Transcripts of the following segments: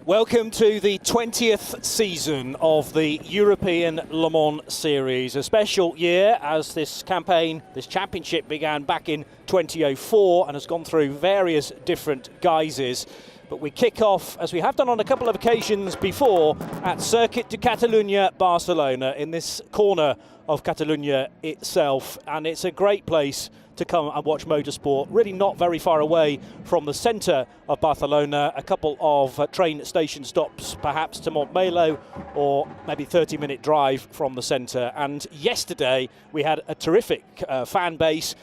Welcome to the 20th season of the European Le Mans Series. A special year as this championship began back in 2004 and has gone through various different guises. But we kick off, as we have done on a couple of occasions before, at Circuit de Catalunya, Barcelona, in this corner of Catalunya itself. And it's a great place to come and watch motorsport, really not very far away from the centre of Barcelona, a couple of train station stops perhaps to Montmeló, or maybe 30-minute drive from the centre. And yesterday we had a terrific fan base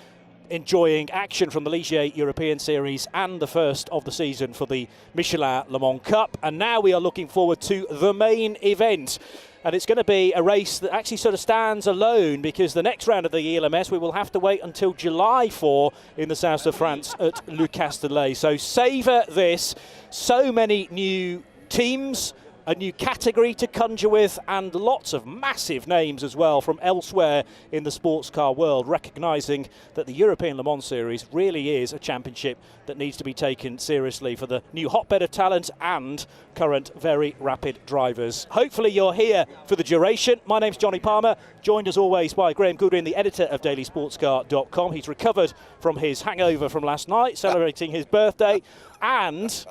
enjoying action from the Ligier European Series and the first of the season for the Michelin Le Mans Cup. And now we are looking forward to the main event. And it's going to be a race that actually sort of stands alone, because the next round of the ELMS we will have to wait until July for in the south of France at Le Castellet. So savour this. So many new teams, a new category to conjure with, and lots of massive names as well from elsewhere in the sports car world, recognising that the European Le Mans Series really is a championship that needs to be taken seriously for the new hotbed of talent and current very rapid drivers. Hopefully you're here for the duration. My name's Johnny Palmer, joined as always by Graham Goodwin, the editor of dailysportscar.com. He's recovered from his hangover from last night, celebrating his birthday, and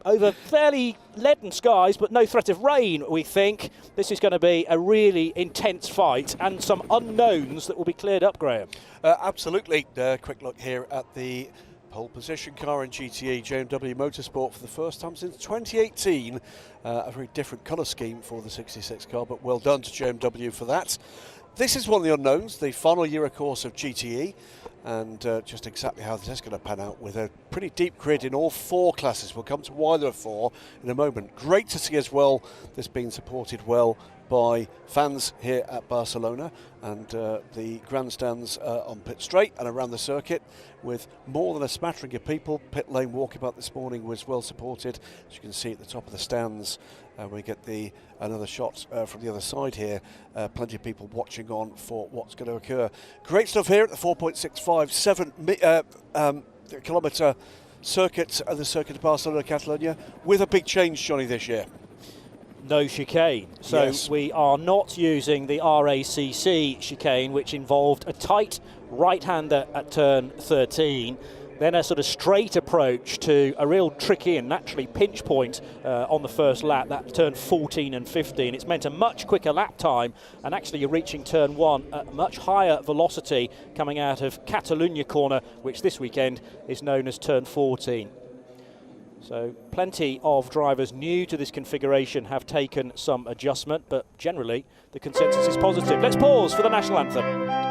over fairly leaden skies, but no threat of rain, we think. This is going to be a really intense fight and some unknowns that will be cleared up, Graham. Absolutely. Quick look here at the pole position car in GTE, JMW Motorsport, for the first time since 2018. A very different colour scheme for the 66 car, but well done to JMW for that. This is one of the unknowns, the final year, of course, of GTE, and just exactly how this is going to pan out with a pretty deep grid in all four classes. We'll come to why there are four in a moment. Great to see as well this being supported well by fans here at Barcelona, and the grandstands on Pit Straight and around the circuit with more than a smattering of people. Pit lane walkabout this morning was well supported, as you can see at the top of the stands. We get another shot from the other side here. Plenty of people watching on for what's going to occur. Great stuff here at the 4.657 kilometre circuit at the Circuit of Barcelona, Catalunya, with a big change, Johnny, this year. No chicane. So yes, we are not using the RACC chicane, which involved a tight right-hander at turn 13, then a sort of straight approach to a real tricky and naturally pinch point on the first lap, that turn 14 and 15. It's meant a much quicker lap time, and actually you're reaching turn 1 at a much higher velocity coming out of Catalunya corner, which this weekend is known as turn 14. So plenty of drivers new to this configuration have taken some adjustment, but generally the consensus is positive. Let's pause for the national anthem.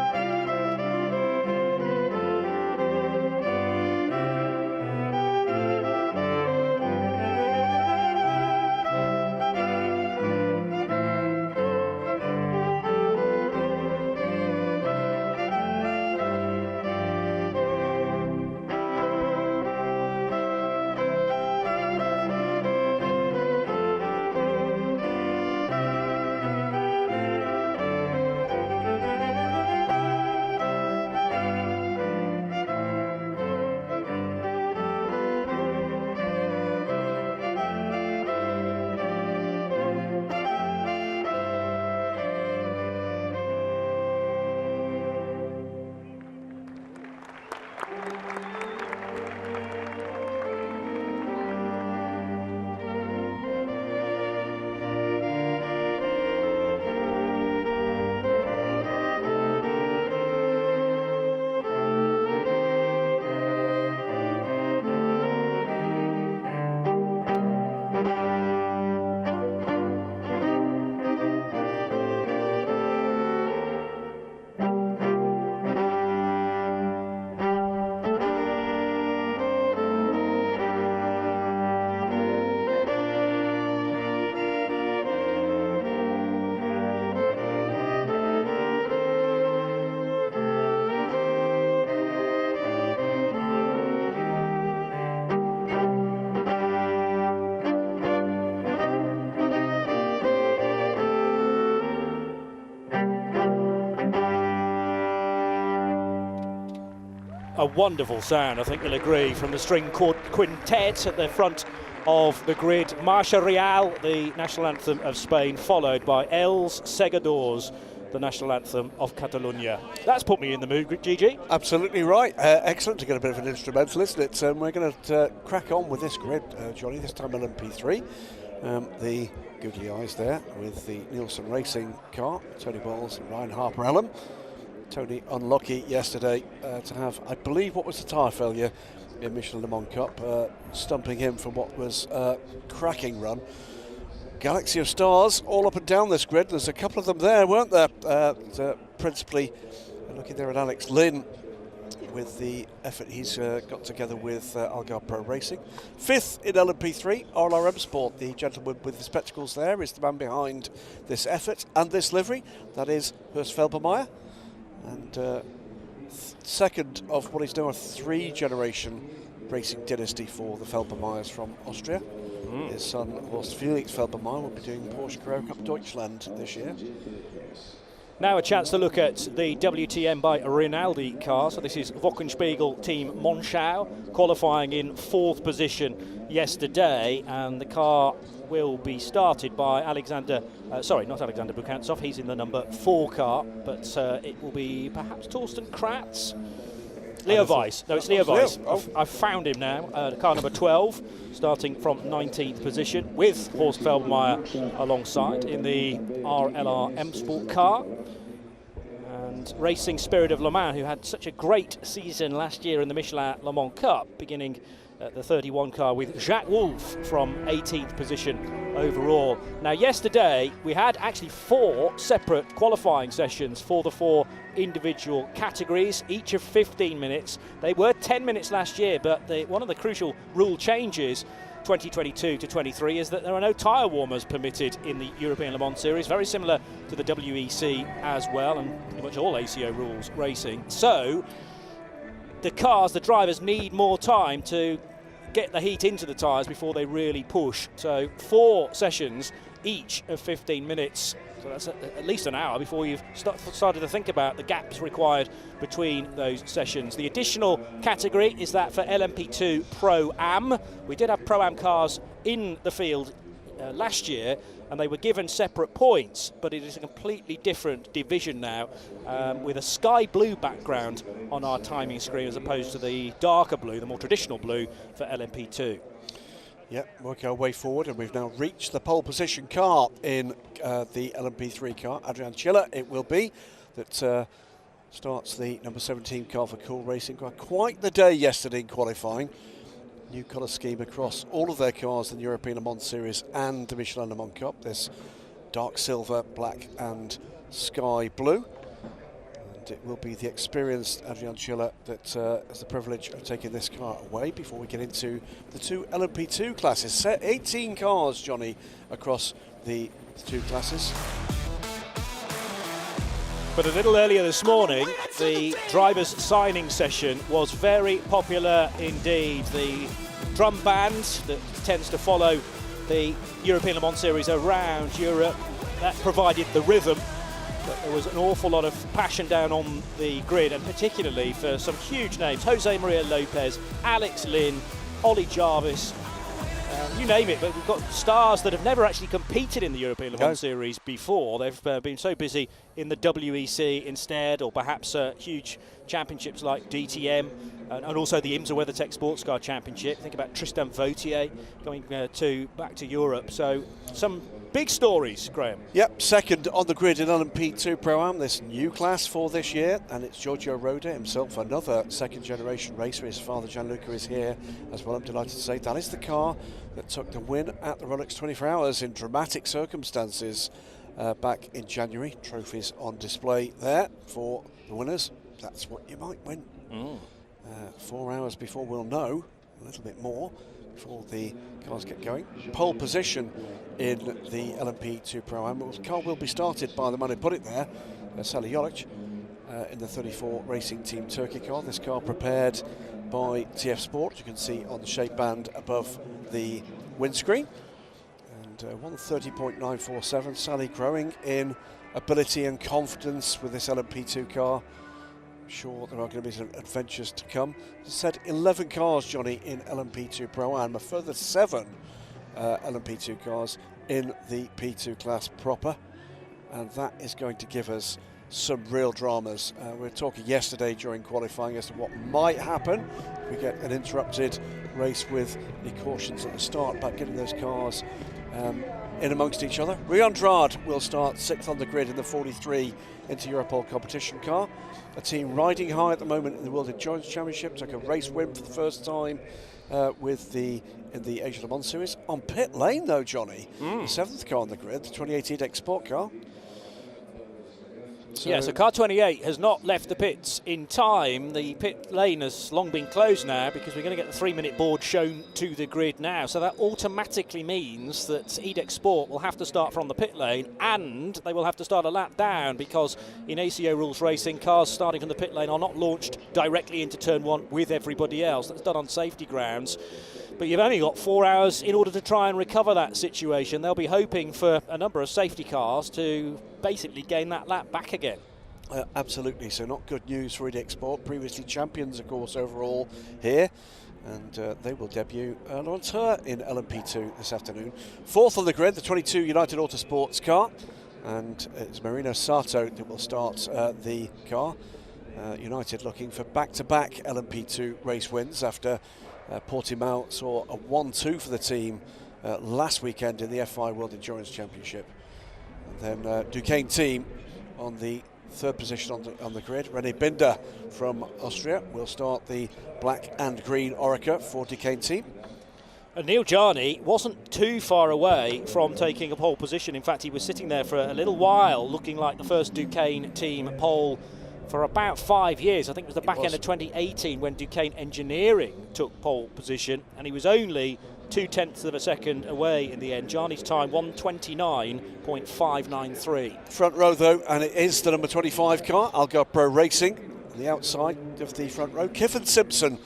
A wonderful sound, I think you'll agree, from the string quintet at the front of the grid. Marcha Real, the national anthem of Spain, followed by Els Segadors, the national anthem of Catalonia. That's put me in the mood, Gigi. Absolutely right. Excellent to get a bit of an instrumental, isn't it? We're going to crack on with this grid, Johnny, this time LMP3. The googly eyes there with the Nielsen Racing car, Tony Bowles and Ryan Harper-Ellen. Tony unlucky yesterday to have, I believe, what was the tyre failure in Michelin Le Mans Cup, stumping him from what was a cracking run. Galaxy of stars all up and down this grid. There's a couple of them there, weren't there? Principally, looking there at Alex Lynn with the effort he's got together with Algarve Pro Racing. Fifth in LMP3, RLRM Sport. The gentleman with the spectacles there is the man behind this effort and this livery. That is Horst Felbermayr. And second of what is now a three-generation racing dynasty for the Felbermayrs from Austria. His son, Horst Felix Felbermayr, will be doing Porsche Carrera Cup Deutschland this year. Now a chance to look at the WTM by Rinaldi car. So this is Wochenspiegel Team Monschau, qualifying in 4th position yesterday, and the car will be started by not Alexander Bukantsov, he's in the number 4 car, but it will be perhaps Torsten Kratz. Leo Weiss. No, it's Leo Weiss. I've found him now. Car number 12, starting from 19th position with Horst Felbermayr alongside in the RLR M Sport car. And Racing Spirit of Le Mans, who had such a great season last year in the Michelin Le Mans Cup, beginning at the 31 car with Jacques Wolf from 18th position overall. Now yesterday we had actually 4 separate qualifying sessions for the 4 individual categories, each of 15 minutes. They were 10 minutes last year, but one of the crucial rule changes 2022 to 23 is that there are no tyre warmers permitted in the European Le Mans Series, very similar to the WEC as well, and pretty much all ACO rules racing. So the drivers need more time to get the heat into the tyres before they really push. So 4 sessions, each of 15 minutes. So that's at least an hour before you've started to think about the gaps required between those sessions. The additional category is that for LMP2 Pro-Am. We did have Pro-Am cars in the field last year, and they were given separate points, but it is a completely different division now, with a sky blue background on our timing screen as opposed to the darker blue, the more traditional blue for LMP2. Yep, working our way forward, and we've now reached the pole position car in the LMP3 car. Adrian Schiller it will be, that starts the number 17 car for Cool Racing. Quite the day yesterday in qualifying. New colour scheme across all of their cars in the European Le Mans Series and the Michelin Le Mans Cup. This dark silver, black and sky blue. And it will be the experienced Adrian Schiller that has the privilege of taking this car away before we get into the 2 LMP2 classes. 18 cars, Johnny, across the 2 classes. But a little earlier this morning, the drivers' signing session was very popular indeed. The drum band that tends to follow the European Le Mans Series around Europe, that provided the rhythm. But there was an awful lot of passion down on the grid, and particularly for some huge names: Jose Maria Lopez, Alex Lynn, Ollie Jarvis, you name it. But we've got stars that have never actually competed in the European Le Mans Series before. They've been so busy in the WEC instead, or perhaps huge championships like DTM, and also the IMSA WeatherTech Sports Car Championship. Think about Tristan Vautier going back to Europe. So some big stories, Graham. Yep, second on the grid in LMP2 Pro-Am, this new class for this year, and it's Giorgio Roda himself, another second-generation racer. His father, Gianluca, is here as well, I'm delighted to say. That is the car that took the win at the Rolex 24 Hours in dramatic circumstances back in January. Trophies on display there for the winners. That's what you might win. 4 hours before we'll know a little bit more, before the cars get going. Pole position in the LMP2 Pro-Am. The car will be started by the man who put it there, Salih Jolic, in the 34 Racing Team Turkey car. This car prepared by TF Sport, you can see on the shape band above the windscreen. And 130.947, Salih growing in ability and confidence with this LMP2 car. sure there are going to be some adventures to come. As I said, 11 cars, Johnny, in LMP2 Pro-Am, a further 7 LMP2 cars in the P2 class proper, and that is going to give us some real dramas. We were talking yesterday during qualifying as to what might happen if we get an interrupted race with the cautions at the start about getting those cars in amongst each other. Rui Andrade will start 6th on the grid in the 43 into Europol competition car. A team riding high at the moment in the World Endurance Championship, took a race win for the first time in the Asia Le Mans Series. On pit lane though, Johnny, the 7th car on the grid, the 2018 Export car. So car 28 has not left the pits in time. The pit lane has long been closed now because we're going to get the 3-minute board shown to the grid now. So that automatically means that EDEX Sport will have to start from the pit lane, and they will have to start a lap down, because in ACO rules racing, cars starting from the pit lane are not launched directly into turn 1 with everybody else. That's done on safety grounds. But you've only got 4 hours in order to try and recover that situation. They'll be hoping for a number of safety cars to basically gain that lap back again. Absolutely, so not good news for EDEX Sport, previously champions of course overall here, and they will debut Laurence Her in LMP2 this afternoon. 4th on the grid, the 22 United Autosports car, and it's Marino Sato that will start the car. United looking for back-to-back LMP2 race wins after Portimão saw a 1-2 for the team last weekend in the FIA World Endurance Championship. And then Duquesne team on the 3rd position on the grid. René Binder from Austria will start the black and green Oreca for Duquesne team. And Neil Jarni wasn't too far away from taking a pole position. In fact, he was sitting there for a little while, looking like the first Duquesne team pole for about 5 years. I think it was the back end of 2018 when Duquesne Engineering took pole position, and he was only 0.2 of a second away in the end. Jarni's time 1:29.593. Front row though, and it is the number 25 car, Algar Pro Racing. On the outside of the front row, Kiffin Simpson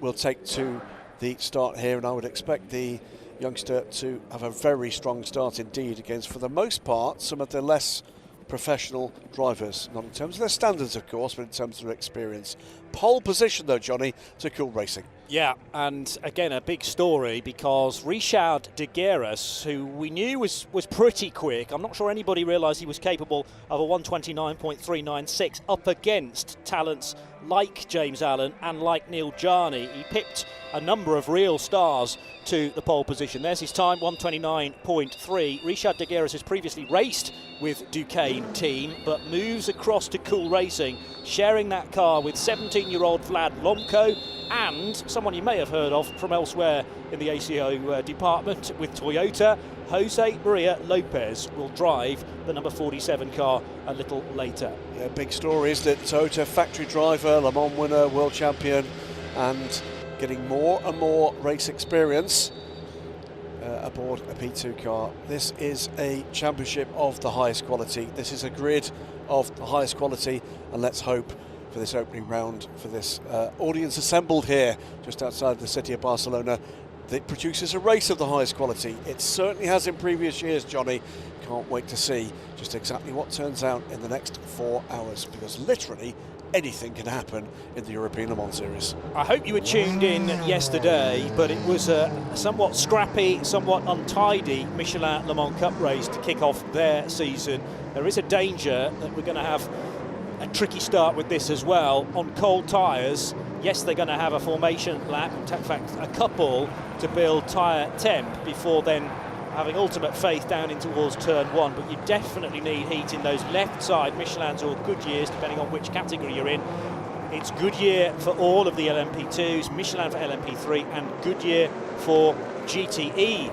will take to the start here, and I would expect the youngster to have a very strong start indeed against, for the most part, some of the less professional drivers, not in terms of their standards of course, but in terms of their experience. Pole position though, Johnny, to Cool Racing. Yeah, and again a big story, because Richard de Gueras, who we knew was pretty quick, I'm not sure anybody realised he was capable of a 1:29.396 up against talents like James Allen and like Neil Jarni. He picked a number of real stars to the pole position. There's his time, 1:29.3. Richard de Gueras has previously raced with Duquesne team, but moves across to Cool Racing, sharing that car with 17-year-old Vlad Lomko and someone you may have heard of from elsewhere in the ACO department with Toyota. Jose Maria Lopez will drive the number 47 car a little later. Yeah, big story, isn't it? Toyota factory driver, Le Mans winner, world champion, and getting more and more race experience aboard a P2 car. This is a championship of the highest quality. This is a grid of the highest quality, and let's hope for this opening round, for this audience assembled here just outside the city of Barcelona, that produces a race of the highest quality. It certainly has in previous years, Johnny. Can't wait to see just exactly what turns out in the next 4 hours, because literally anything can happen in the European Le Mans Series. I hope you were tuned in yesterday, but it was a somewhat scrappy, somewhat untidy Michelin Le Mans Cup race to kick off their season. There is a danger that we're going to have a tricky start with this as well. On cold tyres, yes, they're going to have a formation lap, in fact a couple, to build tyre temp before then having ultimate faith down in towards turn 1, but you definitely need heat in those left side Michelins or Goodyears, depending on which category you're in. It's Goodyear for all of the LMP2s, Michelin for LMP3 and Goodyear for GTE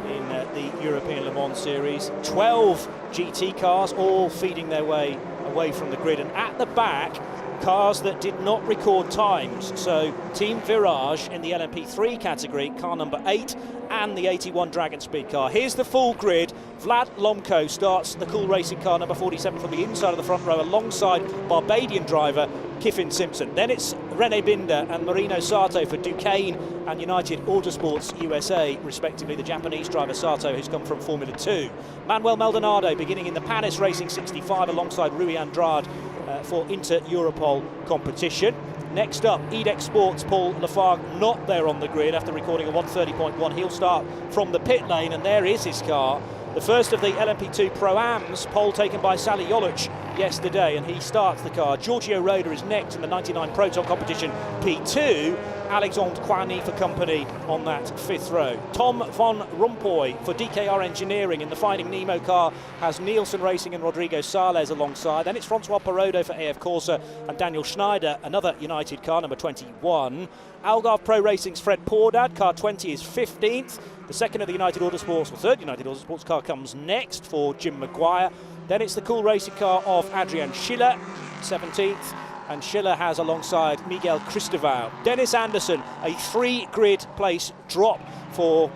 in the European Le Mans Series. 12 GT cars all feeding their way away from the grid, and at the back cars that did not record times. So Team Virage in the LMP3 category, car number 8, and the 81 Dragon Speed car. Here's the full grid. Vlad Lomko starts the Cool Racing car number 47 from the inside of the front row alongside Barbadian driver Kiffin Simpson. Then it's René Binder and Marino Sato for Duquesne and United Autosports USA, respectively. The Japanese driver Sato, who's come from Formula 2. Manuel Maldonado beginning in the Panis Racing 65 alongside Rui Andrade for Inter-Europol competition. Next up, EDEX Sports' Paul Lafargue, not there on the grid after recording a 1:30.1. He'll start from the pit lane, and there is his car. The first of the LMP2 Pro-Ams, pole taken by Sally Jolic yesterday, and he starts the car. Giorgio Roda is next in the 99 Proton competition P2. Alexandre Coigny for company on that fifth row. Tom von Rompuy for DKR Engineering in the Finding Nemo car has Nielsen Racing and Rodrigo Sales alongside. Then it's Francois Perrodo for AF Corsa and Daniel Schneider, another United car, number 21. Algarve Pro Racing's Fred Pordad, car 20 is 15th. The second of the United Autosports, or third United Autosports car comes next for Jim Maguire. Then it's the Cool Racing car of Adrian Schiller, 17th. And Schiller has alongside Miguel Cristobal. Dennis Anderson, a 3-grid place drop for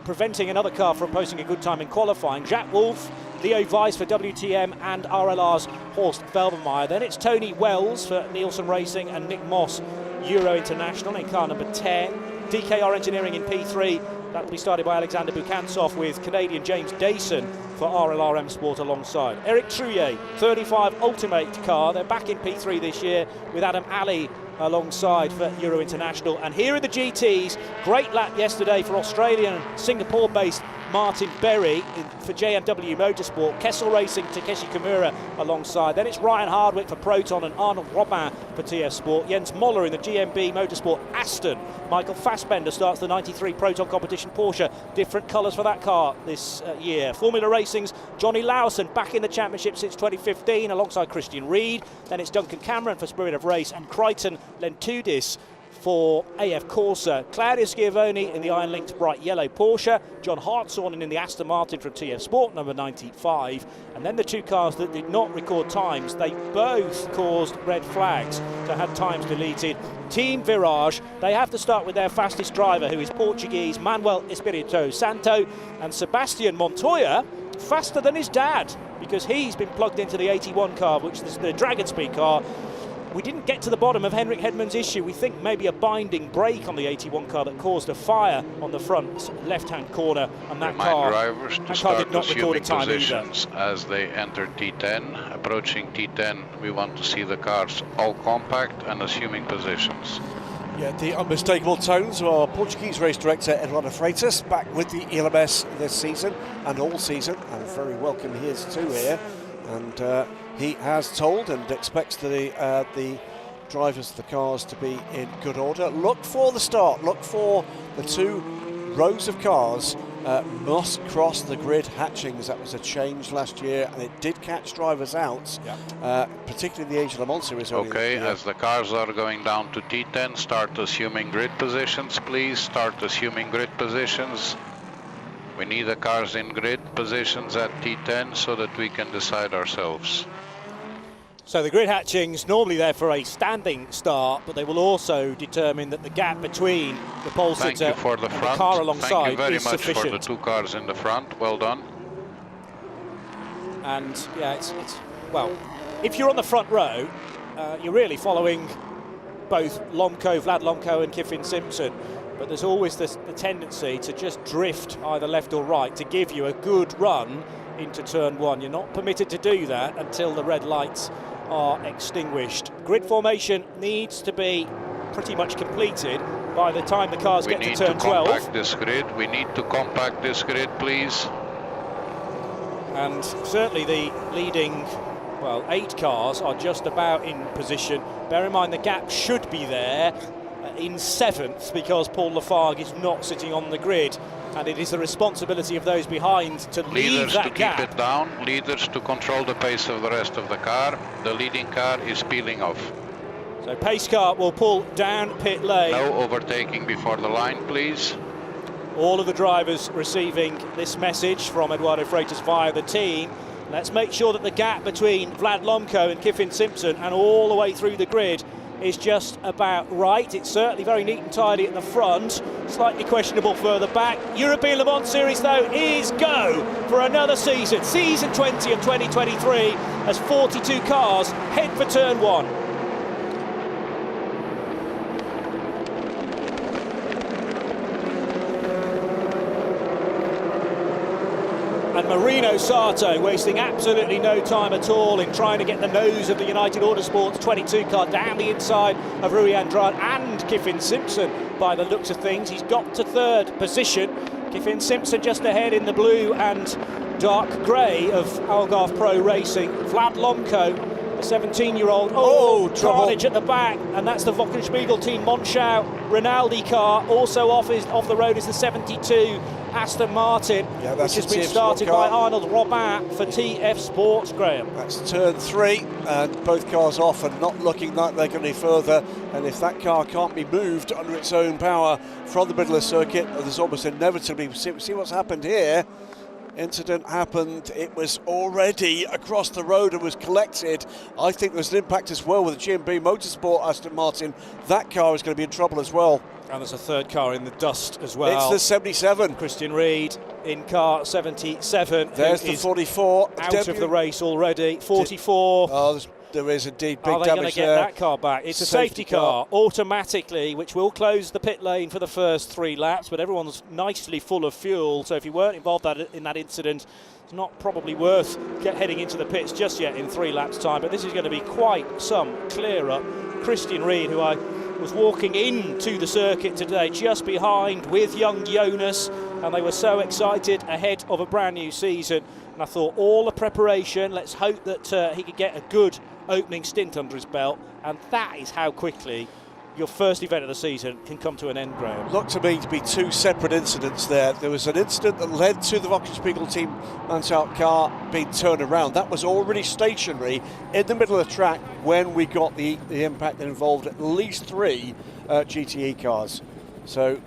preventing another car from posting a good time in qualifying. Jack Wolf, Leo Weiss for WTM and RLR's Horst Felbermeyer. Then it's Tony Wells for Nielsen Racing and Nick Moss, Euro International in car number 10. DKR Engineering in P3. That will be started by Alexander Bukansov with Canadian James Dayson for RLR M Sport alongside. Eric Trouillet, 35 Ultimate car. They're back in P3 this year with Adam Ali alongside for Euro International. And here are the GTs. Great lap yesterday for Australian and Singapore-based Martin Berry for JMW Motorsport. Kessel Racing, Takeshi Kimura alongside. Then it's Ryan Hardwick for Proton and Arnold Robin for TF Sport. Jens Moller in the GMB Motorsport Aston. Michael Fassbender starts the 93 Proton competition Porsche. Different colours for that car this year. Formula Racing's Johnny Lawson back in the championship since 2015 alongside Christian Reed. Then it's Duncan Cameron for Spirit of Race and Crichton Lentudis for AF Corsa. Claudio Schiavone in the iron-linked bright yellow Porsche. John Hartshorn in the Aston Martin from TF Sport, number 95. And then the two cars that did not record times, they both caused red flags, so had times deleted. Team Virage, they have to start with their fastest driver, who is Portuguese Manuel Espirito Santo, and Sebastian Montoya, faster than his dad, because he's been plugged into the 81 car, which is the Dragon Speed car. We didn't get to the bottom of Henrik Hedman's issue. We think maybe a binding brake on the 81 car that caused a fire on the front left-hand corner, and that car, drivers to start assuming positions as they enter T10. Approaching T10, we want to see the cars all compact and assuming positions. Yeah, the unmistakable tones of our Portuguese race director Eduardo Freitas, back with the ELMS this season and all season, and very welcome he is too here. And he has told and expects the drivers of the cars to be in good order. Look for the start, look for the two rows of cars must cross the grid hatchings. That was a change last year, and it did catch drivers out, particularly the Age of Le Mans series. Okay, as the cars are going down to T10, start assuming grid positions, please. Start assuming grid positions. We need the cars in grid positions at T10 so that we can decide ourselves. So the grid hatchings normally there for a standing start, but they will also determine that the gap between the pole sitter and the car alongside is sufficient. Thank you very much for the two cars in the front. Well done. And yeah, it's well, if you're on the front row, you're really following both Vlad Lomko and Kiffin Simpson. But there's always the tendency to just drift either left or right to give you a good run into turn one. You're not permitted to do that until the red lights are extinguished. Grid formation needs to be pretty much completed by the time the cars get to turn 12. We need to compact this grid, please. And certainly the leading, 8 cars are just about in position. Bear in mind the gap should be there in 7th, because Paul Lafargue is not sitting on the grid, and it is the responsibility of those behind to leave that gap. Keep it down, leaders to control the pace of the rest of the car. The leading car is peeling off. So pace car will pull down pit lane. No overtaking before the line, please. All of the drivers receiving this message from Eduardo Freitas via the team. Let's make sure that the gap between Vlad Lomko and Kiffin Simpson and all the way through the grid is just about right. It's certainly very neat and tidy at the front, slightly questionable further back. European Le Mans Series, though, is go for another season. Season 20 of 2023 as 42 cars head for turn 1. And Marino Sato wasting absolutely no time at all in trying to get the nose of the United Autosports 22 car down the inside of Rui Andrade and Kyffin Simpson. By the looks of things, he's got to third position. Kyffin Simpson just ahead in the blue and dark grey of Algarve Pro Racing. Vlad Lomko, the 17-year-old, carnage at the back, and that's the Wochenspiegel team Monschau Rinaldi car. Also off the road is the 72 Aston Martin, which has been started by Arnold Robin for TF Sports, Graham. That's turn 3, and both cars off and not looking like they're going any further. And if that car can't be moved under its own power from the middle of the circuit, there's almost inevitably, see what's happened here. Incident happened, it was already across the road and was collected. I think there's an impact as well with the GMB Motorsport Aston Martin. That car is going to be in trouble as well. And there's a third car in the dust as well. It's the 77. Christian Reed in car 77. There's the 44. Out of the race already. 44. Oh, there is indeed big damage there. Are they going to get that car back? It's a safety car automatically, which will close the pit lane for the first 3 laps, but everyone's nicely full of fuel, so if you weren't involved in that incident, it's not probably worth heading into the pits just yet in 3 laps time. But this is going to be quite some clear up. Christian Reed, who I was walking into the circuit today just behind with young Jonas, and they were so excited ahead of a brand new season, and I thought all the preparation, let's hope that he could get a good opening stint under his belt, and that is how quickly your first event of the season can come to an end, Graham. Looked to me to be 2 separate incidents there. There was an incident that led to the Wochenspiegel team Manshout car being turned around. That was already stationary in the middle of the track when we got the impact that involved at least 3 GTE cars. So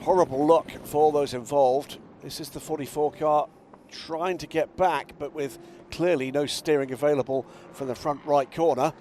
horrible luck for those involved. This is the 44 car trying to get back, but with clearly no steering available from the front right corner.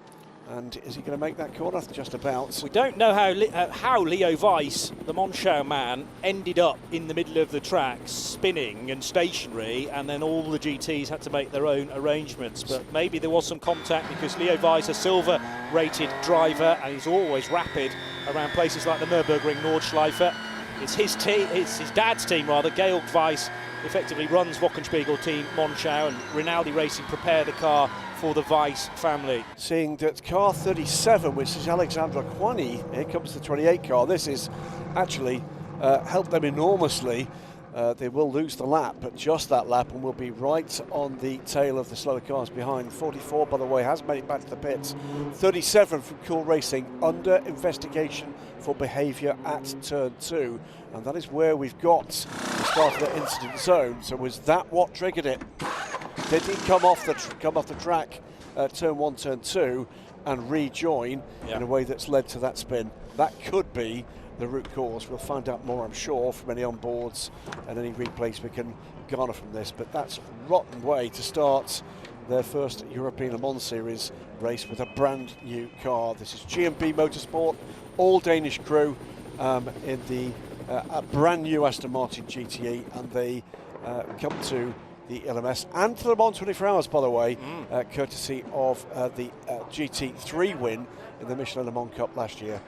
And is he going to make that corner? Just about. We don't know how Leo Weiss, the Monschau man, ended up in the middle of the track, spinning and stationary, and then all the GTs had to make their own arrangements. But maybe there was some contact, because Leo Weiss, a silver-rated driver, and he's always rapid around places like the Nürburgring Nordschleife. It's his team, it's his dad's team rather. Georg Weiss effectively runs Wochenspiegel team Monschau, and Rinaldi Racing prepare the car for the Weiss family. Seeing that car 37, which is Alexandra Kwani, here comes the 28 car. This is actually helped them enormously. They will lose the lap, but just that lap, and will be right on the tail of the slower cars behind. 44, by the way, has made it back to the pits. 37 from Cool Racing, under investigation for behaviour at turn 2. And that is where we've got the start of the incident zone. So was that what triggered it? Did he come off the track turn 1, turn 2 and rejoin in a way that's led to that spin? That could be the root cause. We'll find out more, I'm sure, from any onboards and any replays we can garner from this. But that's a rotten way to start their first European Le Mans Series race with a brand new car. This is GMB Motorsport, all Danish crew in the a brand new Aston Martin GTE, and they come to the LMS and to the Le Mans 24 Hours, by the way, courtesy of the GT3 win in the Michelin Le Mans Cup last year.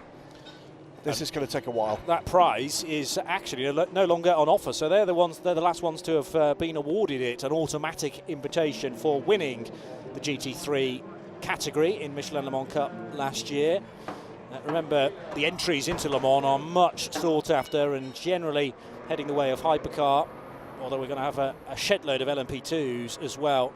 This is going to take a while. That prize is actually no longer on offer, so they're the last ones to have been awarded it, an automatic invitation for winning the GT3 category in Michelin Le Mans Cup last year. Remember, the entries into Le Mans are much sought after and generally heading the way of hypercar, although we're going to have a shed load of LMP2s as well.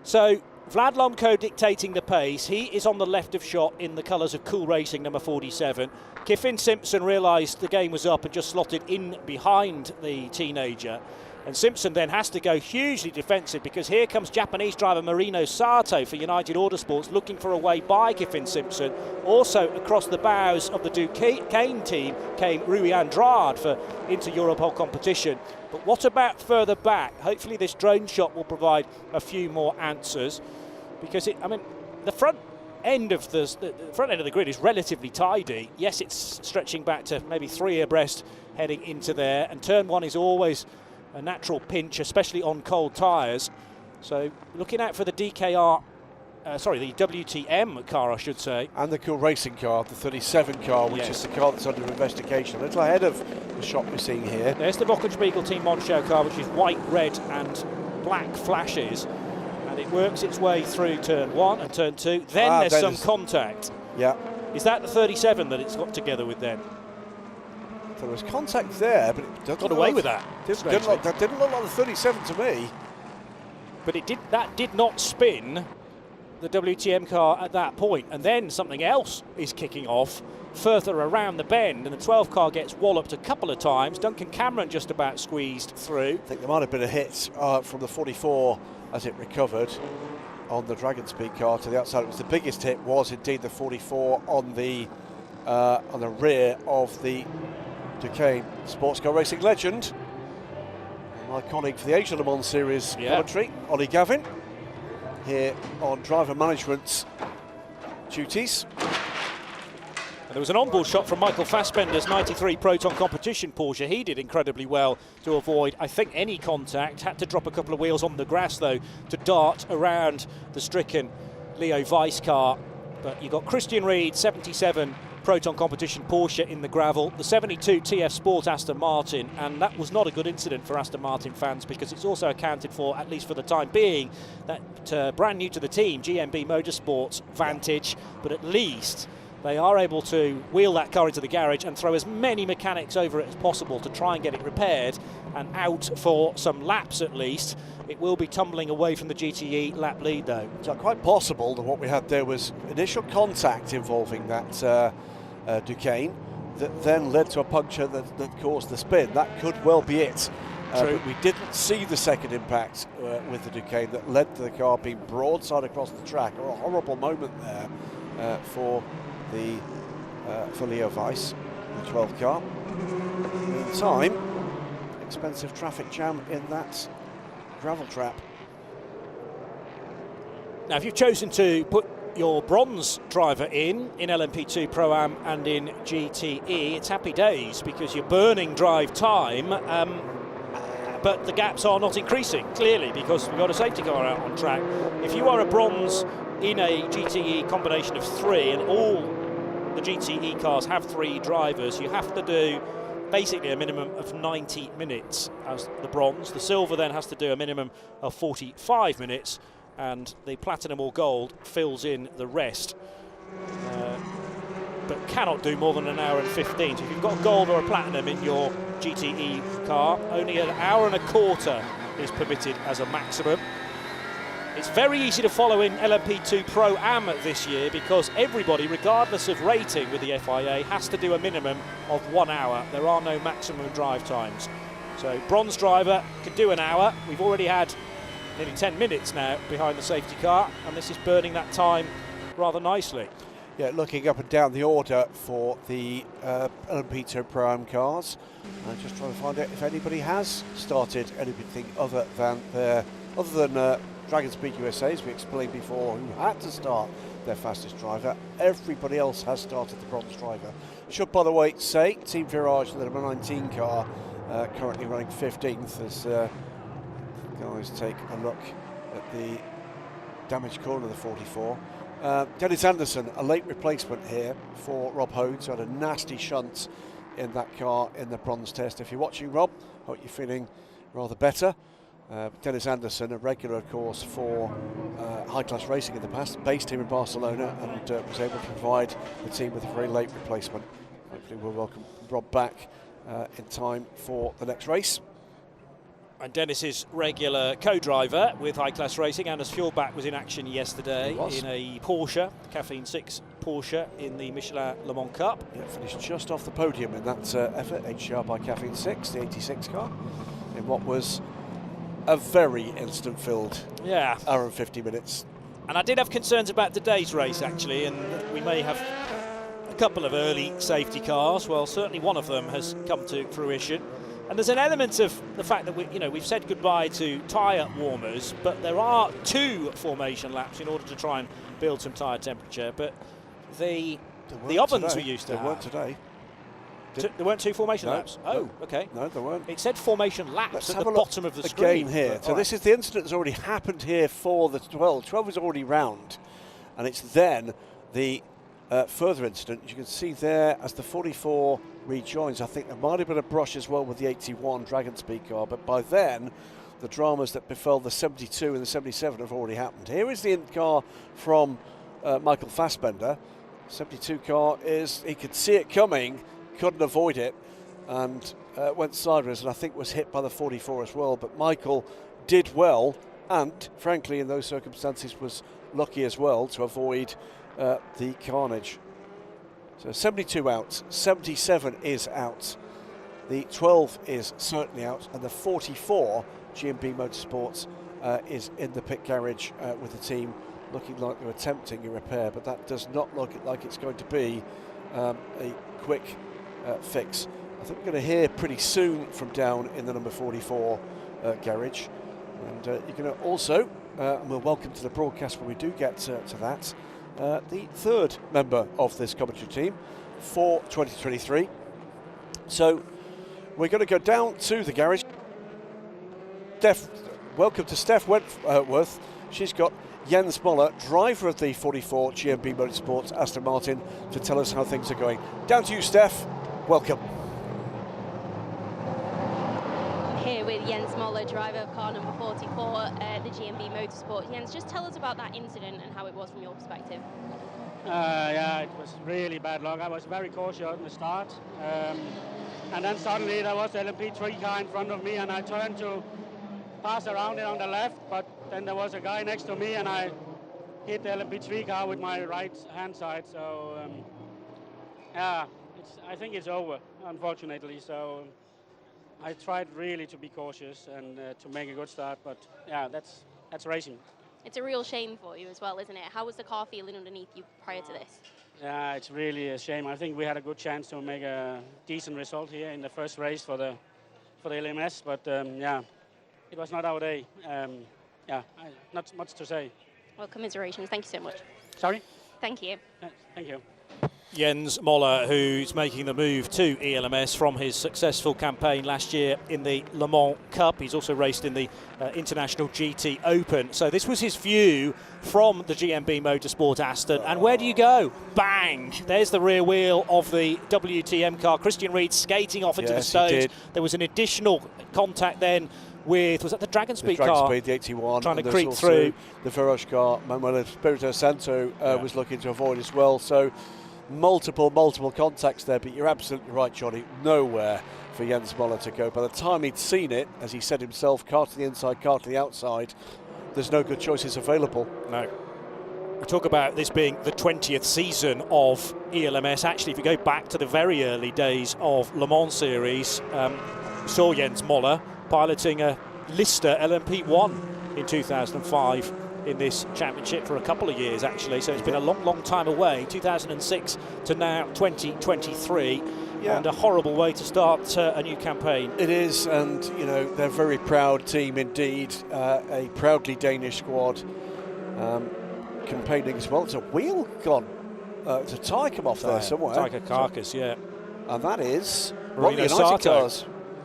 So Vlad Lomko dictating the pace. He is on the left of shot in the colours of Cool Racing, number 47. Kyffin Simpson realised the game was up and just slotted in behind the teenager. And Simpson then has to go hugely defensive, because here comes Japanese driver Marino Sato for United Autosports, looking for a way by Kyffin Simpson. Also across the bows of the Duquesne team came Rui Andrade for inter-Europol competition. But what about further back? Hopefully this drone shot will provide a few more answers, because the front end of the grid is relatively tidy. Yes, it's stretching back to maybe 3 abreast heading into there, and turn 1 is always a natural pinch, especially on cold tyres. So looking out for the the WTM car, I should say. And the Cool Racing car, the 37 car, which is the car that's under investigation. A little ahead of the shot we're seeing here. There's the Wochenspiegel team Monschau car, which is white, red and black flashes, and it works its way through turn 1 and turn 2. Then there's some contact. Yeah. Is that the 37 that it's got together with then? There was contact there, but it Got away with that. That didn't look like the 37 to me. But that did not spin the WTM car at that point. And then something else is kicking off further around the bend, and the 12 car gets walloped a couple of times. Duncan Cameron just about squeezed through. I think there might have been a hit from the 44 as it recovered on the Dragon Speed car to the outside. It was the biggest hit, was indeed the 44 on the rear of the Duquesne sports car racing legend. My colleague for the Asia Le Mans Series commentary, Ollie Gavin, here on driver management duties. And there was an onboard shot from Michael Fassbender's 93 Proton Competition Porsche. He did incredibly well to avoid, I think, any contact. Had to drop a couple of wheels on the grass, though, to dart around the stricken Leo Weiss car. But you got Christian Reed, 77 Proton Competition Porsche in the gravel, the 72 TF Sport Aston Martin, and that was not a good incident for Aston Martin fans, because it's also accounted for, at least for the time being, that brand new to the team, GMB Motorsports Vantage, but at least they are able to wheel that car into the garage and throw as many mechanics over it as possible to try and get it repaired and out for some laps at least. It will be tumbling away from the GTE lap lead, though. So quite possible that what we had there was initial contact involving that Duquesne that then led to a puncture that caused the spin. That could well be it. But we didn't see the second impact with the Duquesne that led to the car being broadside across the track. A horrible moment there for Leo Weiss, the 12 car. Meantime, expensive traffic jam in that gravel trap. Now, if you've chosen to put your bronze driver in LMP2 Pro-Am and in GTE, it's happy days, because you're burning drive time, but the gaps are not increasing, clearly, because we've got a safety car out on track. If you are a bronze in a GTE combination of 3, and all the GTE cars have 3 drivers, you have to do basically a minimum of 90 minutes as the bronze. The silver then has to do a minimum of 45 minutes, and the platinum or gold fills in the rest, but cannot do more than an hour and 15. So if you've got a gold or a platinum in your GTE car, only an hour and a quarter is permitted as a maximum. It's very easy to follow in LMP2 Pro-Am this year, because everybody, regardless of rating with the FIA, has to do a minimum of 1 hour. There are no maximum drive times. So bronze driver can do an hour. We've already had nearly 10 minutes now behind the safety car, and this is burning that time rather nicely. Yeah, looking up and down the order for the LMP2 Pro-Am cars, and just trying to find out if anybody has started anything other than Dragon Speed USA, as we explained before, who had to start their fastest driver. Everybody else has started the bronze driver. Should, by the way, say Team Virage, the number 19 car, currently running 15th, as guys take a look at the damaged corner of the 44. Dennis Anderson, a late replacement here for Rob Hodes, who had a nasty shunt in that car in the bronze test. If you're watching, Rob, hope you're feeling rather better. Dennis Anderson, a regular, of course, for High Class Racing in the past, based here in Barcelona, and was able to provide the team with a very late replacement. Hopefully we'll welcome Rob back in time for the next race. And Dennis's regular co-driver with High Class Racing, Anders Fjordbach, was in action yesterday in a Porsche, Caffeine 6 Porsche, in the Michelin Le Mans Cup. Yeah, finished just off the podium in that effort, HCR by Caffeine 6, the 86 car, in what was a very instant-filled hour and 50 minutes. And I did have concerns about today's race, actually, and we may have a couple of early safety cars. Well, certainly one of them has come to fruition. And there's an element of the fact that we've said goodbye to tyre warmers, but there are 2 formation laps in order to try and build some tyre temperature. But the ovens we used to have. There weren't today. There weren't 2 formation laps? No. Okay. No, there weren't. It said formation laps Let's at have the a look bottom of the screen. Again here. So this is the incident that's already happened here for the 12. 12 is already round. And it's then the further incident. You can see there as the 44 rejoins. I think there might have been a brush as well with the 81 Dragon Speed car. But by then, the dramas that befell the 72 and the 77 have already happened. Here is the car from Michael Fassbender. 72 car he could see it coming, couldn't avoid it, and went sideways, and I think was hit by the 44 as well. But Michael did well, and frankly in those circumstances was lucky as well to avoid the carnage. So 72 out, 77 is out, the 12 is certainly out, and the 44 GMB Motorsports is in the pit garage with the team, looking like they're attempting a repair, but that does not look like it's going to be a quick fix. I think we're going to hear pretty soon from down in the number 44 garage, and you're going to also, and we're welcome to the broadcast when we do get to that, the third member of this commentary team for 2023. So we're going to go down to the garage. Welcome to Steph Wentworth. She's got Jens Moller, driver of the 44 GMB Motorsports Aston Martin, to tell us how things are going. Down to you, Steph. Welcome. Here with Jens Moller, driver of car number 44, the GMB Motorsport. Jens, just tell us about that incident and how it was from your perspective. Yeah, it was really bad luck. I was very cautious in the start. And then suddenly there was the LMP3 car in front of me, and I turned to pass around it on the left, but then there was a guy next to me, and I hit the LMP3 car with my right hand side. So yeah, I think it's over, unfortunately. So I tried really to be cautious and to make a good start, but yeah, that's racing. It's a real shame for you as well, isn't it? How was the car feeling underneath you prior to this? Yeah, it's really a shame. I think we had a good chance to make a decent result here in the first race for the LMS, but yeah, it was not our day. Yeah, not much to say. Well, commiserations. Thank you so much. Sorry? Thank you. Thank you. Jens Moller, who's making the move to ELMS from his successful campaign last year in the Le Mans Cup. He's also raced in the International GT Open. So this was his view from the GMB Motorsport Aston. And where do you go? Bang! There's the rear wheel of the WTM car. Christian Reed skating off into the stones. There was an additional contact then with, was that the Dragon Speed car? Dragon Speed, the 81. Trying to creep through. The Veroche car, Manuel Espirito Santo was looking to avoid as well. So multiple contacts there, but you're absolutely right, Johnny. Nowhere for Jens Moller to go. By the time he'd seen it, as he said himself, car to the inside, car to the outside, there's no good choices available. No. We talk about this being the 20th season of ELMS. Actually, if you go back to the very early days of Le Mans Series, saw Jens Moller piloting a Lister LMP1 in 2005 in this championship for a couple of years, actually. So it's been a long time away, 2006 to now 2023. And a horrible way to start a new campaign. It is, and you know, they're a very proud team indeed, a proudly Danish squad, campaigning as well. It's a wheel gone, it's a tyre come off there somewhere. Tyre carcass, yeah. And that is Marino Sato.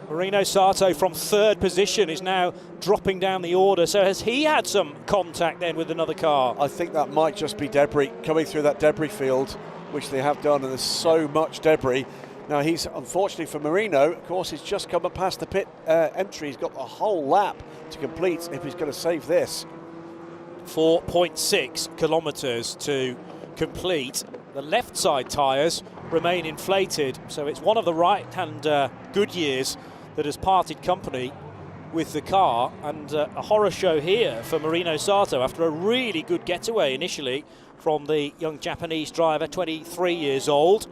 Marino Sato from third position is now dropping down the order. So has he had some contact then with another car? I think that might just be debris coming through that debris field, which they have done, and there's so much debris. Now he's, unfortunately for Marino, of course, he's just come past the pit entry. He's got a whole lap to complete if he's going to save this. 4.6 kilometres to complete. The left side tyres remain inflated, so it's one of the right-hand Goodyears that has parted company with the car, and a horror show here for Marino Sato after a really good getaway initially from the young Japanese driver, 23 years old.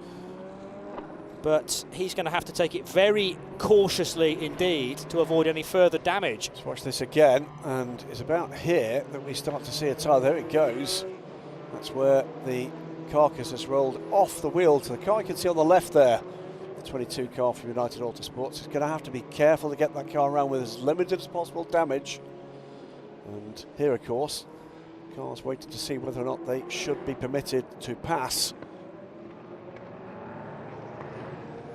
But he's going to have to take it very cautiously indeed to avoid any further damage. Let's watch this again, and it's about here that we start to see a tyre. There it goes. That's where the carcass has rolled off the wheel to the car. You can see on the left there, the 22 car from United Autosports. He's going to have to be careful to get that car around with as limited as possible damage. And here, of course, cars waiting to see whether or not they should be permitted to pass.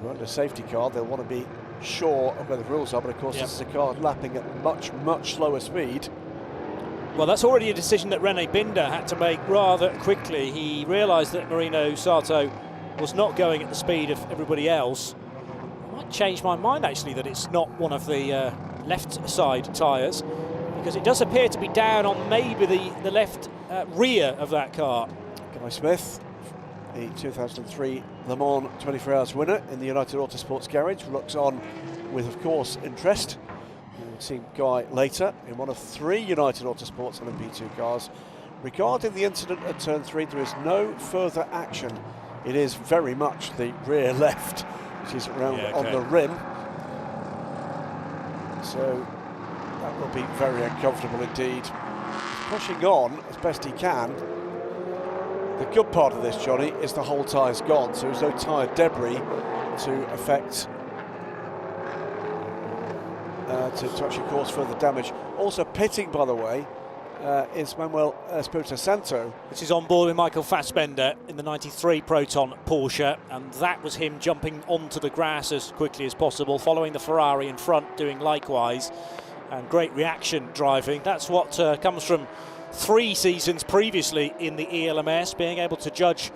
We're under a safety car, they'll want to be sure of where the rules are, but of course this is a car lapping at much slower speed. Well, that's already a decision that Rene Binder had to make rather quickly. He realised that Marino Sato was not going at the speed of everybody else. I might change my mind actually that it's not one of the left side tyres, because it does appear to be down on maybe the left rear of that car. Guy Smith, the 2003 Le Mans 24 Hours winner in the United Autosports garage, looks on with, of course, interest. We'll see Guy later in one of 3 United Autosports LMP2 cars. Regarding the incident at turn 3, there is no further action. It is very much the rear left, which is around on the rim. So that will be very uncomfortable indeed. He's pushing on as best he can. The good part of this, Johnny, is the whole tyre's gone, so there's no tyre debris to affect, to actually cause further damage. Also pitting, by the way, is Manuel Espirito Santo. This is on board with Michael Fassbender in the 93 Proton Porsche, and that was him jumping onto the grass as quickly as possible, following the Ferrari in front doing likewise, and great reaction driving. That's what comes from 3 seasons previously in the ELMS, being able to judge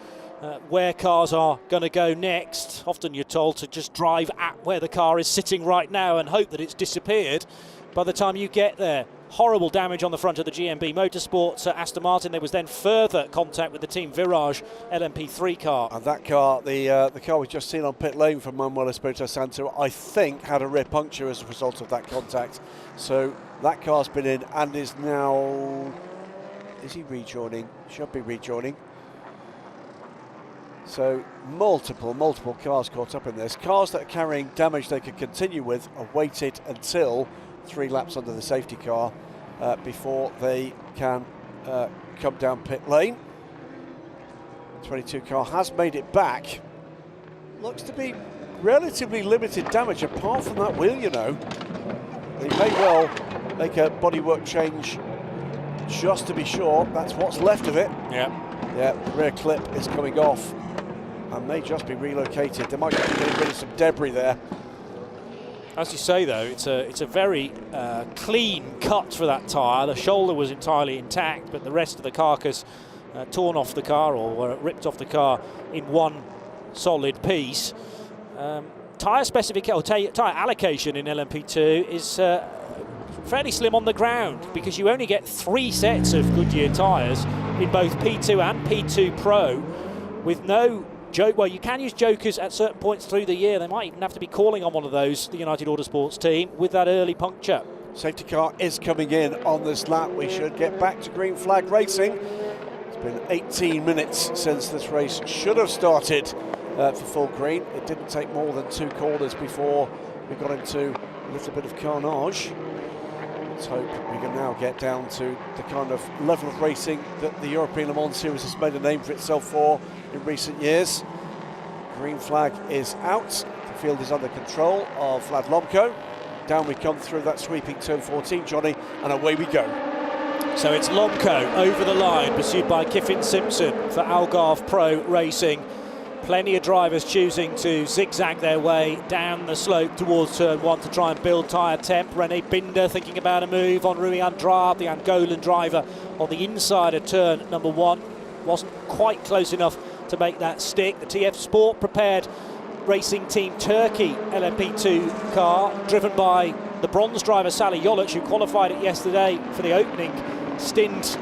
where cars are going to go next. Often you're told to just drive at where the car is sitting right now and hope that it's disappeared by the time you get there. Horrible damage on the front of the GMB Motorsports Aston Martin. There was then further contact with the Team Virage LMP3 car. And that car, the car we've just seen on pit lane from Manuel Espirito Santo, I think had a rear puncture as a result of that contact. So that car's been in and is now... Is he rejoining? Should be rejoining. So multiple cars caught up in this. Cars that are carrying damage they could continue with are waited until 3 laps under the safety car before they can come down pit lane. The 22 car has made it back. Looks to be relatively limited damage apart from that wheel, you know. They may well make a bodywork change just to be sure. That's what's left of it. Yeah, the rear clip is coming off and may just be relocated. They might just be getting rid of some debris there. As you say, though, it's a very clean cut for that tyre. The shoulder was entirely intact, but the rest of the carcass torn off the car or ripped off the car in one solid piece. Tyre specification, tyre allocation in LMP2 is fairly slim on the ground, because you only get 3 sets of Goodyear tyres in both P2 and P2 Pro, with no joke. Well, you can use jokers at certain points through the year. They might even have to be calling on one of those, the United Autosports team, with that early puncture. Safety car is coming in on this lap. We should get back to green flag racing. It's been 18 minutes since this race should have started for full green. It didn't take more than 2 corners before we got into a little bit of carnage. Let's hope we can now get down to the kind of level of racing that the European Le Mans Series has made a name for itself for in recent years. Green flag is out. The field is under control of Vlad Lomko. Down we come through that sweeping turn 14, Johnny, and away we go. So it's Lomko over the line, pursued by Kiffin Simpson for Algarve Pro Racing. Plenty of drivers choosing to zigzag their way down the slope towards turn 1 to try and build tyre temp. René Binder thinking about a move on Rui Andrade, the Angolan driver, on the inside of turn number 1. Wasn't quite close enough to make that stick. The TF Sport prepared Racing Team Turkey LMP2 car, driven by the bronze driver Sally Jolic, who qualified it yesterday for the opening stint,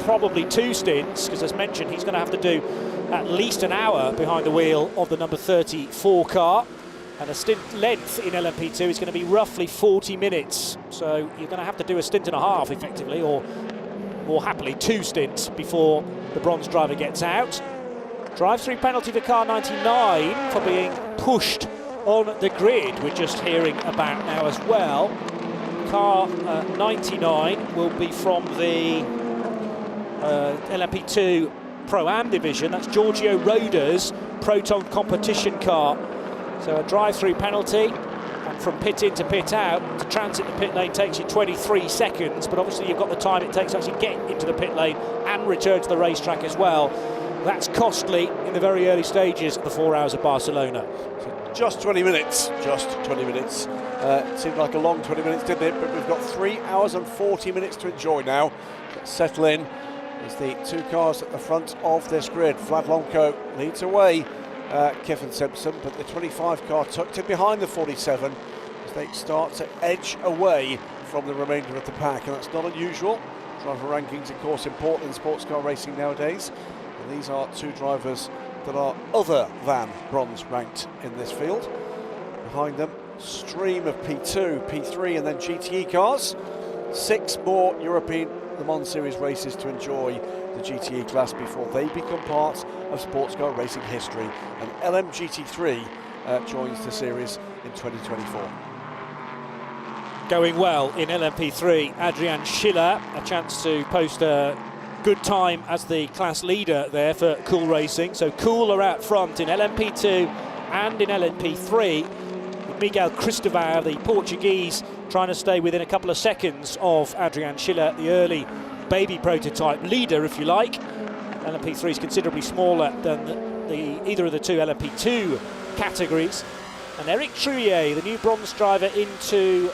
probably 2 stints, because as mentioned, he's going to have to do at least an hour behind the wheel of the number 34 car, and a stint length in LMP2 is going to be roughly 40 minutes, so you're going to have to do a stint and a half effectively, or more happily 2 stints before the bronze driver gets out. Drive-through penalty for car 99 for being pushed on the grid, we're just hearing about now as well. Car 99 will be from the LMP2 Pro-Am division. That's Giorgio Roda's Proton competition car. So a drive-through penalty, and from pit in to pit out, to transit the pit lane takes you 23 seconds, but obviously you've got the time it takes to actually get into the pit lane and return to the racetrack as well. That's costly in the very early stages of the 4 hours of Barcelona. So just 20 minutes, just 20 minutes. It seemed like a long 20 minutes, didn't it? But we've got 3 hours and 40 minutes to enjoy now. Let's settle in. Is the 2 cars at the front of this grid. Vlad Lomko leads away Kiffin Simpson, but the 25 car tucked in behind the 47 as they start to edge away from the remainder of the pack, and that's not unusual. Driver rankings, of course, important in sports car racing nowadays, and these are two drivers that are other than bronze ranked in this field. Behind them, stream of P2, P3 and then GTE cars. 6 more European Le Mans Series races to enjoy the GTE class before they become part of sports car racing history, and LMGT3 joins the series in 2024. Going well in LMP3, Adrian Schiller, a chance to post a good time as the class leader there for Cool Racing. So Cool are out front in LMP2 and in LMP3. Miguel Cristóvão, the Portuguese, trying to stay within a couple of seconds of Adrian Schiller, the early baby prototype leader, if you like. LMP3 is considerably smaller than either of the two LMP2 categories. And Eric Trouillet, the new bronze driver, into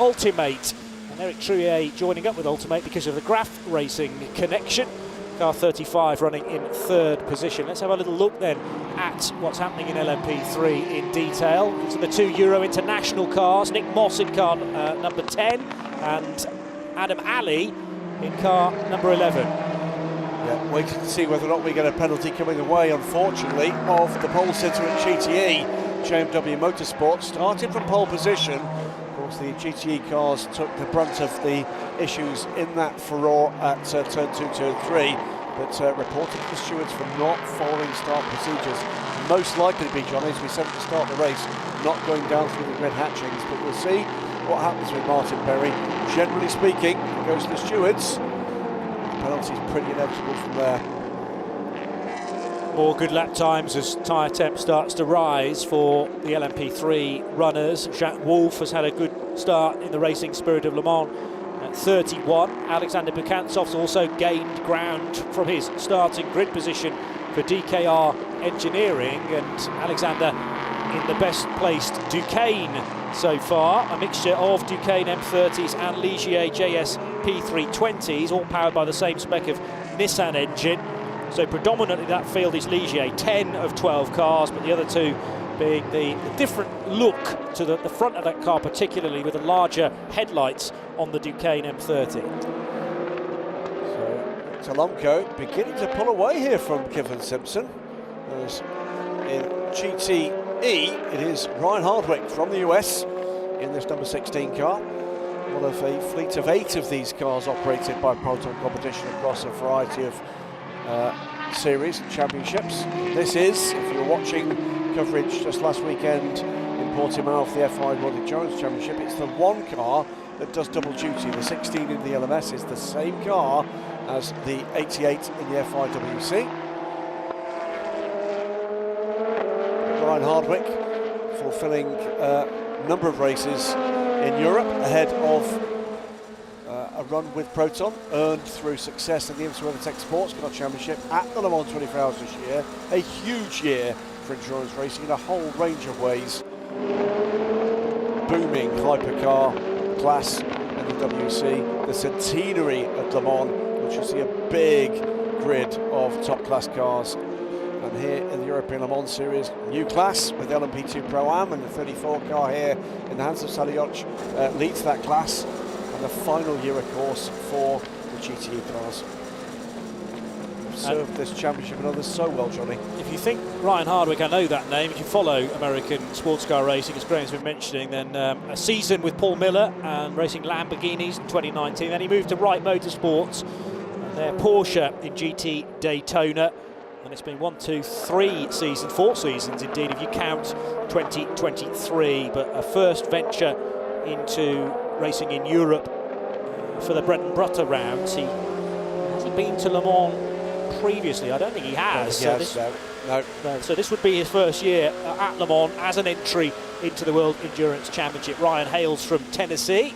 Ultimate. And Eric Trouillet joining up with Ultimate because of the Graf Racing connection. Car 35 running in 3rd position. Let's have a little look then at what's happening in LMP3 in detail. These are the 2 Euro International cars. Nick Moss in car number 10 and Adam Ali in car number 11. Yeah, waiting to see whether or not we get a penalty coming away, unfortunately, of the pole sitter at GTE. JMW Motorsport started from pole position. Of course, the GTE cars took the brunt of the issues in that furore at turn 2, turn 3, but reported to the stewards for not following start procedures. Most likely to be, Johnny, as we said at the start of the race, not going down through the grid hatchings, but we'll see what happens with Martin Berry. Generally speaking, it goes to the stewards. The penalty's pretty inevitable from there. More good lap times as tyre temp starts to rise for the LMP3 runners. Jacques Wolf has had a good start in the racing spirit of Le Mans at 31. Alexander Bukantsov's also gained ground from his starting grid position for DKR Engineering, and Alexander in the best placed Duqueine so far, a mixture of Duqueine M30s and Ligier JS P320s, all powered by the same spec of Nissan engine. So predominantly that field is Ligier, 10 of 12 cars, but the other two being the different look to the front of that car, particularly with the larger headlights on the Duqueine M30. So Talomco beginning to pull away here from Kevin Simpson. As in GTE, it is Ryan Hardwick from the US in this number 16 car. One of a fleet of 8 of these cars operated by Proton Competition across a variety of series and championships. This is, if you were watching coverage just last weekend in Portimão for the FIA World Endurance Championship, it's the one car that does double duty. The 16 in the LMS is the same car as the 88 in the FIWC. Ryan Hardwick fulfilling a number of races in Europe ahead of a run with Proton, earned through success in the IMSA WeatherTech Sports Car Championship at the Le Mans 24 Hours this year. A huge year for endurance racing in a whole range of ways. Booming hypercar class in the WC, the centenary at Le Mans, which you see a big grid of top class cars. And here in the European Le Mans Series, new class with the LMP2 Pro-Am, and the 34 car here in the hands of Salioch leads that class. And the final year, of course, for the GTE cars. Served this championship and others so well, Johnny. If you think Ryan Hardwick, I know that name. If you follow American sports car racing, as Graham's been mentioning, then a season with Paul Miller and racing Lamborghinis in 2019. Then he moved to Wright Motorsports and their Porsche in GT Daytona. And it's been 4 seasons indeed, if you count 2023. But a first venture into racing in Europe for the Breton Brutta rounds. Has he been to Le Mans previously? I don't think he has. No. So this would be his first year at Le Mans as an entry into the World Endurance Championship. Ryan hails from Tennessee.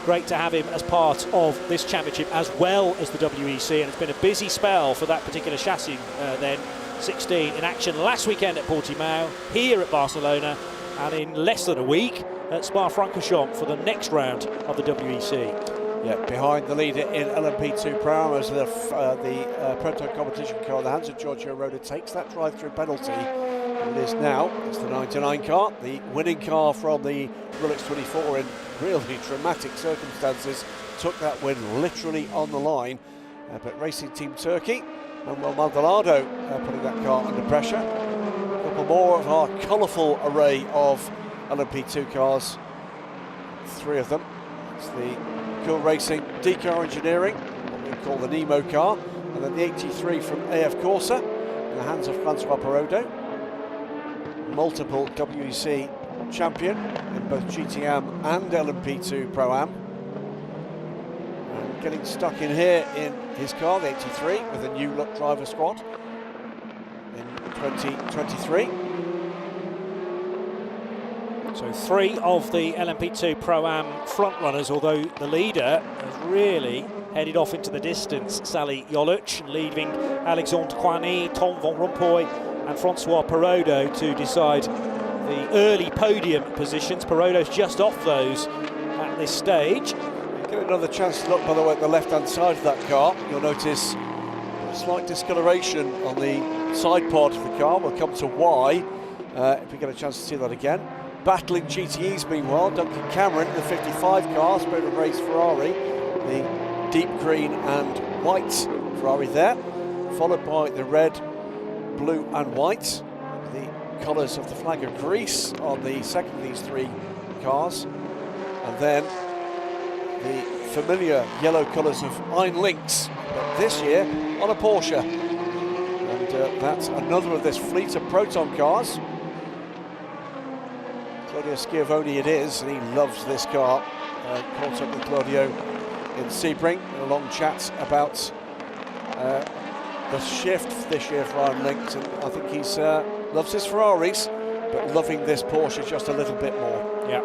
Great to have him as part of this championship as well as the WEC, and it's been a busy spell for that particular chassis then. 16 in action last weekend at Portimão, here at Barcelona, and in less than a week at Spa-Francorchamps for the next round of the WEC. Yeah, behind the leader in LMP2 Pro as the Proton Competition car in the hands of Giorgio Roda takes that drive-through penalty. It is now. It's the 99 car, the winning car from the Rolex 24 in really dramatic circumstances. Took that win literally on the line. But Racing Team Turkey, Manuel Maldonado putting that car under pressure. A couple more of our colourful array of LMP2 cars. 3 of them. It's the Cool Racing D-Car Engineering, what we call the Nemo car, and then the 83 from AF Corsa in the hands of Francois Perrodo. Multiple WEC champion in both GTM and LMP2 Pro-Am. And getting stuck in here in his car, the 83, with a new look driver squad in 2023. So 3 of the LMP2 Pro-Am front-runners, although the leader has really headed off into the distance, Sally Joluc, leaving Alexandre Coigny, Tom Van Rompuy and Francois Perrodo to decide the early podium positions. Perrodo's just off those at this stage. Get another chance to look, by the way, at the left-hand side of that car. You'll notice a slight discoloration on the side part of the car. We'll come to why if we get a chance to see that again. Battling GTEs meanwhile, Duncan Cameron in the 55 car, Spirit of Race Ferrari, the deep green and white Ferrari there, followed by the red, blue and white, the colours of the flag of Greece on the second of these 3 cars, and then the familiar yellow colours of Ein Links, but this year on a Porsche. And that's another of this fleet of Proton cars. Claudio Schiavone it is, and he loves this car. Caught up with Claudio in Sebring in a long chat about the shift this year for Ein Links, and I think he's loves his Ferraris, but loving this Porsche just a little bit more. Yeah.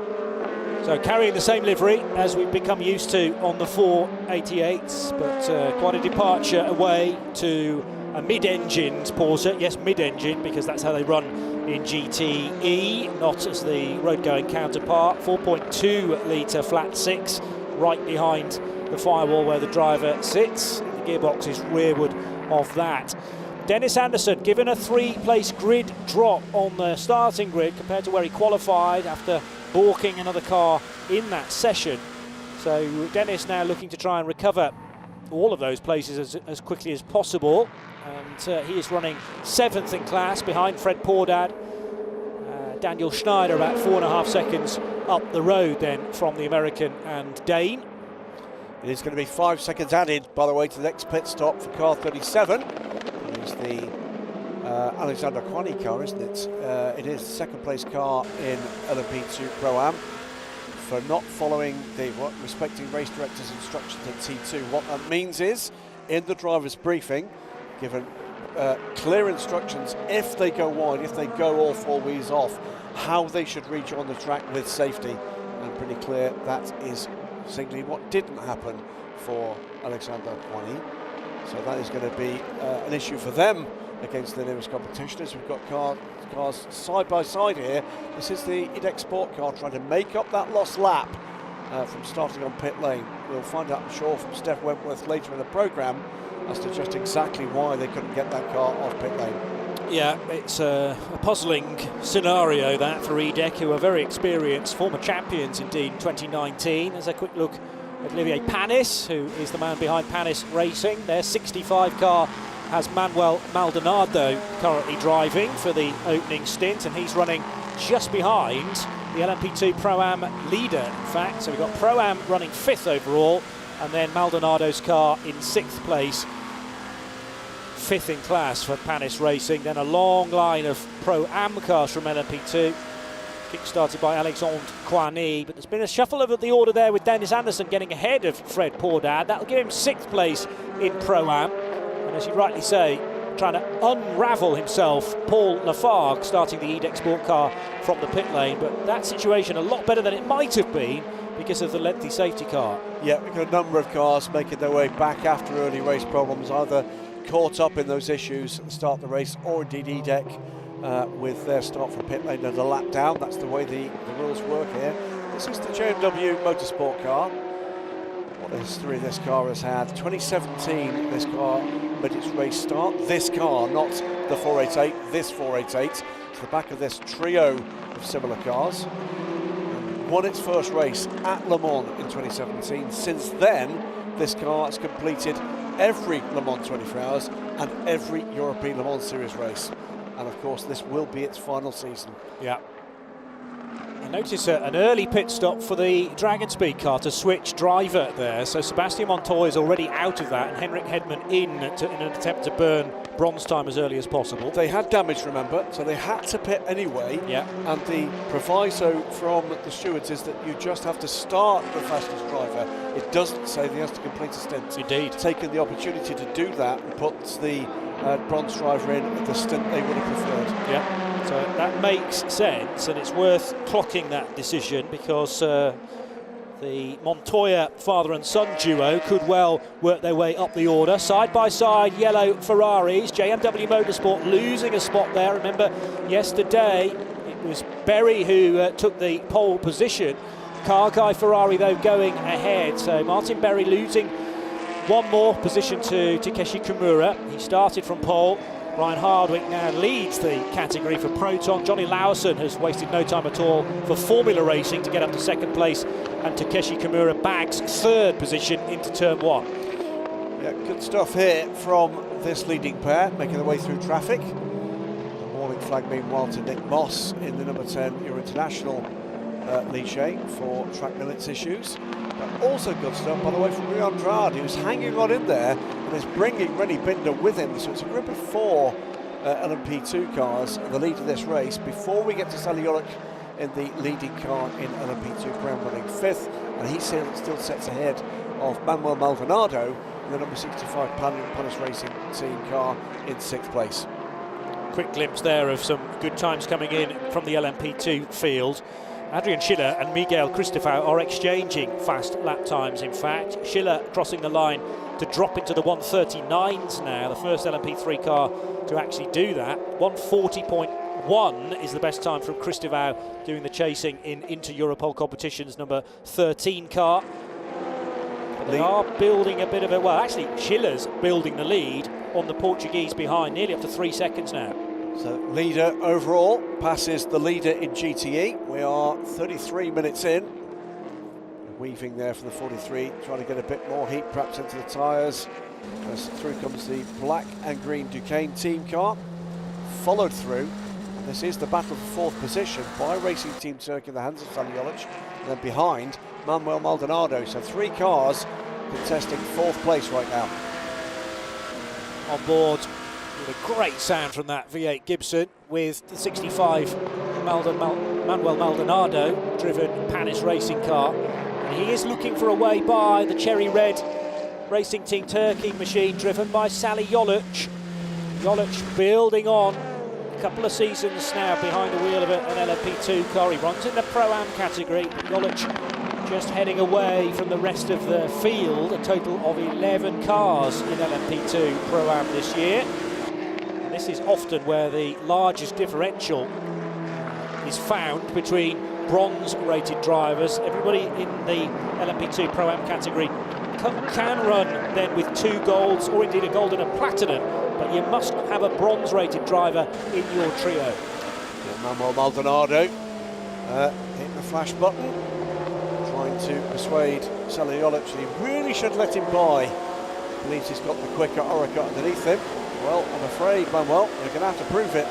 So carrying the same livery as we've become used to on the 488s, but quite a departure away to a mid-engined Porsche. Yes, mid-engine, because that's how they run in GTE, not as the road-going counterpart. 4.2 litre flat 6, right behind the firewall where the driver sits. The gearbox is rearward of that. Dennis Anderson given a 3-place grid drop on the starting grid compared to where he qualified after balking another car in that session. So Dennis now looking to try and recover all of those places as quickly as possible. And he is running 7th in class behind Fred Pordad. Daniel Schneider about 4.5 seconds up the road then from the American and Dane. It is going to be 5 seconds added, by the way, to the next pit stop for car 37. It's the Alexander Coigny car, isn't it? It is the 2nd place car in LMP2 Pro-Am for not following the respecting race director's instructions at T2. What that means is, in the driver's briefing, given clear instructions if they go wide, if they go all 4 wheels off, how they should rejoin the track with safety. And pretty clear that is signaling what didn't happen for Alexander Coigny. So that is going to be an issue for them against the nearest competitioners. We've got cars side by side here. This is the IDEC Sport car trying to make up that lost lap from starting on pit lane. We'll find out, I'm sure, from Steph Wentworth later in the programme as to just exactly why they couldn't get that car off pit lane. Yeah, it's a puzzling scenario that for EDEC, who are very experienced, former champions indeed in 2019. There's a quick look at Olivier Panis, who is the man behind Panis Racing. Their 65 car has Manuel Maldonado currently driving for the opening stint, and he's running just behind the LMP2 Pro-Am leader, in fact. So we've got Pro-Am running 5th overall, and then Maldonado's car in 6th place, 5th in class for Panis Racing. Then a long line of Pro-Am cars from LMP2, kick-started by Alexandre Coigny, but there's been a shuffle of the order there with Dennis Anderson getting ahead of Fred Pordad. That'll give him 6th place in Pro-Am, and as you rightly say, trying to unravel himself, Paul Lafargue starting the EDEC Sport car from the pit lane, but that situation a lot better than it might have been because of the lengthy safety car. Yeah, we've got a number of cars making their way back after early race problems, either caught up in those issues at the start of the race or indeed EDEC with their start from pit lane and a lap down. That's the way the rules work here. This is the BMW Motorsport car. What a history this car has had. 2017, this car made its race start. This car, not the 488, this 488. to the back of this trio of similar cars. Won its first race at Le Mans in 2017. Since then, this car has completed every Le Mans 24 Hours and every European Le Mans Series race. And of course, this will be its final season. Yeah. I notice an early pit stop for the Dragon Speed car to switch driver there. So Sebastian Montoya is already out of that, and Henrik Hedman in an attempt to burn bronze time as early as possible. They had damage, remember, so they had to pit anyway. Yeah. And the proviso from the stewards is that you just have to start the fastest driver. It doesn't say that he has to complete a stint. Indeed. Taken the opportunity to do that and put the bronze driver in at the stint they would have preferred. Yeah. So that makes sense, and it's worth clocking that decision, because the Montoya father and son duo could well work their way up the order. Side by side, yellow Ferraris. JMW Motorsport losing a spot there. Remember, yesterday it was Berry who took the pole position. Car Guy Ferrari, though, going ahead. So Martin Berry losing one more position to Takeshi Kimura. He started from pole. Ryan Hardwick now leads the category for Proton. Johnny Lawson has wasted no time at all for Formula Racing to get up to second place, and Takeshi Kimura bags third position into turn one. Yeah, good stuff here from this leading pair, making their way through traffic. The warning flag meanwhile to Nick Moss in the number 10 Euro International Ligier for track limits issues. But also good stuff, by the way, from Rui Andrade, who's hanging on in there and is bringing Rennie Binder with him. So it's a group of 4 LMP2 cars in the lead of this race before we get to Sally Jolek in the leading car in LMP2 Crown, running 5th, and he still sets ahead of Manuel Maldonado in the number 65 Panis Racing Team car in 6th place. Quick glimpse there of some good times coming in from the LMP2 field. Adrian Schiller and Miguel Cristofao are exchanging fast lap times, in fact. Schiller crossing the line to drop into the 139s now, the first LMP3 car to actually do that. 140.1 is the best time from Cristofao doing the chasing in Inter-Europol competitions, number 13 car. But they are building a bit of a, well, actually Schiller's building the lead on the Portuguese behind, nearly up to 3 seconds now. So leader overall passes the leader in GTE. We are 33 minutes in. Weaving there for the 43, trying to get a bit more heat perhaps into the tyres. As through comes the black and green Duquesne team car. Followed through. This is the battle for 4th position by Racing Team Turkey in the hands of Sally Jolek. And then behind, Manuel Maldonado. So 3 cars contesting 4th place right now. On board with a great sound from that V8 Gibson with the 65 Manuel Maldonado driven Panis Racing car. And he is looking for a way by the cherry red Racing Team Turkey machine driven by Sally Jolek. Jolek building on a couple of seasons now behind the wheel of an LMP2 car. He runs in the Pro-Am category. Jolek just heading away from the rest of the field, a total of 11 cars in LMP2 Pro-Am this year. This is often where the largest differential is found between bronze-rated drivers. Everybody in the LMP2 Pro-Am category can run then with 2 golds, or indeed a gold and a platinum, but you must have a bronze-rated driver in your trio. Yeah, Manuel Maldonado hitting the flash button, trying to persuade Sally Jolek that he really should let him by. Believes he's got the quicker Orica underneath him. Well, I'm afraid, Manuel, you're going to have to prove it.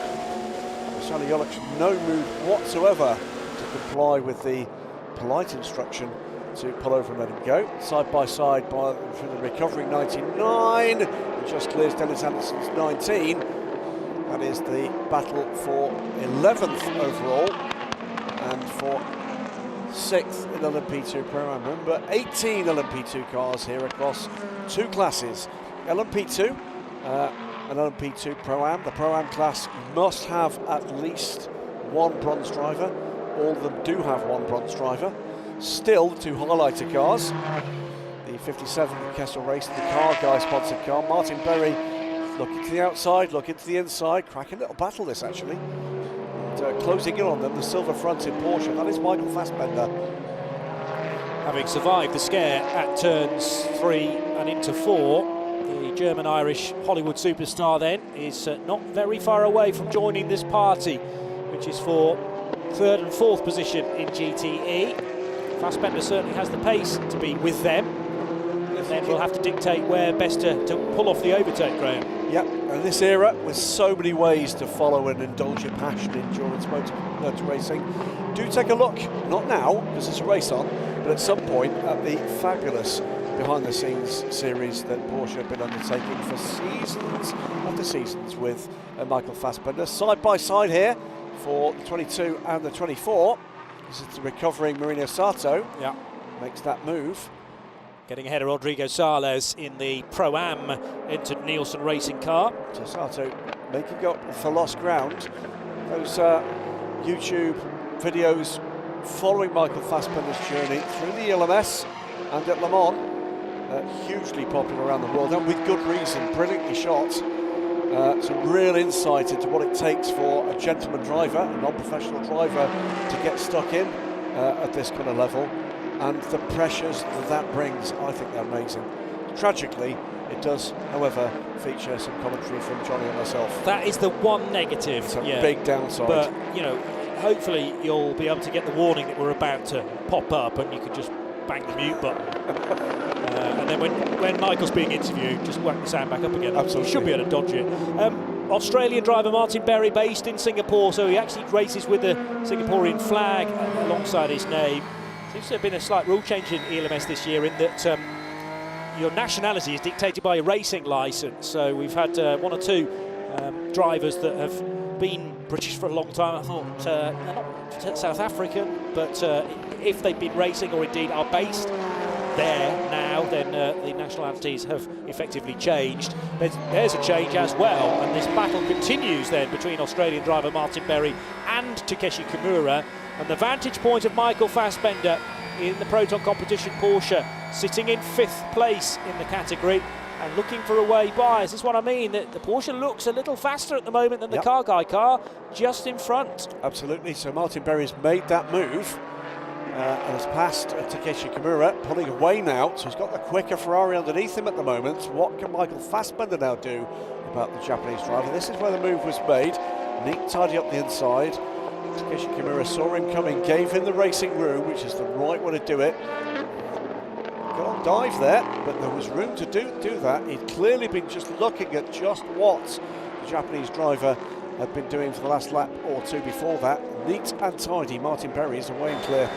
Sally Jolek no mood whatsoever to comply with the polite instruction to pull over and let him go. Side by side through the recovering 99, and just clears Dennis Anderson's 19. That is the battle for 11th overall and for 6th in LMP2 Pro-Am. Remember, 18 LMP2 cars here across 2 classes. LMP2 and LMP2 Pro-Am. The Pro-Am class must have at least 1 bronze driver. All of them do have 1 bronze driver. Still, the 2 highlighter cars. The 57 Kessel Race, the Car Guy sponsored car. Martin Berry looking to the outside, looking to the inside. Cracking little battle this actually. And closing in on them, the silver fronted Porsche. That is Michael Fassbender. Having survived the scare at turns 3 and into 4, the German-Irish Hollywood superstar then is not very far away from joining this party which is for 3rd and 4th position in GTE. Fassbender certainly has the pace to be with them, and then we'll have to dictate where best to pull off the overtake, Graham. Yep, and this era, with so many ways to follow and indulge your passion in endurance motor racing, do take a look, not now, because there's a race on, but at some point at the fabulous behind-the-scenes series that Porsche have been undertaking for seasons after seasons with Michael Fassbender. Side by side here for the 22 and the 24. This is the recovering Marino Sato. Yeah, makes that move. Getting ahead of Rodrigo Sales in the Pro-Am into Nielsen racing car. So Sato making up for lost ground. Those YouTube videos following Michael Fassbender's journey through the ELMS and at Le Mans, hugely popular around the world, and with good reason, brilliantly shot. Some real insight into what it takes for a gentleman driver, a non-professional driver, to get stuck in at this kind of level, and the pressures that brings. I think they're amazing. Tragically, it does, however, feature some commentary from Johnny and myself. That is the one negative. It's a big downside. But, you know, hopefully you'll be able to get the warning that we're about to pop up, and you can just bang the mute button. And then when Michael's being interviewed, just whack the sound back up again. Absolutely. You should be able to dodge it. Australian driver Martin Berry, based in Singapore, so he actually races with the Singaporean flag alongside his name. Seems to have been a slight rule change in ELMS this year, in that your nationality is dictated by your racing licence. So we've had 1 or 2 drivers that have been British for a long time. I thought they're not South African, but if they've been racing or indeed are based there now, then the nationalities have effectively changed. There's a change as well, and this battle continues then between Australian driver Martin Berry and Takeshi Kimura, and the vantage point of Michael Fassbender in the Proton competition Porsche, sitting in 5th place in the category and looking for a way by. This is what I mean, that the Porsche looks a little faster at the moment than the Car Guy car, just in front. Absolutely, so Martin Berry's made that move and has passed Takeshi Kimura, pulling away now, so he's got the quicker Ferrari underneath him at the moment. What can Michael Fassbender now do about the Japanese driver? This is where the move was made. Neat tidy up the inside. Takeshi Kimura saw him coming, gave him the racing room, which is the right way to do it. Got on dive there, but there was room to do that. He'd clearly been just looking at just what the Japanese driver had been doing for the last lap or 2 before that. Neat and tidy. Martin Berry is away and clear.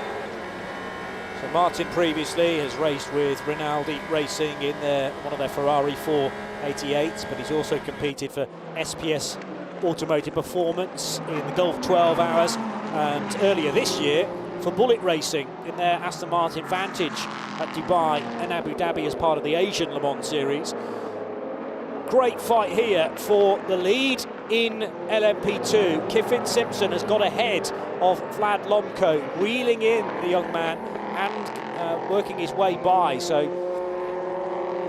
So Martin previously has raced with Rinaldi Racing in one of their Ferrari 488s, but he's also competed for SPS Automotive Performance in the Gulf 12 Hours, and earlier this year for Bullet Racing in their Aston Martin Vantage at Dubai and Abu Dhabi as part of the Asian Le Mans Series. Great fight here for the lead in LMP2. Kiffin Simpson has got ahead of Vlad Lomko, wheeling in the young man and working his way by. So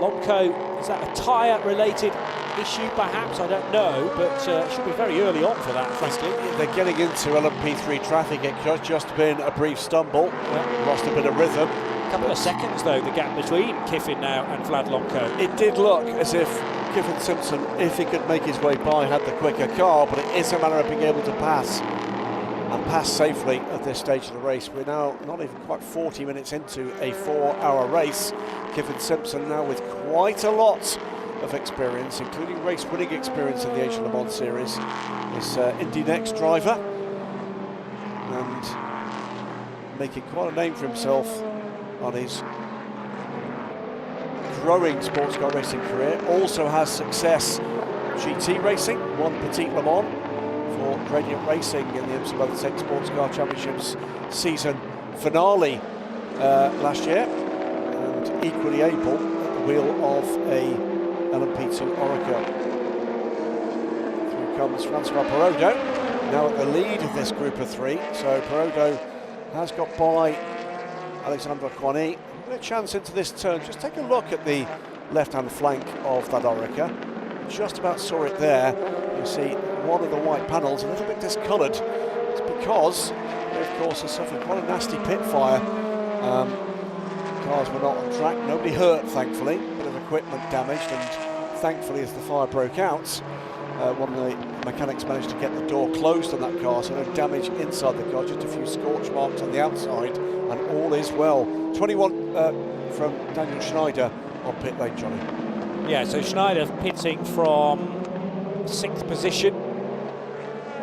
Lomko, is that a tyre related issue perhaps? I don't know, but it should be very early on for that, frankly. They're getting into LMP3 traffic. It could just been a brief stumble, lost a bit of rhythm. A couple of seconds though, the gap between Kiffin now and Vlad Lomko. It did look as if Kiffin Simpson, if he could make his way by, had the quicker car, but it is a matter of being able to pass, and pass safely at this stage of the race. We're now not even quite 40 minutes into a 4-hour race. Kiffin Simpson now with quite a lot of experience, including race-winning experience in the Asian Le Mans Series, is Indy Next driver, and making quite a name for himself on his growing sports car racing career. Also has success GT racing, won Petit Le Mans for Gradient Racing in the IMSA WeatherTech Sports Car Championships season finale last year, and equally able at the wheel of a LMP2 Oreca. Through comes Francois Perrodo, now at the lead of this group of 3. So Perrodo has got by Alexandre Coigny. A chance into this turn. Just take a look at the left-hand flank of that Oreca. Just about saw it there. You see one of the white panels a little bit discoloured. It's because they, of course, have suffered quite a nasty pit fire. Cars were not on track. Nobody hurt, thankfully. Bit of equipment damaged, and thankfully, as the fire broke out, one of the mechanics managed to get the door closed on that car, so no damage inside the car, just a few scorch marks on the outside, and all is well. 21 from Daniel Schneider on pit lane, Johnny. Yeah, so Schneider pitting from 6th position.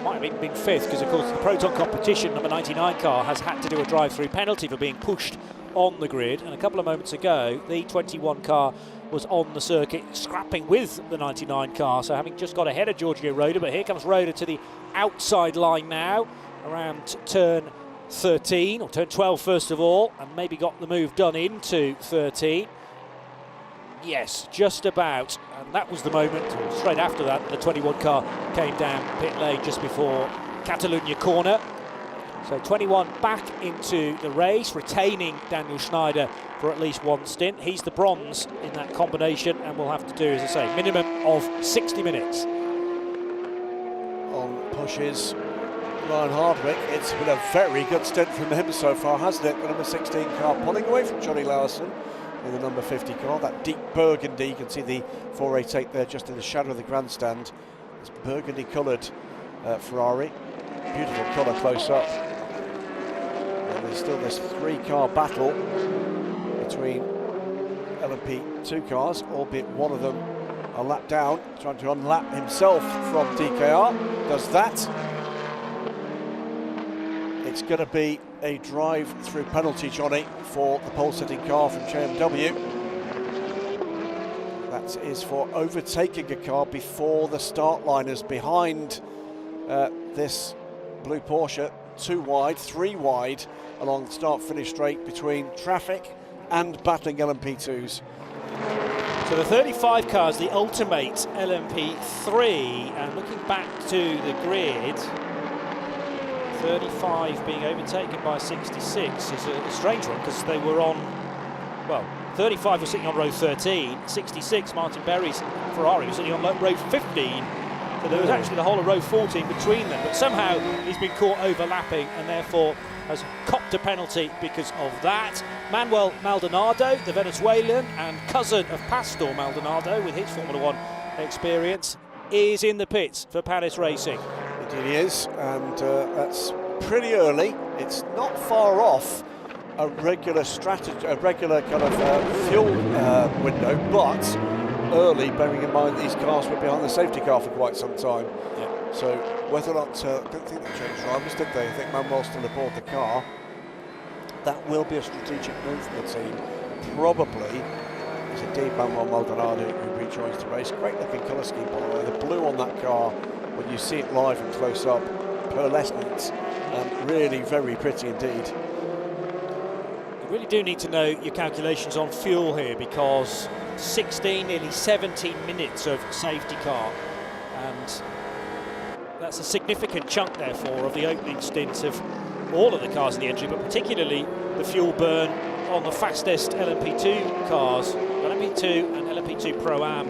Might have been 5th, because of course the Proton competition number 99 car has had to do a drive-through penalty for being pushed on the grid, and a couple of moments ago the 21 car was on the circuit scrapping with the 99 car, so having just got ahead of Giorgio Roda. But here comes Roda to the outside line now, around turn 13, or turn 12 first of all, and maybe got the move done into 13. Yes, just about, and that was the moment, straight after that, the 21 car came down pit lane just before Catalunya corner. So 21 back into the race, retaining Daniel Schneider for at least one stint. He's the bronze in that combination, and will have to do, as I say, minimum of 60 minutes. On pushes, Ryan Hardwick, it's been a very good stint from him so far, hasn't it? The number 16 car pulling away from Johnny Larson in the number 50 car. That deep burgundy, you can see the 488 there just in the shadow of the grandstand. It's burgundy coloured Ferrari. Beautiful colour close up. And there's still this 3-car battle between LMP2 cars, albeit one of them a lap down, trying to unlap himself from DKR. Does that. It's going to be a drive-through penalty, Johnny, for the pole-sitting car from JMW. That is for overtaking a car before the start line, is behind this blue Porsche, 2 wide, 3 wide along the start-finish straight between traffic and battling LMP2s. So the 35 car is the ultimate LMP3, and looking back to the grid, 35 being overtaken by 66 is a strange one, because they were on, well, 35 was sitting on row 13, 66, Martin Berry's Ferrari, was sitting on row 15, so there was actually the whole of row 14 between them, but somehow he's been caught overlapping and therefore has copped a penalty because of that. Manuel Maldonado, the Venezuelan and cousin of Pastor Maldonado with his Formula 1 experience, is in the pits for Panis Racing. Indeed he is, and that's pretty early. It's not far off a regular strategy, a regular kind of fuel window, but early, bearing in mind these cars were behind the safety car for quite some time. Yeah. So whether or not, I don't think they changed drivers, did they? I think Manuel's still aboard the car. That will be a strategic move from the team. Probably is indeed Manuel Maldonado who rejoins the race. Great looking colour scheme, by the way. The blue on that car, when you see it live and close up, pearlescent, really very pretty indeed. You really do need to know your calculations on fuel here, because 16, nearly 17 minutes of safety car, and that's a significant chunk therefore of the opening stint of all of the cars in the entry, but particularly the fuel burn on the fastest LMP2 cars, LMP2 and LMP2 Pro-Am.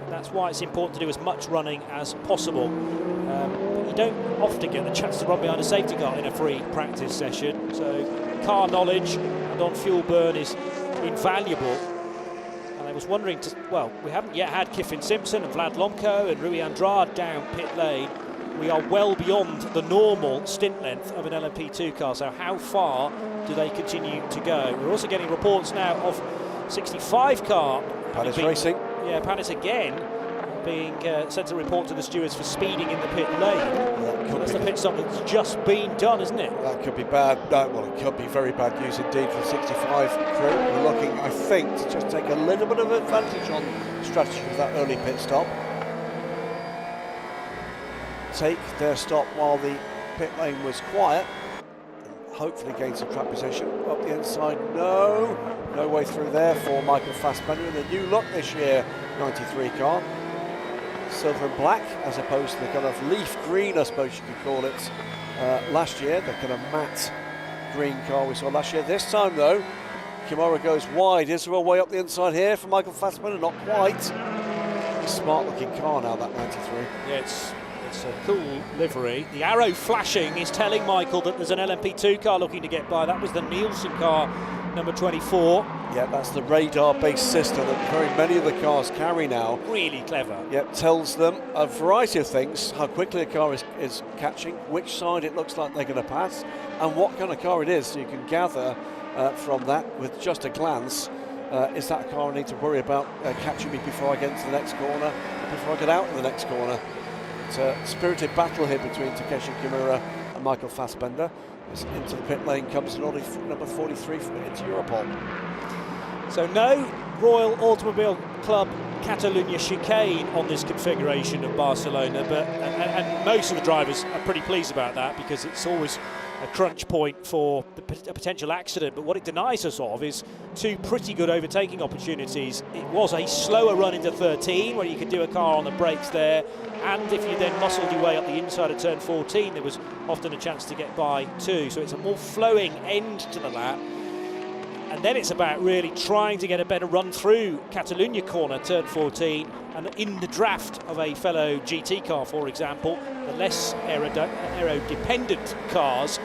That's why it's important to do as much running as possible. But you don't often get the chance to run behind a safety car in a free practice session, so car knowledge and on fuel burn is invaluable. And I was wondering, well, we haven't yet had Kiffin Simpson and Vlad Lomko and Rui Andrade down pit lane. We are well beyond the normal stint length of an LMP2 car, so how far do they continue to go? We're also getting reports now of 65 car. Panis Racing. Yeah, Panis again being sent a report to the stewards for speeding in the pit lane. That's the pit stop that's just been done, isn't it? That could be bad. No, well, it could be very bad news indeed for the 65 crew. We're looking, I think, to just take a little bit of advantage on strategy of that early pit stop. Take their stop while the pit lane was quiet, and hopefully gain some track position. Up the inside, no way through there for Michael Fassbender in the new look this year, 93 car. Silver and black, as opposed to the kind of leaf green, I suppose you could call it, last year, the kind of matte green car we saw last year. This time though, Kimura goes wide. Is there a way up the inside here for Michael Fassbender? Not quite. Smart looking car now, that 93. Yeah, it's a cool livery. The arrow flashing is telling Michael that there's an LMP2 car looking to get by. That was the Nielsen car number 24. Yeah, that's the radar-based system that very many of the cars carry now. Really clever. Yep, tells them a variety of things, how quickly a car is catching, which side it looks like they're going to pass, and what kind of car it is. So you can gather from that with just a glance, is that a car I need to worry about catching me before I get into the next corner, before I get out in the next corner. It's a spirited battle here between Takeshi Kimura and Michael Fassbender. As into the pit lane comes number 43 into Europol. So no Royal Automobile Club Catalunya chicane on this configuration of Barcelona, but and most of the drivers are pretty pleased about that, because it's always a crunch point for a potential accident. But what it denies us of is two pretty good overtaking opportunities. It was a slower run into 13 where you could do a car on the brakes there, and if you then muscled your way up the inside of turn 14, there was often a chance to get by too. So it's a more flowing end to the lap. And then it's about really trying to get a better run through Catalunya corner, turn 14, and in the draft of a fellow GT car, for example, the less aero-dependent cars.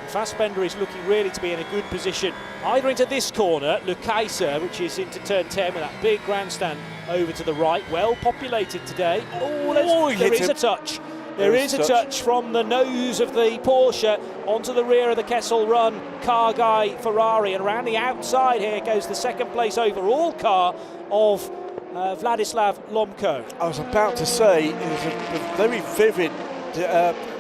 Fassbender is looking really to be in a good position, either into this corner, Le Kaiser, which is into turn 10 with that big grandstand over to the right, well populated today. There is a touch. There is a touch from the nose of the Porsche onto the rear of the Kessel Run car guy Ferrari, and around the outside here goes the second place overall car of Vladislav Lomko. I was about to say, it was a very vivid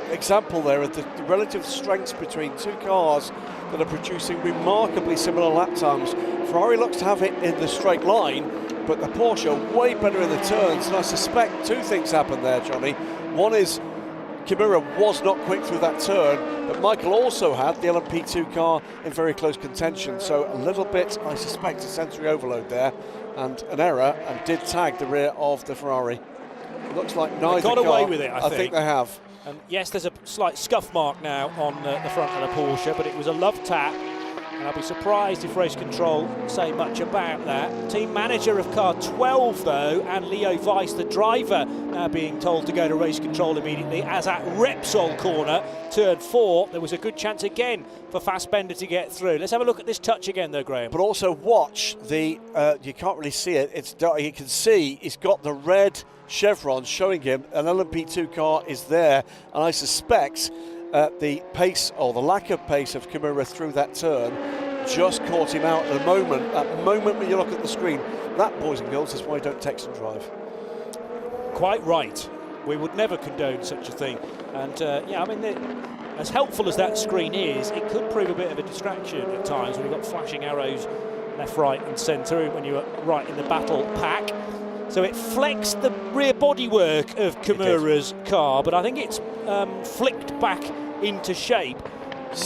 example there of the relative strengths between two cars that are producing remarkably similar lap times. Ferrari looks to have it in the straight line, but the Porsche are way better in the turns, and I suspect two things happened there, Johnny. One is Kimura was not quick through that turn, but Michael also had the LMP2 car in very close contention, so a little bit, I suspect, a sensory overload there and an error, and did tag the rear of the Ferrari. It looks like neither got car, away with it, I think they have. And yes, there's a slight scuff mark now on the front of the Porsche, but it was a love tap, and I'll be surprised if race control say much about that. Team manager of car 12 though, and Leo Weiss, the driver, now being told to go to race control immediately, as at Repsol corner, turn 4, there was a good chance again for Fassbender to get through. Let's have a look at this touch again though, Graham. But also watch the, you can't really see it, it's dark. You can see he's got the red chevron showing him an LMP2 car is there, and I suspect the pace, or the lack of pace of Kimura through that turn just caught him out at the moment. That moment when you look at the screen, that, boys and girls, is why you don't text and drive. Quite right. We would never condone such a thing. And yeah, I mean, as helpful as that screen is, it could prove a bit of a distraction at times when you've got flashing arrows left, right and centre when you're right in the battle pack. So it flexed the rear bodywork of Kimura's car, but I think it's flicked back into shape.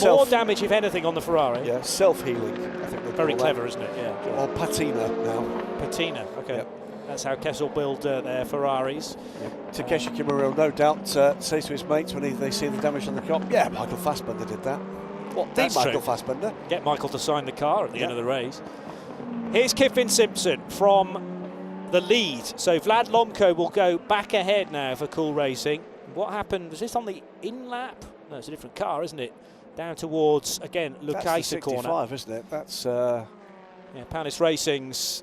More damage, if anything, on the Ferrari. Yeah, self-healing, I think. Very clever, isn't it? Yeah. Or patina now. Patina, okay. Yep. That's how Kessel build their Ferraris. Yep. Takeshi Kimura will no doubt say to his mates when they see the damage on the car, yeah, Michael Fassbender did that. What, That's Michael true. Fassbender? Get Michael to sign the car at the end of the race. Here's Kiffin Simpson from the lead. So Vlad Lomko will go back ahead now for Cool Racing. What happened? Was this on the in-lap? No, it's a different car, isn't it? Down towards, again, Lucaisa corner. That's 65, isn't it? That's... yeah, Panis Racing's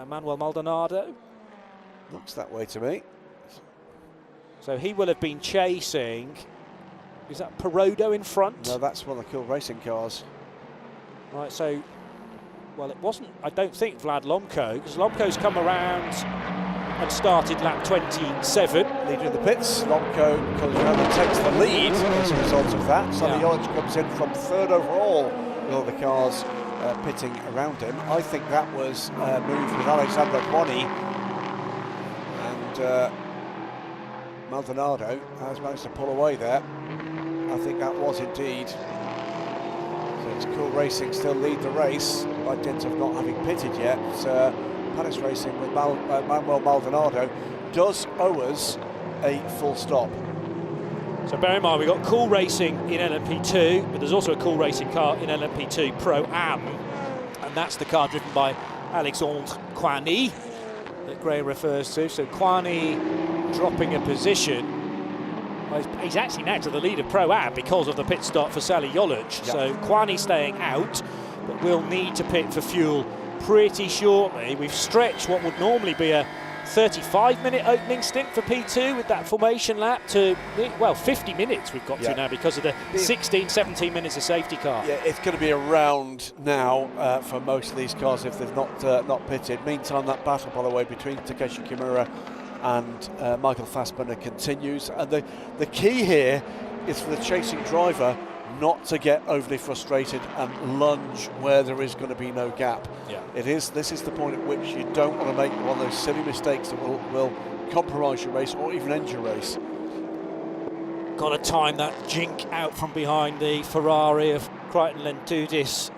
Manuel Maldonado. Looks that way to me. So he will have been chasing... Is that Perodo in front? No, that's one of the Cool Racing cars. Right, so... Well, it wasn't, I don't think, Vlad Lomko, because Lomko's come around and started lap 27. Leader in the pits, Lomko comes around and takes the lead as a result of that. Sonny Jolich comes in from 3rd overall with all the cars pitting around him. I think that was a move with Alexander Boni, and Maldonado has managed to pull away there. I think that was indeed. So it's Cool Racing still lead the race by dint of not having pitted yet. Panis Racing with Manuel Maldonado does owe us a full stop. So bear in mind, we've got Cool Racing in LMP2, but there's also a Cool Racing car in LMP2 Pro-Am, and that's the car driven by Alexandre Coigny that Gray refers to. So Coigny dropping a position. Well, he's actually now to the lead of Pro-Am because of the pit stop for Sally Jolich. Yep. So Coigny staying out, but will need to pit for fuel pretty shortly. We've stretched what would normally be a 35-minute opening stint for P2 with that formation lap to, well, 50 minutes we've got to now because of the 16, 17 minutes of safety car. Yeah, it's going to be around now for most of these cars if they've not pitted. Meantime, that battle, by the way, between Takeshi Kimura and Michael Fassbender continues. And the key here is for the chasing driver not to get overly frustrated and lunge where there is going to be no gap. Yeah. This is the point at which you don't want to make one of those silly mistakes that will compromise your race or even end your race. Got to time that jink out from behind the Ferrari of Crichton Lentudis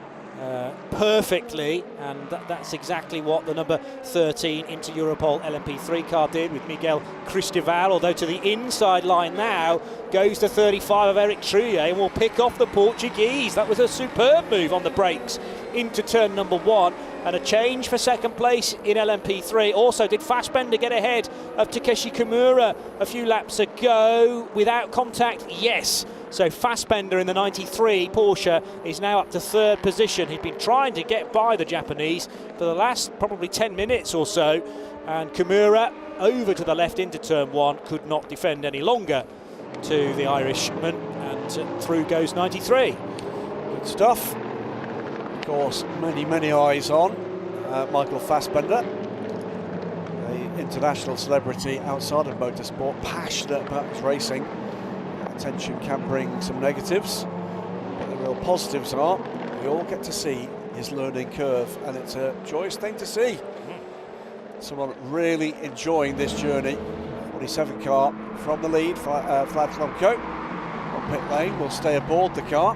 perfectly, and that's exactly what the number 13 Inter Europol LMP3 car did with Miguel Cristoval, although to the inside line now goes the 35 of Eric Truye and will pick off the Portuguese. That was a superb move on the brakes into turn number 1, and a change for second place in LMP3. Also, did Fassbender get ahead of Takeshi Kimura a few laps ago without contact? Yes. So Fassbender in the 93 Porsche is now up to 3rd position. He'd been trying to get by the Japanese for the last probably 10 minutes or so, and Kimura over to the left into turn 1 could not defend any longer to the Irishman, and through goes 93. Good stuff. Of course, many eyes on Michael Fassbender, the international celebrity outside of motorsport, passionate about his racing. Attention can bring some negatives, but the real positives are we all get to see his learning curve, and it's a joyous thing to see. Someone really enjoying this journey. 47 car from the lead, Vlad Lomko on pit lane will stay aboard the car.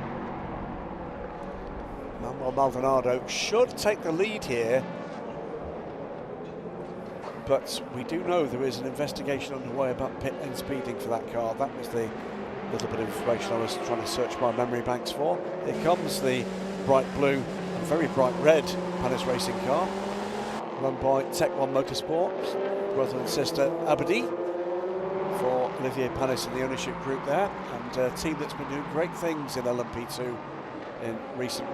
Manuel Maldonado should take the lead here, but we do know there is an investigation underway about pit lane speeding for that car. That was the little bit of information I was trying to search my memory banks for. Here comes the bright blue and very bright red Panis racing car, run by Tech One Motorsport, brother and sister Abadi, for Olivier Panis and the ownership group there, and a team that's been doing great things in LMP2 in recent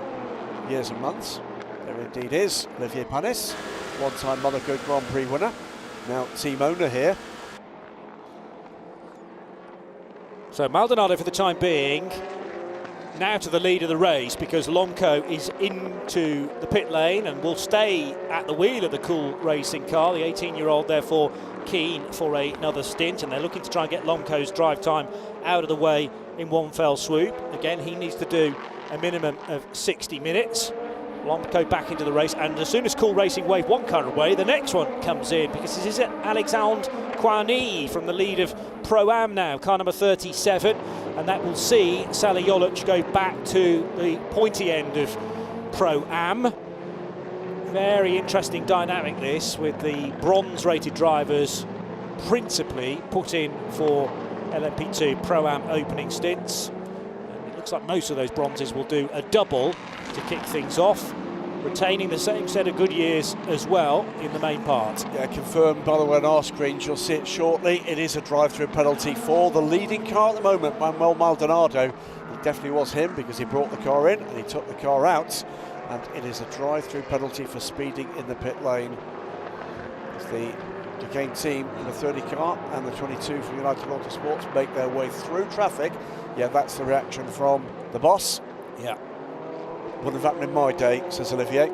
years and months. There indeed is Olivier Panis, one-time Monaco Grand Prix winner, now team owner here. So Maldonado for the time being now to the lead of the race, because Lomko is into the pit lane and will stay at the wheel of the Cool Racing car. The 18-year-old therefore keen for another stint, and they're looking to try and get Lomko's drive time out of the way in one fell swoop. Again, he needs to do a minimum of 60 minutes. Lomko back into the race, and as soon as Cool Racing wave one car away, the next one comes in, because this is Alexandre Coigny from the lead of Pro-Am now, car number 37, and that will see Sally Jolic go back to the pointy end of Pro-Am. Very interesting dynamic this, with the bronze-rated drivers principally put in for LMP2 Pro-Am opening stints. And it looks like most of those bronzes will do a double to kick things off, retaining the same set of good years as well in the main part. Yeah, confirmed by the way on our screens, you'll see it shortly. It is a drive-through penalty for the leading car at the moment, Manuel Maldonado. It definitely was him, because he brought the car in and he took the car out, and it is a drive-through penalty for speeding in the pit lane. As the Duquesne team in the 30 car and the 22 from United Autosports make their way through traffic. Yeah, that's the reaction from the boss. Yeah. Wouldn't have happened in my day, says Olivier.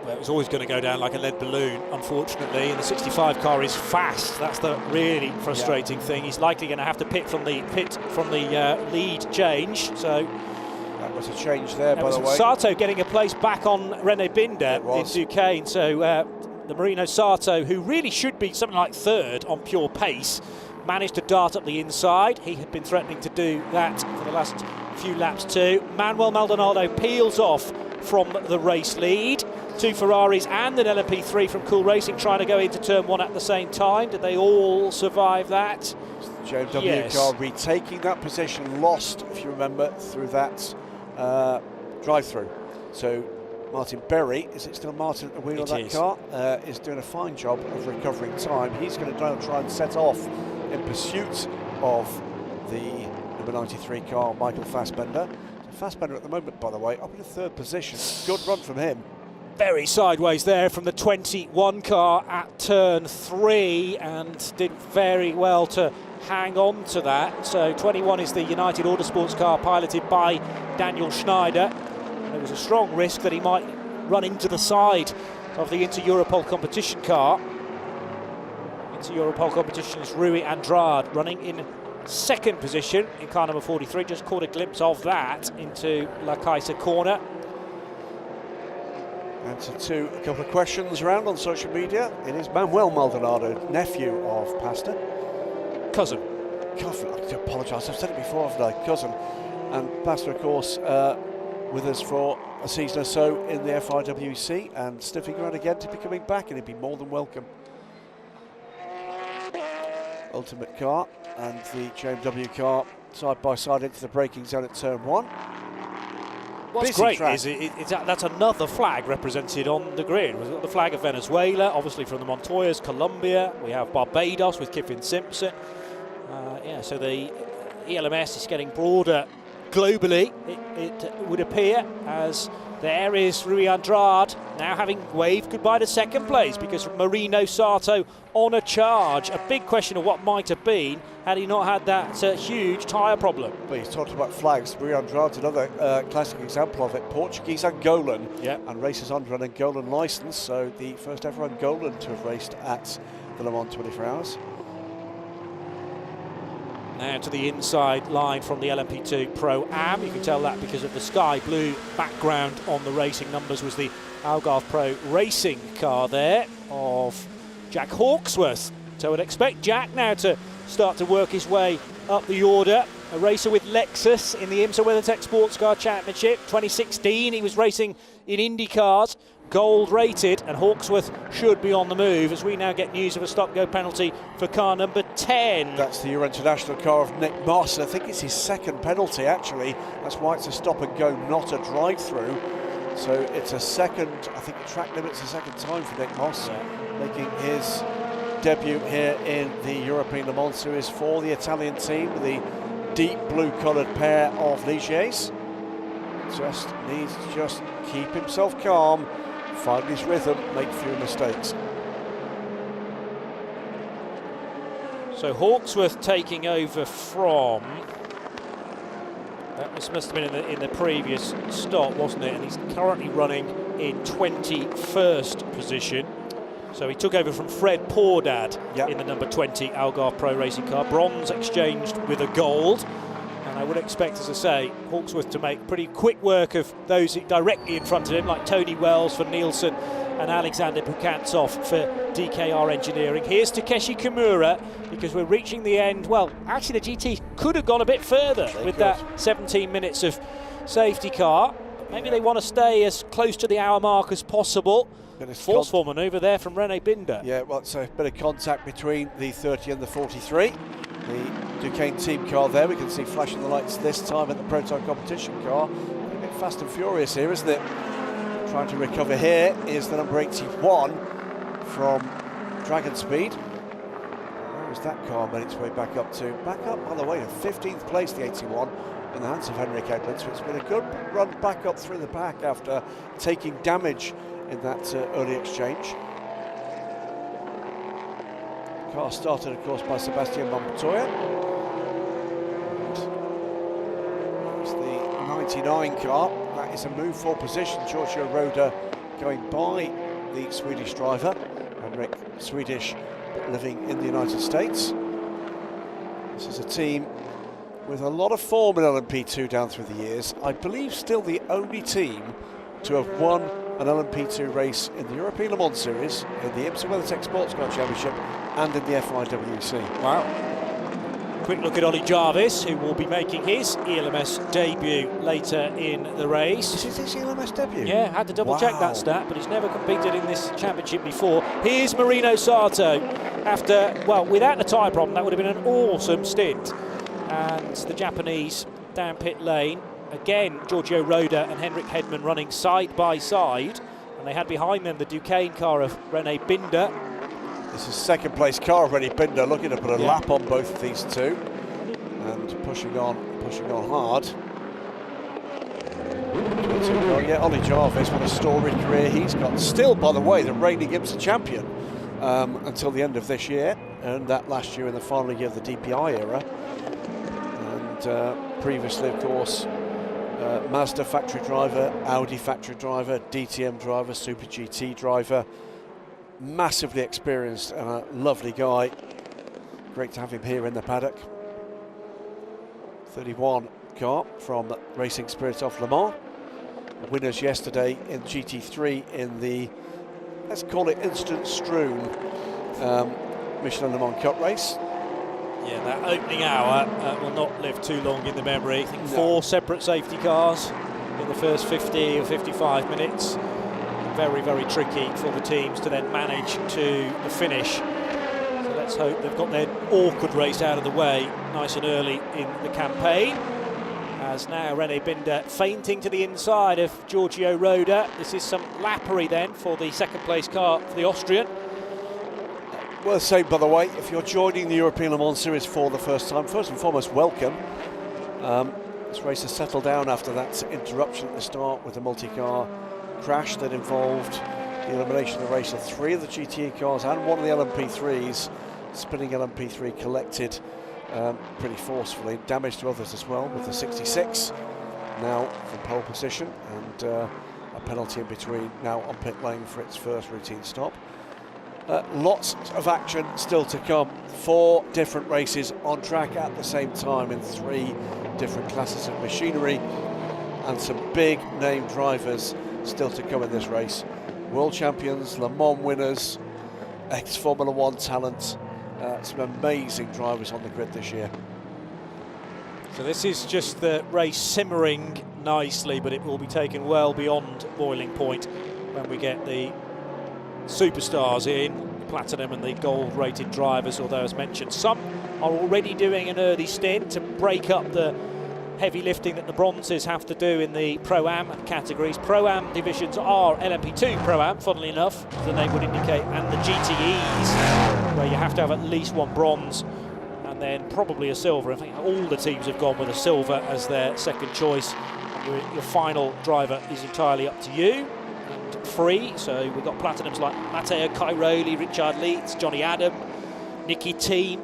Well, it was always going to go down like a lead balloon, unfortunately, and the 65 car is fast. That's the really frustrating thing. He's likely going to have to pit from the lead change. So that was a change there, by the way. Sato getting a place back on René Binder in Duquesne. So the Marino Sato, who really should be something like 3rd on pure pace, managed to dart up the inside. He had been threatening to do that for the last few laps too. Manuel Maldonado peels off from the race lead. 2 Ferraris and an LMP3 from Cool Racing trying to go into turn 1 at the same time. Did they all survive that? JMW car retaking that position, lost, if you remember, through that drive-through. So Martin Berry, is it still Martin at the wheel of that car? Is doing a fine job of recovering time. He's going to try and set off in pursuit of the number 93 car, Michael Fassbender. So Fassbender at the moment, by the way, up in the 3rd position. Good run from him. Very sideways there from the 21 car at turn 3 and did very well to hang on to that. So 21 is the United Autosports car piloted by Daniel Schneider. And there was a strong risk that he might run into the side of the Inter-Europol competition car. Inter-Europol competition is Rui Andrade running in 2nd position in car number 43. Just caught a glimpse of that into La Caixa corner. Answer to a couple of questions around on social media. It is Manuel Maldonado, nephew of Pastor. Cousin. I apologise, I've said it before, haven't I? Cousin. And Pastor, of course, with us for a season or so in the FIWC, and sniffing around again to be coming back, and he'd be more than welcome. Ultimate car and the JMW car side by side into the braking zone at turn 1. What's Busy great track. is that's another flag represented on the grid. We've got the flag of Venezuela, obviously from the Montoyas, Colombia. We have Barbados with Kiffin Simpson. Yeah, so the ELMS is getting broader globally, it would appear, as there is Rui Andrade now having waved goodbye to 2nd place because Marino Sato on a charge. A big question of what might have been had he not had that huge tyre problem. Well, he's talked about flags. Rui Andrade's another classic example of it. Portuguese Angolan, and races under an Angolan licence, so the first ever Angolan to have raced at the Le Mans 24 Hours. Now to the inside line from the LMP2 Pro-Am. You can tell that because of the sky blue background on the racing numbers was the Algarve Pro Racing car there of Jack Hawksworth. So I'd expect Jack now to start to work his way up the order. A racer with Lexus in the IMSA WeatherTech Sports Car Championship. 2016 he was racing in Indy cars, gold rated, and Hawksworth should be on the move as we now get news of a stop-go penalty for car number 10. That's the Euro International car of Nick Moss. I think it's his 2nd penalty actually. That's why it's a stop and go, not a drive-through. So it's a 2nd, I think the track limit's the 2nd time for Nick Moss, making his debut here in the European Le Mans Series for the Italian team, the deep blue coloured pair of Ligiers. Just needs to just keep himself calm, find his rhythm, make few mistakes. So Hawksworth taking over from, that must have been in the previous stop, wasn't it? And he's currently running in 21st position. So he took over from Fred Pordad in the number 20 Algarve Pro Racing car. Bronze exchanged with a gold. And I would expect, as I say, Hawksworth to make pretty quick work of those directly in front of him, like Tony Wells for Nielsen and Alexander Bukantsov for DKR Engineering. Here's Takeshi Kimura, because we're reaching the end. Well, actually the GT could have gone a bit further with that 17 minutes of safety car. Maybe they want to stay as close to the hour mark as possible. Forceful manoeuvre there from Rene Binder. Yeah, well, it's a bit of contact between the 30 and the 43. The Duquesne team car there, we can see flashing the lights this time at the prototype competition car. A bit fast and furious here, isn't it? Trying to recover here is the number 81 from Dragon Speed. Where is that car made its way back up to? Back up, by the way, to 15th place, the 81, in the hands of Henrik Edmonds. So it's been a good run back up through the pack after taking damage in that early exchange. Car started, of course, by Sebastian Montoya. It's the 99 car. That is a move for position. Giorgio Roda going by the Swedish driver. Henrik, Swedish, but living in the United States. This is a team with a lot of form in LMP2 down through the years. I believe still the only team to have won an LMP2 race in the European Le Mans Series, in the IMSA WeatherTech Sports Car Championship, and in the FIWC. Wow. Quick look at Ollie Jarvis, who will be making his ELMS debut later in the race. This is his ELMS debut? Yeah, had to double check that stat, but he's never competed in this championship before. Here's Marino Sato. After, well, without the tyre problem, that would have been an awesome stint. And the Japanese down pit lane. Again, Giorgio Roda and Henrik Hedman running side by side, and they had behind them the Duquesne car of Rene Binder. This is 2nd place car of Rene Binder, looking to put a lap on both of these two, and pushing on hard. forget Ollie Jarvis, what a storied career he's got. Still, by the way, the reigning IMSA champion until the end of this year, and that last year in the final year of the DPI era. And previously, of course, Mazda factory driver, Audi factory driver, DTM driver, Super GT driver. Massively experienced and a lovely guy. Great to have him here in the paddock. 31 car from Racing Spirit of Le Mans. Winners yesterday in GT3 in the, let's call it incident-strewn Michelin Le Mans Cup race. Yeah, that opening hour will not live too long in the memory. I think 4 separate safety cars in the first 50 or 55 minutes. Very, very tricky for the teams to then manage to the finish. So let's hope they've got their awkward race out of the way nice and early in the campaign. As now René Binder feinting to the inside of Giorgio Roda. This is some lappery then for the second place car for the Austrian. Worth saying, by the way, if you're joining the European Le Mans Series for the first time, first and foremost, welcome. This race has settled down after that interruption at the start with the multi-car crash that involved the elimination of the race of 3 of the GTE cars and 1 of the LMP3s. Spinning LMP3 collected pretty forcefully, damage to others as well, with the 66 now from pole position, and a penalty in between now on pit lane for its first routine stop. Lots of action still to come. 4 different races on track at the same time in 3 different classes of machinery, and some big name drivers still to come in this race. World champions, Le Mans winners, ex-Formula 1 talent, some amazing drivers on the grid this year. So this is just the race simmering nicely, but it will be taken well beyond boiling point when we get the superstars in, platinum and the gold rated drivers, although as mentioned some are already doing an early stint to break up the heavy lifting that the bronzes have to do in the Pro-Am categories. Pro-Am divisions are LMP2 Pro-Am, funnily enough, the name would indicate, and the GTEs, where you have to have at least 1 bronze and then probably a silver. In fact, all the teams have gone with a silver as their second choice. Your final driver is entirely up to you. Free, so we've got platinums like Matteo Cairoli, Richard Leeds, Johnny Adam, Nicky Team,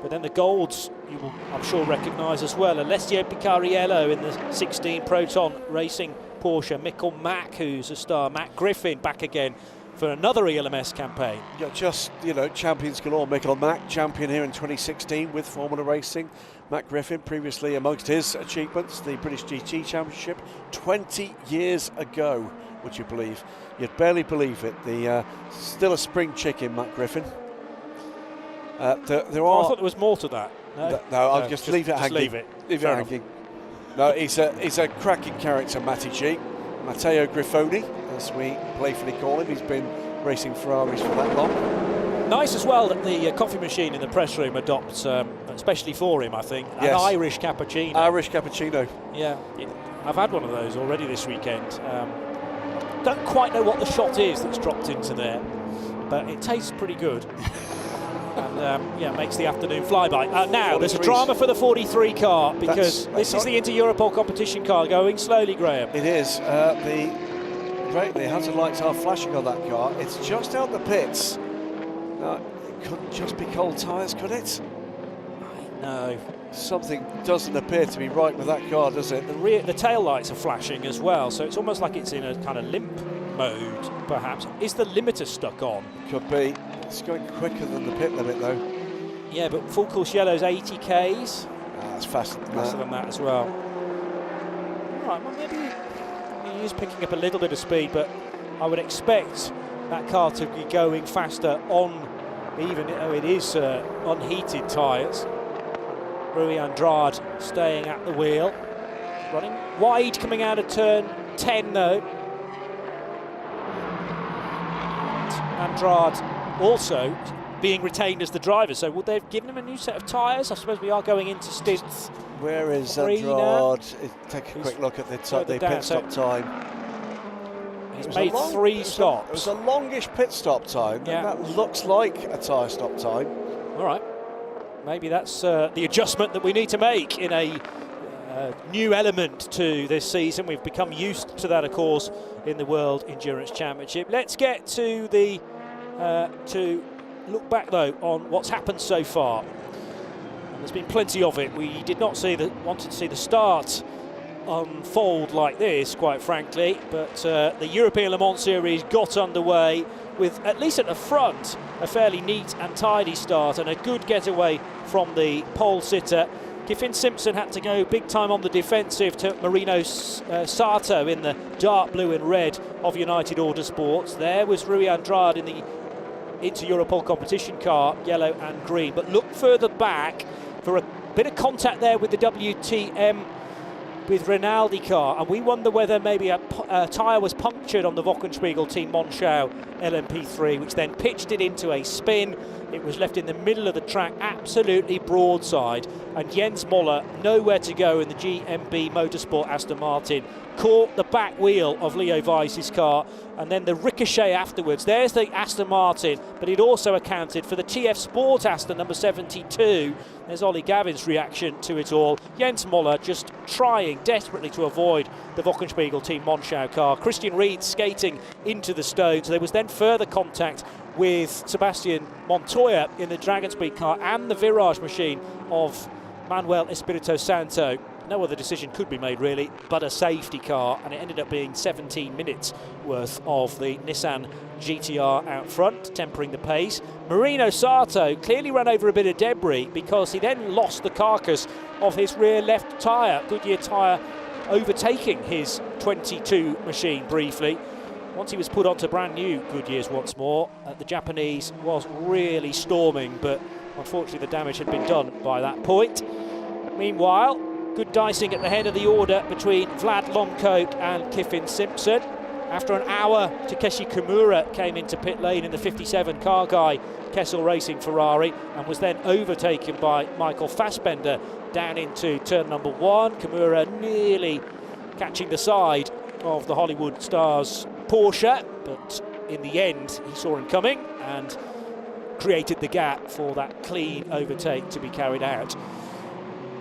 but then the golds you will, I'm sure, recognise as well. Alessio Picariello in the 16 Proton Racing Porsche, Mikkel Mack, who's a star, Matt Griffin back again for another ELMS campaign. Yeah, just, you know, champions galore. Mikkel Mack, champion here in 2016 with Formula Racing. Matt Griffin, previously amongst his achievements, the British GT Championship 20 years ago. Would you believe? You'd barely believe it. The still a spring chicken, Matt Griffin. I thought there was more to that. No, I'll just leave it hanging. Leave it. Leave it hanging. No, he's a cracking character, Matty G. Matteo Griffoni, as we playfully call him. He's been racing Ferraris for that long. Nice as well that the coffee machine in the press room adopts, especially for him, I think, an Irish cappuccino. Irish cappuccino. Yeah, I've had one of those already this weekend. Don't quite know what the shot is that's dropped into there, but it tastes pretty good. And yeah, makes the afternoon fly by. Now, there's a drama for the 43 car, because this is the Inter-Europol competition car going slowly, Graham. It is. The hazard lights are flashing on that car. It's just out the pits. Now, it couldn't just be cold tyres, could it? No. Something doesn't appear to be right with that car, does it? The tail lights are flashing as well, so it's almost like it's in a kind of limp mode, perhaps. Is the limiter stuck on? Could be. It's going quicker than the pit limit, though. Yeah, but full course yellow's 80 Ks. That's faster than that as well. All right, well, maybe he is picking up a little bit of speed, but I would expect that car to be going faster on, even though it is unheated tyres. Rui Andrade staying at the wheel, running wide coming out of turn 10 though. Andrade also being retained as the driver, so would they have given him a new set of tyres? I suppose we are going into stint. Where is Andrade? Take a quick look at the pit stop time. He's made 3 stops. It was a longish pit stop time, and that looks like a tyre stop time. All right. Maybe that's the adjustment that we need to make in a new element to this season. We've become used to that, of course, in the World Endurance Championship. Let's get to the to look back though on what's happened so far. And there's been plenty of it. We did not wanted to see the start unfold like this, quite frankly, but the European Le Mans Series got underway with, at least at the front, a fairly neat and tidy start and a good getaway from the pole sitter. Kyffin Simpson had to go big time on the defensive to Marino Sato in the dark blue and red of United Autosports. There was Rui Andrade in the Inter-Europol competition car, yellow and green. But look further back for a bit of contact there with the WTM with Rinaldi car, and we wonder whether maybe a tyre was punctured on the Wochenspiegel Team Monschau LMP3, which then pitched it into a spin. It was left in the middle of the track, absolutely broadside, and Jens Moller, nowhere to go in the GMB Motorsport Aston Martin, caught the back wheel of Leo Weiss's car, and then the ricochet afterwards. There's the Aston Martin, but it also accounted for the TF Sport Aston number 72. There's Ollie Gavin's reaction to it all. Jens Moller just trying desperately to avoid the Wochenspiegel Team Monschau car. Christian Ried skating into the stones. There was then further contact with Sebastian Montoya in the Dragon Speed car and the Virage machine of Manuel Espirito Santo. No other decision could be made really but a safety car, and it ended up being 17 minutes worth of the Nissan GTR out front, tempering the pace. Marino Sato clearly ran over a bit of debris because he then lost the carcass of his rear left tyre, Goodyear tyre, overtaking his 22 machine briefly. Once he was put onto brand new Goodyears once more, the Japanese was really storming, but unfortunately the damage had been done by that point. Meanwhile, good dicing at the head of the order between Vlad Lomcote and Kyffin Simpson. After an hour, Takeshi Kimura came into pit lane in the 57 car guy Kessel Racing Ferrari and was then overtaken by Michael Fassbender down into turn number 1. Kimura nearly catching the side of the Hollywood Stars Porsche, but in the end he saw him coming and created the gap for that clean overtake to be carried out.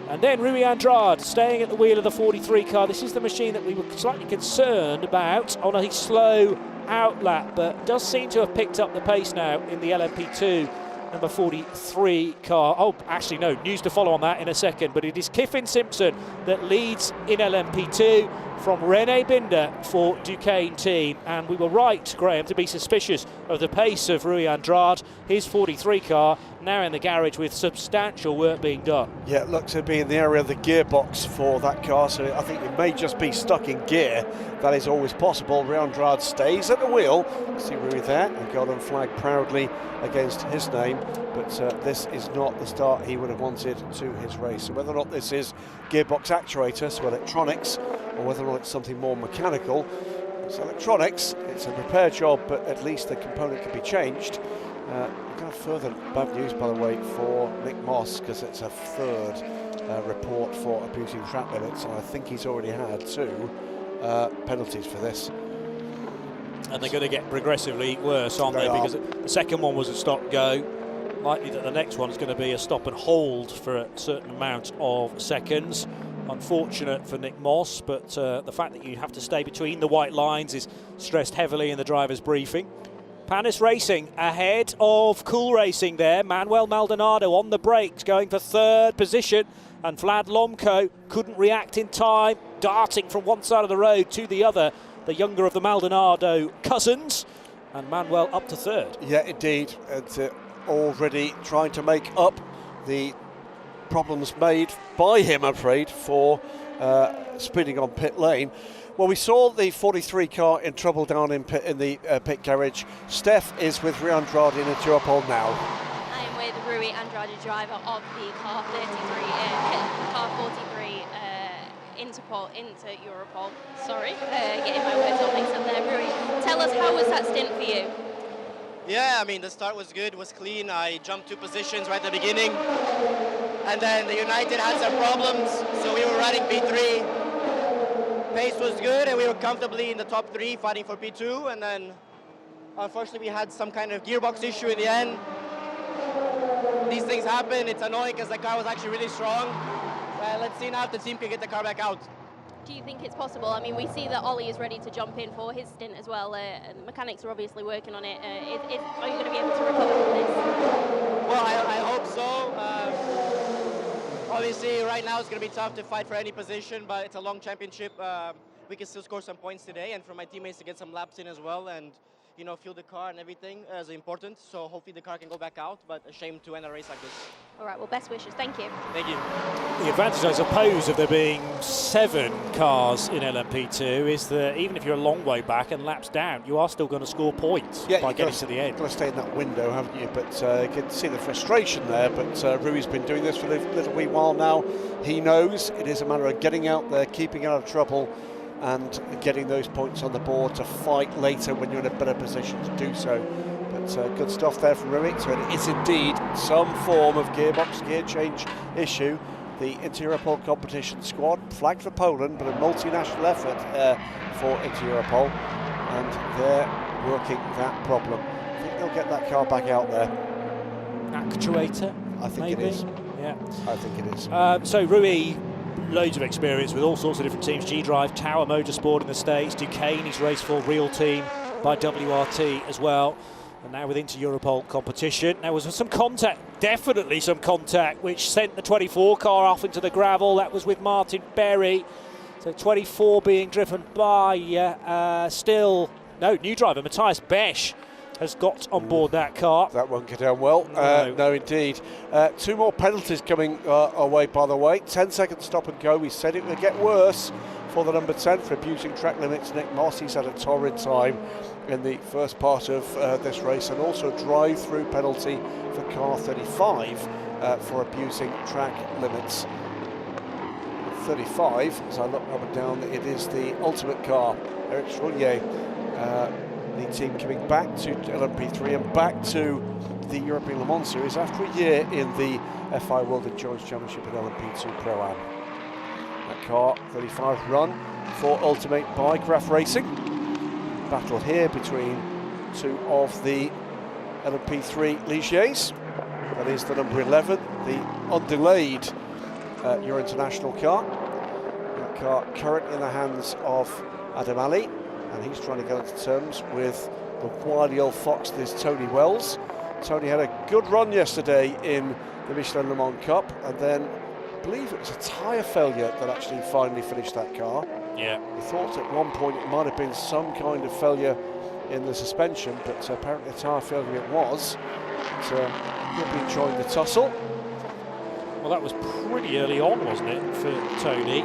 And then Rui Andrade staying at the wheel of the 43 car. This is the machine that we were slightly concerned about on a slow outlap, but does seem to have picked up the pace now in the LMP2 number 43 car. Oh, actually no, news to follow on that in a second, but it is Kyffin Simpson that leads in LMP2 from René Binder for Duquesne team, and we were right, Graham, to be suspicious of the pace of Rui Andrade. His 43 car now in the garage with substantial work being done. Yeah, it looks to be in the area of the gearbox for that car, so I think it may just be stuck in gear. That is always possible. Rui Andrade stays at the wheel. See Rui there, and golden flag proudly against his name, but this is not the start he would have wanted to his race. So whether or not this is gearbox actuator, so electronics, or whether or not it's something more mechanical, it's electronics, it's a repair job, but at least the component can be changed. Kind of further bad news, by the way, for Nick Moss, because it's a third report for abusing track limits, and I think he's already had 2 penalties for this. And they're going to get progressively worse, aren't they? Because the second one was a stop-go. Likely that the next one is going to be a stop and hold for a certain amount of seconds. Unfortunate for Nick Moss, but the fact that you have to stay between the white lines is stressed heavily in the driver's briefing. Panis Racing ahead of Cool Racing there. Manuel Maldonado on the brakes, going for 3rd position, and Vlad Lomco couldn't react in time, darting from one side of the road to the other. The younger of the Maldonado cousins, and Manuel up to 3rd. Yeah, indeed, and already trying to make up the problems made by him, I'm afraid, for speeding on pit lane. Well, we saw the 43 car in trouble down in the pit garage. Steph is with Rui Andrade in Europol now. I am with Rui Andrade, driver of the car 43 Inter-Europol. Sorry, getting my words all mixed up there. Rui, tell us, how was that stint for you? Yeah, I mean, the start was good, was clean. I jumped 2 positions right at the beginning. And then the United had some problems, so we were running P3. Pace was good, and we were comfortably in the top 3 fighting for P2. And then, unfortunately, we had some kind of gearbox issue in the end. These things happen. It's annoying because the car was actually really strong. let's see now if the team can get the car back out. Do you think it's possible? I mean, we see that Ollie is ready to jump in for his stint as well. Mechanics are obviously working on it. Are you going to be able to recover from this? Well, I hope so. Obviously, right now it's going to be tough to fight for any position, but it's a long championship. We can still score some points today, and for my teammates to get some laps in as well, and you know, fuel the car and everything is important. So hopefully the car can go back out, but a shame to end a race like this. All right, well, best wishes. Thank you. Thank you. The advantage, I suppose, of there being 7 cars in LMP2 is that even if you're a long way back and laps down, you are still going to score points by getting to the end. You've got to stay in that window, haven't you? But you can see the frustration there. But Rui's been doing this for a little wee while now. He knows it is a matter of getting out there, keeping out of trouble, and getting those points on the board to fight later when you're in a better position to do so. But good stuff there from Rui. So it is indeed some form of gearbox, gear change issue. The Inter-Europol competition squad flagged for Poland, but a multinational effort for Inter-Europol, and they're working that problem. I think they'll get that car back out there. Actuator, I think maybe? it is. Yeah. I think it is. So Rui, loads of experience with all sorts of different teams. G-Drive, Tower Motorsport in the States, Duquesne, he's raced for Real Team by WRT as well. And now with Inter-Europol competition. There was some contact, definitely some contact, which sent the 24 car off into the gravel. That was with Martin Berry. So 24 being driven by new driver, Matthias Besch has got on board that car. That won't go down well. No, indeed. 2 more penalties coming our way, by the way. 10-second stop and go. We said it would get worse for the number 10 for abusing track limits. Nick Moss, he's had a torrid time in the first part of this race, and also a drive-through penalty for car 35 for abusing track limits. 35, as I look up and down, it is the ultimate car. Eric Strollier, the team coming back to LMP3 and back to the European Le Mans Series after a year in the FIA World Endurance Championship at LMP2 Pro-Am. That car, 35 run for Ultimate by Graf Racing. Battle here between 2 of the LMP3 Ligiers. That is the number 11, the undelayed Euro International car. That car currently in the hands of Adam Ali, and he's trying to get into terms with the wily old fox that is Tony Wells. Tony had a good run yesterday in the Michelin Le Mans Cup, and then I believe it was a tyre failure that actually finally finished that car. Yeah. He thought at one point it might have been some kind of failure in the suspension, but apparently a tyre failure it was. But he'll be enjoying the tussle. Well, that was pretty early on, wasn't it, for Tony?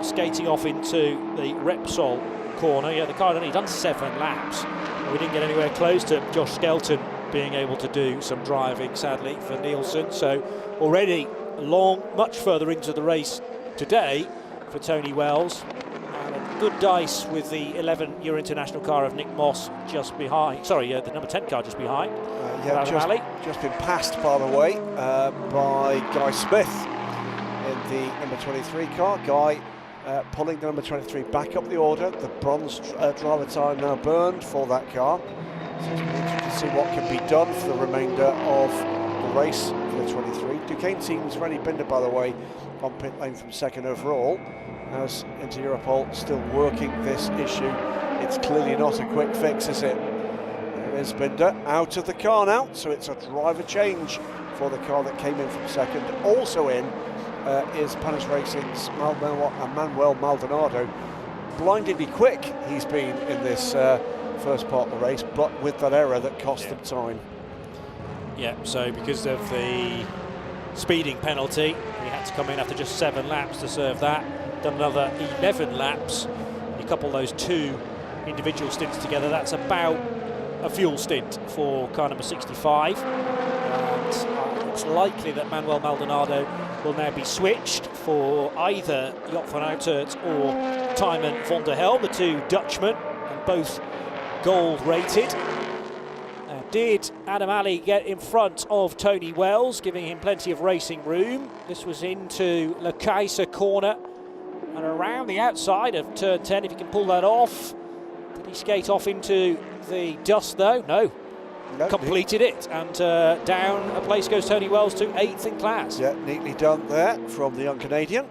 Skating off into the Repsol corner. Yeah, the car had only done 7 laps. We didn't get anywhere close to Josh Skelton being able to do some driving, sadly, for Nielsen. So already much further into the race today for Tony Wells. And a good dice with the 11 Euro International car of Nick Moss just behind. Sorry, the number 10 car just behind. Just been passed, by the way, by Guy Smith in the number 23 car. Guy pulling the number 23 back up the order. The bronze driver time now burned for that car. So it's interesting to see what can be done for the remainder of the race for the 23. Duquesne team's Rennie Binder, by the way, on pit lane from 2nd overall, as Inter-Europol still working this issue. It's clearly not a quick fix, is it? There is Binder out of the car now, so it's a driver change for the car that came in from 2nd. Also in is Panis Racing's Manuel Maldonado. Blindingly quick he's been in this first part of the race, but with that error that cost them time. Yeah, so because of the speeding penalty, he had to come in after just 7 laps to serve that. Done another 11 laps. You couple those 2 individual stints together, that's about a fuel stint for car number 65. And it's likely that Manuel Maldonado will now be switched for either Joop van Uitert or Tijmen van der Helm, the 2 Dutchmen, and both gold rated. Did Adam Ali get in front of Tony Wells, giving him plenty of racing room? This was into Le Kaiser corner and around the outside of turn 10, if he can pull that off. Did he skate off into the dust though? No. completed it, and down a place goes Tony Wells to 8th in class. Yeah, neatly done there from the young Canadian.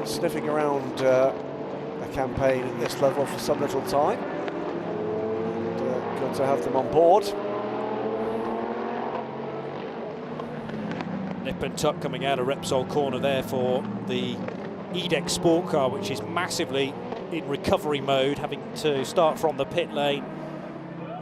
Sniffing around a campaign at this level for some little time. And, good to have them on board. Nip and tuck coming out of Repsol corner there for the EDEX Sport Car, which is massively in recovery mode, having to start from the pit lane.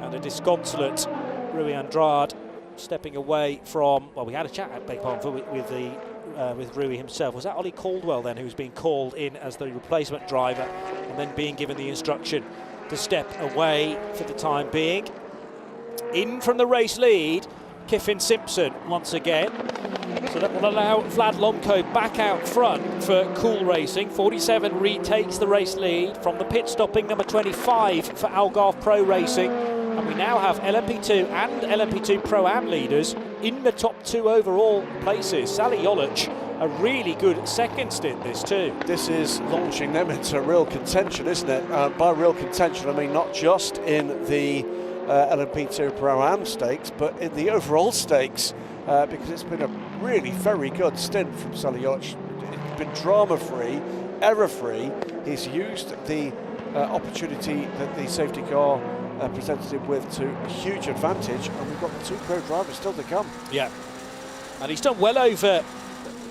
And a disconsolate Rui Andrade stepping away from, well, we had a chat at Bay Pond with Rui himself. Was that Ollie Caldwell then, who was being called in as the replacement driver and then being given the instruction to step away for the time being? In from the race lead, Kiffin Simpson once again. So that will allow Vlad Lomko back out front for Cool Racing. 47 retakes the race lead from the pit stopping number 25 for Algarve Pro Racing. And we now have LMP2 and LMP2 Pro-Am leaders in the top 2 overall places. Sally Jolic, a really good second stint this too. This is launching them into real contention, isn't it? By real contention, I mean not just in the LMP2 Pro-Am stakes, but in the overall stakes, because it's been a really very good stint from Sally Jolic. It's been drama-free, error-free. He's used the opportunity that the safety car presented him with to a huge advantage, and we've got the 2 pro drivers still to come. Yeah, and he's done well over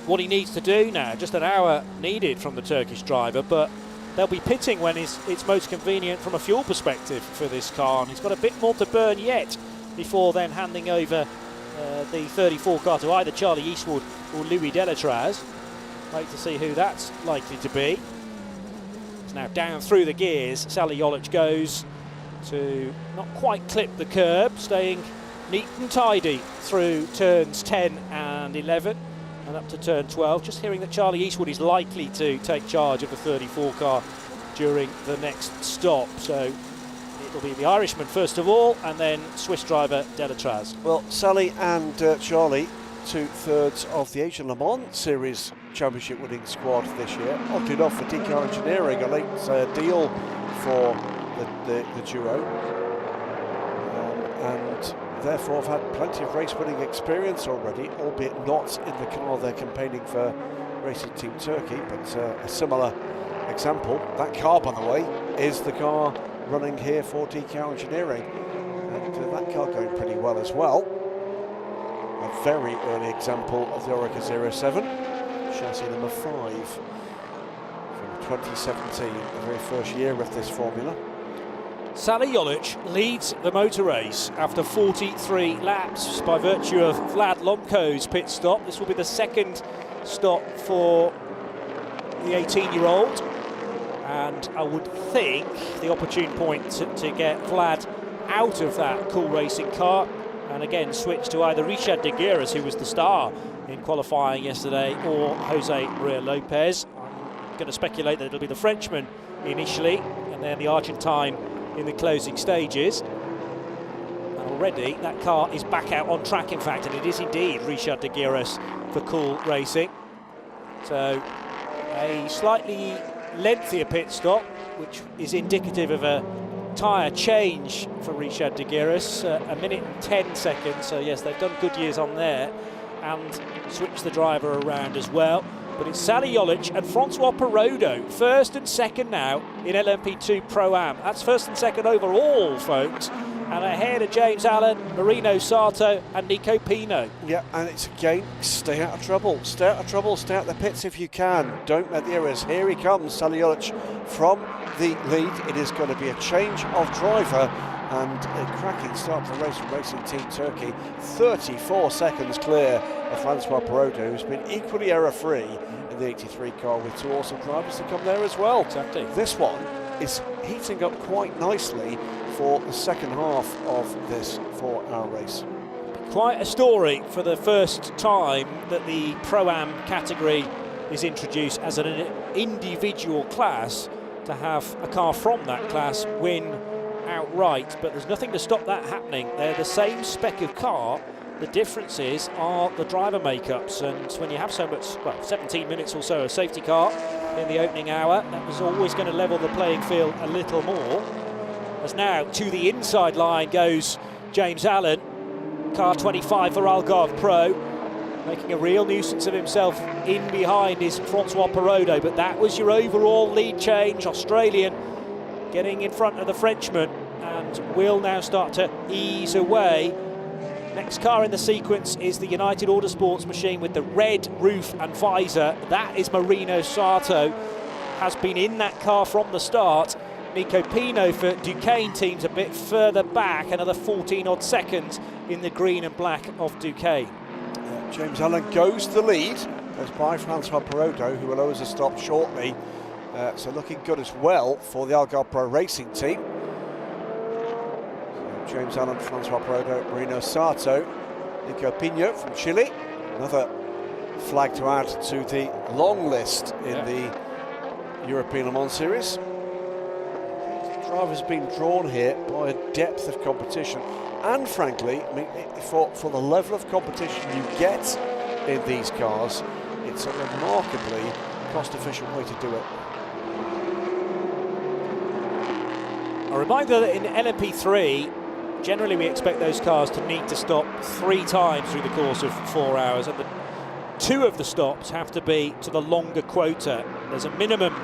what he needs to do now. Just an hour needed from the Turkish driver, but they'll be pitting when it's most convenient from a fuel perspective for this car, and he's got a bit more to burn yet before then handing over the 34 car to either Charlie Eastwood or Louis Delatraz. Wait to see who that's likely to be. It's now down through the gears. Sally Jolic goes to not quite clip the curb, staying neat and tidy through turns 10 and 11 and up to turn 12. Just hearing that Charlie Eastwood is likely to take charge of the 34 car during the next stop. So it'll be the Irishman first of all, and then Swiss driver Delatraz. Well, Sally and Charlie, 2/3 of the Asian Le Mans Series Championship winning squad this year. Oddly enough, for DK Engineering, a late deal for the duo, and therefore have had plenty of race winning experience already, albeit not in the car they're campaigning for Racing Team Turkey, but a similar example. That car, by the way, is the car running here for DK Engineering, and that car going pretty well as well. A very early example of the Oreca 07, chassis number 5 from 2017, the very first year of this formula. Sally Jolic leads the motor race after 43 laps by virtue of Vlad Lomko's pit stop. This will be the second stop for the 18-year-old, and I would think the opportune point to get Vlad out of that Cool Racing car and again switch to either Richard de Gueras, who was the star in qualifying yesterday, or Jose Maria Lopez. I'm going to speculate that it'll be the Frenchman initially and then the Argentine in the closing stages. And already that car is back out on track, in fact, and it is indeed Richard de Gueras for Cool Racing. So a slightly lengthier pit stop, which is indicative of a tyre change for Richard de Gueras, 1 minute and 10 seconds. So yes, they've done good years on there and switched the driver around as well. But it's Sally Jolic and Francois Perrodo, first and second now in LMP2 Pro-Am. That's first and second overall, folks. And ahead of James Allen, Marino Sato and Nico Pino. Yeah, and it's again, stay out of trouble. Stay out of trouble, stay out the pits if you can. Don't make the errors. Here he comes, Sally Jolic from the lead. It is going to be a change of driver and a cracking start to the race from Racing Team Turkey. 34 seconds clear of Francois Perrodo, who's been equally error-free in the 83 car, with 2 awesome drivers to come there as well. Exactly. This one is heating up quite nicely for the second half of this 4-hour race. Quite a story for the first time that the Pro-Am category is introduced as an individual class, to have a car from that class win outright, but there's nothing to stop that happening. They're the same spec of car. The differences are the driver makeups, and when you have so much, well, 17 minutes or so of safety car in the opening hour, that was always going to level the playing field a little more. as now to the inside line goes James Allen, car 25 for Algarve Pro, making a real nuisance of himself in behind is Francois Perrodo, but that was your overall lead change. Australian getting in front of the Frenchman and will now start to ease away. Next car in the sequence is the United Autosports machine with the red roof and visor. That is Marino Sato, has been in that car from the start. Nico Pino for Duquesne teams a bit further back, another 14 odd seconds in the green and black of Duquesne. James Allen goes to the lead, goes by Francois Perrodo, who will owe us a stop shortly. So looking good as well for the Algarve Pro Racing team. So James Allen, Francois Perrodo, Marino Sato, Nico Pino from Chile. Another flag to add to the long list in the European Le Mans Series. The driver's been drawn here by a depth of competition. And frankly, I mean, for the level of competition you get in these cars, it's a remarkably cost-efficient way to do it. A reminder that in LMP3, generally we expect those cars to need to stop 3 times through the course of 4 hours, and 2 of the stops have to be to the longer quota. There's a minimum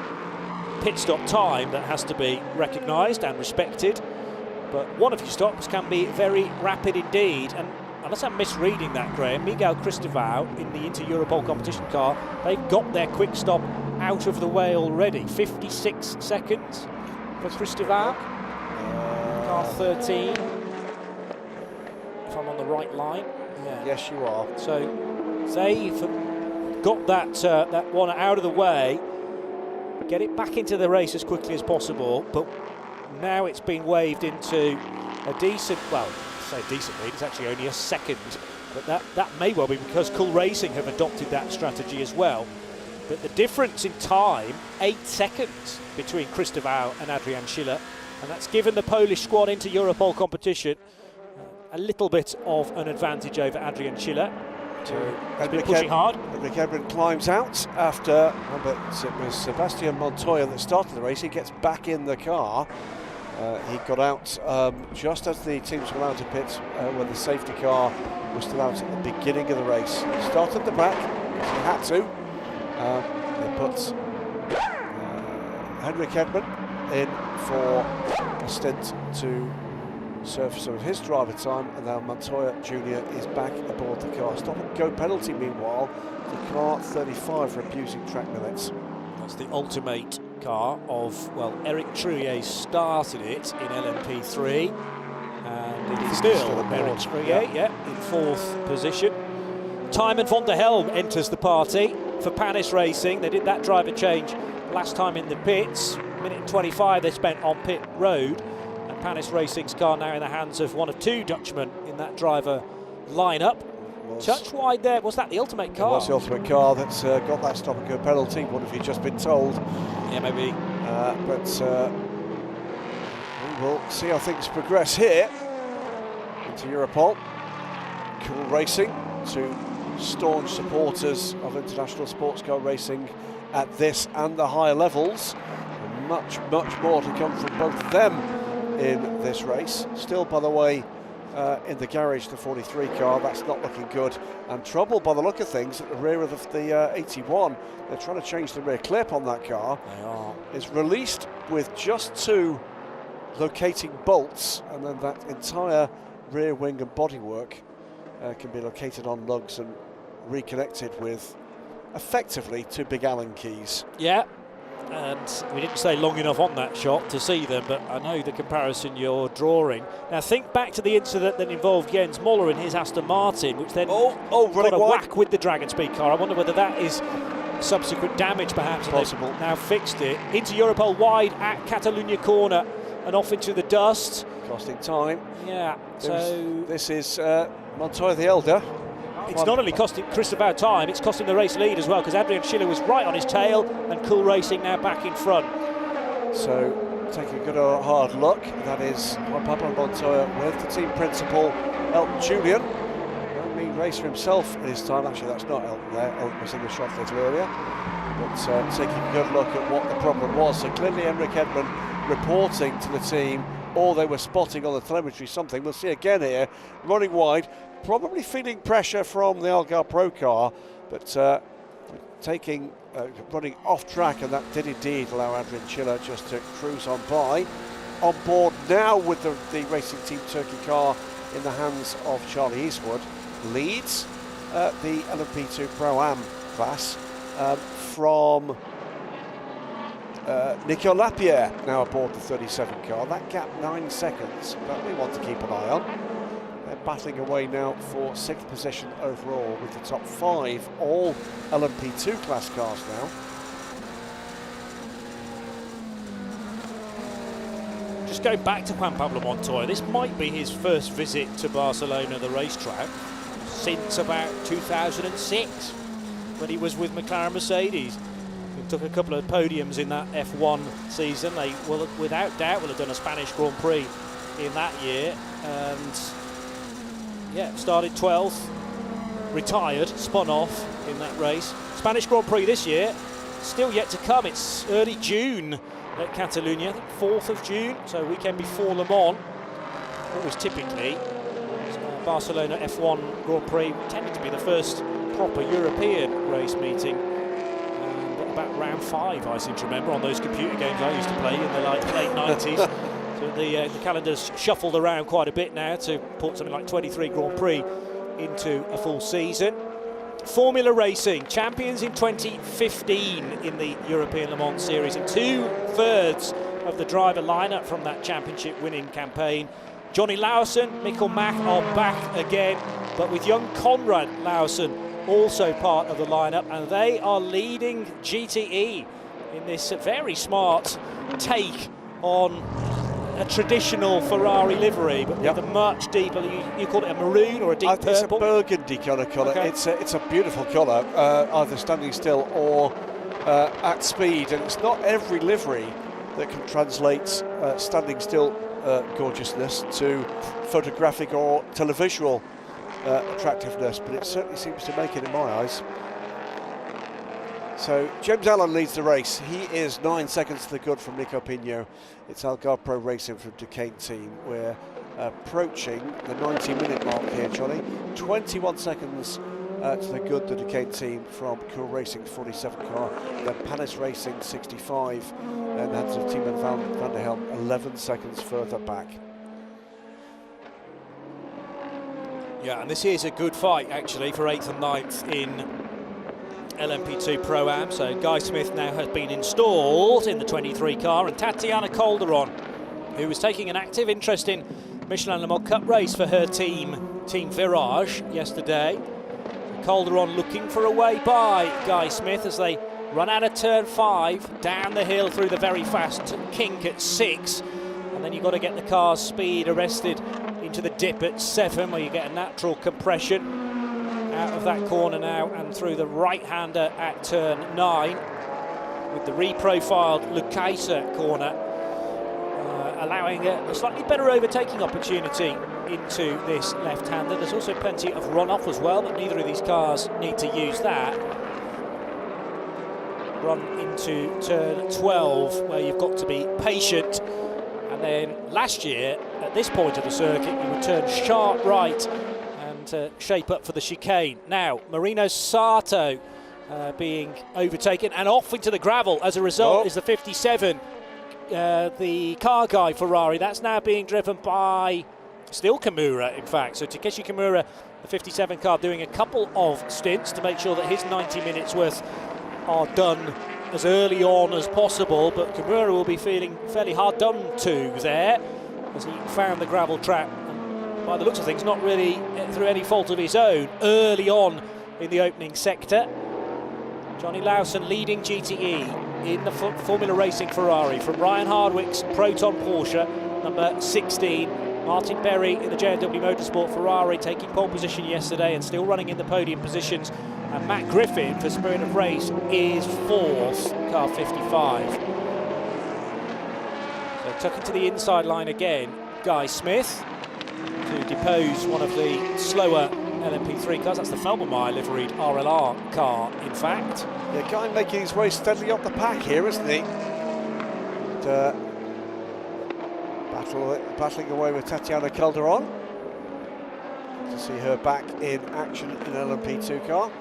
pit stop time that has to be recognised and respected, but one of your stops can be very rapid indeed. And unless I'm misreading that, Graham, Miguel Cristobal in the Inter-Europol competition car, they've got their quick stop out of the way already. 56 seconds for Cristobal, car 13, if I'm on the right line. Yeah. Yes, you are. So they've got that one out of the way, get it back into the race as quickly as possible, but now it's been waved into a decent, well, I say decent lead, it's actually only a second, but that may well be because Cool Racing have adopted that strategy as well. But the difference in time, 8 seconds between Cristobal and Adrian Schiller, and that's given the Polish squad into Europol competition a little bit of an advantage over Adrian Schiller. He's been pushing hard. Henrik Edmund climbs out after, remember, it was Sebastian Montoya that started the race. He gets back in the car. He got out just as the teams were allowed to pit, when the safety car was still out at the beginning of the race. He started at the back, because he had to. They put Henrik Edmund in for a stint to serve some of his driver time, and now Montoya Jr. is back aboard the car. Stop and go penalty meanwhile to car 35 for abusing track limits. That's the ultimate car of, well, Eric Trouillet started it in LMP3, and it is still Eric Trouillet, in 4th position. Tymon van der Helm enters the party for Panis Racing. They did that driver change last time in the pits. Minute and 25 they spent on pit road. Panis Racing's car now in the hands of one of 2 Dutchmen in that driver lineup. Touch wide there, was that the ultimate car? It was the ultimate car that's got that stop and go penalty. What have you just been told? Yeah, maybe. But we will see how things progress here into Europol. Cool Racing, 2 staunch supporters of international sports car racing at this and the higher levels. Much more to come from both of them in this race. Still, by the way, in the garage, the 43 car, that's not looking good, and trouble by the look of things at the rear of the 81. They're trying to change the rear clip on that car. They are. It's released with just 2 locating bolts, and then that entire rear wing and bodywork can be located on lugs and reconnected with effectively 2 big Allen keys. Yeah. And we didn't stay long enough on that shot to see them, but I know the comparison you're drawing. Now think back to the incident that involved Jens Moller in his Aston Martin, which then got a whack with the Dragon Speed car. I wonder whether that is subsequent damage perhaps. Possible. They've now fixed it. Into Europol wide at Catalunya corner and off into the dust. Costing time. Yeah, so this is Montoya the Elder. It's not only costing Cristobal time, it's costing the race lead as well, because Adrian Schiller was right on his tail and Cool Racing now back in front. So taking a good hard look, that is Juan Pablo Montoya with the team principal Elton Julian. No mean racer himself at his time. Actually, that's not Elton there. Elton was in the shot a little earlier. But taking a good look at what the problem was. So clearly Henrik Edmund reporting to the team or they were spotting on the telemetry something. We'll see again here, running wide, probably feeling pressure from the Algarve Pro car, but running off track, and that did indeed allow Adrian Chiller just to cruise on by. On board now with the Racing Team Turkey car in the hands of Charlie Eastwood, leads the LMP2 Pro-Am class from Nico Lapierre, now aboard the 37 car. That gap 9 seconds, but we want to keep an eye on. They're battling away now for 6th position overall, with the top 5 all LMP2 class cars now. Just going back to Juan Pablo Montoya, this might be his first visit to Barcelona, the racetrack, since about 2006, when he was with McLaren Mercedes. He took a couple of podiums in that F1 season. They will, without doubt, will have done a Spanish Grand Prix in that year, and yeah, started 12th, retired, spun off in that race. Spanish Grand Prix this year, still yet to come. It's early June at Catalonia, I think 4th of June, so weekend before Le Mans. Always typically Barcelona F1 Grand Prix tended to be the first proper European race meeting. About round 5, I seem to remember, on those computer games I used to play in the late 90s. So the calendar's shuffled around quite a bit now to put something like 23 Grand Prix into a full season. Formula Racing, champions in 2015 in the European Le Mans Series, and 2/3 of the driver lineup from that championship winning campaign. Johnny Lawson, Mikkel Mack are back again, but with young Conrad Lawson also part of the lineup, and they are leading GTE in this very smart take on a traditional Ferrari livery, but with a much deeper, you call it a maroon or a deep purple? It's a burgundy kind of colour. Okay. It's a beautiful colour, either standing still or at speed, and it's not every livery that can translate standing still gorgeousness to photographic or televisual attractiveness, but it certainly seems to make it in my eyes. So James Allen leads the race. He is 9 seconds to the good from Nico Pino. It's Algarve Pro Racing from Duquesne team. We're approaching the 90-minute mark here, Johnny. 21 seconds to the good, the Duquesne team from Cool Racing's 47 car. Then Panis Racing 65, and that's of Timo van der Helm 11 seconds further back. Yeah, and this is a good fight actually for 8th and 9th in LMP2 Pro-Am. So Guy Smith now has been installed in the 23 car, and Tatiana Calderon, who was taking an active interest in Michelin Le Mans Cup race for her team Virage yesterday. Calderon looking for a way by Guy Smith as they run out of turn 5, down the hill through the very fast kink at 6, and then you've got to get the car's speed arrested into the dip at 7, where you get a natural compression out of that corner now and through the right-hander at turn 9, with the reprofiled Lucaisa corner allowing a slightly better overtaking opportunity into this left-hander. There's also plenty of run-off as well, but neither of these cars need to use that. Run into turn 12, where you've got to be patient, and then last year at this point of the circuit you would turn sharp right and shape up for the chicane. Now Marino Sato being overtaken and off into the gravel as a result is the 57, the car guy Ferrari. That's now being driven by still Kimura, in fact. So Takeshi Kimura, the 57 car, doing a couple of stints to make sure that his 90 minutes worth are done as early on as possible, but Kimura will be feeling fairly hard done to there as he found the gravel trap, and by the looks of things not really through any fault of his own, early on in the opening sector. Johnny Lawson leading GTE in the Formula Racing Ferrari from Ryan Hardwick's Proton Porsche, number 16. Martin Berry in the JW Motorsport Ferrari taking pole position yesterday and still running in the podium positions. And Matt Griffin for Spirit of Race is 4th, car 55. So tucking to the inside line again, Guy Smith to depose one of the slower LMP3 cars. That's the Felbermeyer liveried RLR car, in fact. Yeah, Guy making his way steadily up the pack here, isn't he? And, Battling away with Tatiana Calderon. To see her back in action in an LMP2 car.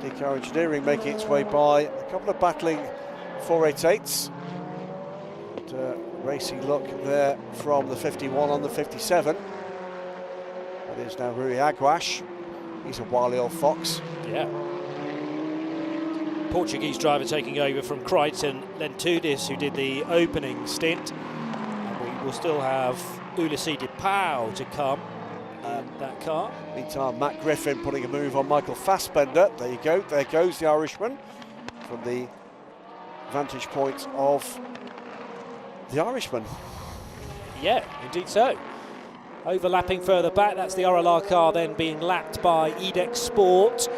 DK Engineering making its way by a couple of battling 488s. Racing look there from the 51 on the 57. That is now Rui Aguas. He's a wily old fox. Yeah. Portuguese driver taking over from Crichton Lentudis, who did the opening stint. And we will still have Ulisses de Pau to come in that car. Meantime, Matt Griffin putting a move on Michael Fassbender. There you go, there goes the Irishman from the vantage point of the Irishman. Yeah, indeed so. Overlapping further back, that's the RLR car then being lapped by Edex Sport.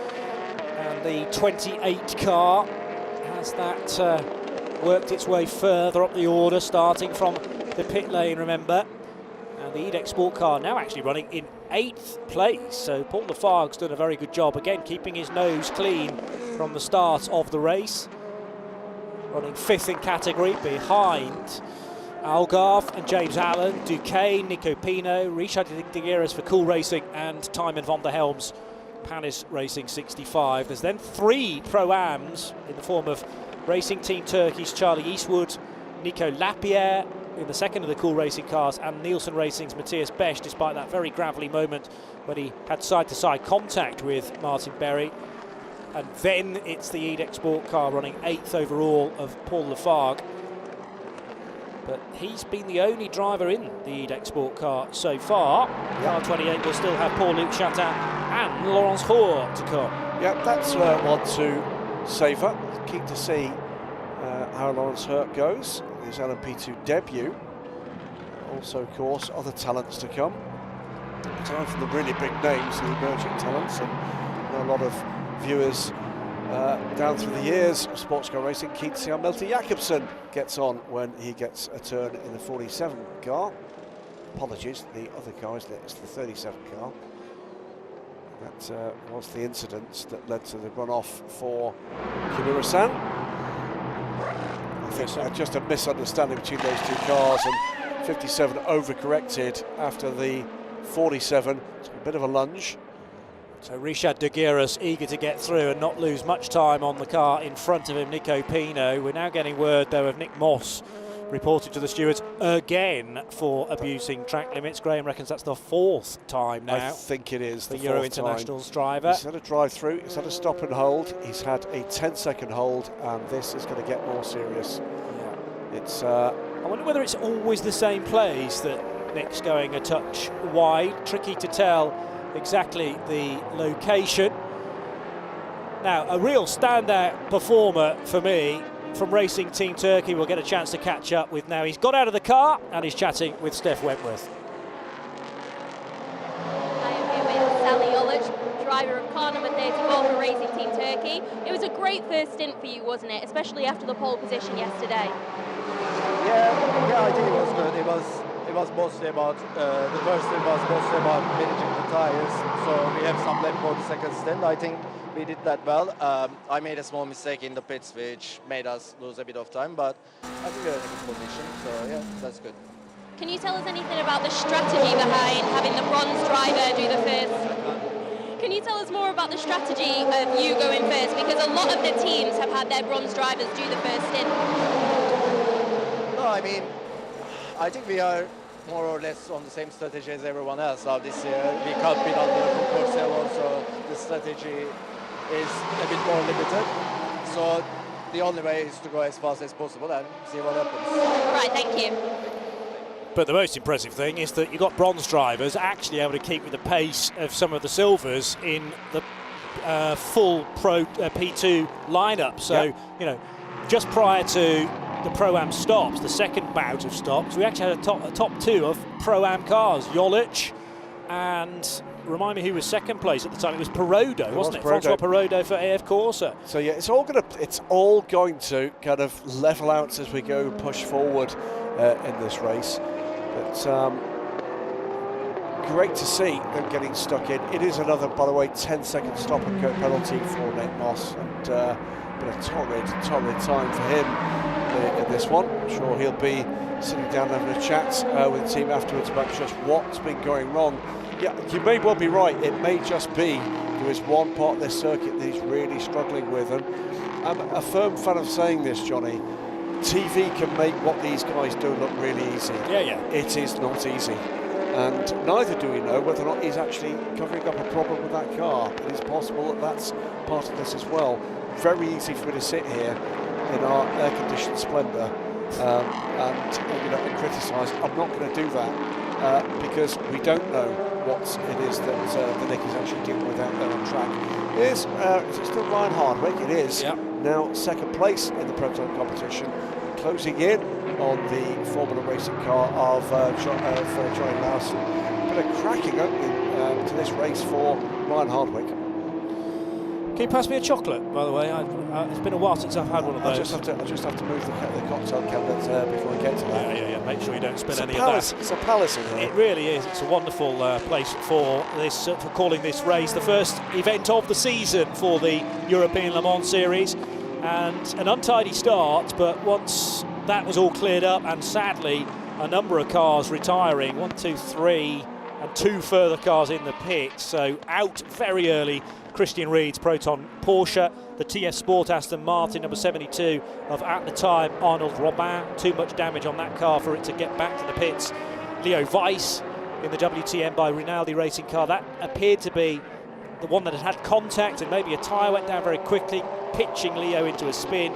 And the 28 car has that worked its way further up the order, starting from the pit lane, remember. And the Edex Sport car now actually running in 8th place. So Paul Lafargue's done a very good job, again, keeping his nose clean from the start of the race. Running 5th in category behind Algarve and James Allen, Duquesne, Nico Pino, Richard de Guerres for Cool Racing, and Tymon van der Helms, Panis Racing 65. There's then 3 Pro-Ams in the form of Racing Team Turkey's Charlie Eastwood, Nico Lapierre in the second of the Cool Racing cars, and Nielsen Racing's Matthias Besch, despite that very gravelly moment when he had side-to-side contact with Martin Berry. And then it's the Edex Sport car running 8th overall of Paul Lafargue. But he's been the only driver in the Edex Sport car so far. Car 28 will still have Paul-Luc Chatin and Laurence Hoare to come. Yeah, that's one to savour. Keen to see how Laurence Hoare goes. His LMP2 debut. Also, of course, other talents to come. Time for the really big names, the emerging talents, and a lot of viewers down through the years of sports car racing keen to see how Milton Jakobsen gets on when he gets a turn in the 47 car. Apologies, the other car, it's the 37 car. That was the incident that led to the runoff for Kimura-san. I think just a misunderstanding between those two cars, and 57 overcorrected after the 47. It's a bit of a lunge. So Richard de Guerres eager to get through and not lose much time on the car in front of him, Nico Pino. We're now getting word, though, of Nick Moss reported to the stewards again for abusing track limits. Graham reckons that's the 4th time now. I think it is the the Euro 4th Internationals time. driver. He's had a drive through, he's had a stop and hold, he's had a 10-second hold, and this is going to get more serious. Yeah. It's I wonder whether it's always the same place that Nick's going a touch wide. Tricky to tell exactly the location. Now, a real standout performer for me from Racing Team Turkey we'll get a chance to catch up with now. He's got out of the car and he's chatting with Steph Wentworth. I am here with Sally Olic, driver of car number 34 for Racing Team Turkey. It was a great first stint for you, wasn't it? Especially after the pole position yesterday. Yeah, I think it was good. It was mostly about the first stint was mostly about managing the tires. So we have some lap for the second stint. I think we did that well. I made a small mistake in the pits, which made us lose a bit of time, but I think we're in a good position. So yeah, that's good. Can you tell us anything about the strategy behind having the bronze driver do the first? Can you tell us more about the strategy of you going first? Because a lot of the teams have had their bronze drivers do the first stint. No, I mean, I think we are more or less on the same strategy as everyone else now this year. We can't beat on the concourse level, so the strategy is a bit more limited. So the only way is to go as fast as possible and see what happens. All right, thank you. But the most impressive thing is that you've got bronze drivers actually able to keep with the pace of some of the silvers in the full Pro P2 lineup. So, yep. you know, just prior to the Pro-Am stops, the second bout of stops, we actually had a top 2 of Pro-Am cars, Jolic and, remind me who was second place at the time, it was Perodo, wasn't it? Francois Perodo for AF Corsa. So yeah, it's all going to kind of level out as we go push forward in this race. But great to see them getting stuck in. It is another, by the way, 10-second stop and go penalty for Nick Moss, and been a torrid time for him in this one. I'm sure he'll be sitting down having a chat with the team afterwards about just what's been going wrong. Yeah, you may well be right. It may just be there is one part of this circuit that he's really struggling with, and I'm a firm fan of saying this, Johnny. TV can make what these guys do look really easy. Yeah. It is not easy. And neither do we know whether or not he's actually covering up a problem with that car. It is possible that that's part of this as well. Very easy for me to sit here in our air-conditioned splendour and criticise. I'm not going to do that because we don't know what it is that the Nick is actually dealing with out there on track. Is it still Ryan Hardwick? It is. Yep. Now second place in the Proton competition, closing in on the Formula Racing car of Johnny Lawson. But a cracking opening to this race for Ryan Hardwick. Can you pass me a chocolate, by the way? It's been a while since I've had one of those. I just have to move the cocktail cabinet before we get to that. Yeah. Make sure you don't spill any of that. It's a palace in here. It really is. It's a wonderful place for this, for calling this race the first event of the season for the European Le Mans Series, and an untidy start. But once that was all cleared up, and sadly a number of cars retiring, 1, 2, 3, and 2 further cars in the pits. So out very early. Christian Ried's Proton Porsche, the TS Sport Aston Martin, number 72 of, at the time, Arnold Robin. Too much damage on that car for it to get back to the pits. Leo Weiss in the WTM by Rinaldi Racing car. That appeared to be the one that had contact, and maybe a tyre went down very quickly, pitching Leo into a spin.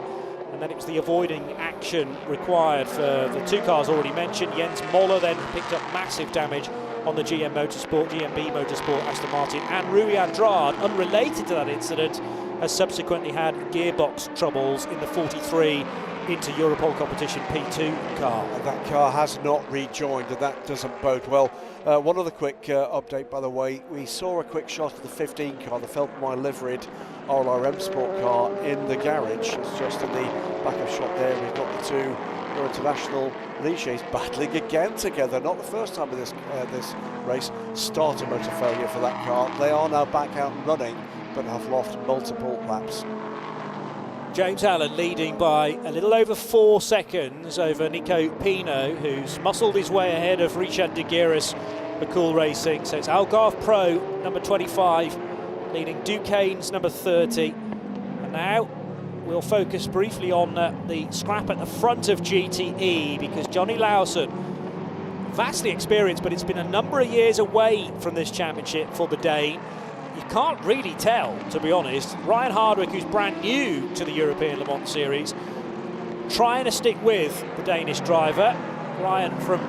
And then it was the avoiding action required for the 2 cars already mentioned. Jens Moller then picked up massive damage on the GMB Motorsport Aston Martin, and Rui Andrade, unrelated to that incident, has subsequently had gearbox troubles in the 43 into Europol competition P2 car. And that car has not rejoined, and that doesn't bode well. One other quick update, by the way. We saw a quick shot of the 15 car, the Feltmire liveried RLRM Sport car, in the garage. It's just in the back of shot there. We've got the 2 international ligiers battling again together. Not the first time in this race. Starter motor failure for that car. They are now back out and running, but have lost multiple laps. James Allen leading by a little over 4 seconds over Nico Pino, who's muscled his way ahead of Richard de Guiris for Cool Racing. So it's Algarve Pro, number 25, leading Duquesne's number 30. And now we'll focus briefly on the scrap at the front of GTE, because Johnny Lawson, vastly experienced, but it's been a number of years away from this championship for the Dane. You can't really tell, to be honest. Ryan Hardwick, who's brand new to the European Le Mans Series, trying to stick with the Danish driver. Ryan from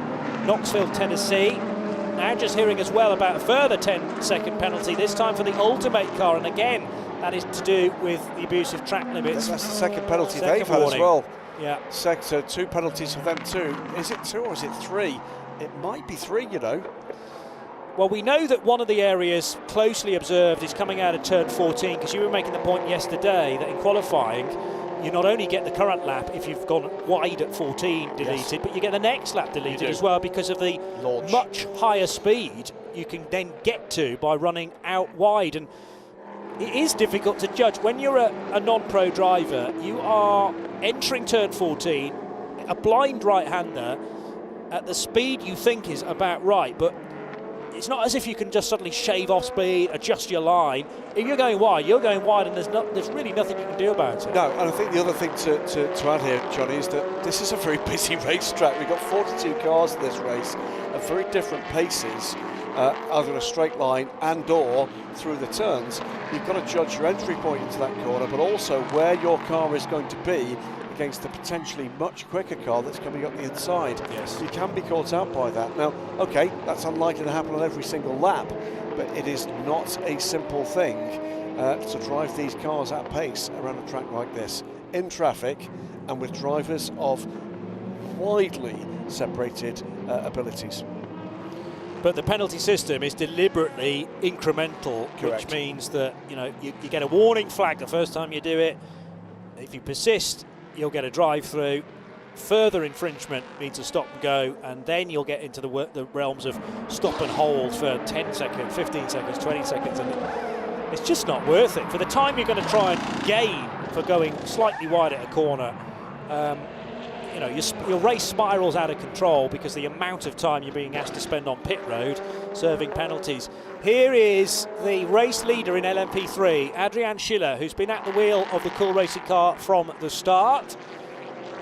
Knoxville, Tennessee. Now just hearing as well about a further 10-second penalty, this time for the Ultimate car, and again, that is to do with the abuse of track limits. That's the second penalty they've had as well. Yeah. So 2 penalties for them too. Is it 2 or is it 3? It might be 3, you know. Well, we know that one of the areas closely observed is coming out of turn 14, because you were making the point yesterday that in qualifying, you not only get the current lap if you've gone wide at 14 deleted, yes, but you get the next lap deleted as well, because of the launch. Much higher speed you can then get to by running out wide. And it is difficult to judge. When you're a non-pro driver, you are entering turn 14, a blind right-hander, at the speed you think is about right, but it's not as if you can just suddenly shave off speed, adjust your line. If you're going wide, and there's really nothing you can do about it. No, and I think the other thing to add here, Johnny, is that this is a very busy racetrack. We've got 42 cars in this race at very different paces, either in a straight line and or through the turns. You've got to judge your entry point into that corner, but also where your car is going to be against the potentially much quicker car that's coming up the inside. Yes. You can be caught out by that. Now, okay, that's unlikely to happen on every single lap, but it is not a simple thing to drive these cars at pace around a track like this, in traffic and with drivers of widely separated abilities. But the penalty system is deliberately incremental, correct, which means that you get a warning flag the first time you do it. If you persist, you'll get a drive-through. Further infringement means a stop and go, and then you'll get into the realms of stop and hold for 10 seconds, 15 seconds, 20 seconds, and it's just not worth it. For the time you're going to try and gain for going slightly wide at a corner, you know, your race spirals out of control because the amount of time you're being asked to spend on pit road serving penalties. Here is the race leader in LMP3, Adrian Schiller, who's been at the wheel of the Cool Racing car from the start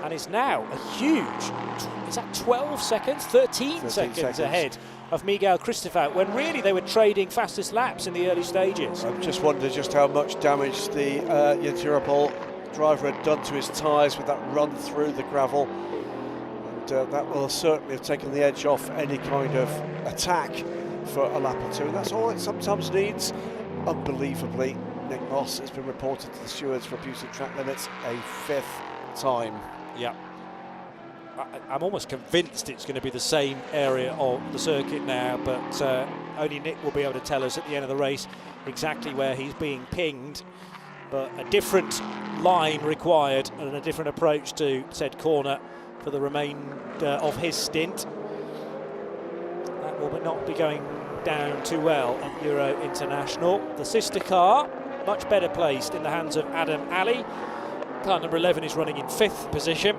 and is now a huge, is that 12 seconds, 13 seconds ahead of Miguel Cristobal, when really they were trading fastest laps in the early stages. I just wondered just how much damage the Yatira driver had done to his tyres with that run through the gravel, and that will certainly have taken the edge off any kind of attack for a lap or two, and that's all it sometimes needs. Unbelievably, Nick Moss has been reported to the stewards for abuse of track limits a 5th time. Yeah, I'm almost convinced it's going to be the same area of the circuit now, but only Nick will be able to tell us at the end of the race exactly where he's being pinged. But a different line required and a different approach to said corner for the remainder of his stint. That will not be going down too well at Euro International. The sister car, much better placed in the hands of Adam Ali. Car number 11 is running in 5th position,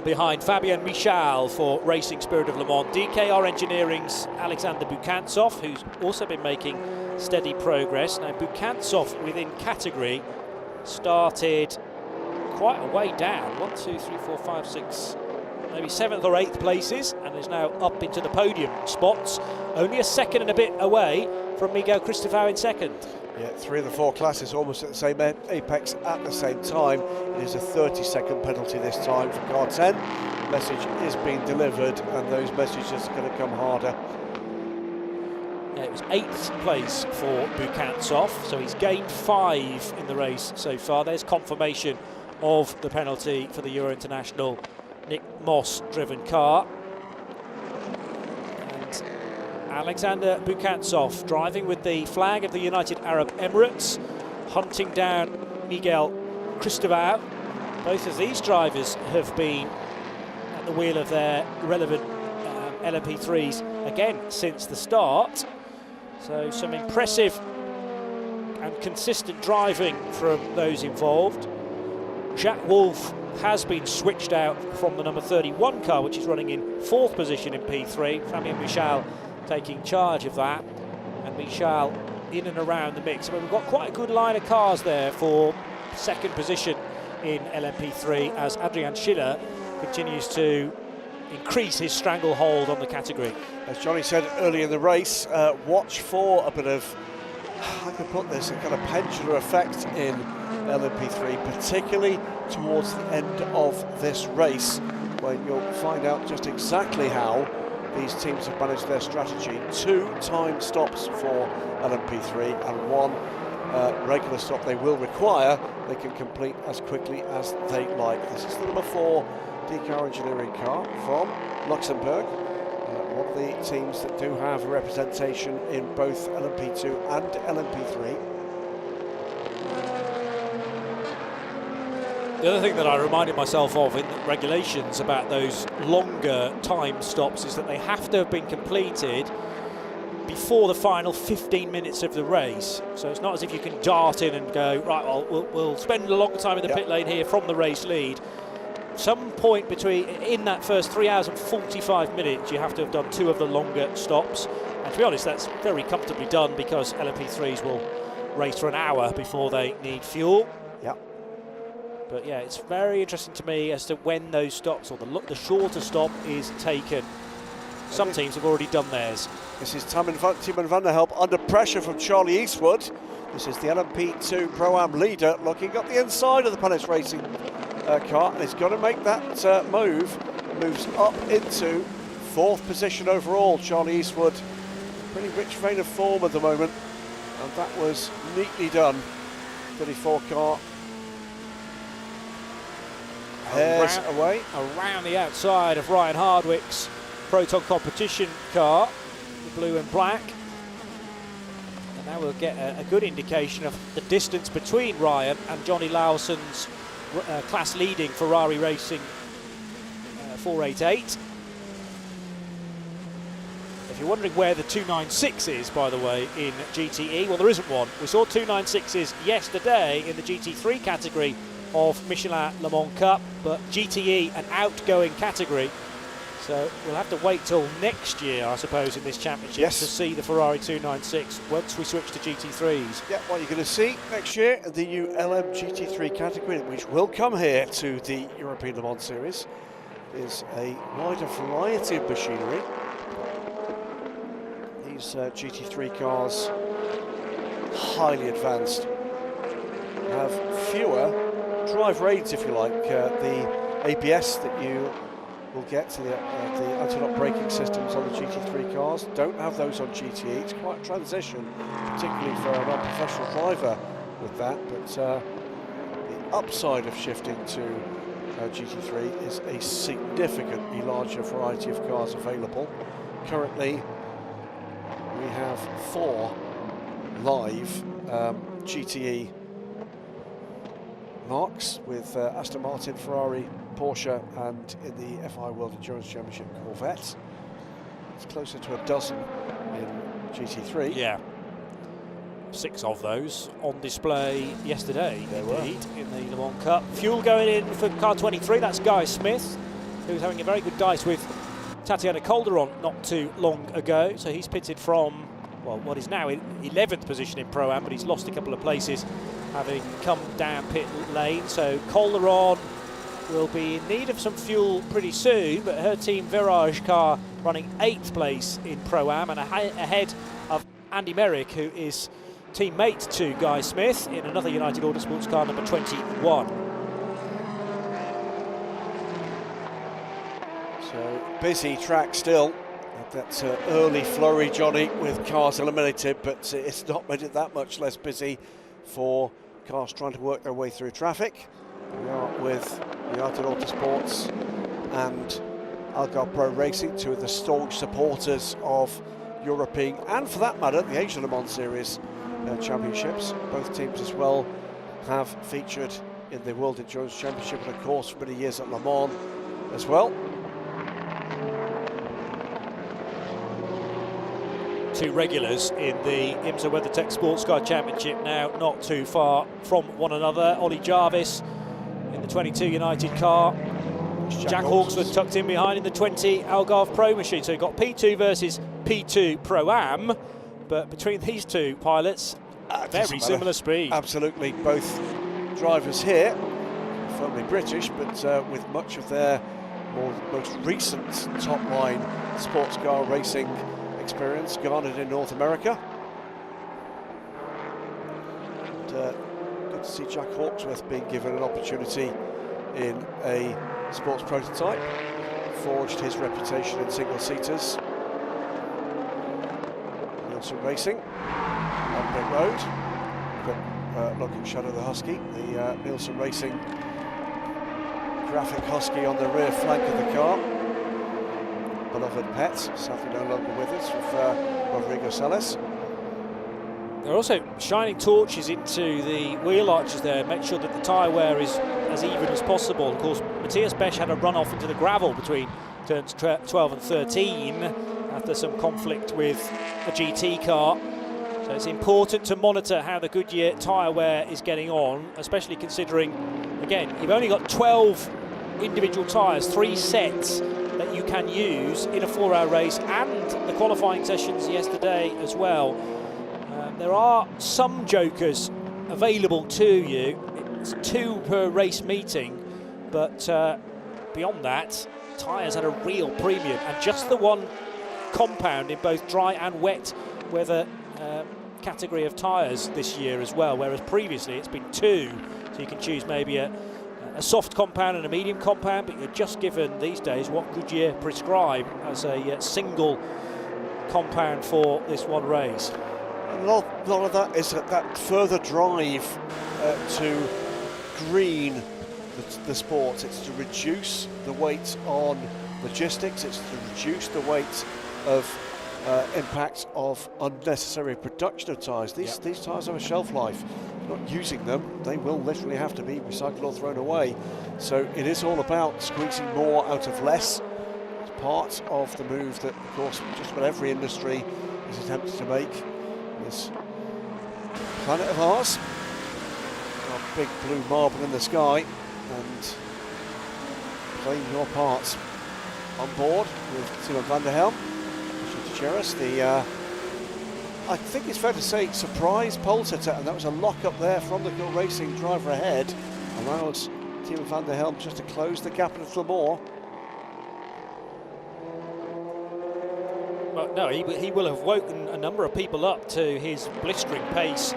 behind Fabien Michal for Racing Spirit of Le Mans. DKR Engineering's Alexander Bukantsov, who's also been making steady progress. Now Bukantsov within category started quite a way down, 1, 2, 3, 4, 5, 6, maybe 7th or 8th places, and is now up into the podium spots, only a second and a bit away from Miguel Cristobal in 2nd. Yeah, 3 of the 4 classes almost at the same apex at the same time. It is a 30-second penalty this time for car 10. Message is being delivered, and those messages are going to come harder. Yeah, it was 8th place for Bukantsov, so he's gained 5 in the race so far. There's confirmation of the penalty for the Euro International Nick Moss driven car. And Alexander Bukantsov driving with the flag of the United Arab Emirates, hunting down Miguel Cristobal. Both of these drivers have been at the wheel of their relevant LMP3s again since the start. So some impressive and consistent driving from those involved. Jacques Wolf has been switched out from the number 31 car, which is running in 4th position in P3. Fabien Michal taking charge of that, and Michal in and around the mix. I mean, we've got quite a good line of cars there for 2nd position in LMP3 as Adrian Schiller continues to increase his stranglehold on the category. As Johnny said early in the race, watch for a bit of, I could put this, a kind of pendular effect in LMP3, particularly towards the end of this race, when you'll find out just exactly how these teams have managed their strategy. 2 time stops for LMP3 and 1 regular stop they will require. They can complete as quickly as they like. This is the number 4 DKR Engineering car from Luxembourg. One of the teams that do have representation in both LMP2 and LMP3. The other thing that I reminded myself of in the regulations about those longer time stops is that they have to have been completed before the final 15 minutes of the race. So it's not as if you can dart in and go, right, well, we'll spend a long time in the pit lane here from the race lead. Some point between, in that first 3 hours and 45 minutes, you have to have done 2 of the longer stops. And to be honest, that's very comfortably done because LMP3s will race for an hour before they need fuel. Yeah. But yeah, it's very interesting to me as to when those stops, or the shorter stop, is taken. Some teams have already done theirs. This is Timon van der Help under pressure from Charlie Eastwood. This is the LMP2 Pro-Am leader looking up the inside of the Palace Racing car, and he's got to make that move. Moves up into 4th position overall. Charlie Eastwood, pretty rich vein of form at the moment, and that was neatly done. 34 car hairs away. Around the outside of Ryan Hardwick's Proton competition car, the blue and black. And now we'll get a good indication of the distance between Ryan and Johnny Lawson's class leading Ferrari Racing 488. If you're wondering where the 296 is, by the way, in GTE, well, there isn't one. We saw 296s yesterday in the GT3 category of Michelin Le Mans Cup, but GTE an outgoing category. So we'll have to wait till next year, I suppose, in this championship to see the Ferrari 296 once we switch to GT3s. Yeah, what you're going to see next year, the new LMGT3 category, which will come here to the European Le Mans Series, is a wider variety of machinery. These GT3 cars, highly advanced, have fewer drive rates, if you like. The ABS that you will get to the anti-lock braking systems on the GT3 cars don't have those on GTE. It's quite a transition, particularly for a non-professional driver with that, but the upside of shifting to GT3 is a significantly larger variety of cars available. Currently we have 4 live GTE marks with Aston Martin, Ferrari, Porsche, and in the FIA World Endurance Championship, Corvette. It's closer to a dozen in GT3. Yeah, 6 of those on display yesterday, indeed, in the Le Mans Cup. Fuel going in for car 23, that's Guy Smith, who's having a very good dice with Tatiana Calderon not too long ago. So he's pitted from, well, what is now 11th position in Pro-Am, but he's lost a couple of places having come down pit lane. So Calderon will be in need of some fuel pretty soon, but her team Virage car running 8th place in Pro-Am and ahead of Andy Merrick, who is teammate to Guy Smith in another United Autosports car, number 21. So busy track still. That early flurry, Johnny, with cars eliminated, but it's not made it that much less busy for cars trying to work their way through traffic. We are with United Autosports and Algarve Pro Racing, 2 of the staunch supporters of European and, for that matter, the Asian Le Mans Series championships. Both teams as well have featured in the World Endurance Championship and, of course, for many years at Le Mans as well. 2 regulars in the IMSA WeatherTech Sports Car Championship now, not too far from one another. Ollie Jarvis in the 22 United car, Jack Hawksworth tucked in behind in the 20 Algarve Pro machine. So you've got P2 versus P2 Pro-Am, but between these 2 pilots, very similar speed. Absolutely, both drivers here, firmly British, but with much of their most recent top-line sports car racing experience garnered in North America. And, good to see Jack Hawksworth being given an opportunity in a sports prototype. Forged his reputation in single-seaters. Nielsen Racing on pit road. Quick look at Shadow the Husky, the Nielsen Racing graphic Husky on the rear flank of the car. Beloved pet, sadly no longer with us, with Rodrigo Salas. They're also shining torches into the wheel arches there, make sure that the tyre wear is as even as possible. Of course, Matthias Besch had a run off into the gravel between turns 12 and 13 after some conflict with a GT car. So it's important to monitor how the Goodyear tyre wear is getting on, especially considering, again, you've only got 12 individual tyres, 3 sets that you can use in a 4-hour race, and the qualifying sessions yesterday as well. There are some jokers available to you. It's 2 per race meeting, but beyond that, tyres at a real premium, and just the one compound in both dry and wet weather category of tyres this year as well, whereas previously it's been 2, so you can choose maybe a soft compound and a medium compound, but you're just given these days what Goodyear prescribe as a single compound for this one race. A lot of that is that further drive to green the sport. It's to reduce the weight on logistics, it's to reduce the weight of impact of unnecessary production of tyres. These tyres have a shelf life. Not using them, they will literally have to be recycled or thrown away. So it is all about squeezing more out of less. It's part of the move that, of course, just about every industry is attempting to make. This planet of ours, our big blue marble in the sky and playing your parts on board with Timo van der Helm. Chequered, the I think it's fair to say surprise pole sitter, and that was a lock up there from the Cool Racing driver ahead, allows Timo van der Helm just to close the gap a little more. But no, he will have woken a number of people up to his blistering pace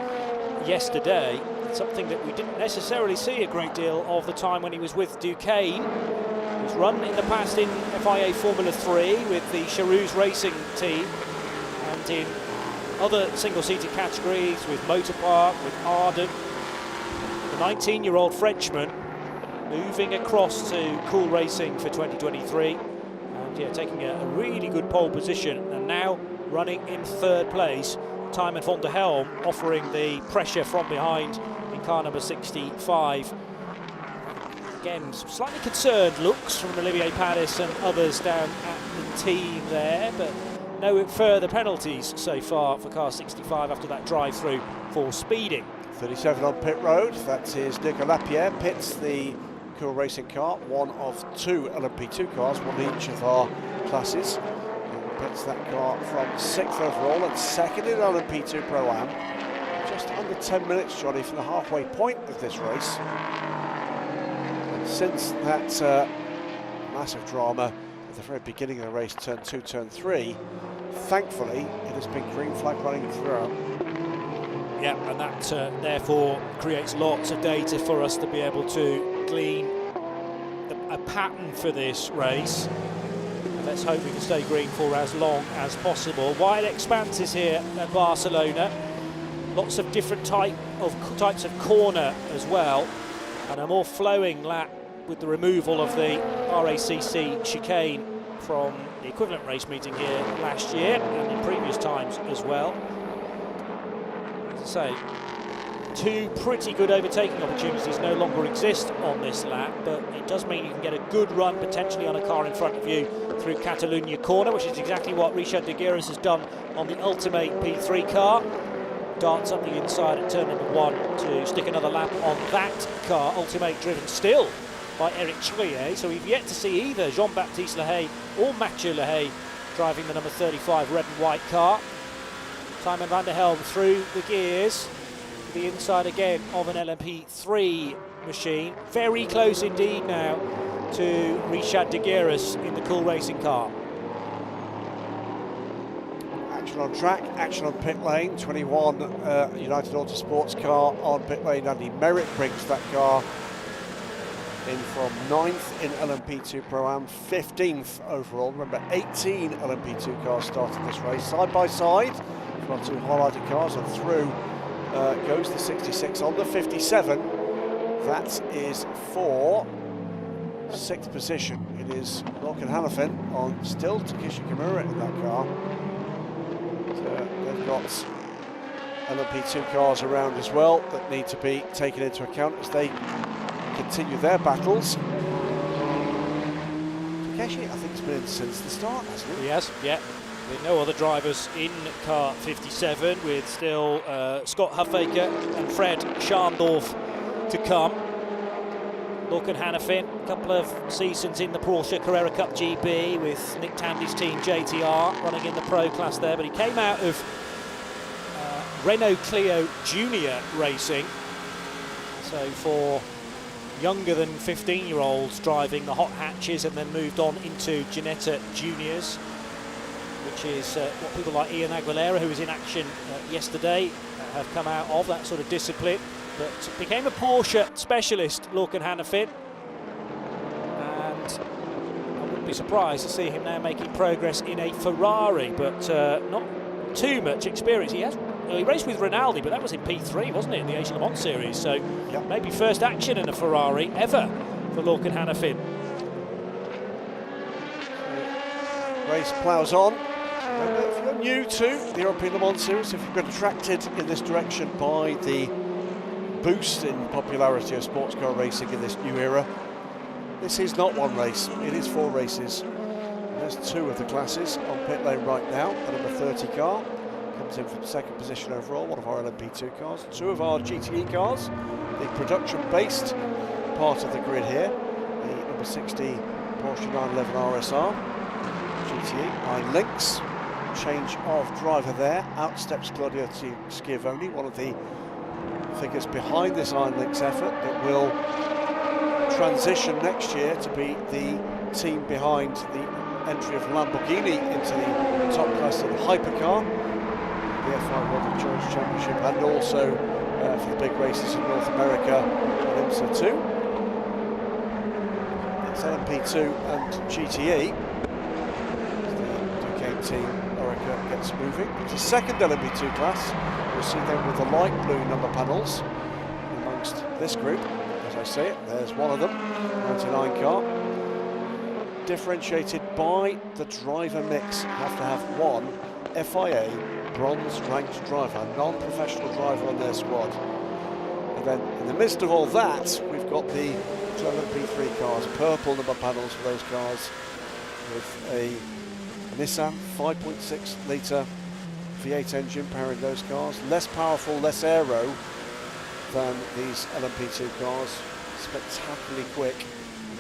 yesterday, something that we didn't necessarily see a great deal of the time when he was with Duquesne. He's run in the past in FIA Formula 3 with the Chequered racing team, and in other single-seated categories with Motorpark, with Arden. The 19-year-old Frenchman moving across to Cool Racing for 2023. And yeah, taking a really good pole position, and now running in third place. Timo van der Helm offering the pressure from behind in car number 65. Again, some slightly concerned looks from Olivier Panis and others down at the team there, but no further penalties so far for car 65 after that drive-through for speeding. 37 on pit road, that is Nicolas Lapierre, pits the Cool Racing car, one of two LMP2 cars, one each of our classes. And pits that car from 6th overall and second in LMP2 Pro-Am. Just under 10 minutes, Johnny, from the halfway point of this race. And since that massive drama at the very beginning of the race, turn 2, turn 3, thankfully it has been green flag running throughout. Yeah, and that therefore creates lots of data for us to be able to glean a pattern for this race. And let's hope we can stay green for as long as possible. Wide expanses here at Barcelona. Lots of different types of corner as well, and a more flowing lap with the removal of the RACC chicane from the equivalent race meeting here last year and in previous times as well. As I say, two pretty good overtaking opportunities no longer exist on this lap, but it does mean you can get a good run potentially on a car in front of you through Catalunya corner, which is exactly what Richard de Gueres has done on the Ultimate P3 car. Darts up the inside at turn number 1 to stick another lap on that car, Ultimate driven still by Eric Chequered, so we've yet to see either Jean-Baptiste Lehay or Mathieu Lehay driving the number 35 red and white car. Timo van der Helm through the gears, the inside again of an LMP3 machine. Very close indeed now to Richard de Gueres in the Cool Racing car. Action on track, action on pit lane. 21 United Autosports car on pit lane. Andy Merritt brings that car in from 9th in LMP2 Pro-Am, 15th overall. Remember, 18 LMP2 cars started this race side by side. Got two highlighted cars, and through goes the 66 on the 57. That is for 6th position. It is Lorcan Hannafin on still Takeshi Kimura in that car. They've got LMP2 cars around as well that need to be taken into account as they continue their battles. Takeshi, I think, has been in since the start, hasn't he? He has, yeah. With no other drivers in car 57, with still Scott Huffaker and Fred Scharndorf to come. Lorcan Hannafin, a couple of seasons in the Porsche Carrera Cup GB with Nick Tandy's team JTR running in the pro class there, but he came out of Renault Clio Junior Racing, so for younger than 15-year-olds driving the hot hatches, and then moved on into Ginetta Juniors, which is what people like Ian Aguilera, who was in action yesterday, have come out of, that sort of discipline. But became a Porsche specialist, Lorcan Hannafin, and I wouldn't be surprised to see him now making progress in a Ferrari, but not too much experience. He raced with Rinaldi, but that was in P3, wasn't it, in the Asian Le Mans series? So yep, maybe first action in a Ferrari ever for Lorcan Hannafin. Race ploughs on. Remember, if you're new to the European Le Mans series, if you've been attracted in this direction by the boost in popularity of sports car racing in this new era, this is not one race, it is 4 races. There's 2 of the classes on pit lane right now. The number 30 car, comes in from second position overall, one of our LMP2 cars, two of our GTE cars, the production-based part of the grid here, the number 60 Porsche 911 RSR, GTE, 9 links, change of driver there, out steps Claudio Schiavone, one of the figures behind this Iron Links effort that will transition next year to be the team behind the entry of Lamborghini into the top class of the hypercar, the FIA World Endurance Championship, and also for the big races in North America and IMSA 2. It's LMP2 and GTE. The Duquesne team, Orica, gets moving. It's a second LMP2 class. We'll see them with the light blue number panels amongst this group. As I say it, there's one of them, 99 car. Differentiated by the driver mix, have to have one FIA bronze ranked driver, non-professional driver on their squad. And then in the midst of all that, we've got the LMP3 cars, purple number panels for those cars, with a Nissan 5.6 litre V8 engine powering those cars, less powerful, less aero than these LMP2 cars, spectacularly quick,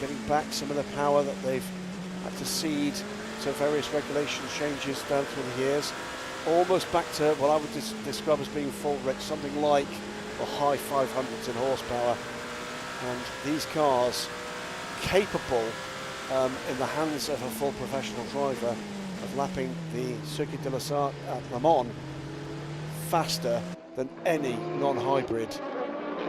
getting back some of the power that they've had to cede to various regulation changes down through the years, almost back to what I would describe as being full rich, something like the high 500s in horsepower. And these cars capable in the hands of a full professional driver of lapping the Circuit de la Sarthe at Le Mans faster than any non-hybrid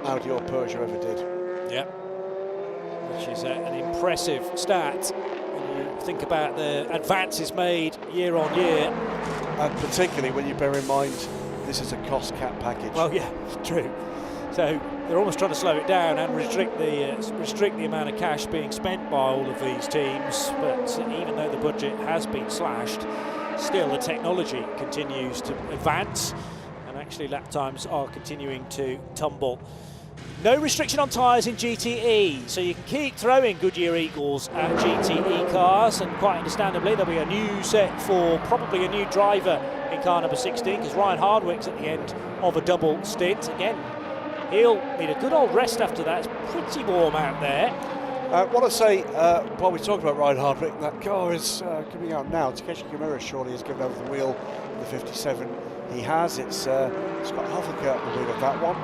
Audi or Peugeot ever did. Yeah, which is an impressive stat when you think about the advances made year on year. And particularly when you bear in mind this is a cost cap package. Well, yeah, it's true. So they're almost trying to slow it down and restrict the amount of cash being spent by all of these teams. But even though the budget has been slashed, still the technology continues to advance, and actually lap times are continuing to tumble. No restriction on tyres in GTE, so you can keep throwing Goodyear Eagles at GTE cars, and quite understandably there'll be a new set for probably a new driver in car number 16, because Ryan Hardwick's at the end of a double stint. Again, he'll need a good old rest after that. It's pretty warm out there. I want to say, while we talk about Ryan Hardwick, that car is coming out now. Takeshi Kimura surely has given over the wheel the 57 he has. It's Scott Huffaker at the wheel of that one.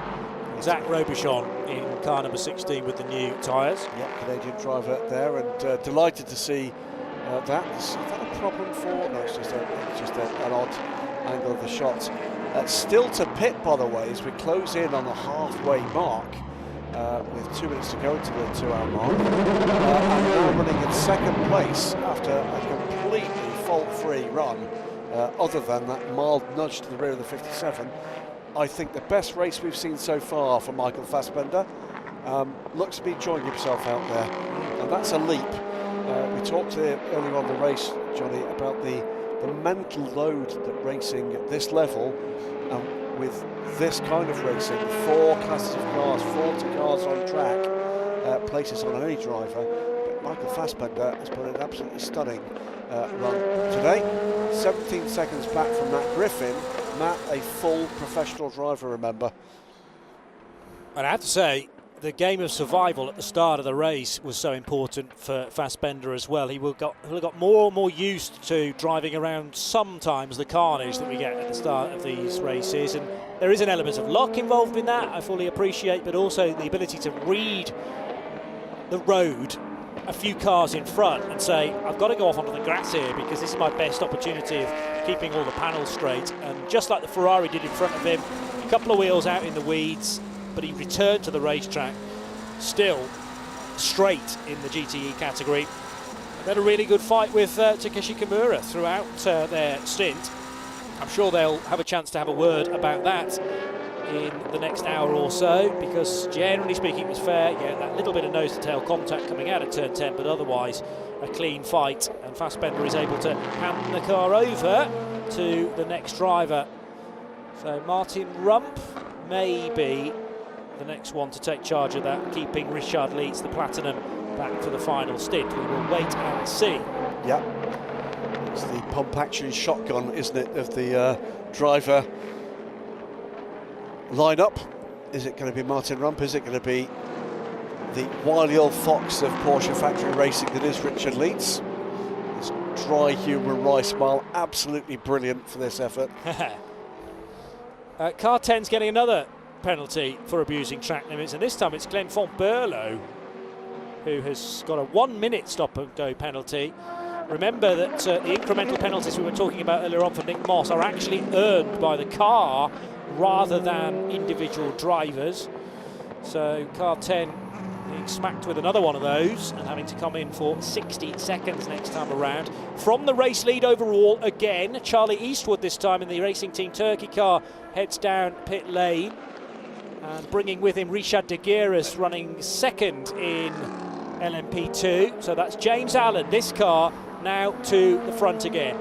Zach Robichon in car number 16 with the new tyres. Yeah, Canadian driver there, and delighted to see that. Is that a problem for? No, it's just an odd angle of the shot. Still to pit, by the way, as we close in on the halfway mark, with 2 minutes to go to the 2 hour mark. And now running in second place after a completely fault-free run, other than that mild nudge to the rear of the 57. I think the best race we've seen so far from Michael Fassbender. Looks to be enjoying himself out there, and that's a leap. We talked earlier on the race, Johnny, about the mental load that racing at this level, with this kind of racing, 4 classes of cars, 40 cars on track, places on any driver. But Michael Fassbender has put an absolutely stunning run today. 17 seconds back from Matt Griffin. Matt, a full professional driver, remember. And I have to say, the game of survival at the start of the race was so important for Fassbender as well. He will have got more and more used to driving around sometimes the carnage that we get at the start of these races, and there is an element of luck involved in that, I fully appreciate, but also the ability to read the road a few cars in front and say, I've got to go off onto the grass here because this is my best opportunity of keeping all the panels straight. And just like the Ferrari did in front of him, a couple of wheels out in the weeds, but he returned to the racetrack still straight in the GTE category. They had a really good fight with Takeshi Kimura throughout their stint. I'm sure they'll have a chance to have a word about that in the next hour or so, because generally speaking it was fair. Yeah, that little bit of nose to tail contact coming out of turn 10, but otherwise a clean fight, and Fassbender is able to hand the car over to the next driver. So Martin Rump may be the next one to take charge of that, keeping Richard Leeds, the Platinum, back for the final stint. We will wait and see. Yeah, It's the pump action shotgun, isn't it, of the driver lineup. Is it going to be Martin Rump? Is it going to be the wily old fox of Porsche factory racing that is Richard Leeds? His dry humour and wry smile, absolutely brilliant for this effort. Car 10's getting another penalty for abusing track limits, and this time it's Glenn Fontberlo who has got a 1 minute stop and go penalty. Remember that the incremental penalties we were talking about earlier on for Nick Moss are actually earned by the car rather than individual drivers. So car 10 being smacked with another one of those and having to come in for 60 seconds next time around. From the race lead overall again, Charlie Eastwood this time in the Racing Team Turkey car heads down pit lane, and bringing with him Richard de Gueris running second in LMP2. So that's James Allen, this car now to the front again.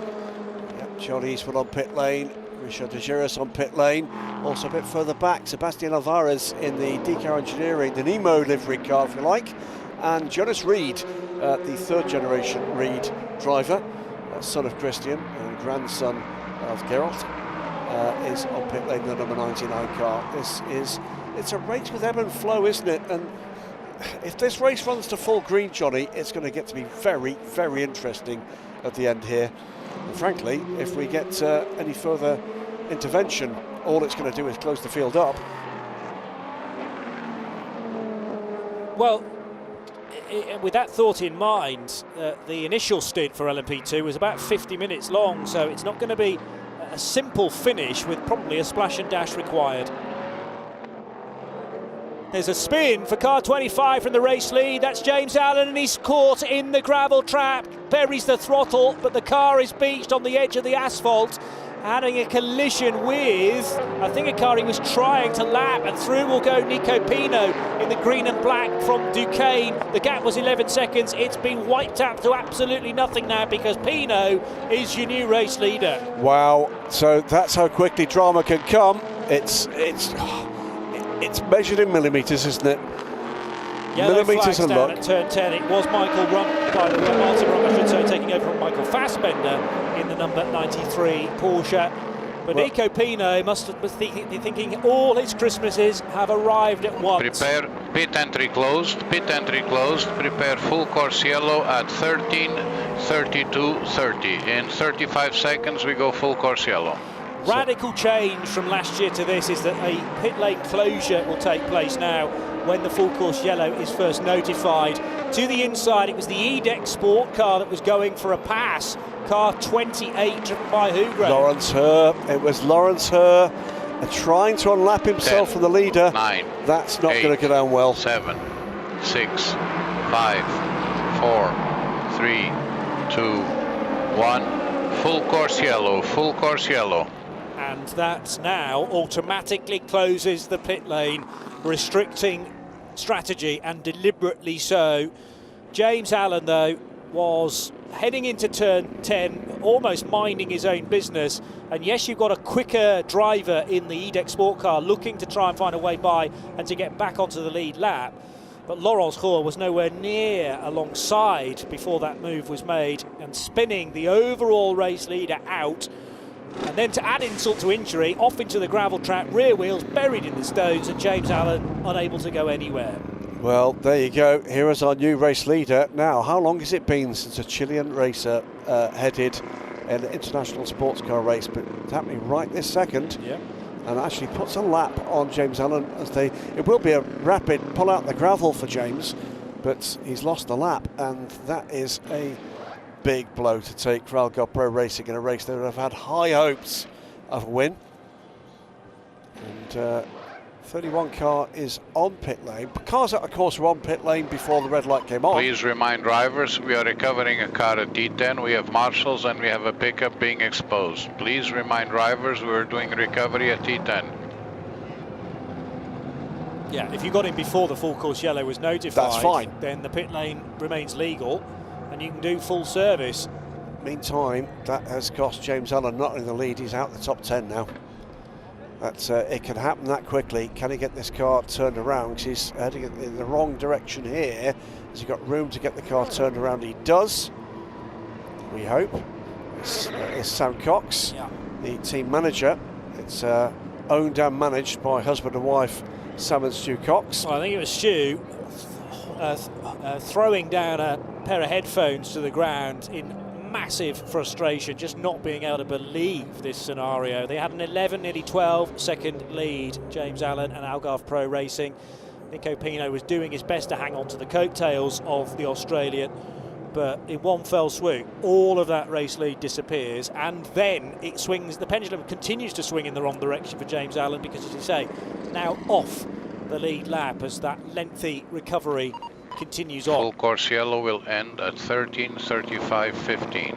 Yep, Charlie Eastwood on pit lane, Richard de Gueris on pit lane. Also a bit further back, Sebastian Alvarez in the DCAR Engineering, the Nemo livery car if you like, and Jonas Reed, the third generation Reed driver, son of Christian and grandson of Geralt, is on pit lane, the number 99 car. It's a race with ebb and flow, isn't it? And if this race runs to full green, Johnny, it's going to get to be very, very interesting at the end here. And frankly, if we get any further intervention, all it's going to do is close the field up. Well, with that thought in mind, the initial stint for LMP2 was about 50 minutes long, so it's not going to be a simple finish with probably a splash and dash required. There's a spin for car 25 from the race lead. That's James Allen, and he's caught in the gravel trap. Buries the throttle, but the car is beached on the edge of the asphalt, having a collision with, I think, a car he was trying to lap, and through will go Nico Pino in the green and black from Duquesne. The gap was 11 seconds. It's been wiped out to absolutely nothing now because Pino is your new race leader. Wow, so that's how quickly drama can come. It's measured in millimetres, isn't it? Yellow millimetres flags and down luck. at turn 10. It was Michael Rump, by the way, Martin Rump, I should say, taking over from Michael Fassbender in the number 93 Porsche. But well, Nico Pino must be thinking all his Christmases have arrived at once. Prepare pit entry closed, prepare full course yellow at 13:32:30. In 35 seconds we go full course yellow. Radical change from last year to this is that a pit lane closure will take place now when the full course yellow is first notified. To the inside, it was the E-Deck Sport car that was going for a pass. Car 28 driven by Hoogra. Lawrence Herr, it was Lawrence Herr trying to unlap himself 10, from the leader. 9, that's not going to go down well. 7, 6, 5, 4, 3, 2, 1. Full course yellow, full course yellow. And that now automatically closes the pit lane, restricting strategy, and deliberately so. James Allen, though, was heading into turn 10, almost minding his own business. And yes, you've got a quicker driver in the E-Deck Sport car looking to try and find a way by and to get back onto the lead lap. But Laurence Hoare was nowhere near alongside before that move was made, and spinning the overall race leader out. And then to add insult to injury, off into the gravel trap, rear wheels buried in the stones, and James Allen unable to go anywhere. Well, there you go. Here is our new race leader. Now, how long has it been since a Chilean racer headed an international sports car race? But it's happening right this second. Yeah. And actually puts a lap on James Allen as it will be a rapid pull out the gravel for James, but he's lost the lap, and that is a big blow to take for Algar Pro Racing in a race that would have had high hopes of a win. And 31 car is on pit lane. Cars that, of course, were on pit lane before the red light came on. Please remind drivers we are recovering a car at T10. We have marshals and we have a pickup being exposed. Please remind drivers we are doing recovery at T10. Yeah, if you got in before the full course yellow was notified, that's fine. Then the pit lane remains legal and you can do full service. Meantime, that has cost James Allen not in the lead. He's out the top 10 now. That's it can happen that quickly. Can he get this car turned around? Because he's heading in the wrong direction here. Has he got room to get the car turned around? He does, we hope. This is Sam Cox, Yeah. the team manager. It's owned and managed by husband and wife Sam and Stu Cox. Well, I think it was Stu throwing down a pair of headphones to the ground in massive frustration, just not being able to believe this scenario. They had an 11, nearly 12-second lead, James Allen and Algarve Pro Racing. Nico Pino was doing his best to hang on to the coattails of the Australian, but in one fell swoop, all of that race lead disappears, and then it swings, the pendulum continues to swing in the wrong direction for James Allen, because, as you say, now off the lead lap as that lengthy recovery continues on. Full course yellow will end at 13:35:15.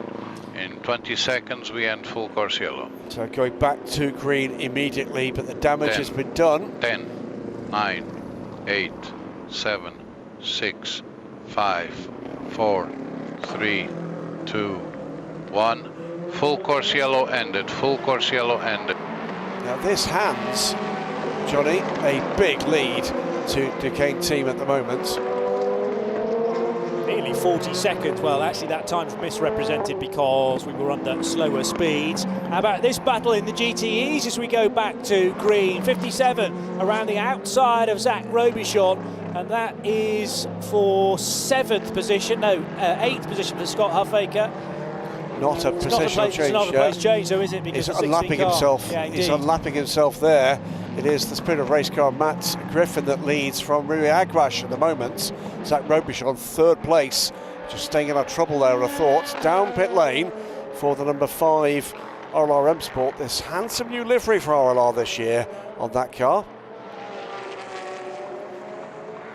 In 20 seconds we end full course yellow. So going back to green immediately, but the damage has been done. 10, 9, 8, 7, 6, 5, 4, 3, 2, 1. Full course yellow ended. Full course yellow ended. Now this hands, Johnny, a big lead to Duquesne team at the moment. Nearly 40 seconds. Well, actually that time's misrepresented because we were under slower speeds. How about this battle in the GTEs as we go back to green? 57 around the outside of Zach Robichon, and that is for 8th position for Scott Huffaker. Not a positional change. It's not a place change, though, is it? Because he's unlapping himself. Yeah, he's unlapping himself there. It is the Spirit of Race car Matt Griffin that leads from Rui Aguas at the moment. Zach Robichon, 3rd place, just staying out of trouble there, I thought. Down pit lane for the number 5 RLR M Sport. This handsome new livery for RLR this year on that car.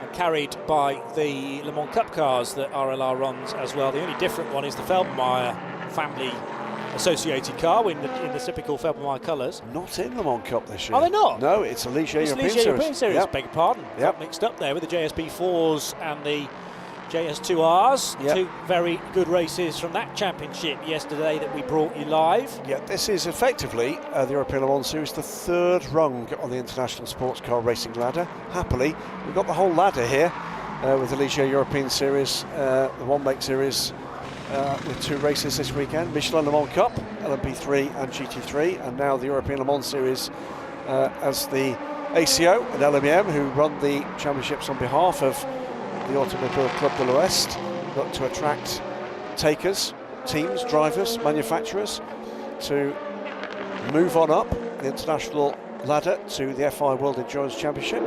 And carried by the Le Mans Cup cars that RLR runs as well. The only different one is the Felbermeyer family associated car in the typical Felbermeyer colours. Not in Le Mans Cup this year. Are they not? No, it's a Ligier European Series. European Series, Yep. beg your pardon. Yep. Got mixed up there with the JSP4s and the JS2Rs. Yep. Two very good races from that championship yesterday that we brought you live. Yeah, this is effectively the European Le Mans Series, the 3rd rung on the International Sports Car Racing ladder. Happily, we've got the whole ladder here with the Ligier European Series, the One Make Series, with 2 races this weekend. Michelin Le Mans Cup, LMP3 and GT3, and now the European Le Mans Series as the ACO and LMM, who run the championships on behalf of the Automobile Club de l'Ouest, look to attract takers, teams, drivers, manufacturers to move on up the international ladder to the FIA World Endurance Championship.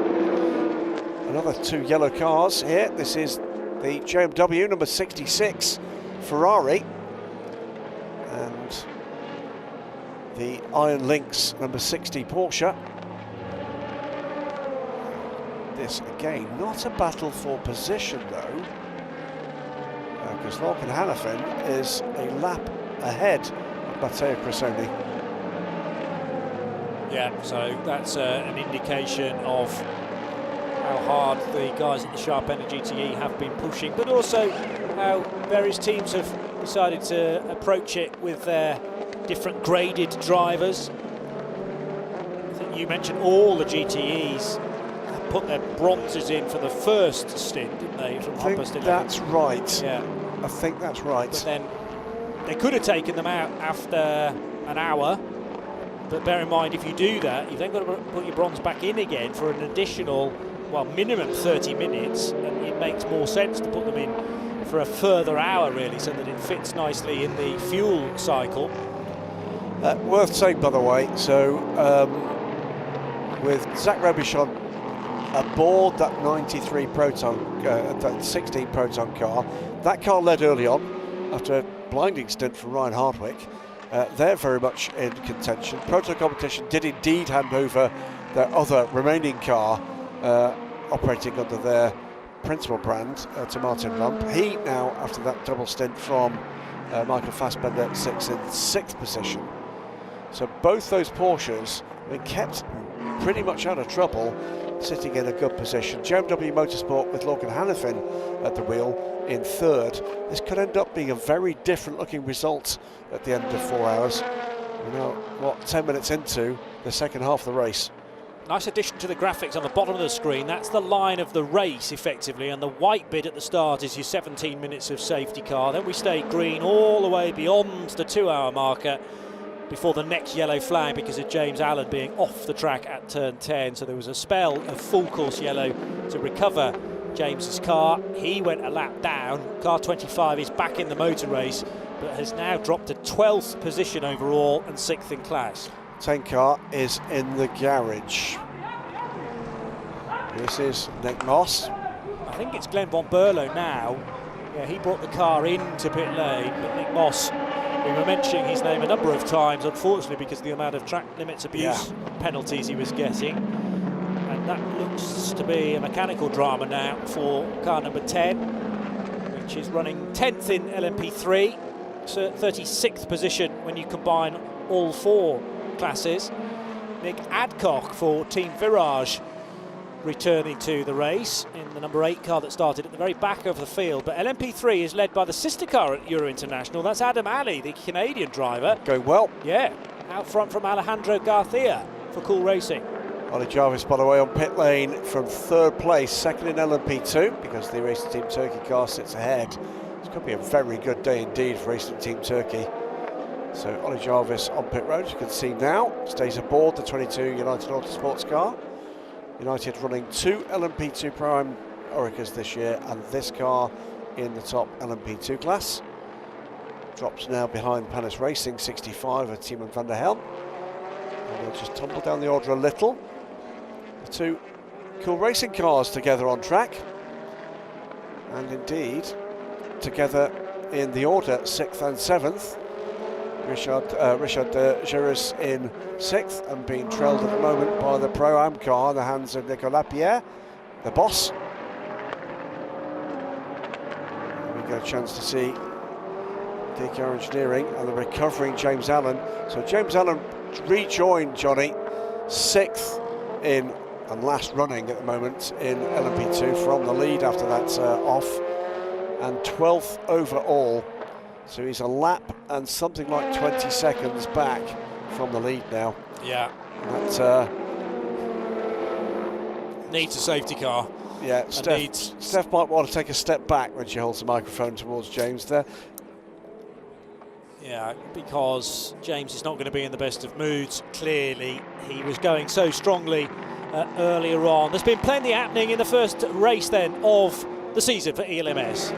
Another 2 yellow cars here. This is the JMW number 66 Ferrari and the Iron Lynx number 60 Porsche. This again, not a battle for position though, because Lorcan Hannafin is a lap ahead of Matteo Cressoni. Yeah, so that's an indication of how hard the guys at the Sharp End GTE have been pushing, but also how various teams have decided to approach it with their different graded drivers. I think you mentioned all the GTEs put their bronzes in for the first stint, didn't they? From I think that's right. Yeah, I think that's right. but then they could have taken them out after an hour. But bear in mind, if you do that, you've then got to put your bronze back in again for an additional, well, minimum 30 minutes, and it makes more sense to put them in for a further hour, really, so that it fits nicely in the fuel cycle. Worth saying, by the way, so with Zach Robichon aboard that 93 Proton, that 16 Proton car, that car led early on after a blinding stint from Ryan Hardwick. They're very much in contention. Proton Competition did indeed hand over their other remaining car operating under their principal brand to Martin Lump. He now, after that double stint from Michael Fassbender, sits in 6th position. So both those Porsches have been kept pretty much out of trouble, sitting in a good position. JMW Motorsport with Lorcan Hannafin at the wheel in 3rd. This could end up being a very different looking result at the end of 4 hours. We're now, 10 minutes into the second half of the race. Nice addition to the graphics on the bottom of the screen. That's the line of the race, effectively, and the white bit at the start is your 17 minutes of safety car. Then we stay green all the way beyond the 2-hour marker before the next yellow flag because of James Allen being off the track at turn 10. So there was a spell of full course yellow to recover James's car. He went a lap down. Car 25 is back in the motor race, but has now dropped to 12th position overall and 6th in class. 10 car is in the garage. This is Nick Moss. I think it's Glenn von Berlo now. Yeah, he brought the car into pit lane, but Nick Moss, we were mentioning his name a number of times, unfortunately, because of the amount of track limits abuse penalties he was getting. And that looks to be a mechanical drama now for car number 10, which is running 10th in LMP3, so 36th position when you combine all 4 classes. Nick Adcock for Team Virage returning to the race in the number 8 car that started at the very back of the field. But LMP3 is led by the sister car at Euro International. That's Adam Ali, the Canadian driver. Going well. Yeah, out front from Alejandro Garcia for Cool Racing. Ollie Jarvis, by the way, on pit lane from 3rd place, 2nd in LMP2, because the Racing Team Turkey car sits ahead. It's going to be a very good day indeed for Racing Team Turkey. So Ollie Jarvis on pit road, you can see now, stays aboard the 22 United Autosports car. United running 2 LMP2 Prime Oricas this year, and this car in the top LMP2 class. Drops now behind Panis Racing 65 of Timon van der Helm. And they'll just tumble down the order a little. The 2 Cool Racing cars together on track, and indeed together in the order 6th and 7th. Richard Giroux in 6th and being trailed at the moment by the Pro-Am car in the hands of Nicolas Pierre, the boss. We get a chance to see DK Engineering and the recovering James Allen. So James Allen rejoined Johnny 6th in and last running at the moment in LMP2 from the lead after that off, and 12th overall. So he's a lap and something like 20 seconds back from the lead now. Yeah. That needs a safety car. Yeah, Steph might want to take a step back when she holds the microphone towards James there. Yeah, because James is not going to be in the best of moods, clearly. He was going so strongly earlier on. There's been plenty happening in the first race then of the season for ELMS.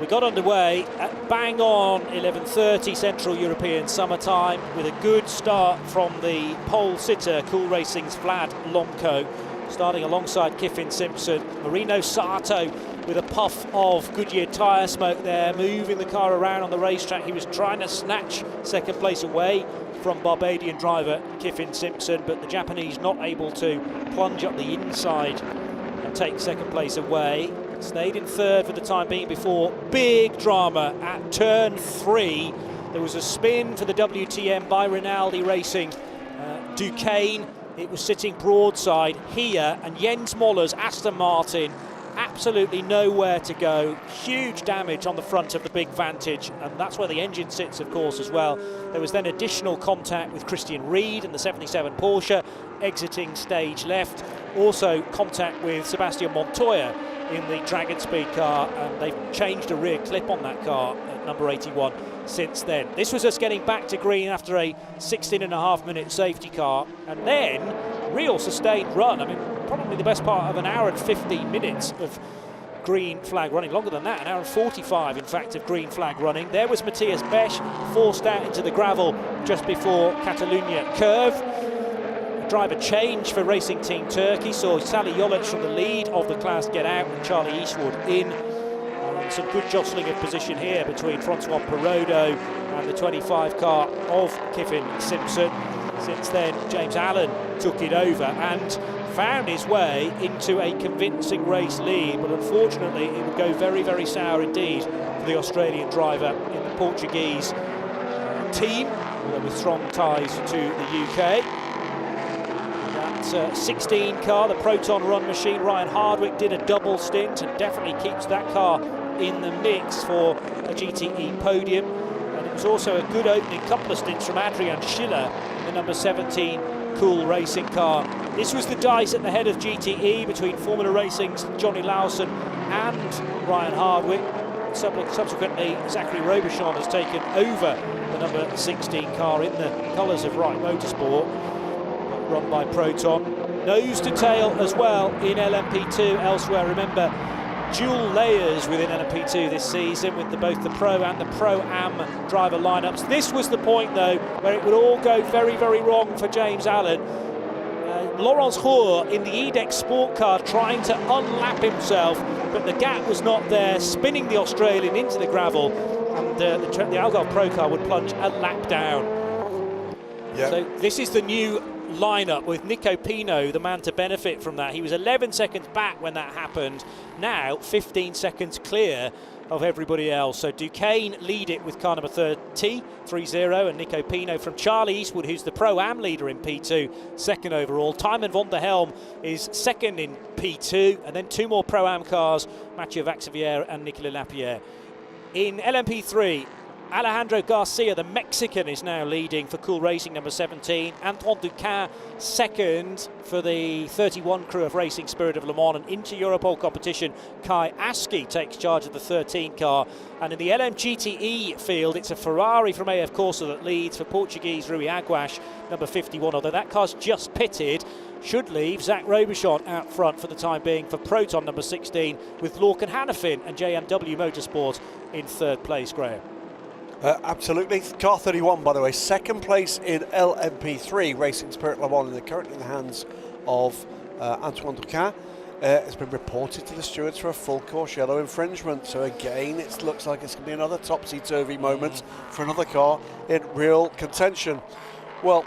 We got underway at bang on 11:30 Central European summertime with a good start from the pole sitter, Cool Racing's Vlad Lomko, starting alongside Kiffin Simpson. Marino Sato with a puff of Goodyear tyre smoke there, moving the car around on the racetrack. He was trying to snatch 2nd place away from Barbadian driver Kiffin Simpson, but the Japanese not able to plunge up the inside and take 2nd place away. Stayed in 3rd for the time being before big drama at turn 3. There was a spin for the WTM by Rinaldi Racing Duquesne. It was sitting broadside here, and Jens Moller's Aston Martin absolutely nowhere to go. Huge damage on the front of the big Vantage, and that's where the engine sits, of course, as well. There was then additional contact with Christian Ried and the 77 Porsche exiting stage left. Also contact with Sebastian Montoya in the Dragon Speed car, and they've changed a rear clip on that car at number 81 since then. This was us getting back to green after a 16.5-minute safety car, and then real sustained run. I mean, probably the best part of an hour and 15 minutes of green flag running, longer than that, an hour and 45 in fact of green flag running. There was Matthias Besch, forced out into the gravel just before Catalunya curve. Driver change for Racing Team Turkey, saw Sally Jolic from the lead of the class get out and Charlie Eastwood in. And some good jostling of position here between Francois Perodo and the 25 car of Kiffin Simpson. Since then, James Allen took it over and found his way into a convincing race lead, but unfortunately it would go very, very sour indeed for the Australian driver in the Portuguese team, with strong ties to the UK. 16 car, the Proton Run machine, Ryan Hardwick did a double stint and definitely keeps that car in the mix for a GTE podium. And it was also a good opening couple of stints from Adrian Schiller, the number 17 Cool Racing car. This was the dice at the head of GTE between Formula Racing's Johnny Lawson and Ryan Hardwick. Subsequently, Zachary Robichon has taken over the number 16 car in the colours of Wright Motorsport, run by Proton. Nose to tail as well in LMP2 elsewhere. Remember, dual layers within LMP2 this season with both the Pro and the Pro-Am driver lineups. This was the point, though, where it would all go very, very wrong for James Allen. Laurence Hoare in the EDEX Sport car trying to unlap himself, but the gap was not there, spinning the Australian into the gravel, and the Algarve Pro car would plunge a lap down. Yep. So this is the new lineup with Nico Pino, the man to benefit from that. He was 11 seconds back when that happened, now 15 seconds clear of everybody else. So Duquesne lead it with car number 30, and Nico Pino from Charlie Eastwood, who's the Pro-Am leader in P2, second overall. Timon van der Helm is second in P2, and then two more Pro-Am cars, Mathieu Vaxivière and Nicolas Lapierre. In LMP3, Alejandro Garcia, the Mexican, is now leading for Cool Racing number 17. Antoine Duquin second for the 31 crew of Racing Spirit of Le Mans. And into Europol competition, Kai Aski takes charge of the 13 car. And in the LMGTE field, it's a Ferrari from AF Corsa that leads for Portuguese Rui Aguas, number 51. Although that car's just pitted, should leave Zach Robichon out front for the time being for Proton number 16, with Lorcan Hannafin and JMW Motorsport in third place, Graham. Absolutely. Car 31, by the way, second place in LMP3, Racing Spirit Le Mans, currently in the hands of Antoine Duquin. It's been reported to the stewards for a full course yellow infringement. So again, it looks like it's going to be another topsy-turvy moment for another car in real contention. Well,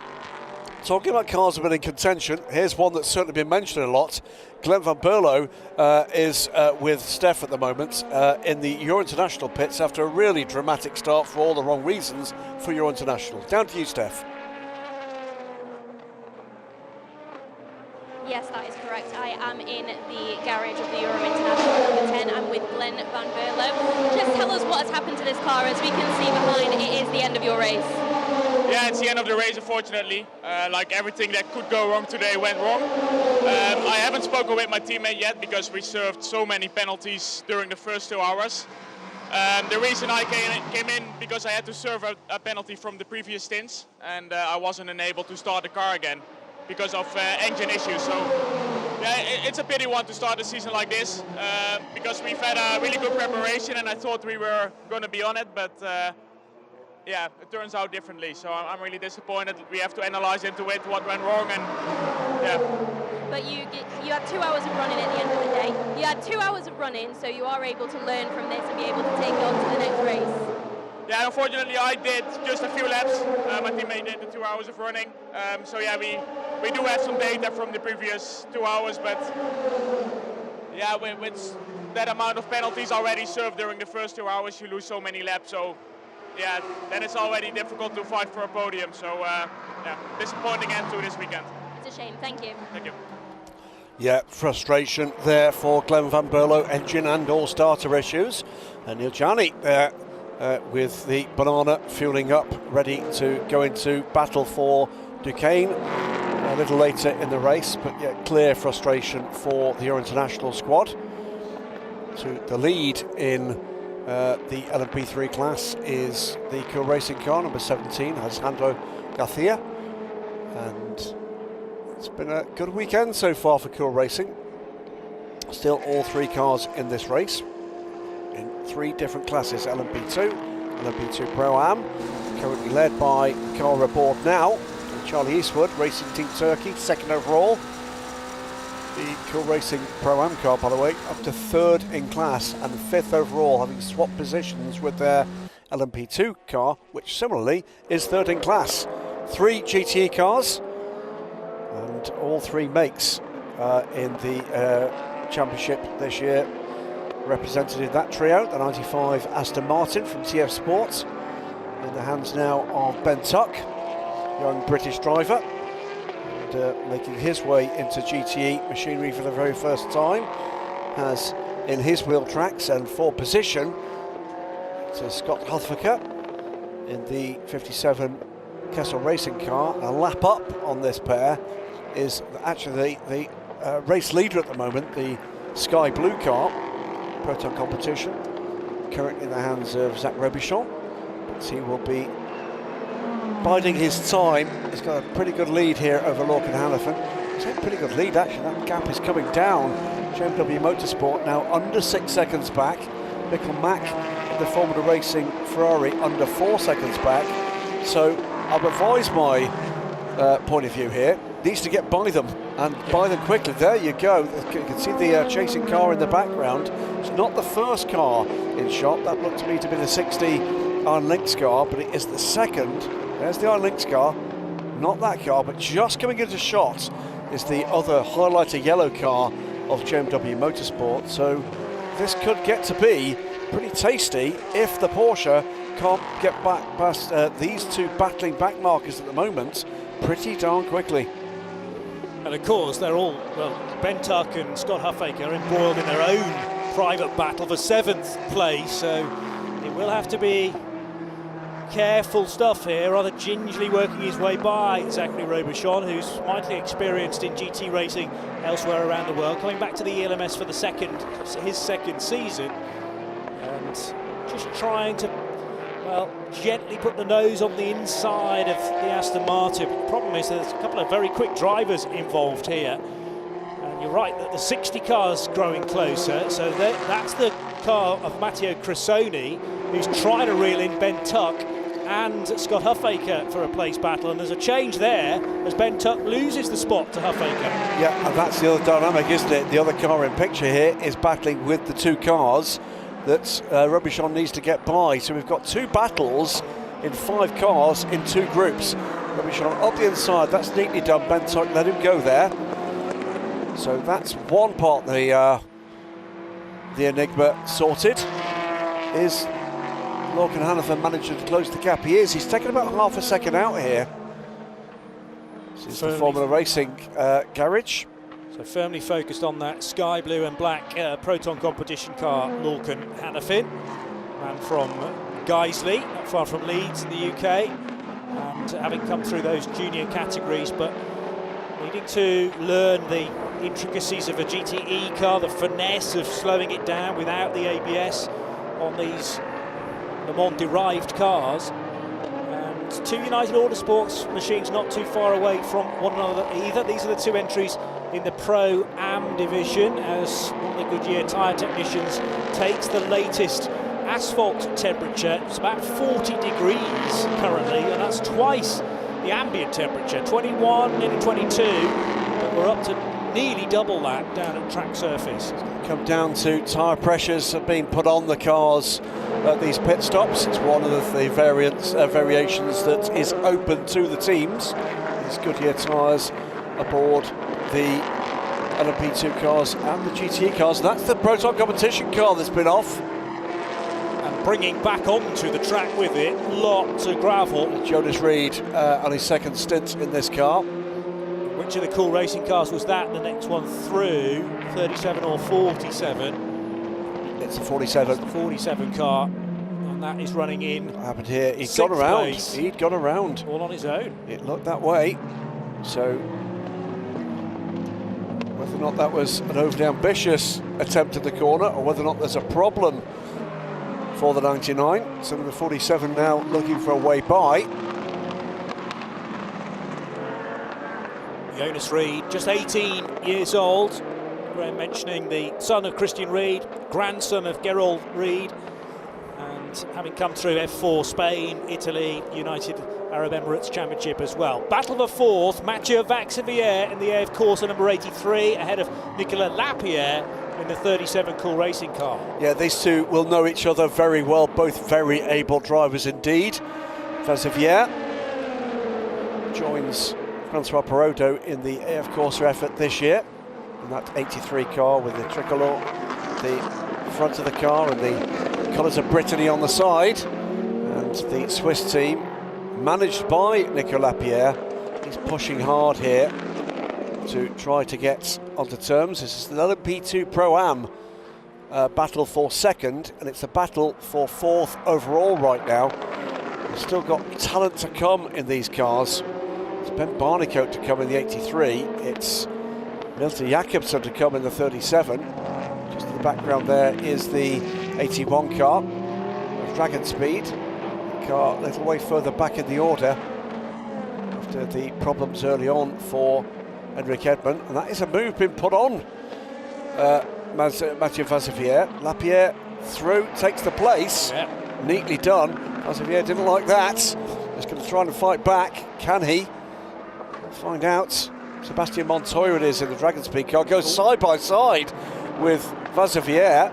talking about cars that have been in contention, here's one that's certainly been mentioned a lot. Glenn van Berlo is with Steph at the moment in the Euro International pits after a really dramatic start for all the wrong reasons for Euro International. Down to you, Steph. Yes, that is correct. I am in the garage of the Euro International number 10. I'm with Glenn van Berlo. Just tell us what has happened to this car. As we can see behind, it is the end of your race. Yeah, it's the end of the race, unfortunately. Like everything that could go wrong today went wrong. I haven't spoken with my teammate yet because we served so many penalties during the first 2 hours. The reason I came in because I had to serve a penalty from the previous stints, and I wasn't able to start the car again because of engine issues. So yeah, it's a pity one to start a season like this because we've had a really good preparation and I thought we were going to be on it, but yeah, it turns out differently. So I'm really disappointed. We have to analyze into it what went wrong, and yeah. But you had 2 hours of running at the end of the day. You had 2 hours of running, so you are able to learn from this and be able to take it on to the next race. Yeah, unfortunately I did just a few laps. My teammate did the 2 hours of running. So yeah, we do have some data from the previous 2 hours, but yeah, with that amount of penalties already served during the first 2 hours, you lose so many laps. So yeah, then it's already difficult to fight for a podium. So yeah, disappointing end to this weekend. It's a shame. Thank you. Thank you. Yeah, frustration there for Glenn van Berlo, engine and all starter issues. And Neil Jani there with the banana fueling up, ready to go into battle for Duquesne a little later in the race. But yeah, clear frustration for the Euro International squad. To the lead in the LMP3 class is the Cool Racing car, number 17, Alejandro Garcia. And it's been a good weekend so far for Cool Racing. Still all three cars in this race, in three different classes, LMP2, LMP2 Pro-Am, currently led by car aboard now, Charlie Eastwood, Racing Team Turkey, second overall. The Cool Racing Pro-Am car, by the way, up to third in class and fifth overall, having swapped positions with their LMP2 car, which similarly is third in class. Three GTE cars, and all three makes in the championship this year represented in that trio. The 95 Aston Martin from TF Sports in the hands now of Ben Tuck, young British driver, and making his way into GTE machinery for the very first time, has in his wheel tracks and for position to Scott Huthwacker in the 57 Castellet racing car. A lap up on this pair is actually the race leader at the moment, the sky blue car, Proton competition, currently in the hands of Zach Robichon, but he will be biding his time. He's got a pretty good lead here over Lorcan Hannafin. It's a pretty good lead actually, that gap is coming down. JMW Motorsport now under 6 seconds back. Mikkel Mack, the Formula Racing Ferrari, under 4 seconds back. So I'll revise my point of view here. Needs to get by them, and by them quickly. There you go. You can see the chasing car in the background. It's not the first car in shot. That looked to me to be the 60 Iron Lynx car, but it is the second. There's the Iron Lynx car, not that car, but just coming into shot is the other highlighter yellow car of JMW Motorsport. So this could get to be pretty tasty if the Porsche can't get back past these two battling back markers at the moment pretty darn quickly. And of course, they're all, well, Ben Tuck and Scott Huffaker are embroiled in their own private battle for 7th place, so it will have to be careful stuff here, rather gingerly working his way by Zachary Robichon, who's mightily experienced in GT racing elsewhere around the world, coming back to the ELMS for his second season, and just trying to, well, gently put the nose on the inside of the Aston Martin. The problem is there's a couple of very quick drivers involved here, and you're right that the 60 car's growing closer, so that's the car of Matteo Cressoni, who's trying to reel in Ben Tuck and Scott Huffaker for a place battle, and there's a change there as Ben Tuck loses the spot to Huffaker. Yeah, and that's the other dynamic, isn't it? The other car in picture here is battling with the two cars that Robichon needs to get by. So we've got two battles in 5 cars in 2 groups. Robichon up the inside, that's neatly done. Ben Tuck let him go there. So that's one part the enigma sorted. Is Lorcan Hannafin managing to close the gap? He is. He's taken about half a second out here. This is the Formula Racing garage. So firmly focused on that sky blue and black Proton competition car, Lorcan Hannafin, man from Guiseley, not far from Leeds in the UK, and having come through those junior categories, but needing to learn the intricacies of a GTE car, the finesse of slowing it down without the ABS on these Le Mans derived cars. And 2 United Autosports machines not too far away from one another either. These are the 2 entries in the Pro-Am division as one of the Goodyear tyre technicians takes the latest asphalt temperature. It's about 40 degrees currently, and that's twice the ambient temperature, 21, nearly 22, but we're up to nearly double that down at track surface. Come down to tyre pressures have been put on the cars at these pit stops. It's one of the variations that is open to the teams. These Goodyear tyres aboard the LMP2 cars and the GTE cars. That's the Proton competition car that's been off. And bringing back onto the track with it, lots of gravel. Jonas Reed on his second stint in this car. Which of the cool racing cars was that? The next one through, 37 or 47? It's a 47. It's the 47 car, and that is running in. What happened here? He'd gone around. Place. He'd gone around. All on his own. It looked that way. So whether or not that was an overly ambitious attempt at the corner, or whether or not there's a problem for the 99. So the 47 now looking for a way by. Jonas Reed, just 18 years old. Graham mentioning the son of Christian Reed, grandson of Gerald Reed, and having come through F4 Spain, Italy, United Arab Emirates Championship as well. Battle of the 4th, Mathieu Vaxivière in the AF Corsa number 83, ahead of Nicolas Lapierre in the 37 Cool Racing car. Yeah, these two will know each other very well, both very able drivers indeed. Vaxivière joins Francois Perotto in the AF Corsa effort this year, in that 83 car with the tricolour, the front of the car and the colours of Brittany on the side, and the Swiss team managed by Nicolas Lapierre. He's pushing hard here to try to get onto terms. This is the LMP2 Pro-Am battle for second, and it's a battle for 4th overall right now. Still got talent to come in these cars. It's Ben Barnicoat to come in the 83. It's Milton Jakobsen to come in the 37. Just in the background there is the 81 car of Dragon Speed. The car a little way further back in the order after the problems early on for Henrik Edmond. And that is a move being put on Mathieu Vazevière. Lapierre through, takes the place. Yep. Neatly done. Vazevière didn't like that. He's going to try and fight back. Can he? Find out. Sebastian Montoya it is in the Dragon Speed car. Goes side by side with Vazevière.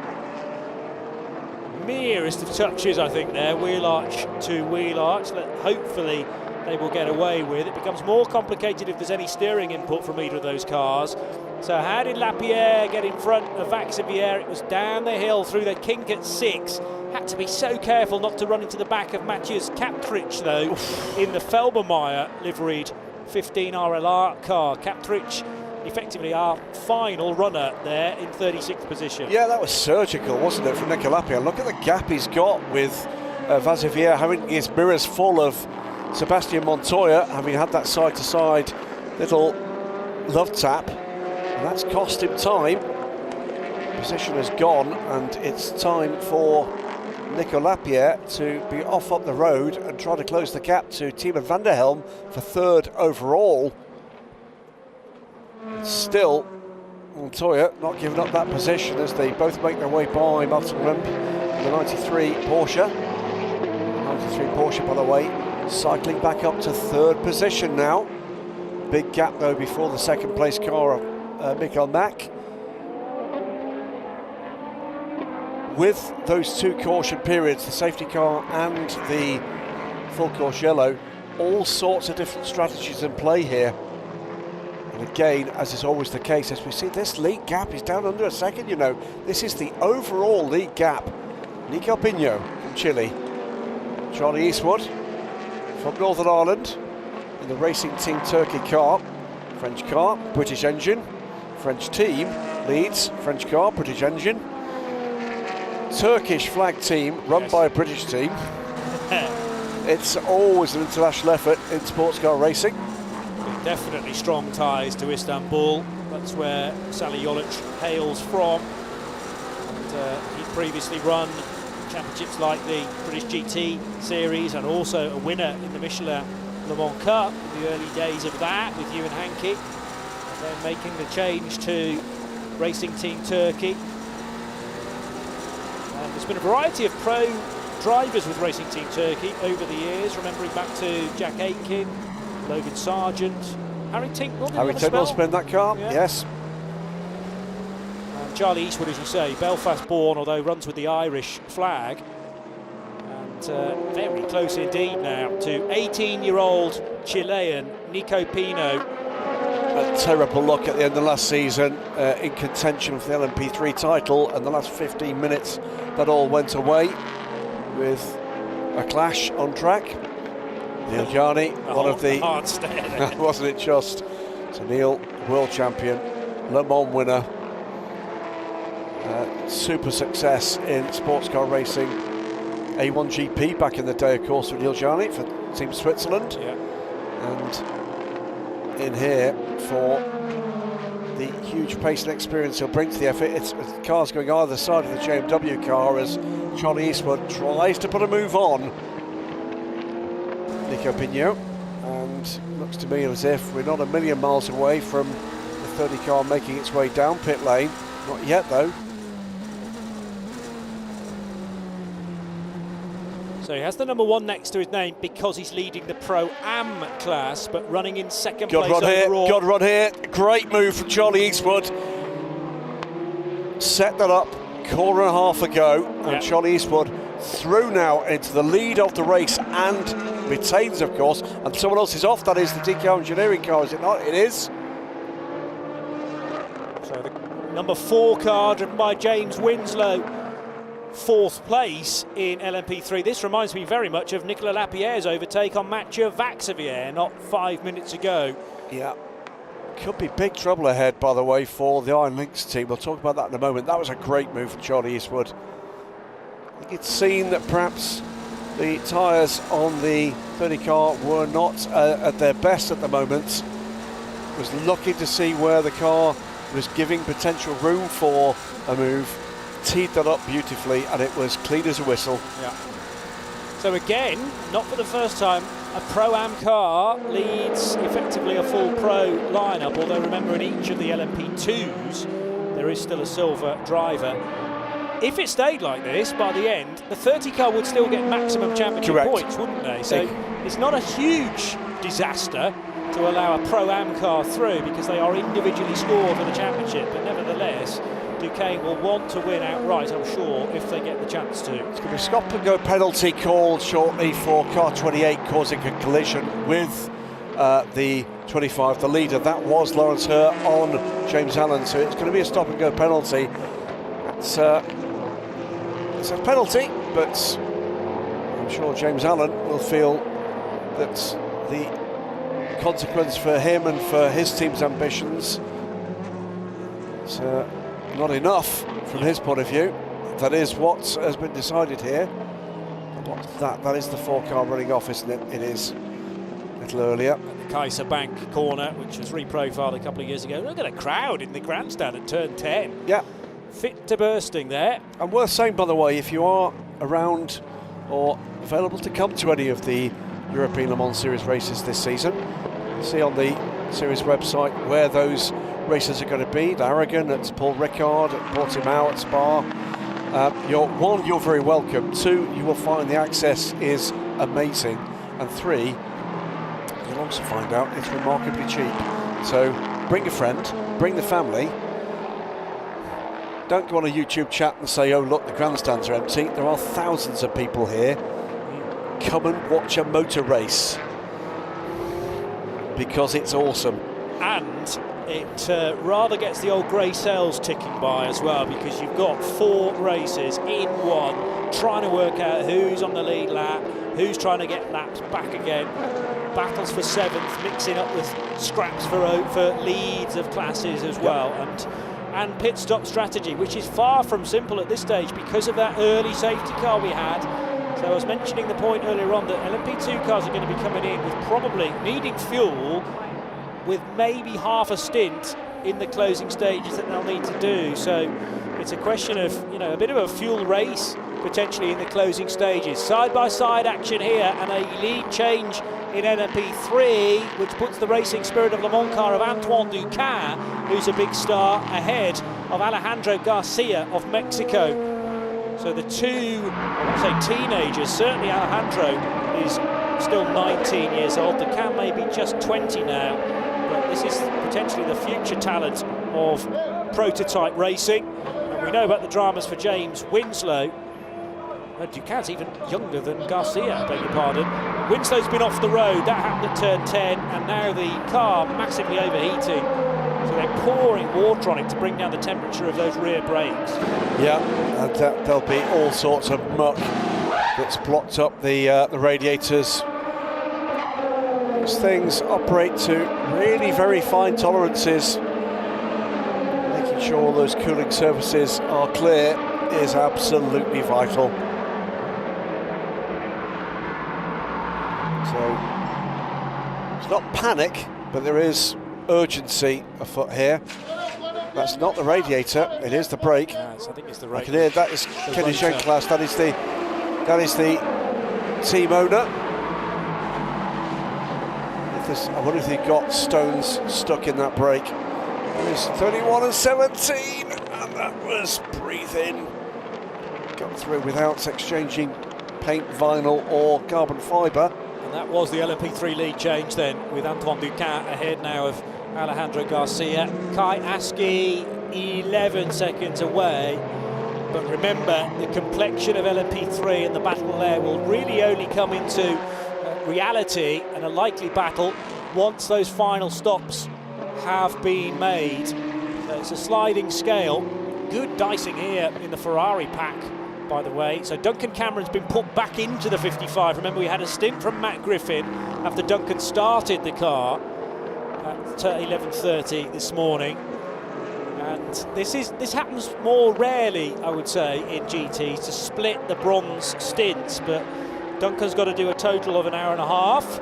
Merest of touches, I think, there. Wheel arch to wheel arch that hopefully they will get away with. It becomes more complicated if there's any steering input from either of those cars. So how did Lapierre get in front of Vazevière? It was down the hill through the kink at 6. Had to be so careful not to run into the back of Matthias Kaptrich, though, in the Felbermeyer liveried 15 RLR car. Kaptrich effectively our final runner there in 36th position. Yeah, that was surgical, wasn't it, from Nico Lapierre? Look at the gap he's got with Vazevière having his mirrors full of Sebastian Montoya, having had that side-to-side little love tap, and that's cost him time. Position has gone, and it's time for Nico Lapierre to be off up the road and try to close the gap to Timo van der Helm for 3rd overall. Still, Montoya not giving up that position as they both make their way by Martin Rump in the 93 Porsche. 93 Porsche, by the way, cycling back up to 3rd position now. Big gap though before the 2nd place car of Mikael Mack. With those 2 caution periods, the safety car and the full course yellow, all sorts of different strategies in play here. And again, as is always the case, as we see, this lead gap is down under a second, you know. This is the overall lead gap. Nico Pinho from Chile. Charlie Eastwood from Northern Ireland in the Racing Team Turkey car. French car, British engine. French team leads, French car, British engine. Turkish flag team run by a British team. It's always an international effort in sports car racing. Definitely strong ties to Istanbul. That's where Sally Jolic hails from. And, he'd previously run championships like the British GT series and also a winner in the Michelin Le Mans Cup in the early days of that with Ewan Hankey. And then making the change to Racing Team Turkey. And there's been a variety of pro drivers with Racing Team Turkey over the years, remembering back to Jack Aitken, Logan Sargent, Harry Tinknell. Harry Tinknell spin that car, yeah. Yes. And Charlie Eastwood, as you say, Belfast born, although runs with the Irish flag. And very close indeed now to 18-year-old Chilean Nico Pinho. A terrible look at the end of last season, in contention for the LMP3 title, and the last 15 minutes that all went away with a clash on track. Neil Jarni, one of the hard stare. Wasn't it just? So Neil, world champion, Le Mans winner, super success in sports car racing, A1GP back in the day, of course, with Neil Jarni for Team Switzerland, yeah. And in here for the huge pace and experience he'll bring to the effort. It's cars going either side of the JMW car as Charlie Eastwood tries to put a move on Nico Pinho, and looks to me as if we're not a million miles away from the 30 car making its way down pit lane. Not yet though. So he has the number 1 next to his name because he's leading the Pro-Am class, but running in 2nd place overall. Good run here, great move from Charlie Eastwood. Set that up quarter and a half ago, and Charlie Eastwood through now into the lead of the race and retains, of course, and someone else is off. That is the DK Engineering car, is it not? It is. So the number 4 car driven by James Winslow, 4th place in LMP3. This reminds me very much of Nicolas Lapierre's overtake on Mathieu Vazevière not 5 minutes ago. Yeah. Could be big trouble ahead, by the way, for the Iron Lynx team. We'll talk about that in a moment. That was a great move from Charlie Eastwood. I think it's seen that perhaps the tyres on the 30 car were not at their best at the moment. Was looking to see where the car was giving potential room for a move, teed that up beautifully, and it was clean as a whistle. Yeah. So again, not for the first time, a Pro-Am car leads effectively a full Pro lineup, although remember in each of the LMP2s there is still a silver driver. If it stayed like this, by the end, the 30 car would still get maximum championship points, wouldn't they? So it's not a huge disaster to allow a Pro-Am car through because they are individually scored for the championship, but nevertheless, Duquesne will want to win outright, I'm sure, if they get the chance to. It's going to be a stop-and-go penalty called shortly for car 28, causing a collision with the 25, the leader. That was Lawrence Hur on James Allen, so it's going to be a stop-and-go penalty. It's a penalty, but I'm sure James Allen will feel that the consequence for him and for his team's ambitions is not enough from his point of view. That is what has been decided here. What's that? That is the 4 car running off, isn't it? It is a little earlier. The Kaiser Bank corner, which was reprofiled a couple of years ago. Look at a crowd in the grandstand at turn 10. Yeah. Fit to bursting there. And worth saying, by the way, if you are around or available to come to any of the European Le Mans Series races this season, see on the series website where those races are going to be. At Aragon, at Paul Ricard, at Portimão, at Spa. You're very welcome. 2, you will find the access is amazing. And 3, you'll also find out it's remarkably cheap. So bring a friend, bring the family. Don't go on a YouTube chat and say, oh look, the grandstands are empty. There are thousands of people here. Come and watch a motor race, because it's awesome. And it rather gets the old grey cells ticking by as well, because you've got 4 races in one, trying to work out who's on the lead lap, who's trying to get laps back again. Battles for 7th, mixing up with scraps for leads of classes as well. And pit stop strategy, which is far from simple at this stage because of that early safety car we had. So I was mentioning the point earlier on that LMP2 cars are going to be coming in with probably needing fuel with maybe half a stint in the closing stages that they'll need to do. So it's a question of, you know, a bit of a fuel race potentially in the closing stages. Side-by-side action here, and a lead change in LMP3, which puts the racing spirit of Le Mans car of Antoine Duquesne, who's a big star, ahead of Alejandro Garcia of Mexico. So the 2, I won't say teenagers, certainly Alejandro is still 19 years old. Duquesne may be just 20 now, but this is potentially the future talent of prototype racing. And we know about the dramas for James Winslow. Duquesne's even younger than Garcia, I beg your pardon. Winslow's been off the road, that happened at turn 10, and now the car massively overheating. So they're pouring water on it to bring down the temperature of those rear brakes. Yeah, and there'll be all sorts of muck that's blocked up the radiators. These things operate to really very fine tolerances. Making sure all those cooling surfaces are clear is absolutely vital. So it's not panic, but there is urgency afoot here. That's not the radiator, it is the brake. Yes, I think it's the I can hear that is Kenny Schenklas, that is the team owner. I wonder if he got stones stuck in that brake. It's 31 and 17, and that was breathe in. Got through without exchanging paint, vinyl or carbon fibre. And that was the LMP3 lead change then, with Antoine Duquesne ahead now of Alejandro Garcia. Kai Aski 11 seconds away. But remember, the complexion of LMP3 and the battle there will really only come into reality and a likely battle once those final stops have been made. It's a sliding scale. Good dicing here in the Ferrari pack, by the way. So Duncan Cameron's been put back into the 55. Remember, we had a stint from Matt Griffin after Duncan started the car at 11:30 this morning. And this happens more rarely, I would say, in GTs, to split the bronze stints, but Duncan's got to do a total of an hour and a half,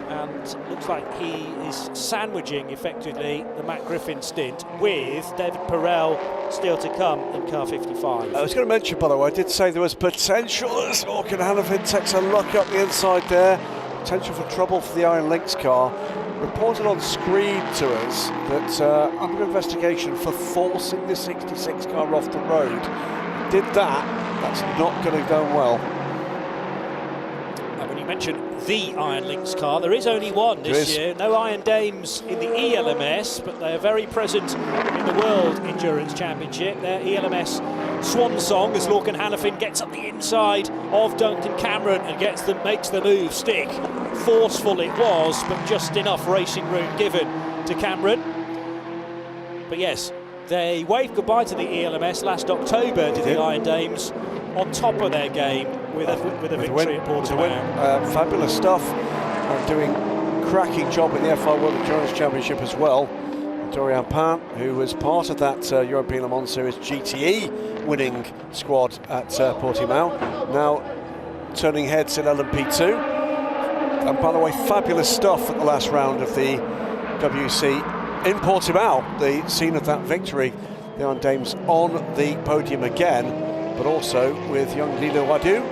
and looks like he is sandwiching effectively the Matt Griffin stint with David Perel still to come in car 55. I was going to mention, by the way, I did say there was potential as Håkan Hannafin takes a look up the inside there. Potential for trouble for the Iron Lynx car. Reported on screen to us that under investigation for forcing the 66 car off the road. Did that, that's not going to go well. And when you mention the Iron Lynx car, there is only one this year. No Iron Dames in the ELMS, but they are very present in the World Endurance Championship. Their ELMS swan song as Håkan Hannafin gets up the inside of Duncan Cameron and makes the move stick. Forceful it was, but just enough racing room given to Cameron. But yes, they waved goodbye to the ELMS last October, did the Iron Dames, on top of their game with a victory at Portimão. Fabulous stuff. Doing cracking job in the FIA World Endurance Championship as well. Dorian Pan, who was part of that European Le Mans Series GTE winning squad at Portimão, now turning heads in LMP2. And by the way, fabulous stuff at the last round of the WC in Portimão, the scene of that victory. The Iron Dames on the podium again, but also with young Lilo Wadu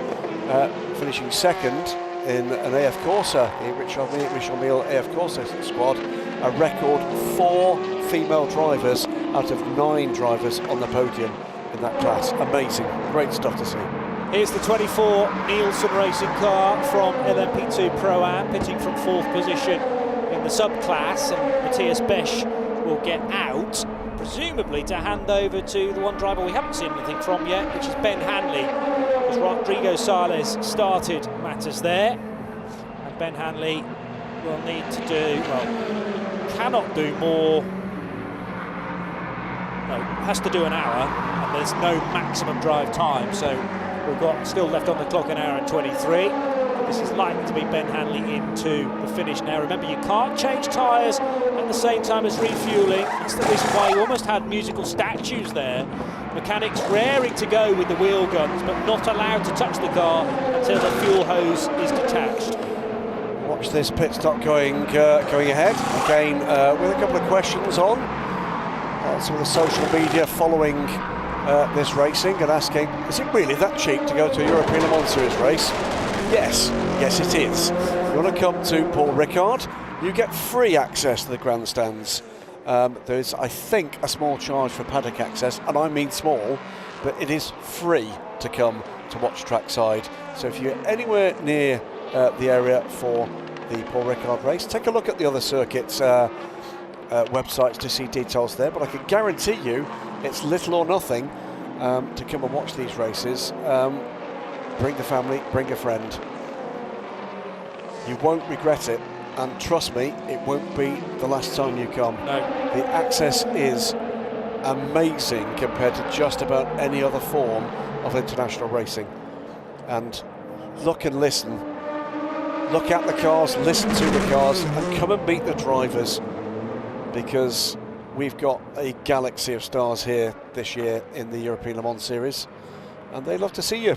finishing second in an AF Corsa, the Richard Mille AF Corsa squad. A record 4 female drivers out of 9 drivers on the podium in that class. Amazing, great stuff to see. Here's the 24 Nielsen racing car from LMP2 Pro-Am, pitting from 4th position in the subclass, and Matthias Besch will get out, presumably to hand over to the one driver we haven't seen anything from yet, which is Ben Hanley, because Rodrigo Sales started matters there, and Ben Hanley will need to do, well, cannot do more, no, has to do an hour, and there's no maximum drive time, so we've got still left on the clock an hour and 23. This is likely to be Ben Hanley into the finish now. Remember, you can't change tyres at the same time as refuelling. That's the reason why you almost had musical statues there. Mechanics raring to go with the wheel guns, but not allowed to touch the car until the fuel hose is detached. Watch this pit stop going ahead again with a couple of questions on some of the social media following this racing and asking, is it really that cheap to go to a European Le Mans Series race? Yes it is. If you want to come to Paul Ricard, you get free access to the grandstands. There's, I think, a small charge for paddock access, and I mean small, but it is free to come to watch trackside. So if you're anywhere near the area for the Paul Ricard race, take a look at the other circuits websites to see details there, but I can guarantee you it's little or nothing to come and watch these races. Bring the family, bring a friend. You won't regret it, and trust me, it won't be the last time you come. No. The access is amazing compared to just about any other form of international racing. And look and listen. Look at the cars, listen to the cars, and come and meet the drivers, because we've got a galaxy of stars here this year in the European Le Mans Series, and they love to see you.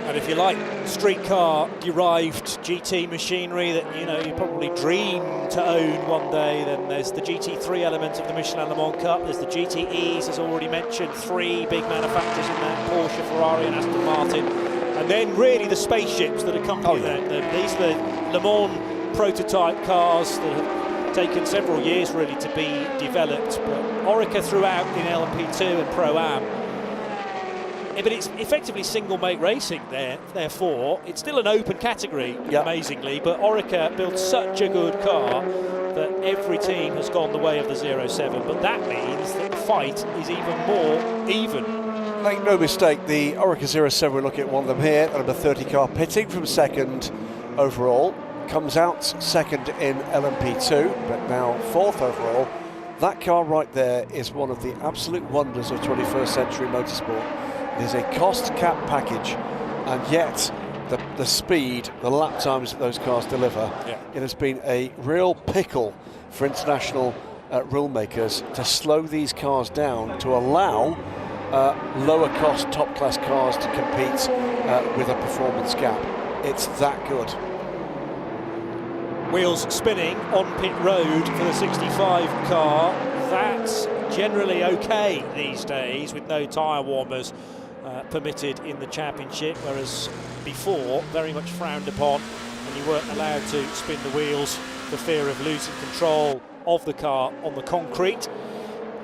And if you like street car derived GT machinery that you probably dream to own one day, then there's the GT3 element of the Michelin Le Mans Cup. There's the GTEs, as already mentioned, 3 big manufacturers in there: Porsche, Ferrari and Aston Martin. And then really the spaceships that accompany them. These are the Le Mans prototype cars that have taken several years really to be developed, but Orica throughout in LMP2 and Pro-Am. But it's effectively single-make racing there, therefore it's still an open category, amazingly, but Orica built such a good car that every team has gone the way of the 07, but that means that the fight is even more even. Make no mistake, the Orica 07, we're looking at one of them here, the number 30 car, pitting from second overall, comes out second in LMP2, but now 4th overall. That car right there is one of the absolute wonders of 21st century motorsport. It is a cost cap package, and yet the speed, the lap times that those cars deliver, it has been a real pickle for international rule makers to slow these cars down to allow lower cost top class cars to compete with a performance gap. It's that good. Wheels spinning on pit road for the 65 car. That's generally okay these days with no tyre warmers permitted in the championship, whereas before very much frowned upon and you weren't allowed to spin the wheels for fear of losing control of the car on the concrete.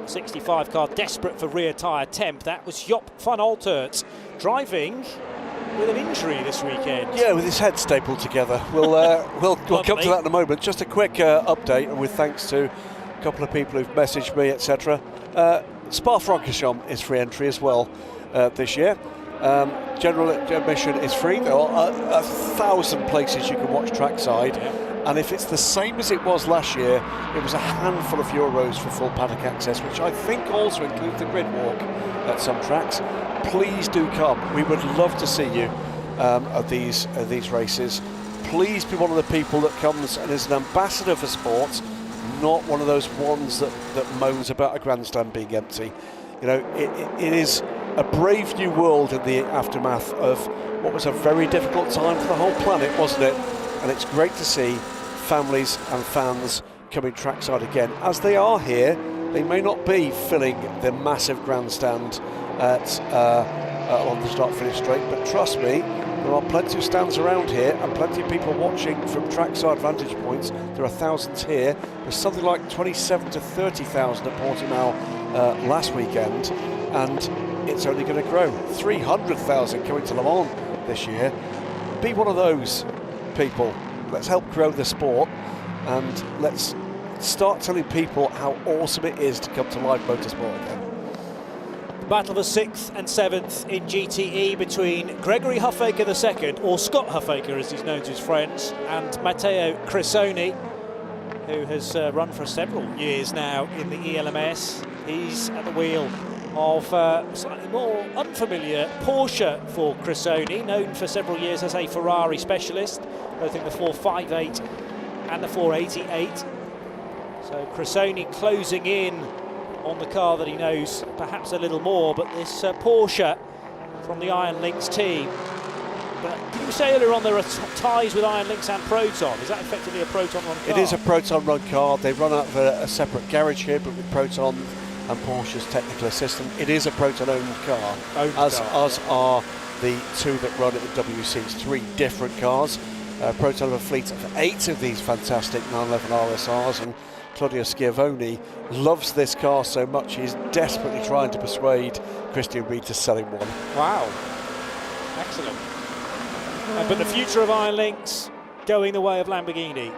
65 car desperate for rear tyre temp. That was Job van Altert driving with an injury this weekend. Yeah, with his head stapled together. We'll come to that in a moment. Just a quick update, and with thanks to a couple of people who've messaged me, etc. Spa-Francorchamps is free entry as well this year. General admission is free. There are 1,000 places you can watch trackside. Yeah. And if it's the same as it was last year, it was a handful of euros for full paddock access, which I think also includes the grid walk at some tracks. Please do come. We would love to see you at these races. Please be one of the people that comes and is an ambassador for sport, not one of those ones that moans about a grandstand being empty. You know, it is a brave new world in the aftermath of what was a very difficult time for the whole planet, wasn't it? And it's great to see families and fans coming trackside again. As they are here, they may not be filling the massive grandstand at on the start-finish straight, but trust me, there are plenty of stands around here and plenty of people watching from trackside vantage points. There are thousands here. There's something like 27 to 30,000 at Portimão last weekend, and it's only going to grow. 300,000 coming to Le Mans this year. Be one of those people. Let's help grow the sport, and let's start telling people how awesome it is to come to live motorsport again. Battle for 6th and 7th in GTE between Gregory Huffaker II, or Scott Huffaker as he's known to his friends, and Matteo Cressoni, who has run for several years now in the ELMS. He's at the wheel of slightly more unfamiliar Porsche for Cressoni, known for several years as a Ferrari specialist, both in the 458 and the 488. So Cressoni closing in on the car that he knows perhaps a little more, but this Porsche from the Iron Lynx team. But did you say earlier on there are ties with Iron Lynx and Proton? Is that effectively a Proton run car? It is a Proton run car. They run out of a separate garage here, but with Proton and Porsche's technical assistant, it is a Proton-owned car, as are the two that run at the WEC's 3 different cars. Proton have a fleet of 8 of these fantastic 911 RSRs, and Claudio Schiavone loves this car so much he's desperately trying to persuade Christian Reed to sell him one. Wow, excellent. But the future of Iron Lynx going the way of Lamborghini.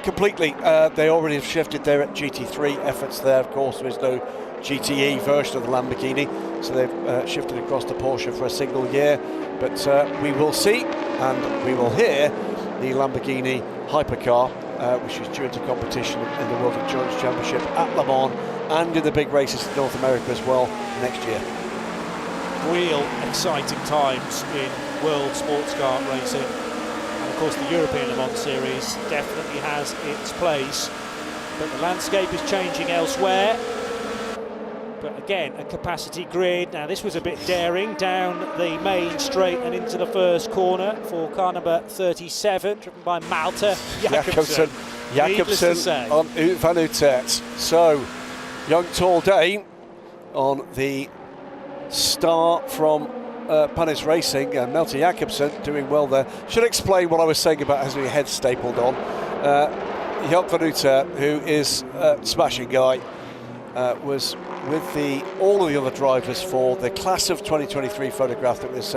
Completely. They already have shifted their GT3 efforts there. Of course, there is no GTE version of the Lamborghini, so they've shifted across to Porsche for a single year. But we will see and we will hear the Lamborghini hypercar, which is due into competition in the World Endurance Championship at Le Mans and in the big races in North America as well next year. Real exciting times in world sports car racing. Of course, the European Le Mans Series definitely has its place, but the landscape is changing elsewhere. But again, a capacity grid. Now, this was a bit daring, down the main straight and into the first corner for car number 37, driven by Malte Jakobsen. Jakobsen on Van Utrecht. So, young tall Dane on the start from Panis Racing, and Malte Jakobsen doing well there. Should explain what I was saying about having your head stapled on. Jan van Utrecht, who is a smashing guy, was with all of the other drivers for the class of 2023 photograph that was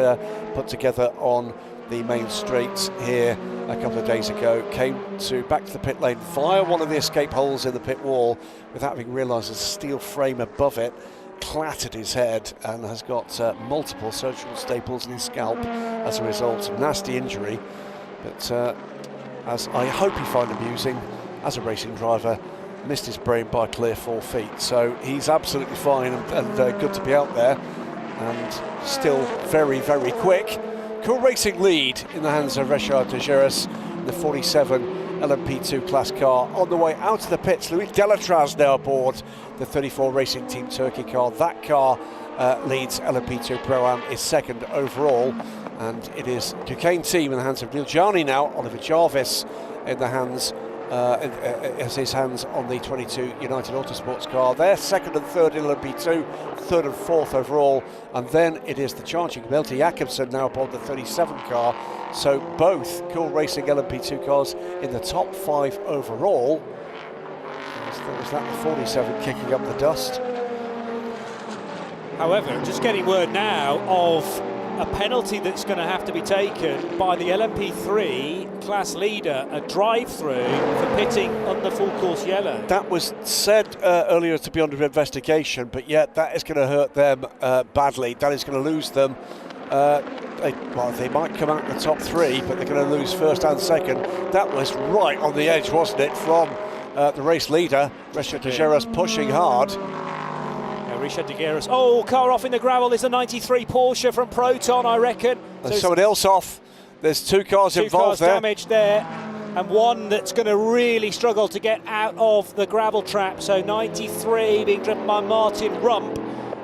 put together on the main straight here a couple of days ago. Came back to the pit lane via one of the escape holes in the pit wall without having realised there's a steel frame above it. Clattered his head and has got multiple surgical staples in his scalp as a result. Nasty injury, but as I hope you find amusing, as a racing driver, missed his brain by a clear 4 feet. So he's absolutely fine and good to be out there, and still very, very quick. Cool racing lead in the hands of Richard de Geras, the 47 LMP2 class car on the way out of the pits. Louis Delatraz now aboard the 34 Racing Team Turkey car. That car leads LMP2 Pro-Am, is second overall. And it is Duquesne team in the hands of Neil Jarney now. Oliver Jarvis in the hands, as his hands on the 22 United Autosports car. They're second and third in LMP2, third and fourth overall. And then it is the charging Malte Jakobsen now aboard the 37 car. So both Cool Racing LMP2 cars in the top 5 overall. Was that the 47 kicking up the dust? However, just getting word now of a penalty that's going to have to be taken by the LMP3 class leader, a drive-through for pitting under full course yellow. That was said earlier to be under investigation, but yet that is going to hurt them badly. That is going to lose them. They might come out in the top 3, but they're going to lose first and second. That was right on the edge, wasn't it, from the race leader, Richard de Geras, pushing hard. Richard de Geras. Oh, car off in the gravel. There's a 93 Porsche from Proton, I reckon. There's someone else off. There's 2 cars involved there. 2 cars there. damaged there, and one that's going to really struggle to get out of the gravel trap. So 93 being driven by Martin Rump.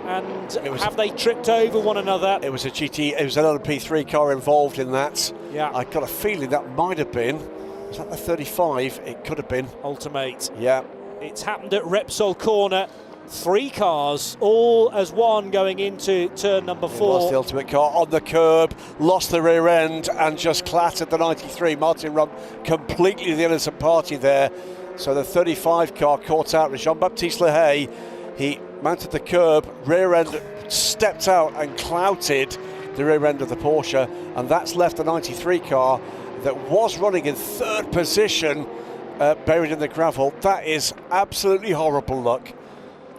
And have they tripped over one another? It was a GT, it was an LMP3 car involved in that. Yeah. I got a feeling that might have been, was that the 35? It could have been. Ultimate. Yeah. It's happened at Repsol Corner. 3 cars, all as one, going into turn number 4. Lost the Ultimate car on the curb, lost the rear end, and just clattered the 93. Martin Rump completely the innocent party there. So the 35 car caught out with Jean-Baptiste Lehay. He mounted the curb, rear end stepped out and clouted the rear end of the Porsche, and that's left the 93 car that was running in 3rd position buried in the gravel. That is absolutely horrible luck.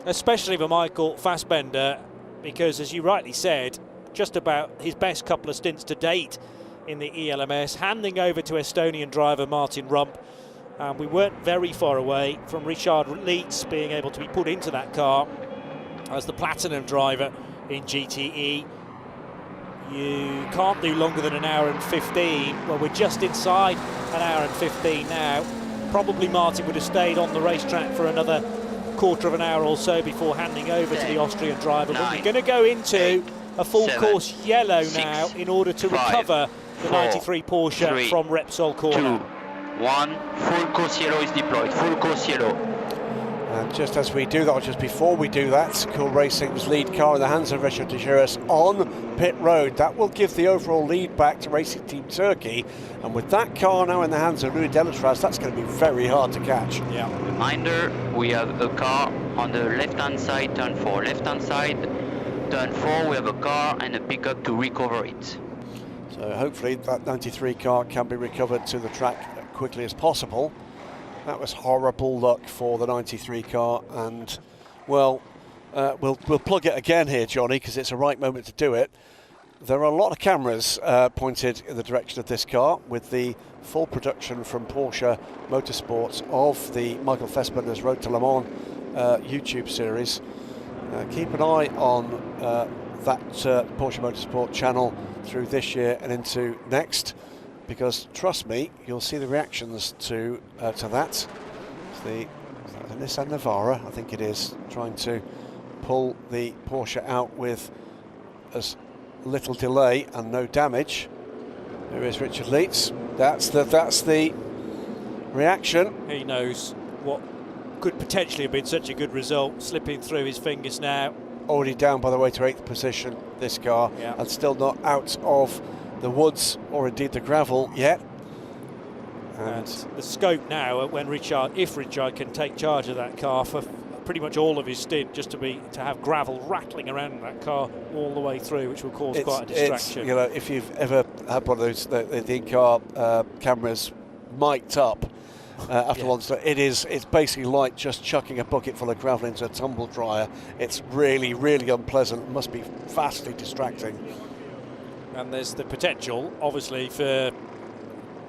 Especially for Michael Fassbender, because as you rightly said, just about his best couple of stints to date in the ELMS, handing over to Estonian driver Martin Rump. We weren't very far away from Richard Leitz being able to be put into that car as the platinum driver in GTE. You can't do longer than an hour and 15. Well, we're just inside an hour and 15 now. Probably Martin would have stayed on the racetrack for another quarter of an hour or so before handing over to the Austrian driver. But we're going to go into a full course yellow now in order to recover the 93 Porsche from Repsol Corner. 2, 1, full course yellow is deployed, full course yellow. And just as we do that, or just before we do that, Cool Racing's lead car in the hands of Richard de Geras on pit road. That will give the overall lead back to Racing Team Turkey. And with that car now in the hands of Louis Delatraz, that's going to be very hard to catch. Yeah. Reminder, we have a car on the left-hand side, turn 4. Left-hand side, turn 4, we have a car and a pickup to recover it. So hopefully that 93 car can be recovered to the track as quickly as possible. That was horrible luck for the 93 car, and well, we'll plug it again here, Johnny, because it's a right moment to do it. There are a lot of cameras pointed in the direction of this car, with the full production from Porsche Motorsport of the Michael Fassbender's Road to Le Mans YouTube series. Keep an eye on that Porsche Motorsport channel through this year and into next, because trust me, you'll see the reactions to that. It's the Nissan Navara, I think it is, trying to pull the Porsche out with as little delay and no damage. There is Richard Leitz. That's the reaction. He knows what could potentially have been such a good result, slipping through his fingers now. Already down, by the way, to 8th position, this car, and still not out of the woods or indeed the gravel yet. And the scope now, when if Richard can take charge of that car for pretty much all of his stint, just to have gravel rattling around in that car all the way through, which will cause quite a distraction. You know, if you've ever had one of those the in-car cameras mic'd up after one, it's basically like just chucking a bucket full of gravel into a tumble dryer. It's really, really unpleasant. It must be vastly distracting. And there's the potential, obviously, for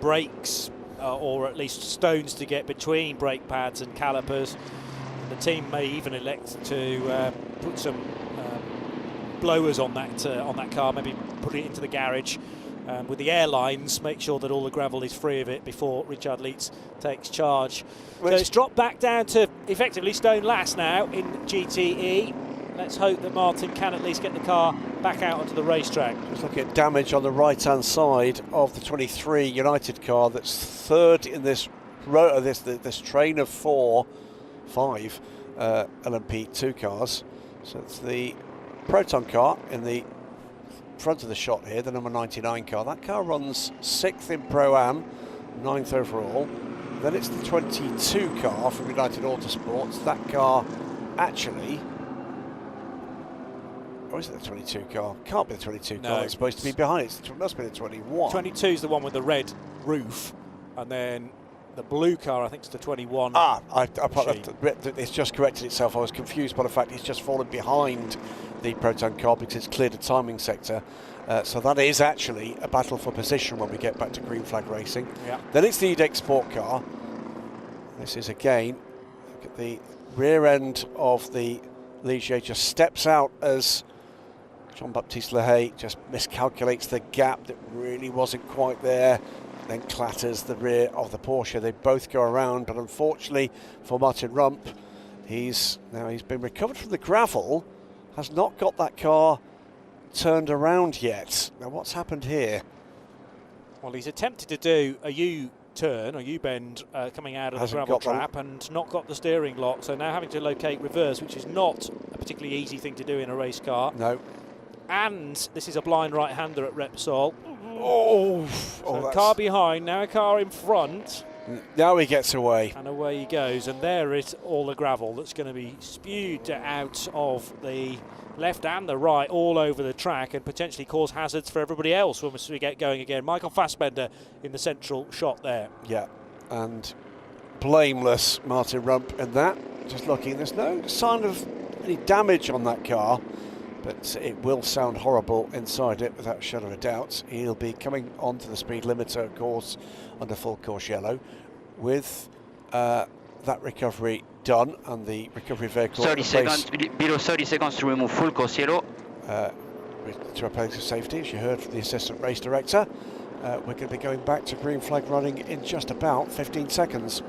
brakes or at least stones to get between brake pads and calipers. And the team may even elect to put some blowers on that car, maybe put it into the garage with the airlines, make sure that all the gravel is free of it before Richard Leitz takes charge. So it's dropped back down to effectively stone last now in GTE. Let's hope that Martin can at least get the car back out onto the racetrack. Just looking at damage on the right-hand side of the 23 United car that's third in this row, this train of five LMP2 cars. So it's the Proton car in the front of the shot here, the number 99 car. That car runs 6th in Pro-Am, 9th overall. Then it's the 22 car from United Autosports. That car actually, or is it the 22 car? Can't be the 22 car. It's supposed to be behind it. It must be the 21. 22 is the one with the red roof, and then the blue car, I think, is the 21. It's just corrected itself. I was confused by the fact it's just fallen behind the Proton car because it's cleared a timing sector. So that is actually a battle for position when we get back to green flag racing. Yeah. Then it's the EDEC Sport car. This is again, look at the rear end of the Ligier just steps out as Jean-Baptiste Lehay just miscalculates the gap that really wasn't quite there, then clatters the rear of the Porsche. They both go around, but unfortunately for Martin Rump, he's been recovered from the gravel, has not got that car turned around yet. Now what's happened here? Well, he's attempted to do a U-turn or U-bend coming out of the gravel trap and not got the steering lock, so now having to locate reverse, which is not a particularly easy thing to do in a race car. No. And this is a blind right-hander at Repsol. So car behind, now a car in front. Now he gets away. And away he goes, and there is all the gravel that's going to be spewed out of the left and the right all over the track and potentially cause hazards for everybody else when we get going again. Michael Fassbender in the central shot there. Yeah, and blameless Martin Rump in that. Just looking, there's no sign of any damage on that car, but it will sound horrible inside it without a shadow of a doubt. He'll be coming onto the speed limiter, of course, under full course yellow, with that recovery done and the recovery vehicle 30 seconds, below 30 seconds to remove full course yellow. To a place of safety, as you heard from the assistant race director. We're going to be going back to green flag running in just about 15 seconds.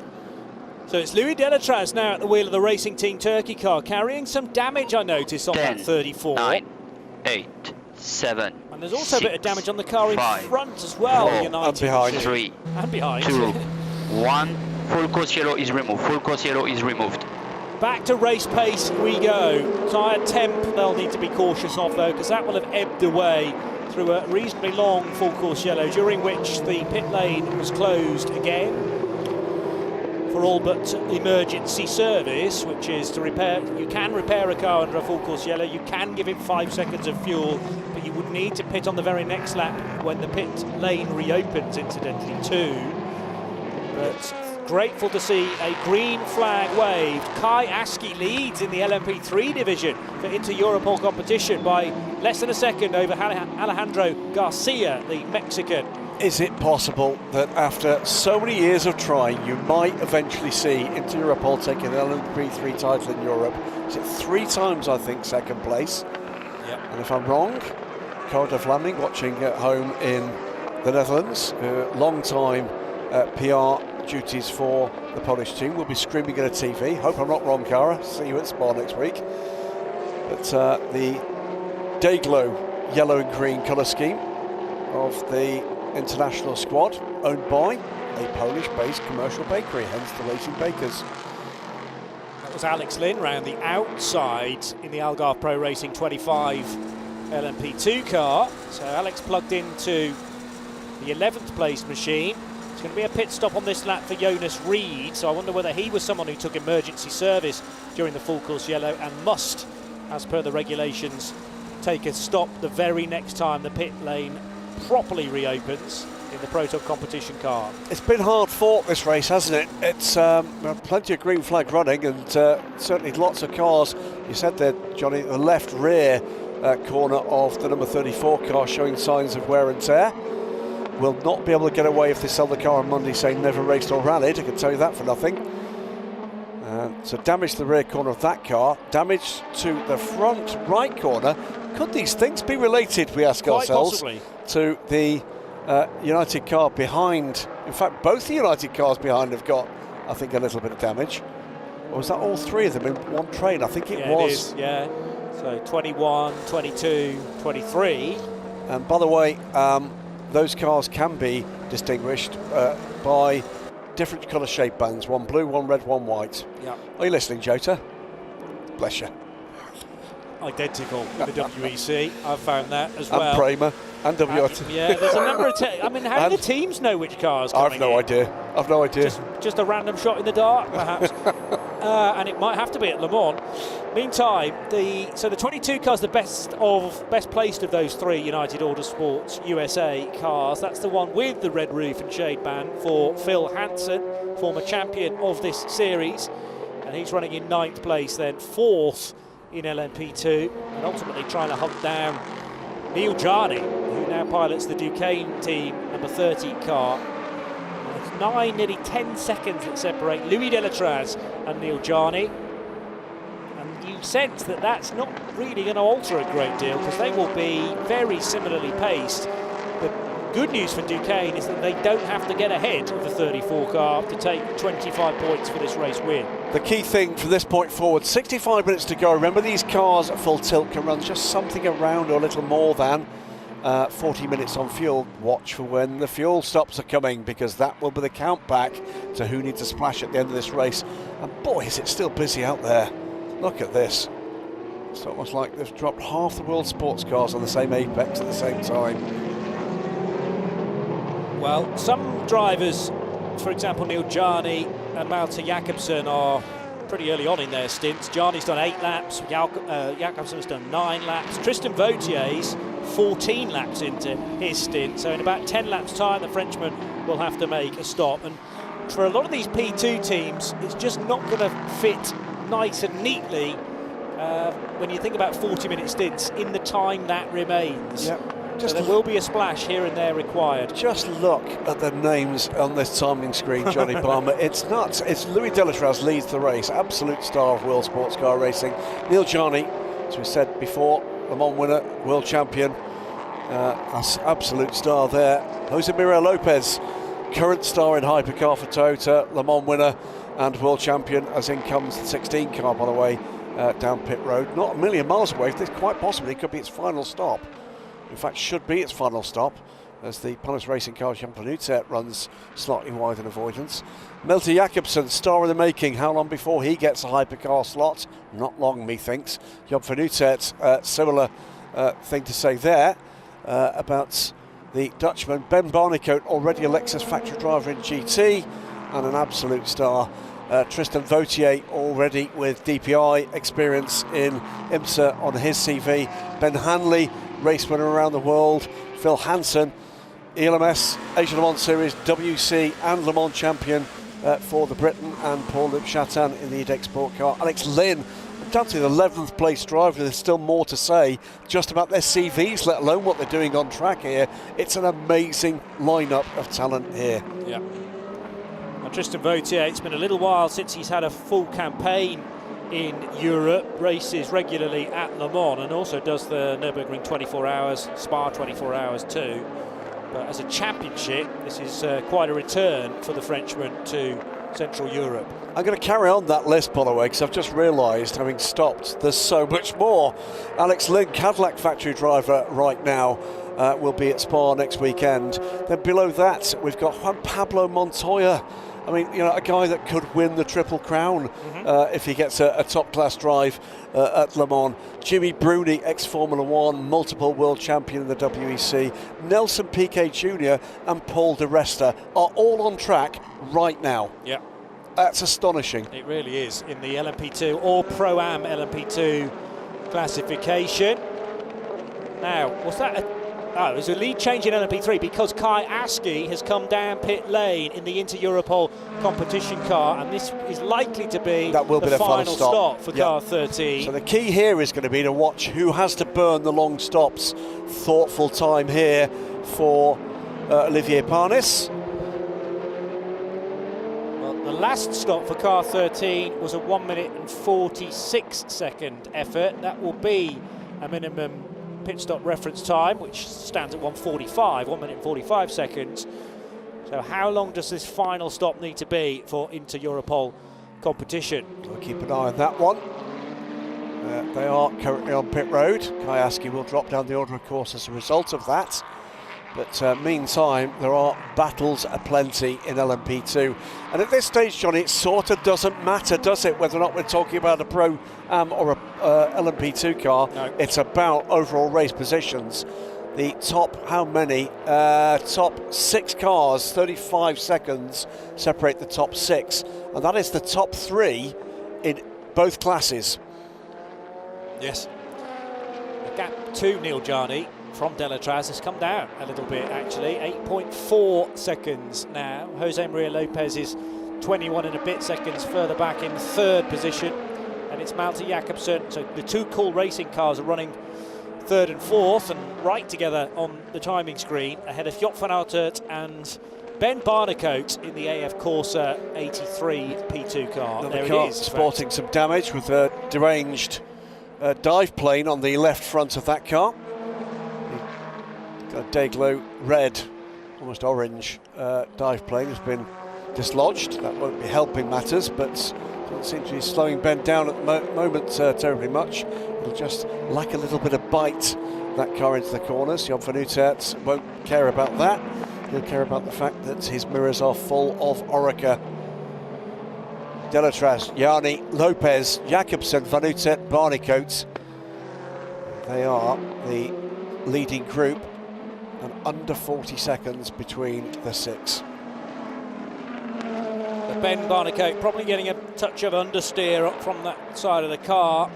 So it's Louis Delatraz now at the wheel of the Racing Team Turkey car, carrying some damage, I notice, on 10, that 34. 9, 8, 7, and there's also 6, a bit of damage on the car 5, in front as well. 4, United and behind. 3, and behind. 2, 1. Full course yellow is removed. Full course yellow is removed. Back to race pace we go. Tyre temp they'll need to be cautious of though, because that will have ebbed away through a reasonably long full course yellow, during which the pit lane was closed again for all but emergency service, which is to repair. You can repair a car under a full course yellow, you can give it 5 seconds of fuel, but you would need to pit on the very next lap when the pit lane reopens, incidentally, too. But grateful to see a green flag waved. Kai Aski leads in the LMP3 division for Inter-Europol competition by less than a second over Alejandro Garcia, the Mexican. Is it possible that after so many years of trying, you might eventually see Inter-Europol taking an LMP3 title in Europe? Is it 3 times, I think, second place? Yep. And if I'm wrong, Carl de Vlaming, watching at home in the Netherlands, long time PR duties for the Polish team, will be screaming at a TV. Hope I'm not wrong, Cara. See you at Spa next week. But the Dayglow yellow and green colour scheme of the international squad, owned by a Polish-based commercial bakery, hence the Racing Bakers. That was Alex Lynn round the outside in the Algarve Pro Racing 25 LMP2 car. So Alex plugged into the 11th place machine. It's going to be a pit stop on this lap for Jonas Reed, so I wonder whether he was someone who took emergency service during the full course yellow and must, as per the regulations, take a stop the very next time the pit lane properly reopens in the Pro Top competition car. It's been hard fought, this race, hasn't it? It's plenty of green flag running, and certainly lots of cars. You said there, Johnny, the left rear corner of the number 34 car showing signs of wear and tear. Will not be able to get away if they sell the car on Monday saying never raced or rallied. I can tell you that for nothing. So damage to the rear corner of that car, damage to the front right corner. Could these things be related, we ask ourselves, possibly, to the United car behind? In fact, both the United cars behind have got, I think, a little bit of damage. Or was that all 3 of them in one train? I think it was. It is, yeah. So 21, 22, 23. And by the way, those cars can be distinguished by different colour shape bands, one blue, one red, one white. Yeah. Are you listening, Jota? Bless you. Identical with the WEC. I've found that as well. And Prema and WRT. Yeah, there's a number of. I mean, how do the teams know which cars? Coming I've no idea. I've no idea. Just a random shot in the dark, perhaps. And it might have to be at Le Mans. Meantime, the 22 car's the best placed of those three United Autosports USA cars. That's the one with the red roof and shade band for Phil Hansen, former champion of this series, and he's running in 9th place, then 4th in LMP2, and ultimately trying to hunt down Neil Jarni, who now pilots the Duquesne team number 30 car. It's 9, nearly 10 seconds that separate Louis Delatraz and Neil Jarni, and you sense that that's not really going to alter a great deal, because they will be very similarly paced. The good news for Duquesne is that they don't have to get ahead of the 34 car to take 25 points for this race win. The key thing from this point forward, 65 minutes to go. Remember, these cars at full tilt can run just something around or a little more than 40 minutes on fuel. Watch for when the fuel stops are coming, because that will be the count back to who needs a splash at the end of this race. And boy, is it still busy out there. Look at this. It's almost like they've dropped half the world's sports cars on the same apex at the same time. Well, some drivers, for example Neil Jarni and Malte Jakobsen, are pretty early on in their stints. Jarni's done 8 laps, Jakobsen's done 9 laps. Tristan Vautier's 14 laps into his stint, so in about 10 laps time the Frenchman will have to make a stop. And for a lot of these P2 teams, it's just not going to fit nice and neatly when you think about 40-minute stints in the time that remains. Yep. So there will be a splash here and there required. Just look at the names on this timing screen, Johnny Palmer. It's nuts. It's Louis Delatraz leads the race, absolute star of world sports car racing. Neil Jarni, as we said before, Le Mans winner, world champion, absolute star there. Jose Miguel Lopez, current star in hypercar for Toyota, Le Mans winner and world champion, as in comes the 16 car, by the way, down pit road. Not a million miles away. This quite possibly could be its final stop. In fact, should be its final stop, as the Panis Racing car Jan van Uytert runs slightly wide in avoidance. Malte Jakobsen, star in the making. How long before he gets a hypercar slot? Not long, methinks. Jan van Uytert, similar thing to say there about the Dutchman. Ben Barnicoat, already a Lexus factory driver in GT and an absolute star. Tristan Vautier, already with DPI experience in IMSA on his CV. Ben Hanley, race winner around the world. Phil Hansen, ELMS, Asian Le Mans Series, WC and Le Mans champion for the Britain, and Paul-Luc Chatin in the EDEC Sport car. Alex Lynn, down to the 11th place driver. There's still more to say just about their CVs, let alone what they're doing on track here. It's an amazing lineup of talent here. Yeah. Well, Tristan Vautier, it's been a little while since he's had a full campaign in Europe, races regularly at Le Mans, and also does the Nürburgring 24 hours, Spa 24 hours too. But as a championship, this is quite a return for the Frenchman to Central Europe. I'm going to carry on that list, by the way, because I've just realised, having stopped, there's so much more. Alex Lynn, Cadillac factory driver right now, will be at Spa next weekend. Then below that, we've got Juan Pablo Montoya. I mean, you know, a guy that could win the Triple Crown if he gets a top-class drive at Le Mans. Jimmy Bruni, ex-Formula One, multiple world champion in the WEC. Nelson Piquet Jr. and Paul di Resta are all on track right now. Yeah. That's astonishing. It really is, in the LMP2 or Pro-Am LMP2 classification. Now, was that it was a lead change in LMP3 because Kai Aski has come down pit lane in the Inter-Europol competition car, and this is likely to be the final stop for car 13. So the key here is going to be to watch who has to burn the long stops. Thoughtful time here for Olivier Panis. Well, the last stop for car 13 was a 1 minute and 46 second effort. That will be a minimum pit stop reference time, which stands at 1:45, 1 minute and 45 seconds. So how long does this final stop need to be for Inter-Europol competition? We'll keep an eye on that one. They are currently on pit road. Kayaski will drop down the order of course as a result of that. But meantime, there are battles aplenty in LMP2. And at this stage, Johnny, it sort of doesn't matter, does it, whether or not we're talking about a Pro-Am or a LMP2 car. No. It's about overall race positions. The top, how many? Top 6 cars, 35 seconds separate the top 6. And that is the top 3 in both classes. Yes. The gap to Neil Jarni from Delatraz has come down a little bit, actually. 8.4 seconds now. Jose Maria Lopez is 21 and a bit seconds further back in 3rd position. And it's Malte Jakobsen. So the 2 Cool Racing cars are running 3rd and 4th and right together on the timing screen, ahead of Joop van Uitert and Ben Barnecoat in the AF Corsa 83 P2 car. Another there car it is. sporting some damage with a deranged dive plane on the left front of that car. A Dayglow red, almost orange dive plane has been dislodged. That won't be helping matters, but doesn't seem to be slowing Ben down at the moment terribly much. It'll just lack a little bit of bite, that car into the corners. Joop van Uitert won't care about that. He'll care about the fact that his mirrors are full of Orica. Delatraz, Jarni, Lopez, Jakobsen, van Uitert, Barnecoat. They are the leading group, and under 40 seconds between the 6. Ben Barnecoat probably getting a touch of understeer up from that side of the car,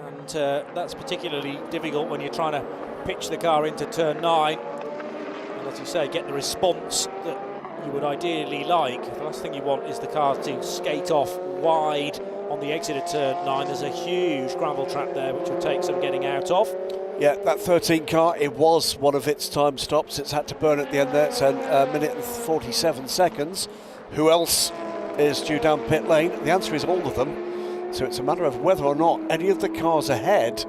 and that's particularly difficult when you're trying to pitch the car into turn 9. And as you say, get the response that you would ideally like. The last thing you want is the car to skate off wide on the exit of turn 9. There's a huge gravel trap there which will take some getting out of. Yeah, that 13 car, it was one of its time stops. It's had to burn at the end there. It's a minute and 47 seconds. Who else is due down pit lane? The answer is all of them. So it's a matter of whether or not any of the cars ahead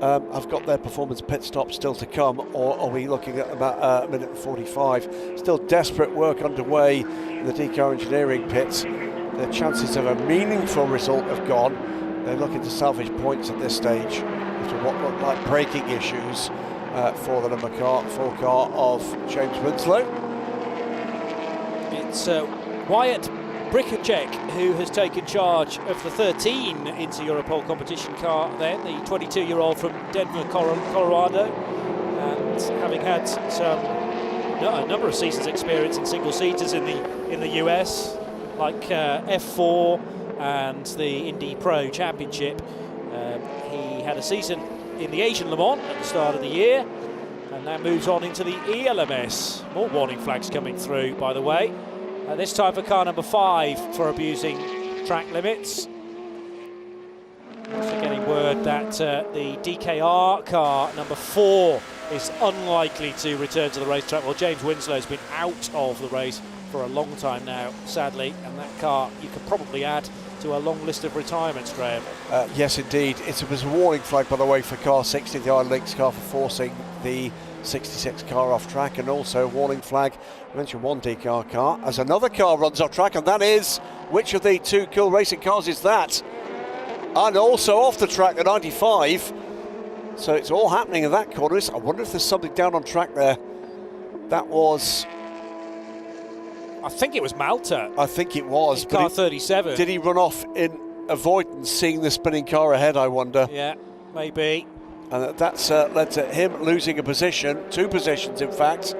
have got their performance pit stop still to come, or are we looking at about a minute and 45? Still desperate work underway in the DCAR engineering pits. Their chances of a meaningful result have gone. They're looking to salvage points at this stage after what looked like braking issues for the number 4 car of James Winslow. It's Wyatt Bricacek who has taken charge of the 13 Inter Europol competition car then, the 22-year-old from Denver, Colorado, and having had a number of seasons experience in single-seaters in the US, like F4 and the Indy Pro Championship. He had a season in the Asian Le Mans at the start of the year, and now moves on into the ELMS. More warning flags coming through, by the way. This time for car number 5 for abusing track limits. Also getting word that the DKR car number 4 is unlikely to return to the racetrack. Well, James Winslow's been out of the race for a long time now, sadly, and that car you could probably add to a long list of retirements, Graham. Yes, indeed. It was a warning flag, by the way, for car 60, the Iron Lynx car, for forcing the 66 car off track, and also a warning flag, I mentioned one DCAR car, as another car runs off track, and that is, which of the 2 Cool Racing cars is that? And also off the track, the 95. So it's all happening in that corner. I wonder if there's something down on track there. That was... I think it was Malta. I think it was. Car 37. Did he run off in avoidance, seeing the spinning car ahead, I wonder? Yeah, maybe. And that's led to him losing a position, 2 positions in fact,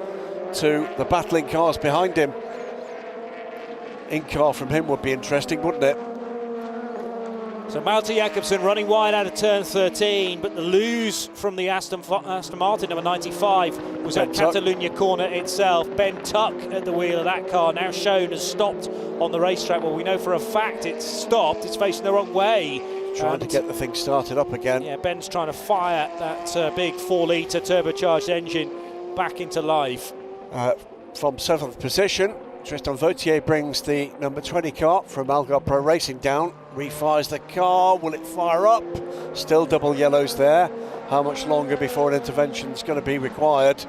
to the battling cars behind him. In-car from him would be interesting, wouldn't it? So Malte Jakobsen running wide out of turn 13, but the lose from the Aston Martin number 95 was at Catalunya corner itself. Ben Tuck at the wheel of that car, now shown as stopped on the racetrack. Well, we know for a fact it's stopped, it's facing the wrong way. Trying to get the thing started up again. Yeah, Ben's trying to fire that big 4-litre turbocharged engine back into life. From 7th position, Tristan Vautier brings the number 20 car from Algar Pro Racing down, refires the car. Will it fire up? Still double yellows there. How much longer before an intervention is going to be required?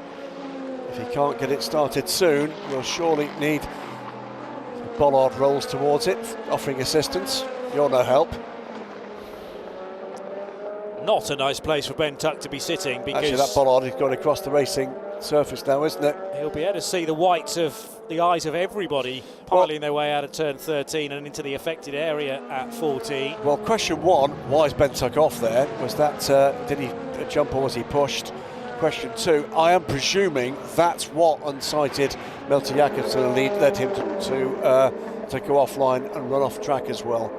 If he can't get it started soon, we'll surely need... Bollard rolls towards it, offering assistance. You're no help. not a nice place for Ben Tuck to be sitting, because actually that bollard is going across the racing surface now, isn't it? he'll be able to see the whites of the eyes of everybody piling their way out of turn 13 and into the affected area at 14. Well, question one, why is Ben Tuck off there? Was that, did he jump or was he pushed? Question two, I am presuming that's what unsighted Milton Jakobsen led him to go offline and run off track as well.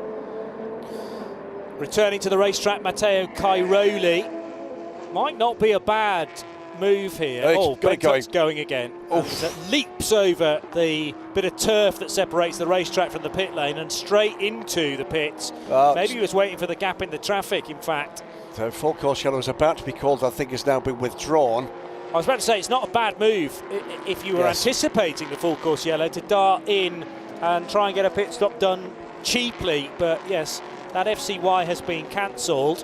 Returning to the racetrack, Matteo Cairoli. Might not be a bad move here. Oh, Ben Tuck's going again. Leaps over the bit of turf that separates the racetrack from the pit lane and straight into the pits. Maybe he was waiting for the gap in the traffic, in fact. So full course yellow is about to be called, I think it's now been withdrawn. I was about to say, it's not a bad move if you were anticipating the full course yellow to dart in and try and get a pit stop done cheaply, but yes, that FCY has been cancelled.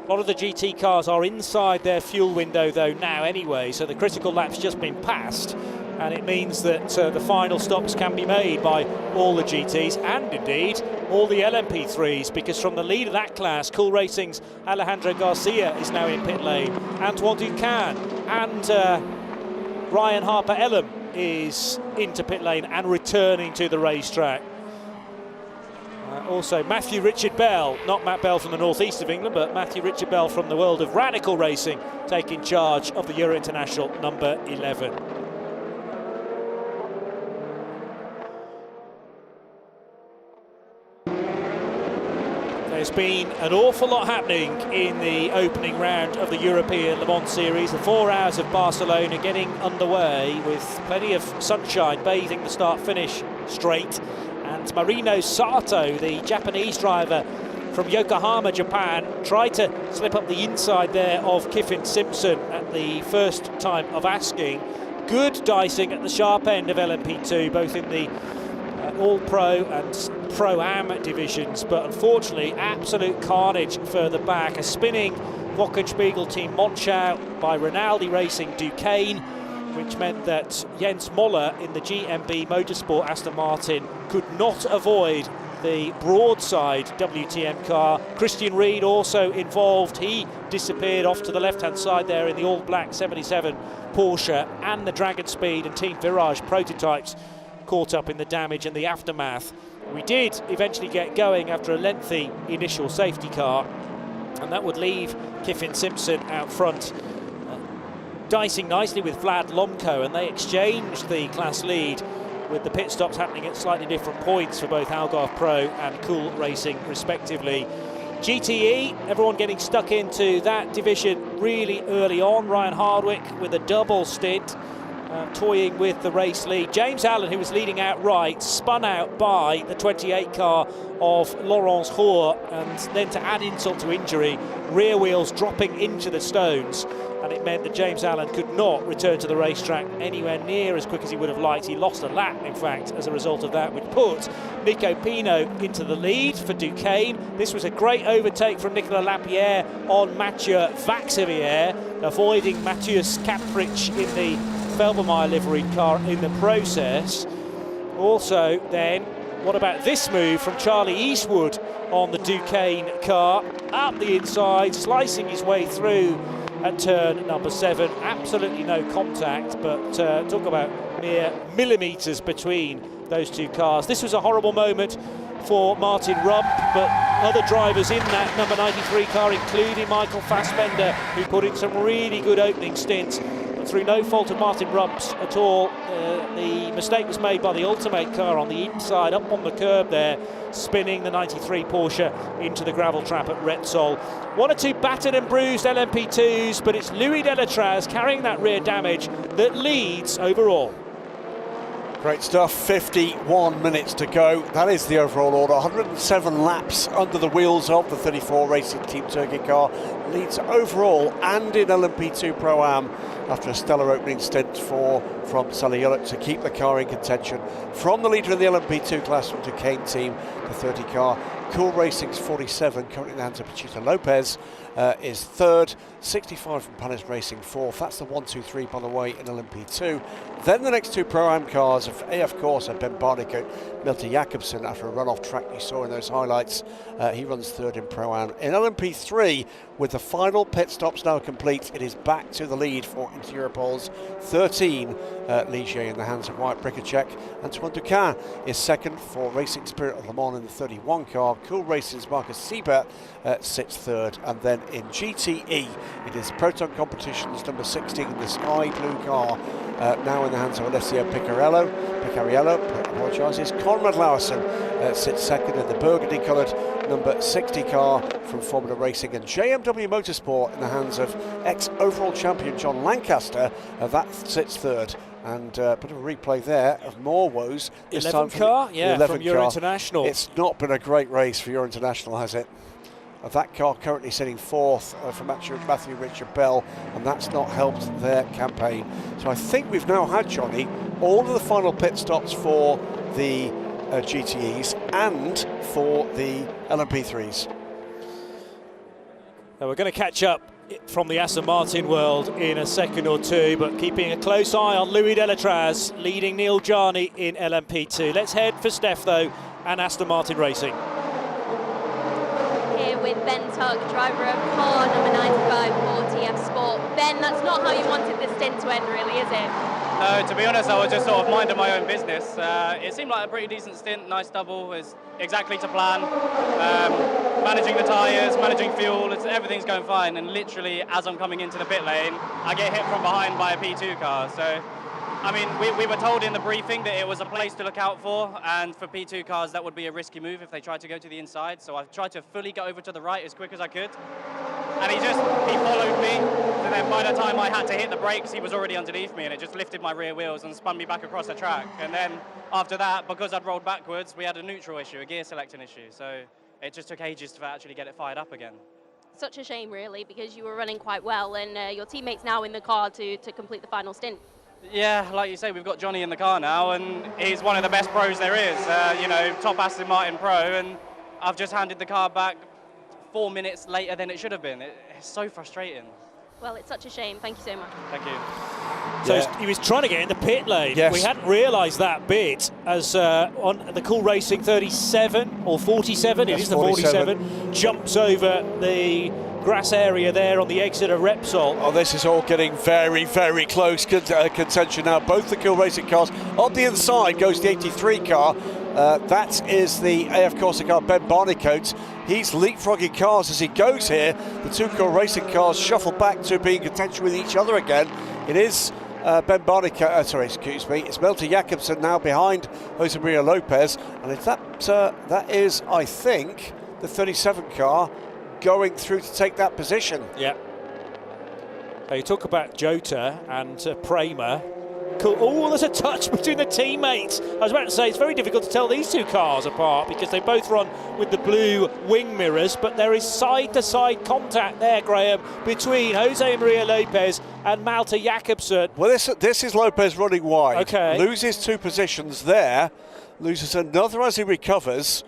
A lot of the GT cars are inside their fuel window though now anyway, so the critical lap's just been passed, and it means that the final stops can be made by all the GTs and indeed all the LMP3s, because from the lead of that class, Cool Racing's Alejandro Garcia is now in pit lane, Antoine Ducan and Ryan Harper-Ellam is into pit lane and returning to the racetrack. Also Matthew Richard Bell, not Matt Bell from the northeast of England, but Matthew Richard Bell from the world of radical racing, taking charge of the Euro International number 11. There's been an awful lot happening in the opening round of the European Le Mans Series. The 4 hours of Barcelona getting underway with plenty of sunshine bathing the start-finish straight. And Marino Sato, the Japanese driver from Yokohama, Japan, tried to slip up the inside there of Kiffin Simpson at the first time of asking. Good dicing at the sharp end of LMP2, both in the All-Pro and Pro-Am divisions, but unfortunately absolute carnage further back. A spinning Wochenspiegel team Monschau by Rinaldi Racing Duquesne, which meant that Jens Moller in the GMB Motorsport Aston Martin could not avoid the broadside WTM car. Christian Reed also involved. He disappeared off to the left-hand side there in the all-black 77 Porsche, and the Dragon Speed and Team Virage prototypes caught up in the damage and the aftermath. We did eventually get going after a lengthy initial safety car, and that would leave Kiffin Simpson out front, dicing nicely with Vlad Lomko, and they exchanged the class lead with the pit stops happening at slightly different points for both Algarve Pro and Cool Racing respectively. GTE, everyone getting stuck into that division really early on. Ryan Hardwick with a double stint, toying with the race lead. James Allen, who was leading out right, spun out by the 28 car of Laurence Hoare, and then to add insult to injury, rear wheels dropping into the stones, and it meant that James Allen could not return to the racetrack anywhere near as quick as he would have liked. He lost a lap, in fact, as a result of that, which put Nico Pino into the lead for Duquesne. This was a great overtake from Nicolas Lapierre on Mathieu Vaxivière, avoiding Matthias Kaprich in the Felbermeyer livery car in the process. Also then, what about this move from Charlie Eastwood on the Duquesne car, up the inside, slicing his way through at turn number 7. Absolutely no contact, but talk about mere millimetres between those two cars. This was a horrible moment for Martin Rump, but other drivers in that number 93 car, including Michael Fassbender, who put in some really good opening stints. Through no fault of Martin Rump's at all, the mistake was made by the Ultimate car on the inside, up on the curb there, spinning the 93 Porsche into the gravel trap at Repsol. One or two battered and bruised LMP2s, but it's Louis Delatraz carrying that rear damage that leads overall. Great stuff, 51 minutes to go. That is the overall order. 107 laps under the wheels of the 34 Racing Team Turkey car. Leads overall and in LMP2 Pro-Am after a stellar opening stint from Sally Yullet to keep the car in contention. From the leader in the LMP2 class from Duquesne team, the 30 car. Cool Racing's 47, currently in the hands of Pachito Lopez, is third. 65 from Panis Racing, fourth. That's the 1-2-3, by the way, in LMP2. Then the next two Pro-Am cars of AF Corsa, Ben Barnicoat, Milton Jakobsen, after a run-off track you saw in those highlights. He runs third in Pro-Am. In LMP3, with the the final pit stops now complete, it is back to the lead for Intereuropole's 13 Ligier in the hands of Wyatt Bricacek. Antoine Ducin is second for Racing Spirit of Le Mans in the 31 car. Cool Racing's Marcus Siebert sits third, and then in GTE it is Proton Competitions number 16, the sky blue car, now in the hands of Alessio Picariello, apologises. Conrad Lauerson sits second in the burgundy coloured number 60 car from Formula Racing, and JMW Motorsport in the hands of ex-overall champion John Lancaster, that sits third. And a bit of a replay there of more woes. This 11 time car, from yeah, 11 from Euro International. It's not been a great race for Euro International, has it? That car currently sitting fourth for Matthew Richard Bell, and that's not helped their campaign. So I think we've now had, Johnny, all of the final pit stops for the GTEs and for the LMP3s. Now we're going to catch up from the Aston Martin world in a second or two, but keeping a close eye on Louis Delatraz leading Neil Jarni in LMP2. Let's head for Steph though and Aston Martin Racing. Here with Ben Tuck, driver of car number 95 for TF Sport. Ben, that's not how you wanted this stint to end really, is it? No, to be honest, I was just sort of minding my own business. It seemed like a pretty decent stint, nice double, is exactly to plan. Managing the tyres, managing fuel, everything's going fine. And literally, as I'm coming into the pit lane, I get hit from behind by a P2 car. So, I mean, we were told in the briefing that it was a place to look out for, and for P2 cars, that would be a risky move if they tried to go to the inside. So I tried to fully get over to the right as quick as I could. And he followed me, and then by the time I had to hit the brakes, he was already underneath me, and it just lifted my rear wheels and spun me back across the track. And then after that, because I'd rolled backwards, we had a neutral issue, a gear selecting issue. So it just took ages to actually get it fired up again. Such a shame, really, because you were running quite well, and your teammate's now in the car to complete the final stint. Yeah, like you say, we've got Johnny in the car now, and he's one of the best pros there is. You know, top Aston Martin pro, and I've just handed the car back 4 minutes later than it should have been. It's so frustrating. Well, it's such a shame. Thank you so much. Thank you. So he was trying to get in the pit lane. Yes. We hadn't realised that bit as on the Cool Racing 37 or 47, yes, it is the 47, jumps over the grass area there on the exit of Repsol. Oh, this is all getting very, very close contention now. Both the Cool Racing cars. On the inside goes the 83 car. That is the AF Corsa car, Ben Barnicoat. He's leapfrogging cars as he goes here. The two Cool Racing cars shuffle back to being in contention with each other again. It is Ben Barnicoat, it's Milton Jakobsen now behind Jose Maria Lopez. And if that is, I think, the 37 car going through to take that position. Yeah. Now you talk about Jota and Prema. Cool. Oh, there's a touch between the teammates. I was about to say it's very difficult to tell these two cars apart because they both run with the blue wing mirrors, but there is side-to-side contact there, Graham, between Jose Maria Lopez and Malte Jakobsen. Well, this is Lopez running wide. Okay. Loses 2 positions there, loses another as he recovers.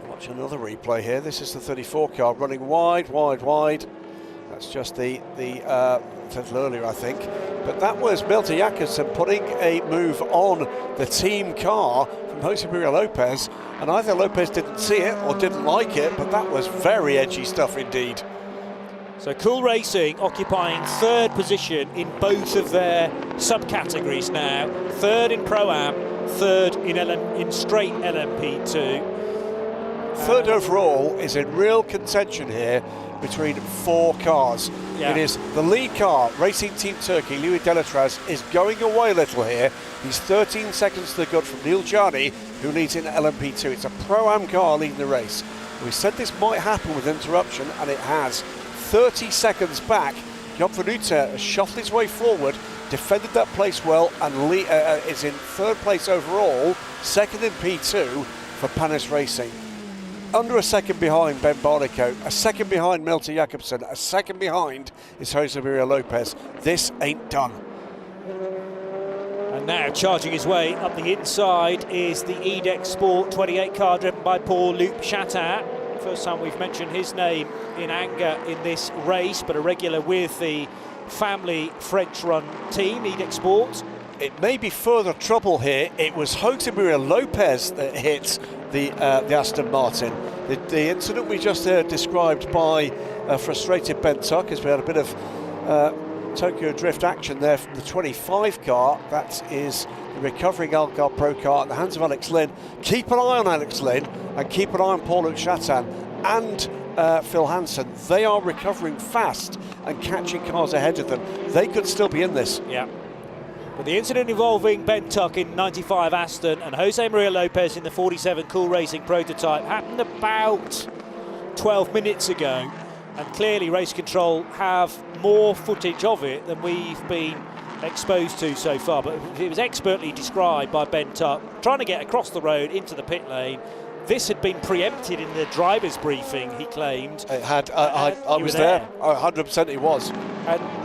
Watch another replay here. This is the 34 car running wide. That's just the earlier, I think. But that was Milton Jakobsen putting a move on the team car from Jose Maria Lopez, and either Lopez didn't see it or didn't like it, but that was very edgy stuff indeed. So Cool Racing occupying third position in both of their subcategories now. Third in Pro-Am, third in straight LMP2. Third overall is in real contention here between 4 cars. Yeah. It is the lead car, Racing Team Turkey, Louis Delatraz, is going away a little here. He's 13 seconds to the good from Neil Jarni, who leads in LMP2. It's a Pro-Am car leading the race. We said this might happen with interruption, and it has. 30 seconds back, Jan Venuta has shuffled his way forward, defended that place well, and is in third place overall, second in P2 for Panis Racing. Under a second behind Ben Barnicoat, a second behind Milton Jakobsen, a second behind is Jose Maria Lopez. This ain't done. And now charging his way up the inside is the EDEX Sport 28 car driven by Paul-Luc Chatin. First time we've mentioned his name in anger in this race, but a regular with the family French-run team, EDEX Sport. it may be further trouble here. It was Jose Maria Lopez that hit the Aston Martin. The incident we just heard described by frustrated Ben Tuck, as we had a bit of Tokyo Drift action there from the 25 car. That is the recovering Algar Pro car in the hands of Alex Lynn. Keep an eye on Alex Lynn and keep an eye on Paul-Luc Chatin and Phil Hansen. They are recovering fast and catching cars ahead of them. They could still be in this. Yeah. But the incident involving Ben Tuck in 95 Aston and Jose Maria Lopez in the 47 Cool Racing prototype happened about 12 minutes ago, and clearly Race Control have more footage of it than we've been exposed to so far. But it was expertly described by Ben Tuck trying to get across the road into the pit lane. This had been preempted in the driver's briefing, he claimed. It had. I was there. 100% he was.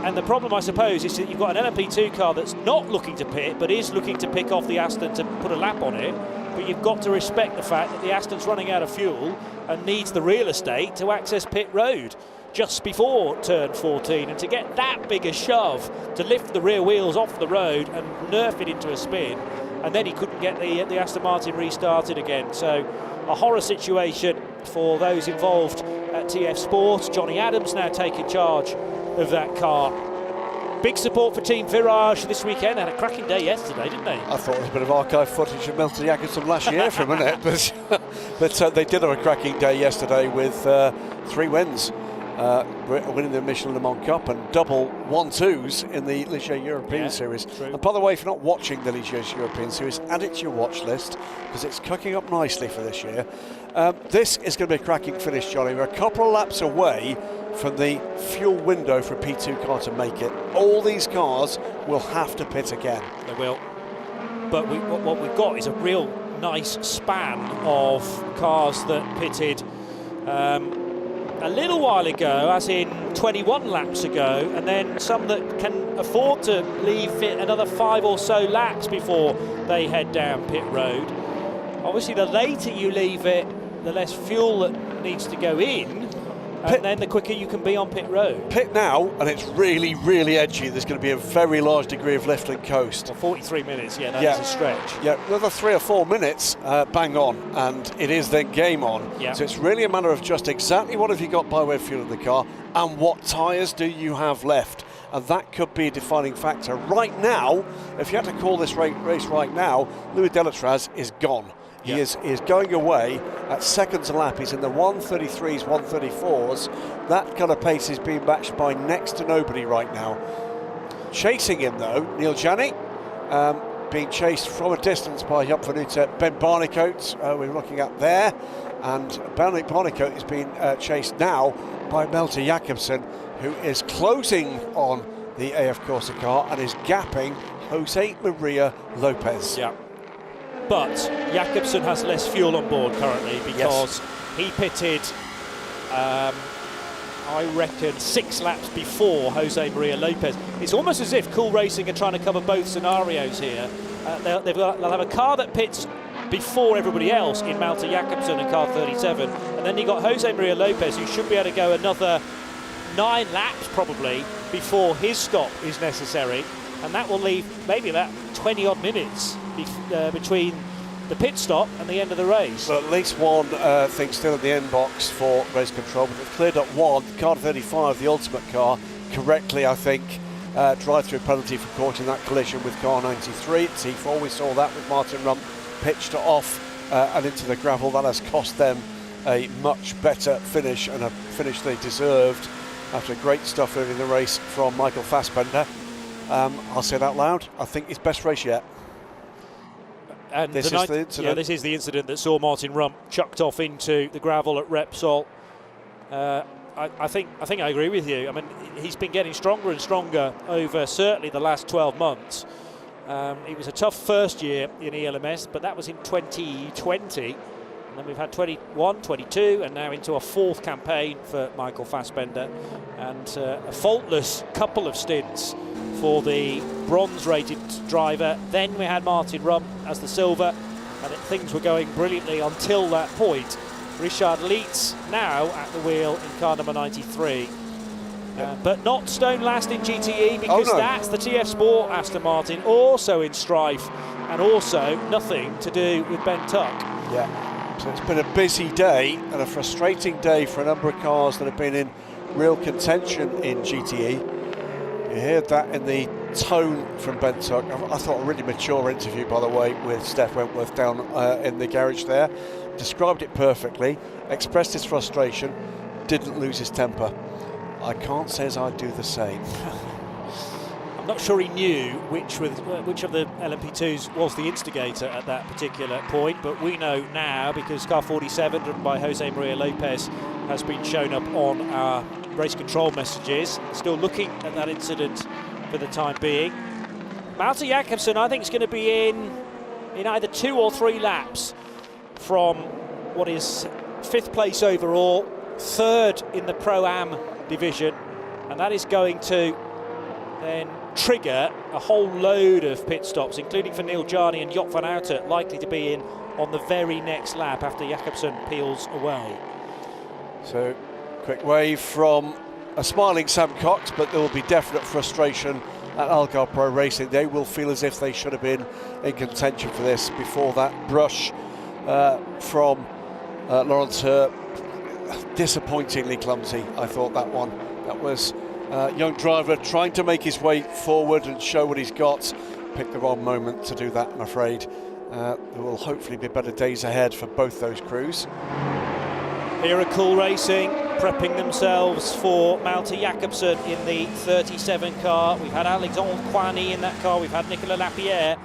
And the problem, I suppose, is that you've got an LMP2 car that's not looking to pit, but is looking to pick off the Aston to put a lap on it. But you've got to respect the fact that the Aston's running out of fuel and needs the real estate to access pit road just before turn 14. And to get that big a shove to lift the rear wheels off the road and nerf it into a spin, and then he couldn't get the Aston Martin restarted again. So a horror situation for those involved at TF Sport. Johnny Adams now taking charge of that car. Big support for Team Virage this weekend. Had a cracking day yesterday, didn't they? I thought it was a bit of archive footage of Milton Jacobson last year for a minute, but they did have a cracking day yesterday with 3 wins. Winning the Michelin Le Mans Cup and double 1-2s in the Ligier European Series. True. And by the way, if you're not watching the Ligier European Series, add it to your watch list because it's cooking up nicely for this year. This is going to be a cracking finish, Johnny. We're a couple of laps away from the fuel window for a P2 car to make it. All these cars will have to pit again. They will. But what we've got is a real nice span of cars that pitted a little while ago, as in 21 laps ago, and then some that can afford to leave it another 5 or so laps before they head down pit road. Obviously, the later you leave it, the less fuel that needs to go in, and then the quicker you can be on pit road. Pit now, and it's really, really edgy. There's going to be a very large degree of lift and coast. Well, 43 minutes, that is a stretch. Yeah, another 3 or 4 minutes, bang on, and it is then game on. Yeah. So it's really a matter of just exactly what have you got by way of fuel in the car, and what tyres do you have left. And that could be a defining factor. Right now, if you had to call this race right now, Louis Delatraz is gone. He is going away at seconds a lap. He's in the 133s, 134s. That kind of pace is being matched by next to nobody right now. Chasing him though, Neil Janney, being chased from a distance by Joop van Uite. Ben Barnicoat, we're looking at there, and Barnicoat is being chased now by Malte Jacobsen, who is closing on the AF Corsa car and is gapping Jose Maria Lopez. Yeah. But Jacobsen has less fuel on board currently because he pitted, I reckon, 6 laps before Jose Maria Lopez. It's almost as if Cool Racing are trying to cover both scenarios here. They'll have a car that pits before everybody else in Malte Jacobsen and car 37, and then you've got Jose Maria Lopez, who should be able to go another 9 laps probably before his stop is necessary, and that will leave maybe about 20 odd minutes between the pit stop and the end of the race. Well, at least one thing still in the end box for Race Control, but they've cleared up one. Car 35, the ultimate car, correctly, I think, drive-through penalty for caught in that collision with car 93 at T4. We saw that with Martin Rump pitched off and into the gravel. That has cost them a much better finish, and a finish they deserved after great stuff early in the race from Michael Fassbender. I'll say it out loud, I think his best race yet. And this is the incident. Yeah, this is the incident that saw Martin Rump chucked off into the gravel at Repsol. I think I agree with you. I mean, he's been getting stronger and stronger over certainly the last 12 months. It was a tough first year in ELMS, but that was in 2020. And then we've had 21, 22, and now into a 4th campaign for Michael Fassbender. And a faultless couple of stints for the bronze-rated driver. Then we had Martin Rump as the silver, and things were going brilliantly until that point. Richard Lietz now at the wheel in car number 93. But not stone last in GTE, because that's the TF Sport Aston Martin, also in strife, and also nothing to do with Ben Tuck. Yeah, so it's been a busy day and a frustrating day for a number of cars that have been in real contention in GTE. You heard that in the tone from Ben Tuck. I thought a really mature interview, by the way, with Steph Wentworth down in the garage there. Described it perfectly, expressed his frustration, didn't lose his temper. I can't say as I'd do the same. I'm not sure he knew which of the LMP2s was the instigator at that particular point, but we know now, because car 47, driven by Jose Maria Lopez, has been shown up on our race control messages. Still looking at that incident for the time being. Malte Jakobsen, I think, is going to be in either 2 or 3 laps from what is 5th place overall, 3rd in the Pro-Am division, and that is going to then trigger a whole load of pit stops, including for Neil Jarni and Joop van Houten, likely to be in on the very next lap after Jakobsen peels away. So, quick wave from a smiling Sam Cox, but there will be definite frustration at Algarve Pro Racing. They will feel as if they should have been in contention for this before that brush from Lawrence Herr. Disappointingly clumsy, I thought, that one. That was a young driver trying to make his way forward and show what he's got. Picked the wrong moment to do that, I'm afraid. There will hopefully be better days ahead for both those crews. Here are Cool Racing prepping themselves for Malte Jakobsen in the 37 car. We've had Alexandre Coigny in that car, we've had Nicolas Lapierre.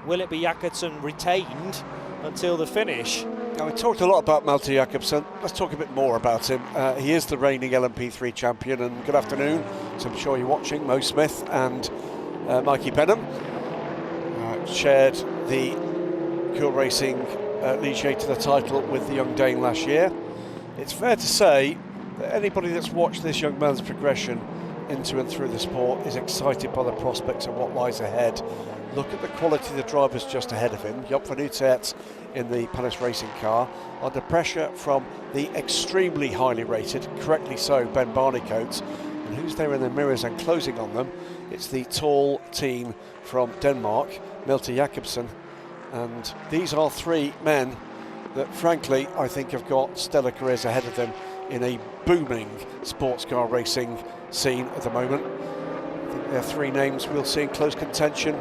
Will it be Jakobsen retained until the finish? Now, we talked a lot about Malte Jakobsen. Let's talk a bit more about him. He is the reigning LMP3 champion, and good afternoon. So I'm sure you're watching Mo Smith and Mikey Benham. Shared the Cool Racing ligier to the title with the young Dane last year. It's fair to say that anybody that's watched this young man's progression into and through the sport is excited by the prospects of what lies ahead. Look at the quality of the drivers just ahead of him. Joop van Houten in the Palace Racing car, under pressure from the extremely highly rated, correctly so, Ben Barnicoat. And who's there in the mirrors and closing on them? It's the tall team from Denmark, Malte Jakobsen. And these are 3 men that, frankly, I think have got stellar careers ahead of them in a booming sports car racing scene at the moment. I think they're 3 names we'll see in close contention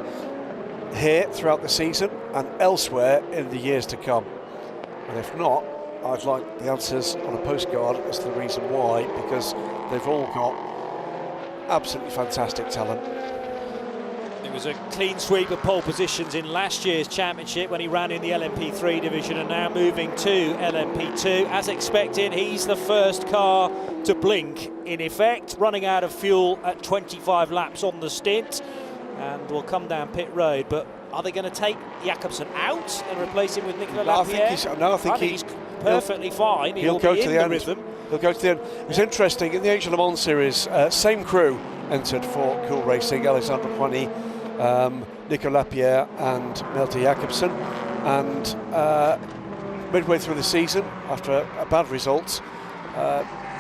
here throughout the season and elsewhere in the years to come. And if not, I'd like the answers on a postcard as to the reason why, because they've all got absolutely fantastic talent. It was a clean sweep of pole positions in last year's championship when he ran in the LMP3 division, and now moving to LMP2. As expected, he's the first car to blink, in effect, running out of fuel at 25 laps on the stint, and will come down pit road. But are they going to take Jakobsen out and replace him with Nicolas Lapierre? I think he's perfectly fine. He'll go to the end. Rhythm. He'll go to the end. It was interesting, in the Age of Le Mans series, same crew entered for Cool Racing: Alexandre Coigny, Nicolas Lapierre and Malte Jakobsen. And midway through the season, after a bad result,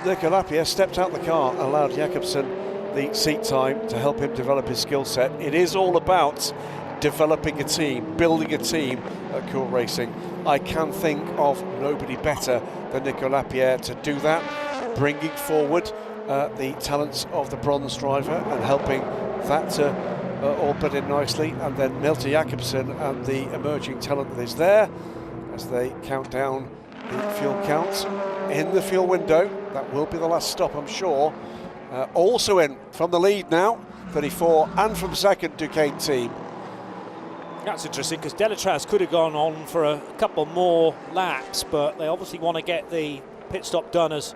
Nicolas Lapierre stepped out the car and allowed Jakobsen the seat time to help him develop his skill set. It is all about developing a team, building a team at Cool Racing. I can think of nobody better than Nicolas Lapierre to do that, bringing forward the talents of the bronze driver and helping that to all bed in nicely. And then Malte Jakobsen and the emerging talent that is there as they count down the fuel count in the fuel window. That will be the last stop, I'm sure. Also in from the lead now, 34, and from second, Duquesne team. That's interesting, because Delatraz could have gone on for a couple more laps, but they obviously want to get the pit stop done as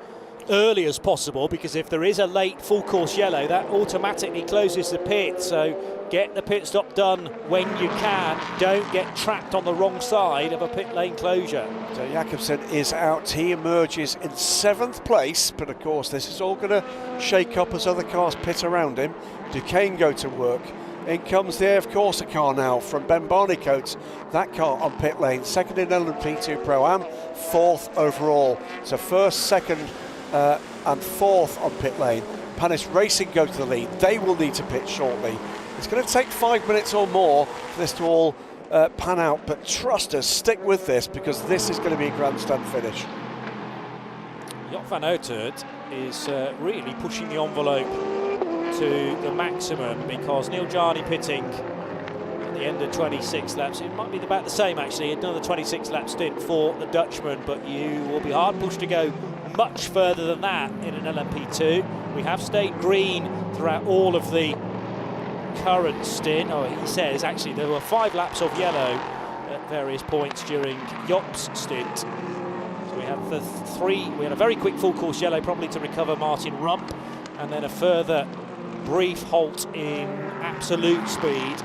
early as possible, because if there is a late full course yellow, that automatically closes the pit. So get the pit stop done when you can. Don't get trapped on the wrong side of a pit lane closure. So Jakobsen is out. He emerges in 7th place, but of course this is all going to shake up as other cars pit around him. Duquesne go to work. In comes the AF Corsa car now from Ben Barnicoat. That car on pit lane, second in LMP2 Pro-Am, 4th overall. So first, second and 4th on pit lane. Panis Racing go to the lead. They will need to pit shortly. It's going to take 5 minutes or more for this to all pan out, but trust us, stick with this, because this is going to be a grandstand finish. Joop van Uitert is really pushing the envelope to the maximum, because Neil Jarni pitting at the end of 26 laps. It might be about the same actually, another 26 lap stint for the Dutchman, but you will be hard pushed to go much further than that in an LMP2. We have stayed green throughout all of the current stint. Oh, he says actually there were 5 laps of yellow at various points during Joop's stint. So we had we had a very quick full course yellow, probably to recover Martin Rump, and then a further brief halt in absolute speed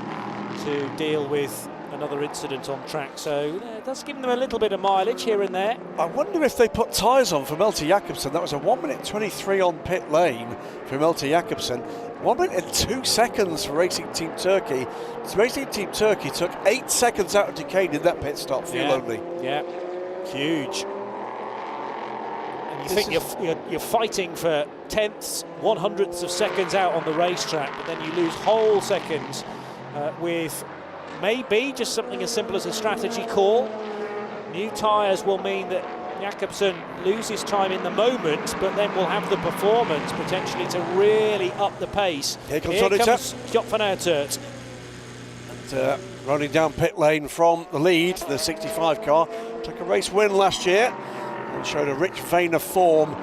to deal with another incident on track. So it does give them a little bit of mileage here and there. I wonder if they put tyres on for Malte Jakobsen. That was a 1 minute 23 on pit lane for Malte Jakobsen. 1 minute and 2 seconds for Racing Team Turkey. So Racing Team Turkey took 8 seconds out of Decade in that pit stop, fuel only. Yeah, huge. And you think you're fighting for tenths, 1/100ths of seconds out on the racetrack, but then you lose whole seconds with maybe just something as simple as a strategy call. New tyres will mean that Jakobsen loses time in the moment, but then will have the performance potentially to really up the pace. Here comes Joop van Uitert. And running down pit lane from the lead, the 65 car. Took a race win last year and showed a rich vein of form.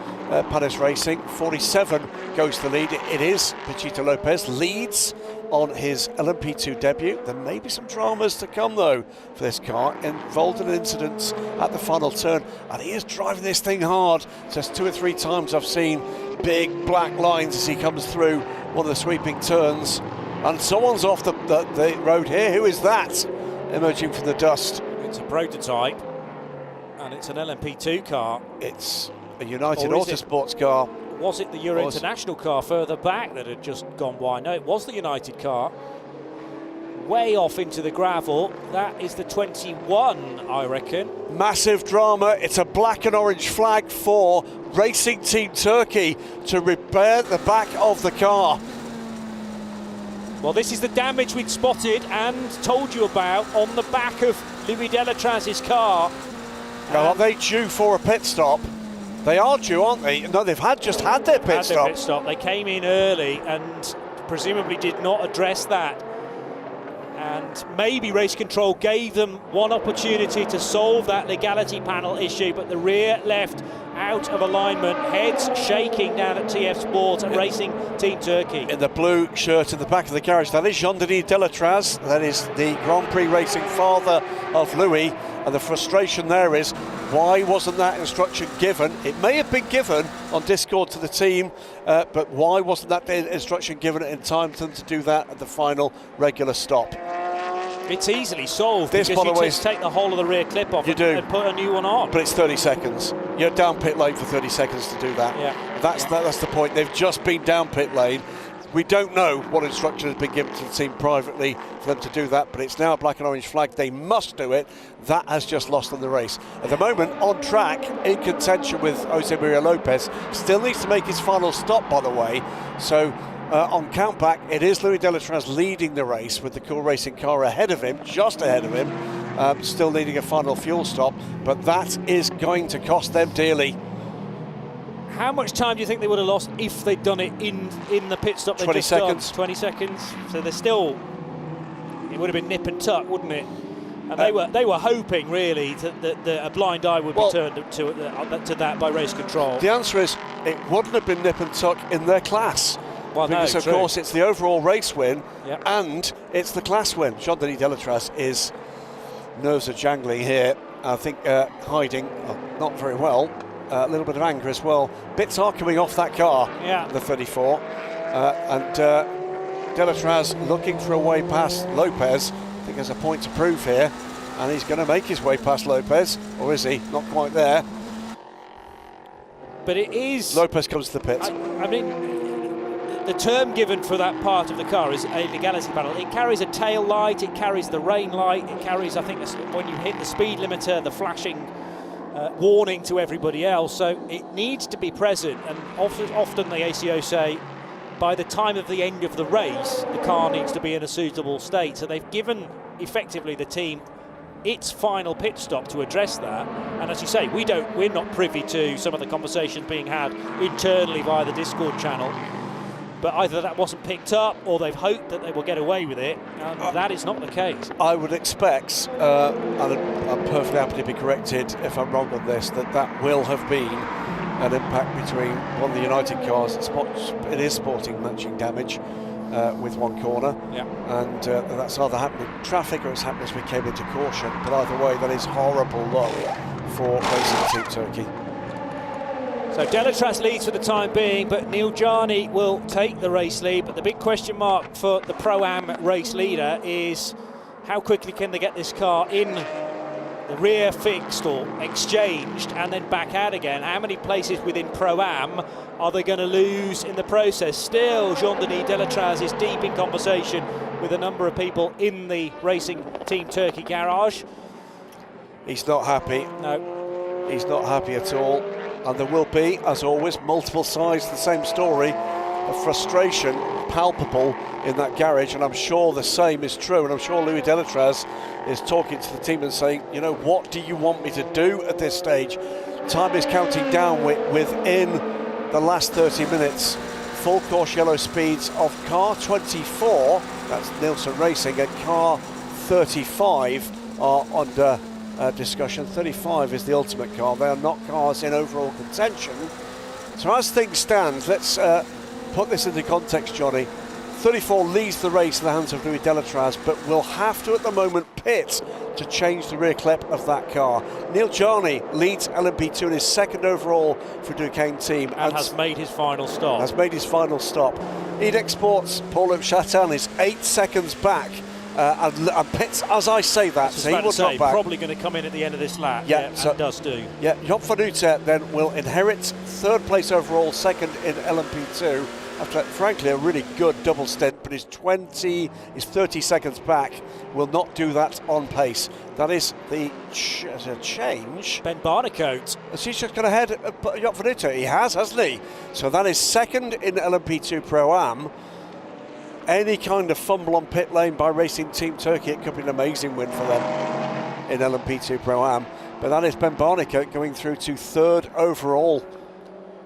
Panis Racing, 47 goes to the lead. It is Pachito Lopez, leads on his LMP2 debut. There may be some dramas to come though for this car, involved in incidents at the final turn, and he is driving this thing hard. Just 2 or 3 times I've seen big black lines as he comes through one of the sweeping turns, and someone's off the road here. Who is that emerging from the dust? It's a prototype and it's an LMP2 car. It's a United Autosports car. Was it the Euro International car further back that had just gone wide? No, it was the United car. Way off into the gravel. That is the 21, I reckon. Massive drama. It's a black and orange flag for Racing Team Turkey to repair the back of the car. Well, this is the damage we'd spotted and told you about on the back of Louis Delatraz's car. Now, are they due for a pit stop? They are due, aren't they? No, they've just had their pit stop. They came in early and presumably did not address that. And maybe race control gave them one opportunity to solve that legality panel issue, but the rear left out of alignment, heads shaking down at TF Sport and Racing Team Turkey. In the blue shirt in the back of the garage, that is Jean-Denis Delatraz. That is the Grand Prix racing father of Louis. And the frustration there is, why wasn't that instruction given? It may have been given on Discord to the team, but why wasn't that instruction given in time for them to do that at the final regular stop? It's easily solved this, because by the way, just take the whole of the rear clip off and put a new one on. But it's 30 seconds. You're down pit lane for 30 seconds to do that. Yeah. That's the point. They've just been down pit lane. We don't know what instruction has been given to the team privately for them to do that, but it's now a black and orange flag. They must do it. That has just lost them the race. At the moment, on track, in contention with Jose Maria Lopez, still needs to make his final stop, by the way. So on countback, it is Louis Delatraz leading the race with the Cool Racing car ahead of him, just ahead of him, still needing a final fuel stop, but that is going to cost them dearly. How much time do you think they would have lost if they'd done it in the pit stop? 20 seconds. 20 seconds. So they're still. It would have been nip and tuck, wouldn't it? And they were hoping really that a blind eye would be turned to that by race control. The answer is it wouldn't have been nip and tuck in their class. Well, because no, of course it's the overall race win, yep, and it's the class win. Jean-Denis Delatraz nerves are jangling here. I think hiding not very well. A little bit of anger as well. Bits are coming off that car, the 34. And Delatraz looking for a way past Lopez. I think there's a point to prove here. And he's going to make his way past Lopez. Or is he? Not quite there. But it is... Lopez comes to the pits. I mean, the term given for that part of the car is a legality panel. It carries a tail light, it carries the rain light, it carries, I think, when you hit the speed limiter, the flashing warning to everybody else, so it needs to be present, and often the ACO say by the time of the end of the race, the car needs to be in a suitable state. So they've given, effectively, the team its final pit stop to address that. And as you say, we're not privy to some of the conversations being had internally via the Discord channel. But either that wasn't picked up, or they've hoped that they will get away with it, and that is not the case. I would expect, and I'm perfectly happy to be corrected if I'm wrong on this, that will have been an impact between one of the United cars. It is sporting matching damage with one corner, and that's either happening in traffic or it's happened as we came into caution. But either way, that is horrible luck for Racing Team Turkey. So Delatraz leads for the time being, but Neil Jarni will take the race lead. But the big question mark for the Pro-Am race leader is how quickly can they get this car in the rear fixed or exchanged and then back out again? How many places within Pro-Am are they going to lose in the process? Still, Jean-Denis Delatraz is deep in conversation with a number of people in the Racing Team Turkey garage. He's not happy. No. He's not happy at all. And there will be, as always, multiple sides to the same story of frustration palpable in that garage, and I'm sure the same is true, and I'm sure Louis Delatraz is talking to the team and saying, you know, what do you want me to do at this stage? Time is counting down within the last 30 minutes. Full course yellow speeds of car 24, that's Nielsen Racing, and car 35 are under discussion. 35 is the ultimate car. They are not cars in overall contention. So as things stand, let's put this into context, Johnny. 34 leads the race in the hands of Louis Delatraz, but will have to at the moment pit to change the rear clip of that car. Neil Jarni leads LMP2 in his second overall for Duquesne team. And has made his final stop. Edek Sports, Paul Chatan is 8 seconds back. And pits as I say that, so he will drop back. Probably going to come in at the end of this lap, and does do. Yeah, Job van Uite then will inherit third place overall, second in LMP2, after frankly a really good double stint, but is 30 seconds back, will not do that on pace. That is the change. Ben Barnicoat. Has he just gone ahead of Job van Uite? He has, hasn't he? So that is second in LMP2 Pro-Am. Any kind of fumble on pit lane by Racing Team Turkey, it could be an amazing win for them in LMP2 Pro-Am. But that is Ben Barnicoat going through to third overall.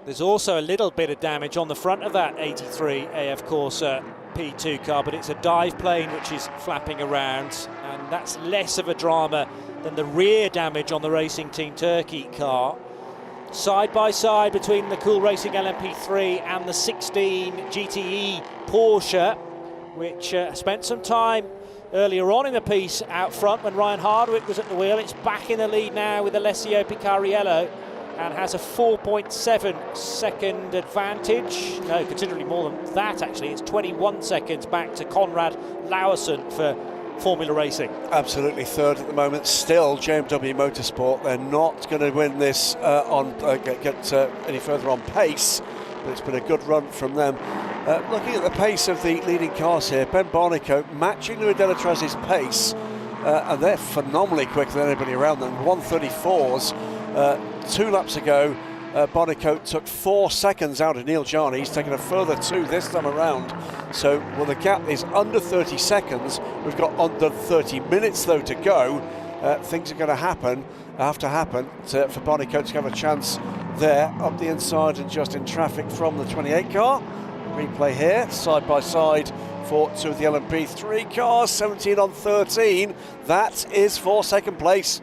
There's also a little bit of damage on the front of that 83 AF Corsa P2 car, but it's a dive plane which is flapping around, and that's less of a drama than the rear damage on the Racing Team Turkey car. Side by side between the Cool Racing LMP3 and the 16 GTE Porsche, which spent some time earlier on in the piece out front when Ryan Hardwick was at the wheel. It's back in the lead now with Alessio Picariello and has a 4.7 second advantage. No, considerably more than that actually. It's 21 seconds back to Conrad Lauersen for Formula Racing. Absolutely third at the moment. Still JMW Motorsport. They're not going to win this get any further on pace, but it's been a good run from them. Looking at the pace of the leading cars here, Ben Barnicoat matching Louis Delatraz's pace, and they're phenomenally quicker than anybody around them. 134s 2 laps ago. Barnicoat took 4 seconds out of Neil Jarni. He's taken a further 2 this time around. So, well, the gap is under 30 seconds. We've got under 30 minutes, though, to go. Things are going to have to happen for Barnicoat to have a chance there up the inside and just in traffic from the 28 car. Replay here, side by side for 2 of the LMP3 cars, 17 on 13. That is for second place.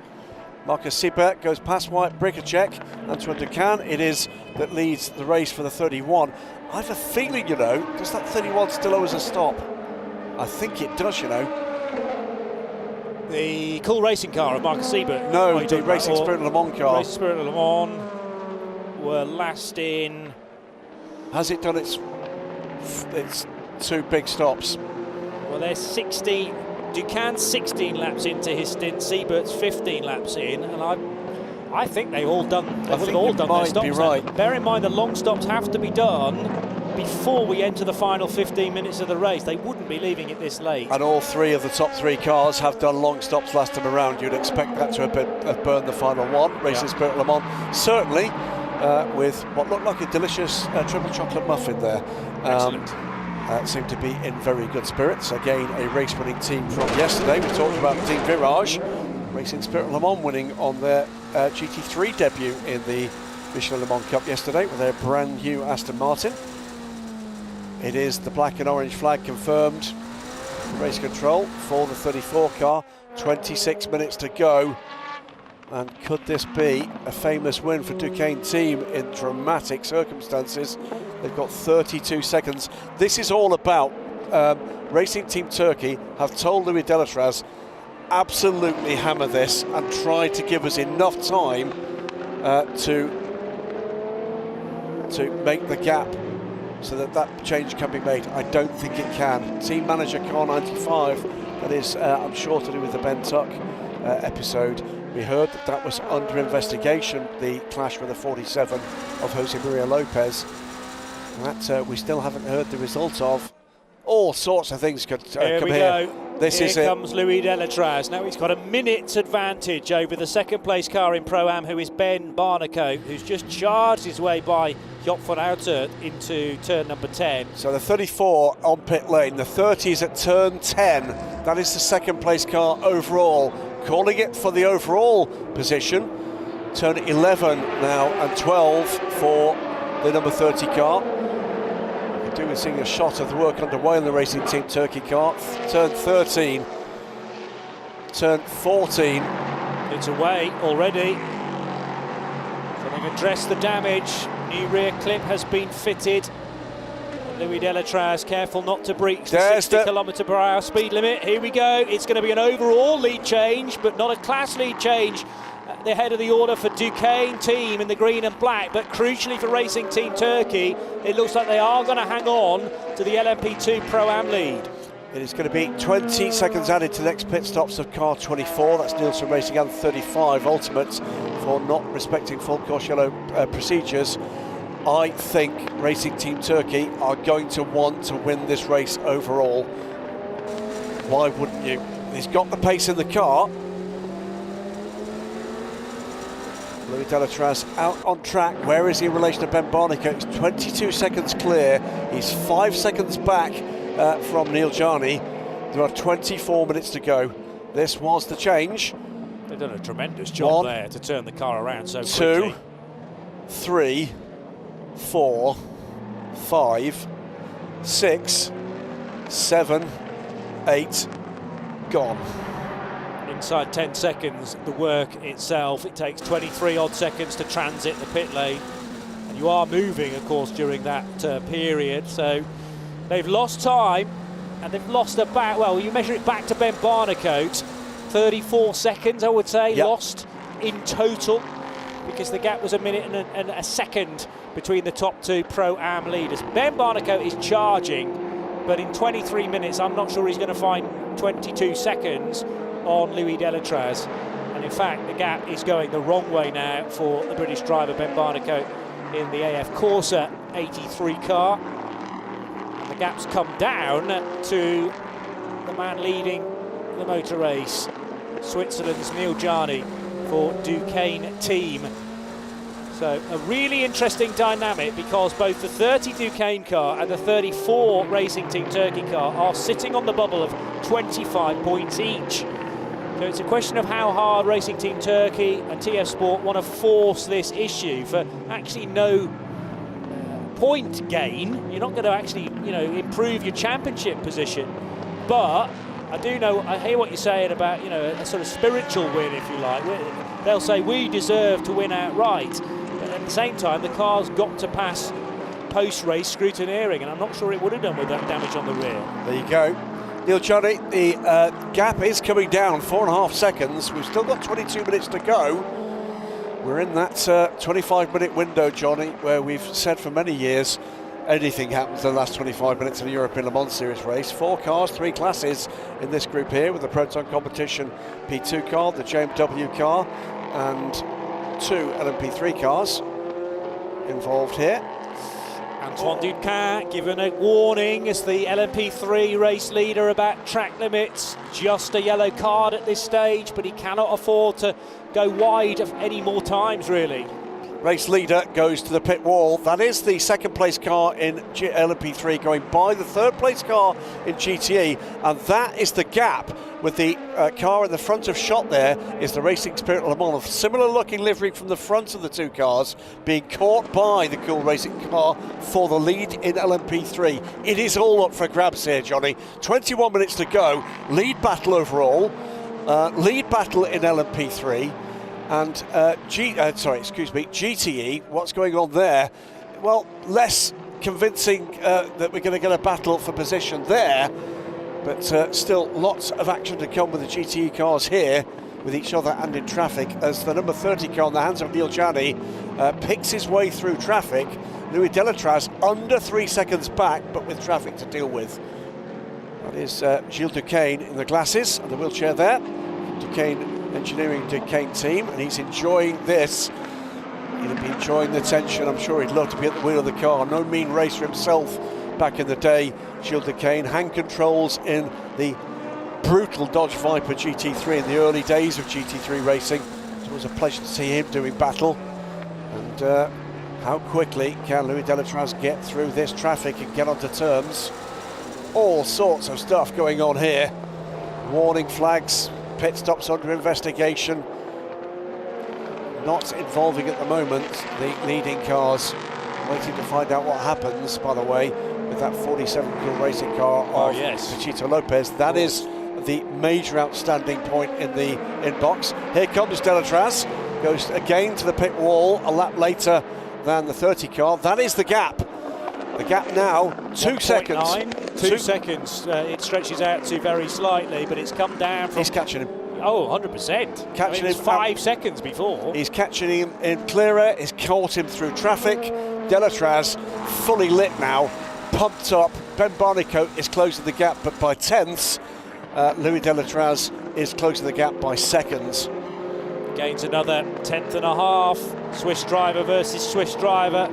Marcus Siebert goes past White Bricacek. Antoine Ducan, it is that leads the race for the 31. I have a feeling, does that 31 still owe us a stop? I think it does, The Cool Racing car of Marcus Siebert? No, the Racing Spirit Le Mans car. Racing Spirit Le Mans were last in. Has it done its 2 big stops? Well, they're 16. Ducan's 16 laps into his stint, Siebert's 15 laps in, and I think they all done. They would have all done their stops. Right. Bear in mind the long stops have to be done before we enter the final 15 minutes of the race. They wouldn't be leaving it this late. And all 3 of the top 3 cars have done long stops last time around. You'd expect that to have burned the final one. Racing Spirit Le Mans certainly with what looked like a delicious triple chocolate muffin there. Excellent. Seemed to be in very good spirits. Again, a race-winning team from yesterday. We talked about Team Virage, Racing Spirit Le Mans winning on their GT3 debut in the Michelin Le Mans Cup yesterday with their brand new Aston Martin. It is the black and orange flag confirmed for race control for the 34 car. 26 minutes to go. And could this be a famous win for Duquesne team in dramatic circumstances? They've got 32 seconds. This is all about Racing Team Turkey have told Louis Delatraz, absolutely hammer this and try to give us enough time to make the gap so that change can be made. I don't think it can. Team manager car 95, that is I'm sure to do with the Ben Tuck episode. We heard that was under investigation, the clash with the 47 of Jose Maria Lopez. That we still haven't heard the result of. All sorts of things could come here. Go. This here is it. Comes Louis Delatraz. Now he's got a minute's advantage over the second place car in Pro-Am, who is Ben Barnicoat, who's just charged his way by Joop van Uitert into turn number 10. So the 34 on pit lane, the 30 is at turn 10. That is the second place car overall. Calling it for the overall position. Turn 11 now and 12 for the number 30 car. We could do with seeing a shot of the work underway in the Racing Team Turkey car. Turn 13, turn 14. It's away already. So they've addressed the damage. New rear clip has been fitted. Louis Delatraz careful not to breach the 60 km/h speed limit. Here we go. It's going to be an overall lead change, but not a class lead change. The head of the order for Duquesne team in the green and black, but crucially for Racing Team Turkey, it looks like they are going to hang on to the LMP2 Pro-Am lead. It is going to be 20 seconds added to the next pit stops of car 24. That's Nielsen Racing and 35 Ultimate for not respecting full course yellow procedures. I think Racing Team Turkey are going to want to win this race overall. Why wouldn't you? He's got the pace in the car. Louis Delatraz out on track. Where is he in relation to Ben Barnicoat? He's 22 seconds clear. He's 5 seconds back from Neil Jarni. There are 24 minutes to go. This was the change. They've done a tremendous job there to turn the car around so quickly. 2, 3, 4, 5, 6, 7, 8, gone. Inside 10 seconds, the work itself, it takes 23 odd seconds to transit the pit lane. And you are moving, of course, during that period. So they've lost time and they've lost about, well, you measure it back to Ben Barnicoat, 34 seconds, I would say, lost in total, because the gap was a minute and a second between the top two Pro-Am leaders. Ben Barnicoat is charging, but in 23 minutes, I'm not sure he's going to find 22 seconds on Louis Delatraz. And in fact, the gap is going the wrong way now for the British driver, Ben Barnicoat, in the AF Corsa 83 car. And the gap's come down to the man leading the motor race, Switzerland's Neil Jarni for Duquesne team. So a really interesting dynamic, because both the 30 Duquesne car and the 34 Racing Team Turkey car are sitting on the bubble of 25 points each. So it's a question of how hard Racing Team Turkey and TF Sport want to force this issue for actually no point gain. You're not going to actually, improve your championship position. But I hear what you're saying about, a sort of spiritual win, if you like. They'll say we deserve to win outright. But at the same time, the car's got to pass post-race scrutineering, and I'm not sure it would have done with that damage on the rear. There you go. Neil Jarni, the gap is coming down 4.5 seconds. We've still got 22 minutes to go. We're in that 25-minute window, Johnny, where we've said for many years anything happens in the last 25 minutes of the European Le Mans Series race. 4 cars, 3 classes in this group here, with the Proton Competition P2 car, the JMW car, and 2 LMP3 cars involved here. Antoine Duquesne given a warning as the LMP3 race leader about track limits. Just a yellow card at this stage, but he cannot afford to go wide any more times, really. race leader goes to the pit wall. That is the second place car in LMP3 going by the third place car in GTE, and that is the gap with the car in the front of shot. There is the Racing Spirit Le Mans, a similar looking livery from the front of the two cars, being caught by the Cool Racing car for the lead in LMP3. It is all up for grabs here, Johnny. 21 minutes to go, lead battle overall, lead battle in LMP3. And GTE, what's going on there? Well, less convincing that we're going to get a battle for position there, but still lots of action to come with the GTE cars here, with each other and in traffic, as the number 30 car in the hands of Neil Jani picks his way through traffic. Louis Delatraz under 3 seconds back, but with traffic to deal with. That is Gilles Duquesne in the glasses and the wheelchair there. Duquesne Engineering Duquesne team, and he's enjoying this. He'd be enjoying the tension. I'm sure he'd love to be at the wheel of the car. No mean racer himself back in the day, Gilles Duquesne. Hand controls in the brutal Dodge Viper GT3 in the early days of GT3 racing. It was a pleasure to see him doing battle. And how quickly can Louis Delatraz get through this traffic and get onto terms? All sorts of stuff going on here. Warning flags, pit stops under investigation. Not involving at the moment the leading cars, waiting to find out what happens, by the way, with that 47 Cool Racing car of Pachito Lopez. That is the major outstanding point in the inbox. Here comes Delatraz, goes again to the pit wall a lap later than the 30 car. That is the gap. The gap now, 2 seconds. 2 seconds. It stretches out to very slightly, but it's come down from... He's catching him. Oh, 100%. Catching him 5 seconds before. He's catching him in clearer. He's caught him through traffic. Delatraz fully lit now, pumped up. Ben Barnicoat is closing the gap, but by tenths. Louis Delatraz is closing the gap by seconds. Gains another 10th and a half. Swiss driver versus Swiss driver.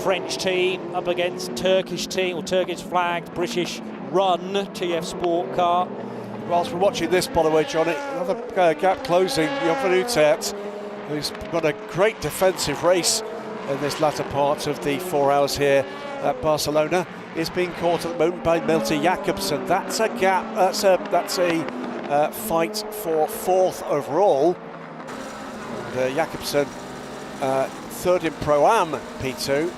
French team up against Turkish team, or Turkish flagged British run TF Sport car. Whilst we're watching this, by the way, Johnny, another gap closing. Jovan Utet, who's got a great defensive race in this latter part of the 4 hours here at Barcelona, is being caught at the moment by Malte Jakobsen. That's a gap. That's a fight for 4th overall. And Jakobsen, 3rd in Pro-Am P2.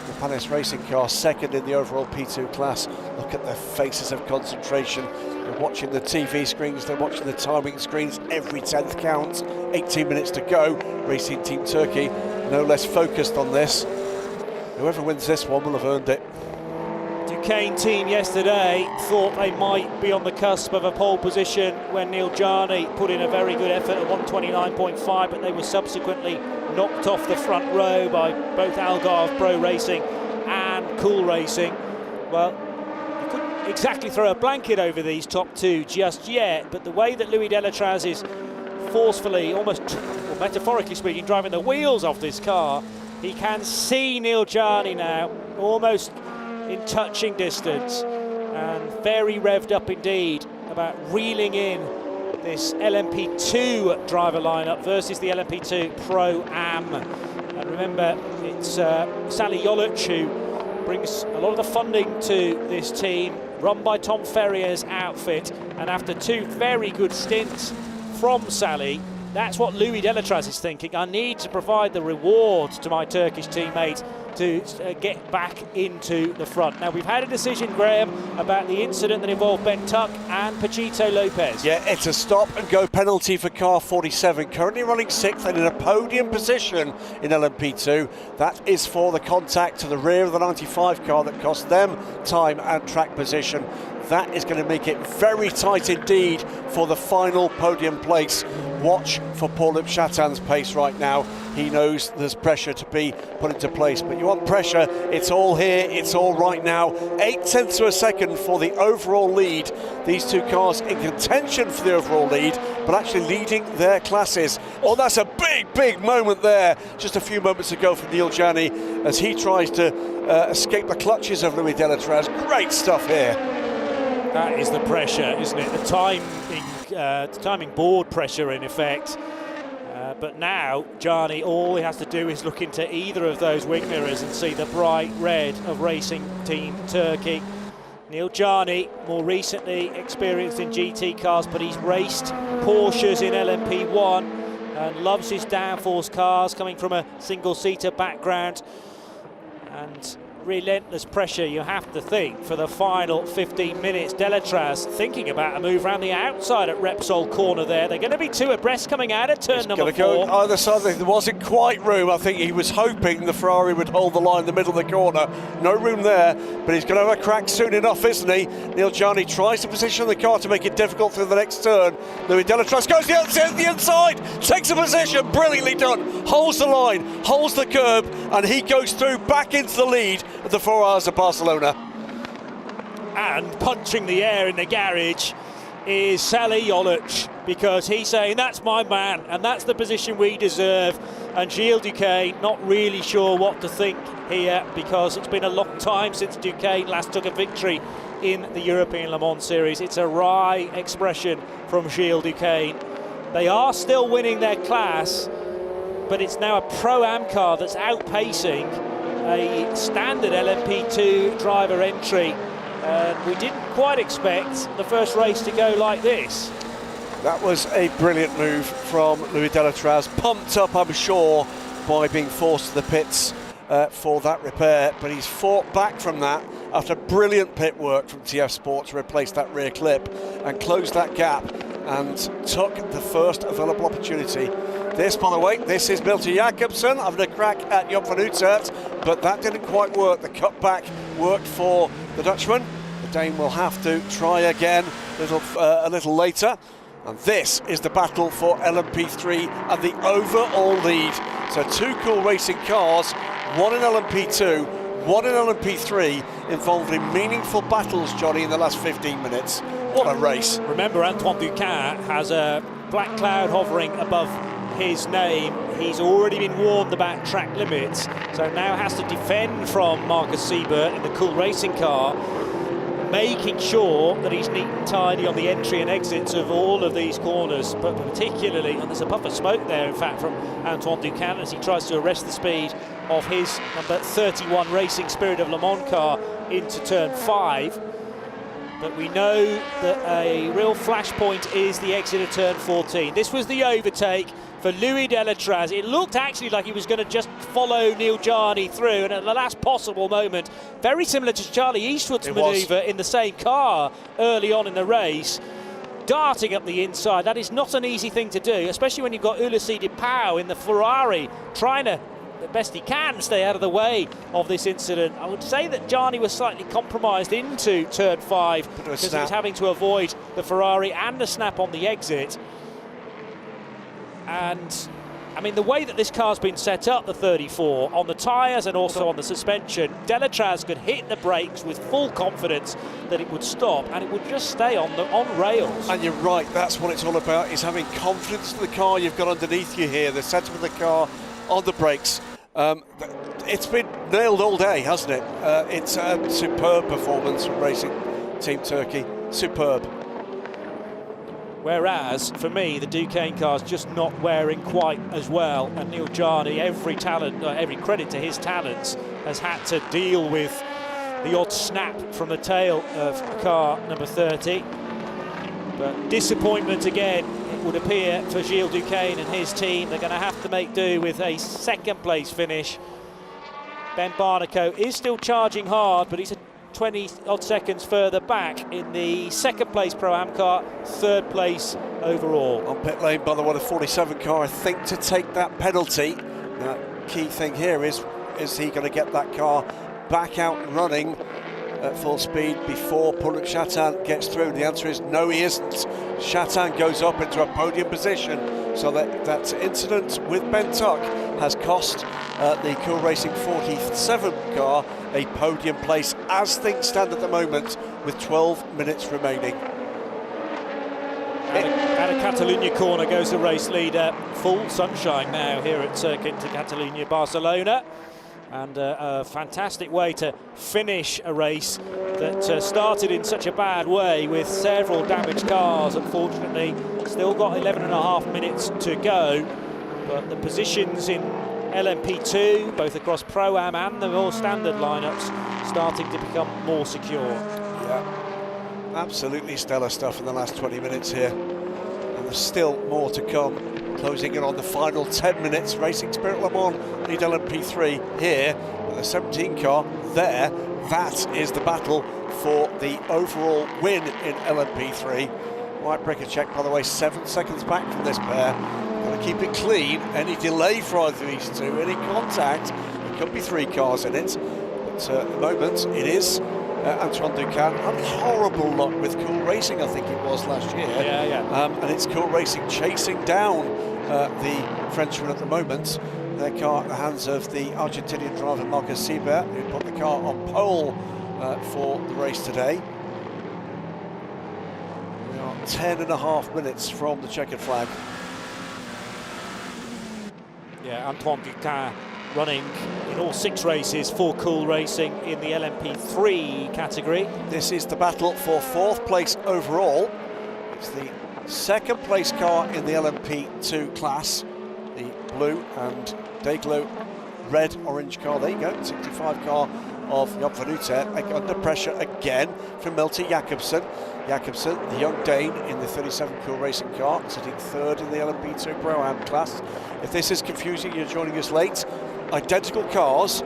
The Panis Racing car 2nd in the overall P2 class. Look at their faces of concentration. They're watching the TV screens, they're watching the timing screens. Every 10th counts. 18 minutes to go. Racing Team Turkey no less focused on this. Whoever wins this one will have earned it. Duquesne team yesterday thought they might be on the cusp of a pole position when Neil Jani put in a very good effort at 129.5, but they were subsequently knocked off the front row by both Algarve Pro Racing and Cool Racing. Well, you couldn't exactly throw a blanket over these top two just yet, but the way that Louis Delatraz is forcefully, almost, or metaphorically speaking, driving the wheels off this car, he can see Neil Jani now, almost in touching distance, and very revved up indeed about reeling in this LMP2 driver lineup versus the LMP2 Pro-Am. And remember, it's Sally Yoluch who brings a lot of the funding to this team, run by Tom Ferrier's outfit, and after 2 very good stints from Sally, that's what Louis Delatraz is thinking. I need to provide the reward to my Turkish teammate to get back into the front. Now, we've had a decision, Graham, about the incident that involved Ben Tuck and Pachito Lopez. Yeah, it's a stop and go penalty for car 47, currently running 6th and in a podium position in LMP2. That is for the contact to the rear of the 95 car that cost them time and track position. That is going to make it very tight indeed for the final podium place. Watch for Paul-Loup Chatin's pace right now. He knows there's pressure to be put into place, but you want pressure, it's all here, it's all right now. 0.8 of a second for the overall lead. These two cars in contention for the overall lead, but actually leading their classes. Oh, that's a big moment there, just a few moments ago from Neil Jani, as he tries to escape the clutches of Louis Delatraz. Great stuff here. That is the pressure, isn't it? The timing board pressure, in effect. But now, Gianni, all he has to do is look into either of those wing mirrors and see the bright red of Racing Team Turkey. Neil Gianni, more recently experienced in GT cars, but he's raced Porsches in LMP1 and loves his downforce cars, coming from a single-seater background. And relentless pressure, you have to think, for the final 15 minutes. Delatraz thinking about a move around the outside at Repsol corner there. They're going to be two abreast coming out of turn number 4. Go either side. There wasn't quite room. I think he was hoping the Ferrari would hold the line in the middle of the corner. No room there, but he's going to have a crack soon enough, isn't he? Neil Gianni tries to position the car to make it difficult through the next turn. Louis Delatraz goes the inside, takes a position, brilliantly done, holds the line, holds the curb, and he goes through back into the lead of the 4 Hours of Barcelona. And punching the air in the garage is Sally Jolic, because he's saying that's my man and that's the position we deserve. And Gilles Duquesne not really sure what to think here, because it's been a long time since Duquesne last took a victory in the European Le Mans Series. It's a wry expression from Gilles Duquesne. They are still winning their class, but it's now a Pro-Am car that's outpacing a standard LMP2 driver entry. We didn't quite expect the first race to go like this. That was a brilliant move from Louis Delatraz, pumped up, I'm sure, by being forced to the pits for that repair, but he's fought back from that after brilliant pit work from TF Sport to replace that rear clip and close that gap, and took the first available opportunity. This, by the way, this is Milton Jacobsen having a crack at Job van Uitert, but that didn't quite work. The cutback worked for the Dutchman. The Dane will have to try again a little later. And this is the battle for LMP3 and the overall lead. So 2 cool racing cars, one in LMP2, one in LMP3, involved in meaningful battles, Johnny, in the last 15 minutes. What a race. Remember, Antoine Duquesne has a black cloud hovering above his name. He's already been warned about track limits, so now has to defend from Marcus Siebert in the cool racing car, making sure that he's neat and tidy on the entry and exits of all of these corners, but particularly, and there's a puff of smoke there in fact from Antoine Duquesne as he tries to arrest the speed of his number 31 Racing Spirit of Le Mans car into turn 5. But we know that a real flashpoint is the exit of turn 14. This was the overtake for Louis Delatraz. It looked actually like he was going to just follow Neil Gianni through, and at the last possible moment, very similar to Charlie Eastwood's manoeuvre in the same car early on in the race, darting up the inside. That is not an easy thing to do, especially when you've got Ulissi de Pauw in the Ferrari trying to, the best he can, stay out of the way of this incident. I would say that Gianni was slightly compromised into turn 5 because he was having to avoid the Ferrari and a snap on the exit. And I mean, the way that this car's been set up, the 34, on the tyres and also on the suspension, Delatraz could hit the brakes with full confidence that it would stop and it would just stay on rails. And you're right, that's what it's all about, is having confidence in the car you've got underneath you here, the setup of the car on the brakes. It's been nailed all day, hasn't it? It's a superb performance from Racing Team Turkey, superb. Whereas, for me, the Duquesne car's just not wearing quite as well, and Neil Gianni, every credit to his talents, has had to deal with the odd snap from the tail of car number 30. But disappointment again, it would appear, for Gilles Duquesne and his team. They're going to have to make do with a second-place finish. Ben Barnicoat is still charging hard, but he's 20-odd seconds further back in the second-place Pro-Am car, third place overall. On pit lane, by the way, the 47 car, I think, to take that penalty. Key thing here is he going to get that car back out and running at full speed before Puluk Shatan gets through? The answer is no, he isn't. Shatan goes up into a podium position, so that incident with Ben Tuck has cost the Cool Racing 47 car a podium place as things stand at the moment, with 12 minutes remaining. Out of Catalunya corner goes the race leader. Full sunshine now here at Circuit de Catalunya, Barcelona. And a fantastic way to finish a race that started in such a bad way with several damaged cars. Unfortunately, still got 11.5 minutes to go. but the positions in LMP2, both across Pro-Am and the more standard lineups, starting to become more secure. Yeah, absolutely stellar stuff in the last 20 minutes here, and there's still more to come. Closing in on the final 10 minutes, Racing Spirit Le Mans lead LMP3 here, with the 17 car there. That is the battle for the overall win in LMP3. White Breaker check, by the way, 7 seconds back from this pair. Got to keep it clean. Any delay for either of these two, any contact, there could be 3 cars in it. But at the moment, it is Antoine Ducan. Had horrible luck with Cool Racing, I think it was last year. And it's Cool Racing chasing down the Frenchman at the moment. Their car at the hands of the Argentinian driver Marcus Seibert, who put the car on pole for the race today. We are 10.5 minutes from the checkered flag. Yeah, Antoine Ducan running in all 6 races for Cool Racing in the LMP3 category. This is the battle for 4th place overall. It's the 2nd place car in the LMP2 class. The blue and Dayglow red orange car. There you go, 65 car of Job van Uter, under pressure again from Malte Jacobsen. Jacobsen, the young Dane in the 37 Cool Racing car, sitting 3rd in the LMP2 Pro-Am class. If this is confusing, you're joining us late. Identical cars,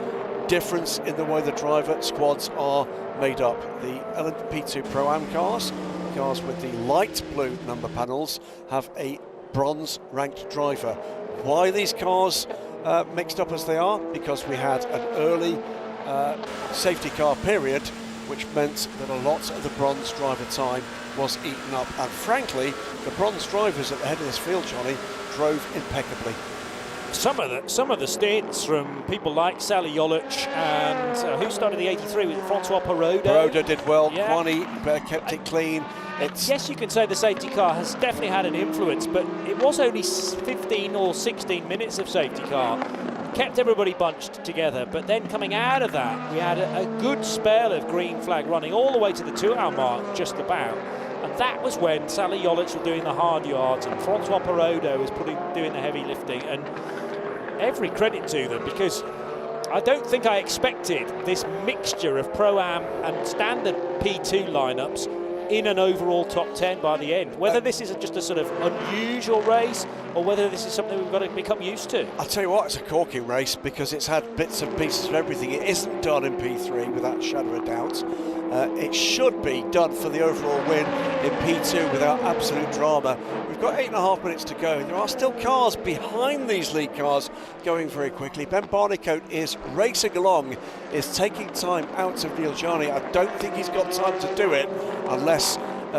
difference in the way the driver squads are made up. The LMP2 Pro-Am cars with the light blue number panels, have a bronze ranked driver. Why these cars mixed up as they are? Because we had an early safety car period, which meant that a lot of the bronze driver time was eaten up. And frankly, the bronze drivers at the head of this field, Johnny, drove impeccably. Some of the stints from people like Sally Jolic and who started the 83 with Francois Perrodo. Perrodo did well. Yeah. Kwani kept it clean. Yes, you can say the safety car has definitely had an influence, but it was only 15 or 16 minutes of safety car. Kept everybody bunched together, but then coming out of that, we had a good spell of green flag running all the way to the 2-hour mark, just about. And that was when Sally Jolic was doing the hard yards and Francois Perrodo was doing the heavy lifting. And every credit to them, because I don't think I expected this mixture of Pro-Am and standard P2 lineups in an overall top 10 by the end. Whether this is just a sort of unusual race or whether this is something we've got to become used to. I'll tell you what, it's a corking race because it's had bits and pieces of everything. It isn't done in P3 without a shadow of doubt. It should be done for the overall win in P2 without absolute drama. We've got 8.5 minutes to go. There are still cars behind these lead cars going very quickly. Ben Barnicoat is racing along, is taking time out of Neil Jarni. I don't think he's got time to do it unless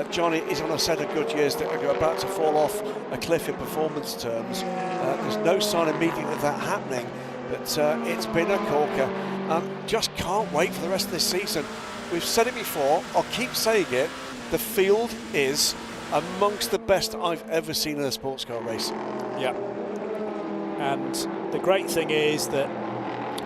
Johnny is on a set of good years that are about to fall off a cliff in performance terms. There's no sign immediately of that happening, but it's been a corker. Just can't wait for the rest of this season. We've said it before, I'll keep saying it, the field is amongst the best I've ever seen in a sports car race. Yeah. And the great thing is that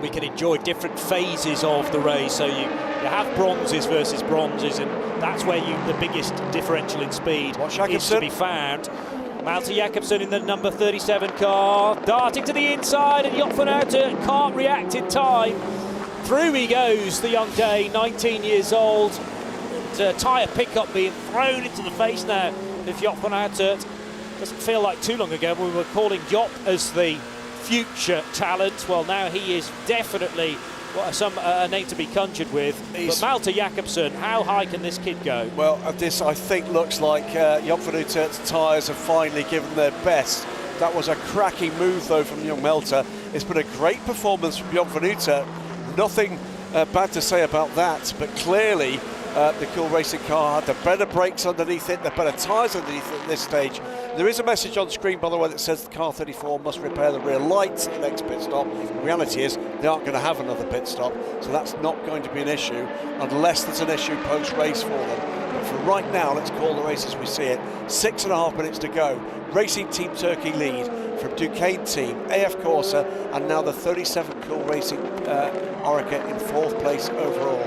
we can enjoy different phases of the race. So you have bronzes versus bronzes, and that's where the biggest differential in speed is to be found. Malte Jacobsen in the number 37 car, darting to the inside, and Job van Uter can't react in time. Through he goes, the young Dane, 19 years old. Tyre pickup being thrown into the face now of Job van Uter. Doesn't feel like too long ago we were calling Job as the future talent. Well, now he is definitely a name to be conjured with. But Malte Jacobsen, how high can this kid go? Well, this I think looks like Job van Uter's tyres have finally given their best. That was a cracking move though from young Malte. It's been a great performance from Job van Uter. Nothing bad to say about that, but clearly the Cool Racing car had the better brakes underneath it, the better tyres underneath it at this stage. There is a message on screen, by the way, that says the car 34 must repair the rear lights at the next pit stop. The reality is they aren't going to have another pit stop, so that's not going to be an issue unless there's an issue post-race for them. But for right now, let's call the race as we see it. 6.5 minutes to go. Racing Team Turkey lead from Duquesne team, AF Corsa, and now the 37 Cool Racing Orica in 4th place overall.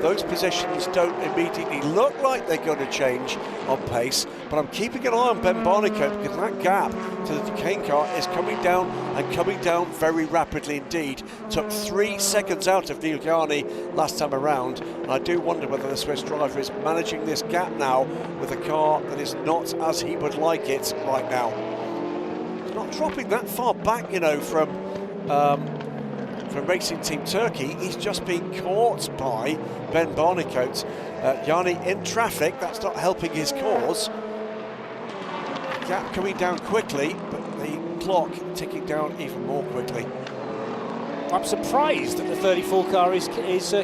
those positions don't immediately look like they're going to change on pace, but I'm keeping an eye on Ben Barnicoat because that gap to the Duquesne car is coming down, and coming down very rapidly indeed. Took 3 seconds out of Neil Jarni last time around, and I do wonder whether the Swiss driver is managing this gap now with a car that is not as he would like it right now. He's not dropping that far back, you know, from Racing Team Turkey. He's just being caught by Ben Barnicoat. Jarni in traffic, that's not helping his cause. Gap coming down quickly, but the clock ticking down even more quickly. I'm surprised that the 34 car is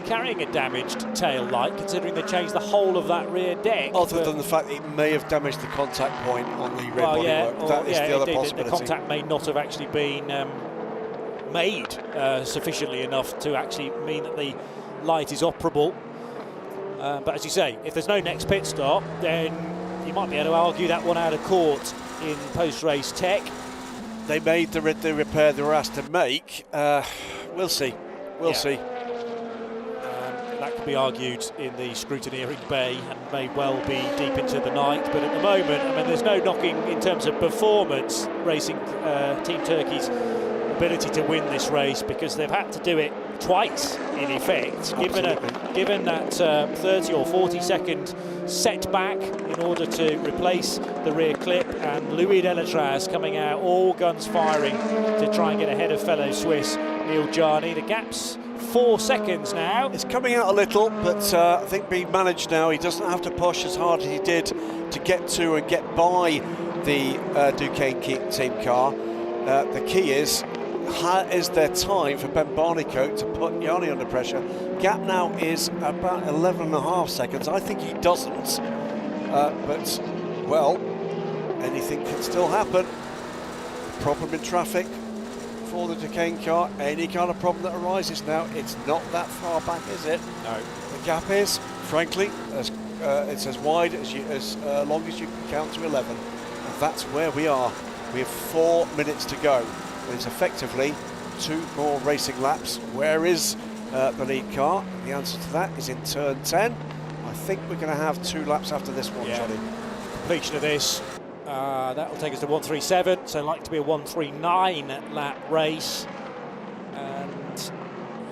carrying a damaged tail light, considering they changed the whole of that rear deck. Other than the fact that it may have damaged the contact point on the rear bodywork. That is the other possibility. The contact may not have actually been made sufficiently enough to actually mean that the light is operable. But as you say, if there's no next pit stop, then you might be able to argue that one out of court in post-race tech. They made the repair they were asked to make. We'll see. We'll see. That could be argued in the scrutineering bay and may well be deep into the night. But at the moment, I mean, there's no knocking in terms of performance Racing Team Turkey's ability to win this race, because they've had to do it twice in effect, given that 30 or 40 second setback in order to replace the rear clip, and Louis Delatraz coming out all guns firing to try and get ahead of fellow Swiss Neil Jarni. The gap's 4 seconds now. It's coming out a little, but I think being managed now. He doesn't have to push as hard as he did to get to and get by the Duquesne team car. The key is there time for Ben Barnicoat to put Jarni under pressure. Gap now is about 11.5 seconds. I think he doesn't, but well, anything can still happen. Problem in traffic for the Duquesne car. Any kind of problem that arises now, it's not that far back, is it? No. The gap is, frankly, it's as wide as long as you can count to 11, and that's where we are. We have 4 minutes to go. It's effectively 2 more racing laps. Where is the lead car? The answer to that is in turn 10. I think we're going to have 2 laps after this one, Johnny. Completion of this, that will take us to 1:37, so like to be a 1:39 lap race. And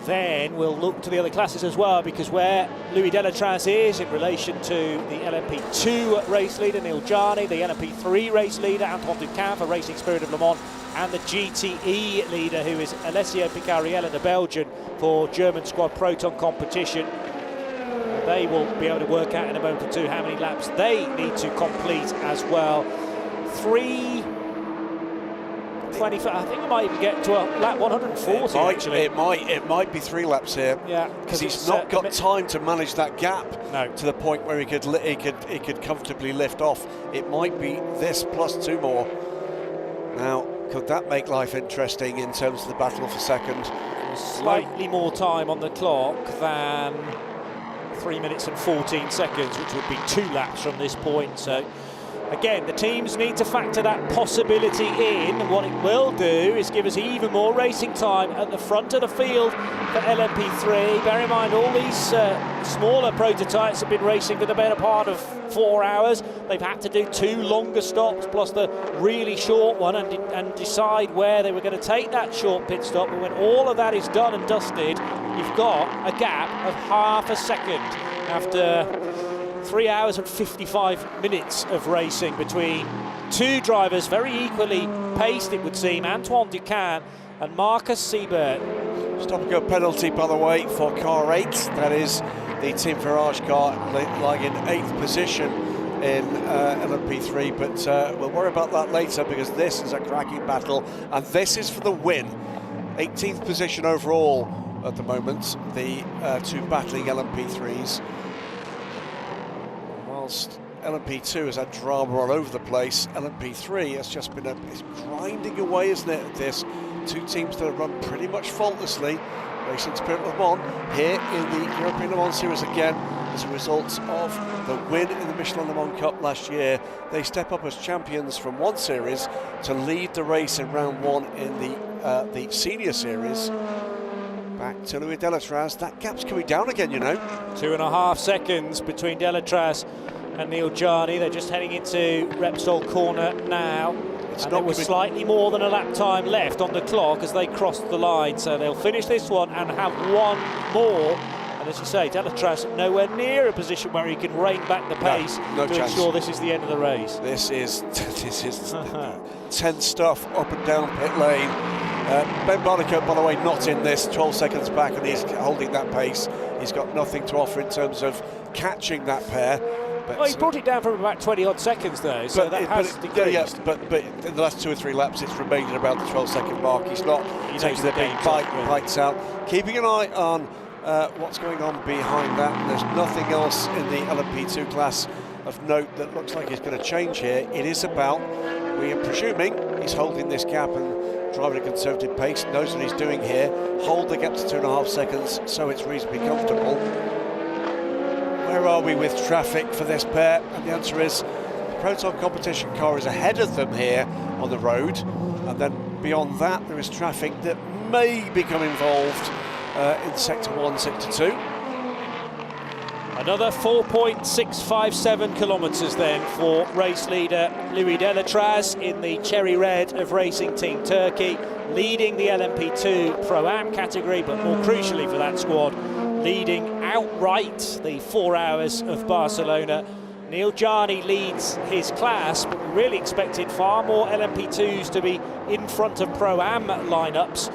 then we'll look to the other classes as well, because where Louis Delatraz is in relation to the LMP2 race leader, Neil Jarni, the LMP3 race leader, Antoine Duquesne for Racing Spirit of Le Mans, and the GTE leader, who is Alessio Picariello, the Belgian, for German squad Proton competition. They will be able to work out in a moment or two how many laps they need to complete as well. 3:25. I think we might even get to a lap 140. Actually, it might be 3 laps here. Yeah, because he's not got time to manage that gap to the point where he could comfortably lift off. It might be this plus 2 more. Now, could that make life interesting in terms of the battle for second? Slightly more time on the clock than 3 minutes and 14 seconds, which would be 2 laps from this point. So again, the teams need to factor that possibility in. What it will do is give us even more racing time at the front of the field for LMP3. Bear in mind, all these smaller prototypes have been racing for the better part of 4 hours. They've had to do 2 longer stops plus the really short one, and decide where they were going to take that short pit stop. But when all of that is done and dusted, you've got a gap of half a second after 3 hours and 55 minutes of racing between 2 drivers, very equally paced it would seem, Antoine Duquesne and Marcus Siebert. Stop and go penalty, by the way, for car 8. That is the Team Farage car lying in 8th position in LMP3, but we'll worry about that later, because this is a cracking battle, and this is for the win. 18th position overall at the moment, the 2 battling LMP3s. Whilst LMP2 has had drama all over the place, LMP3 has just been it's grinding away, isn't it, at this? 2 teams that have run pretty much faultlessly. Racing Spirit Le Mans here in the European Le Mans Series again as a result of the win in the Michelin Le Mans Cup last year. They step up as champions from one series to lead the race in round 1 in the senior series. Back to Louis Delatraz. That gap's coming down again, you know. 2.5 seconds between Delatraz and Neil Jarni. They're just heading into Repsol corner now. And there was slightly more than a lap time left on the clock as they crossed the line. So they'll finish this one and have one more. And as you say, Delatraz nowhere near a position where he can rein back the pace to ensure this is the end of the race. This is tense stuff up and down pit lane. Ben Barnicoat, by the way, not in this, 12 seconds back, and he's holding that pace. He's got nothing to offer in terms of catching that pair. But well, he brought it down from about 20-odd seconds, though, so that has decreased. Yeah, but in the last 2 or 3 laps, it's remained at about the 12-second mark. He's not taking the big bites out. Keeping an eye on what's going on behind that. There's nothing else in the LMP2 class of note that looks like it's going to change here. It is about, we are presuming, he's holding this gap and driving a conservative pace, knows what he's doing here. Hold the gap to 2.5 seconds, so it's reasonably comfortable. Where are we with traffic for this pair? And the answer is the Proton competition car is ahead of them here on the road, and then beyond that there is traffic that may become involved in Sector 1, Sector 2. Another 4.657 kilometres then for race leader Louis Delatraz in the cherry red of Racing Team Turkey, leading the LMP2 Pro-Am category, but more crucially for that squad, leading outright the 4 hours of Barcelona. Neil Jarni leads his class, but we really expected far more LMP2s to be in front of Pro-Am lineups.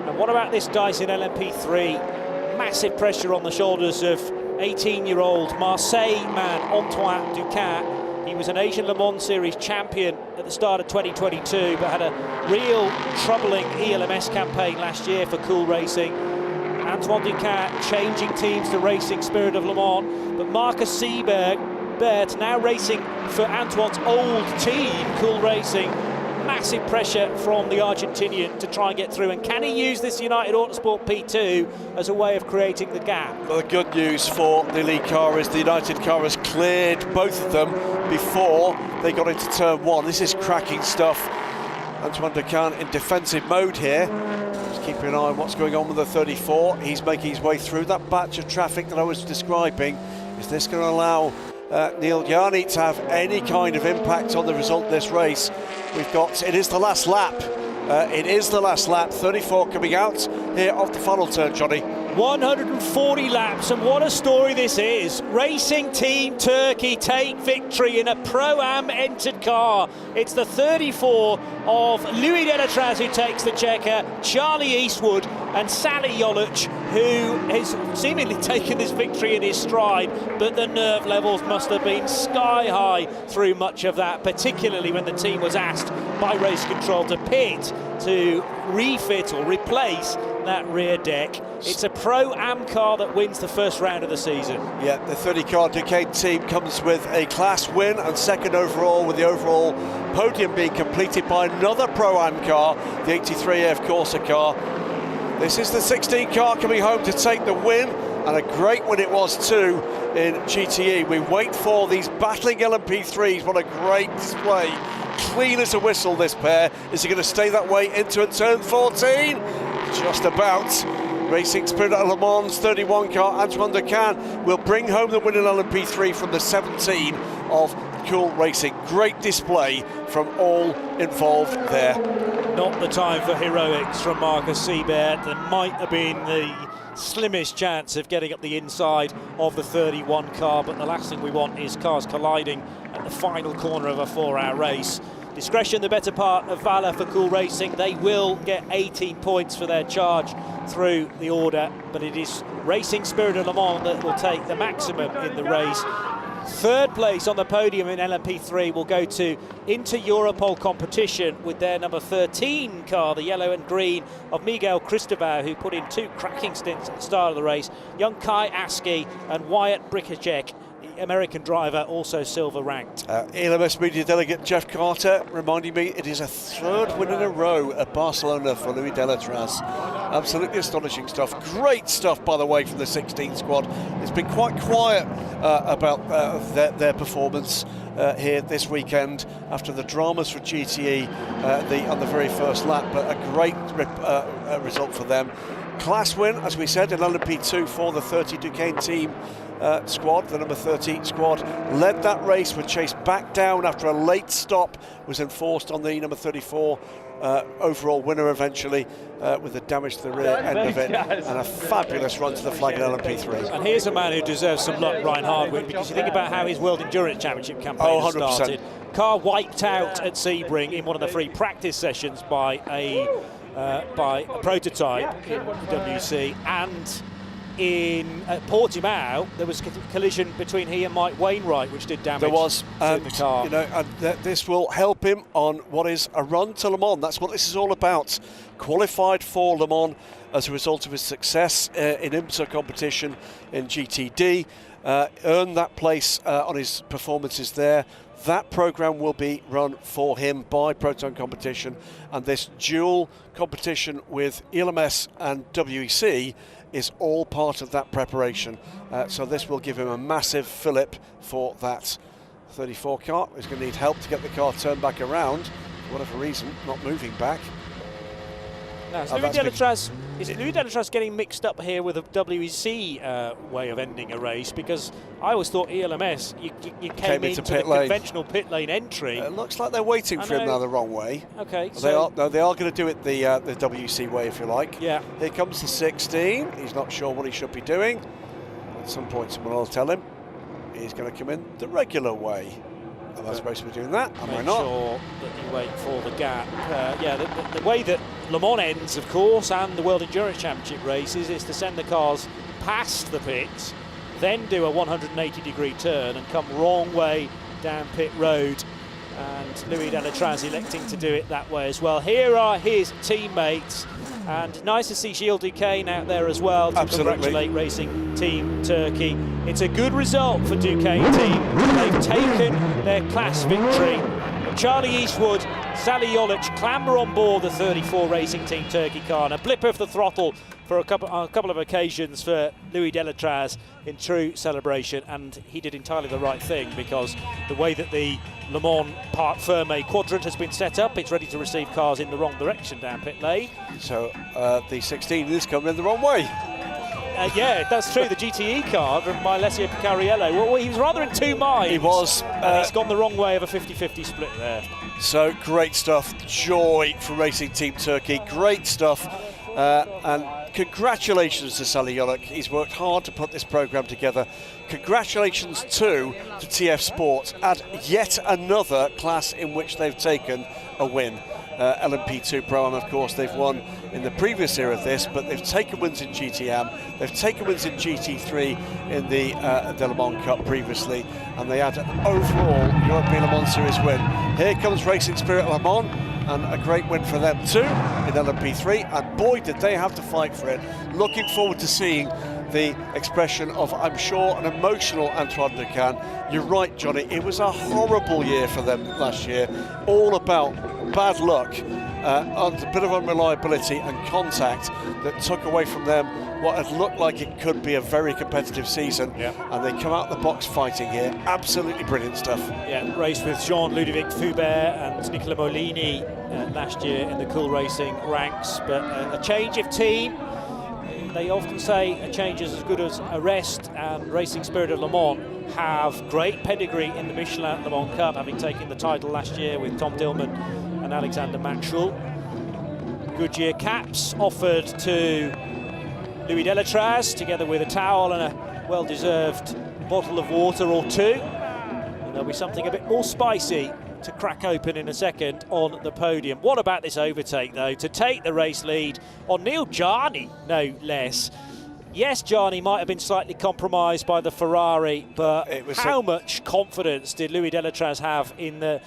And what about this Dyson LMP3? Massive pressure on the shoulders of 18-year-old Marseille man Antoine Ducat. He was an Asian Le Mans Series champion at the start of 2022, but had a real troubling ELMS campaign last year for Cool Racing. Antoine Ducat changing teams to Racing Spirit of Le Mans, but Marcus Seberg now racing for Antoine's old team, Cool Racing. Massive pressure from the Argentinian to try and get through, and can he use this United Autosport P2 as a way of creating the gap? Well, the good news for the lead car is the United car has cleared both of them before they got into turn 1. This is cracking stuff. Antoine Ducat in defensive mode here. Just keeping an eye on what's going on with the 34. He's making his way through that batch of traffic that I was describing. Is this going to allow Neil Jarni to have any kind of impact on the result of this race? We've got, it is the last lap. It is the last lap. 34 coming out here off the final turn, Johnny. 140 laps, and what a story this is. Racing Team Turkey take victory in a Pro-Am entered car. It's the 34 of Louis Delatraz who takes the checker, Charlie Eastwood and Sally Jolic, who has seemingly taken this victory in his stride, but the nerve levels must have been sky high through much of that, particularly when the team was asked by race control to pit to refit or replace that rear deck. It's a Pro-Am car that wins the first round of the season. Yeah, the 30 car Duquesne team comes with a class win and second overall, with the overall podium being completed by another Pro-Am car, the 83 AF Corsa car. This is the 16 car coming home to take the win, and a great win it was too in GTE. We wait for these battling LMP3s. What a great display. Clean as a whistle, this pair. Is it going to stay that way into turn 14? Just about. Racing Spirit of Le Mans 31 car Antoine Ducat will bring home the win in LMP3 from the 17 of Cool Racing. Great display from all involved there. Not the time for heroics from Marcus Seberg. There might have been the slimmest chance of getting up the inside of the 31 car, but the last thing we want is cars colliding at the final corner of a 4-hour race. Discretion, the better part of valour for Cool Racing. They will get 18 points for their charge through the order, but it is Racing Spirit of Le Mans that will take the maximum in the race. Third place on the podium in LMP3 will go to Inter Europol competition with their number 13 car, the yellow and green of Miguel Cristobal, who put in 2 cracking stints at the start of the race. Young Kai Askey and Wyatt Bricacek, the American driver, also silver ranked. ELMS media delegate Jeff Carter reminding me it is a 3rd win in a row at Barcelona for Louis Delatraz. Absolutely astonishing stuff. Great stuff, by the way, from the 16 squad. It's been quite quiet about their performance here this weekend after the dramas for GTE on the very first lap, but a great result for them. class win, as we said, in LMP2 for the 30 Duquesne team squad. The number 30 squad led that race, were chased back down after a late stop was enforced on the number 34 overall winner eventually, with the damage to the rear end of it, and a fabulous run to the flag in LMP3. And here's a man who deserves some luck, Ryan Hardwick, because you think about how his World Endurance Championship campaign has started. Car wiped out at Sebring in one of the free practice sessions by a prototype in WC, and at Portimão there was a collision between he and Mike Wainwright, which did damage to the car. You know, and this will help him on what is a run to Le Mans. That's what this is all about. Qualified for Le Mans as a result of his success in IMSA competition in GTD, earned that place on his performances there. That programme will be run for him by Proton Competition, and this dual competition with ELMS and WEC is all part of that preparation. So this will give him a massive fillip for that 34 car. He's going to need help to get the car turned back around, for whatever reason, not moving back. No, is Louis Delatraz getting mixed up here with a WEC way of ending a race? Because I always thought ELMS, you came into the conventional pit lane entry. It looks like they're waiting for him now the wrong way. Okay. They are going to do it the WEC way, if you like. Yeah. Here comes the 16. He's not sure what he should be doing. At some point someone will tell him he's going to come in the regular way. Am I supposed to be doing that? Am I not? Make sure that you wait for the gap. Yeah, the way that Le Mans ends, of course, and the World Endurance Championship races is to send the cars past the pits, then do a 180-degree turn and come wrong way down pit road. And Louis Delatraz electing to do it that way as well. Here are his teammates, and nice to see Gilles Duquesne out there as well to congratulate Racing Team Turkey. It's a good result for Duquesne team. They've taken their class victory. Charlie Eastwood, Sally Jolic clamber on board the 34 Racing Team Turkey car, and a blip of the throttle for a couple of occasions for Louis Delatraz in true celebration, and he did entirely the right thing, because the way that the Le Mans Parc Ferme quadrant has been set up, it's ready to receive cars in the wrong direction down pit lane. So the 16 is coming in the wrong way. Yeah, that's true. The GTE car from Alessio Picariello, well, he was rather in two minds. He was. He's gone the wrong way of a 50-50 split there. So great stuff. Joy for Racing Team Turkey. Great stuff. And congratulations to Sally Jolic. He's worked hard to put this programme together. Congratulations to TF Sports at yet another class in which they've taken a win. LMP2 Pro-Am, of course, they've won in the previous era of this, but they've taken wins in GTM, they've taken wins in GT3 in the Le Mans Cup previously, and they had an overall European Le Mans Series win. Here comes Racing Spirit Le Mans, and a great win for them too in LMP3, and boy did they have to fight for it. Looking forward to seeing the expression of, I'm sure, an emotional Antoine Ducan. You're right, Johnny, it was a horrible year for them last year, all about bad luck, a bit of unreliability and contact that took away from them what had looked like it could be a very competitive season. And they come out the box fighting here. Absolutely brilliant stuff. Yeah, raced with Jean-Ludovic Foubert and Nicola Molini last year in the Cool Racing ranks, but a change of team. They often say a change is as good as a rest, and Racing Spirit of Le Mans have great pedigree in the Michelin Le Mans Cup, having taken the title last year with Tom Dillman and Alexander Matschul. Goodyear caps offered to Louis Delatraz, together with a towel and a well-deserved bottle of water or two. And there'll be something a bit more spicy to crack open in a second on the podium. What about this overtake, though? To take the race lead on Neil Jarni, no less. Yes, Jarni might have been slightly compromised by the Ferrari, but how much confidence did Louis Delatraz have in the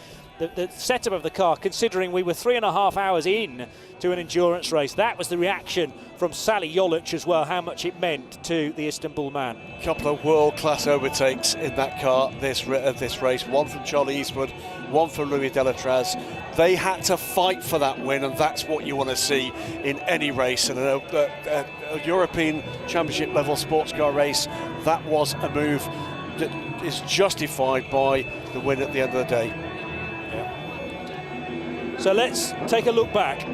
setup of the car, considering we were 3.5 hours in to an endurance race? That was the reaction from Sally Jolic as well, how much it meant to the Istanbul man. A couple of world-class overtakes in that car this race, one from Charlie Eastwood, one from Louis Delatraz. They had to fight for that win, and that's what you want to see in any race. And a European Championship level sports car race, that was a move that is justified by the win at the end of the day. So let's take a look back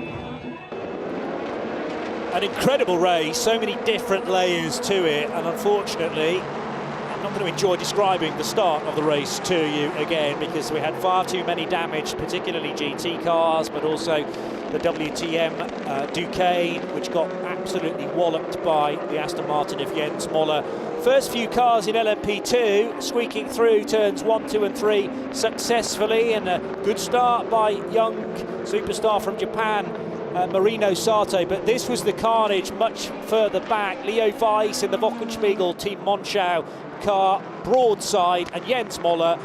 An incredible race, so many different layers to it, and unfortunately I'm not going to enjoy describing the start of the race to you again, because we had far too many damaged, particularly GT cars, but also the WTM Duquesne, which got absolutely walloped by the Aston Martin of Jens Moller. First few cars in LMP2 squeaking through turns 1, 2 and 3 successfully, and a good start by young superstar from Japan, Marino Sato, but this was the carnage much further back. Leo Weiss in the Wochenspiegel Team Monschau car broadside, and Jens Moller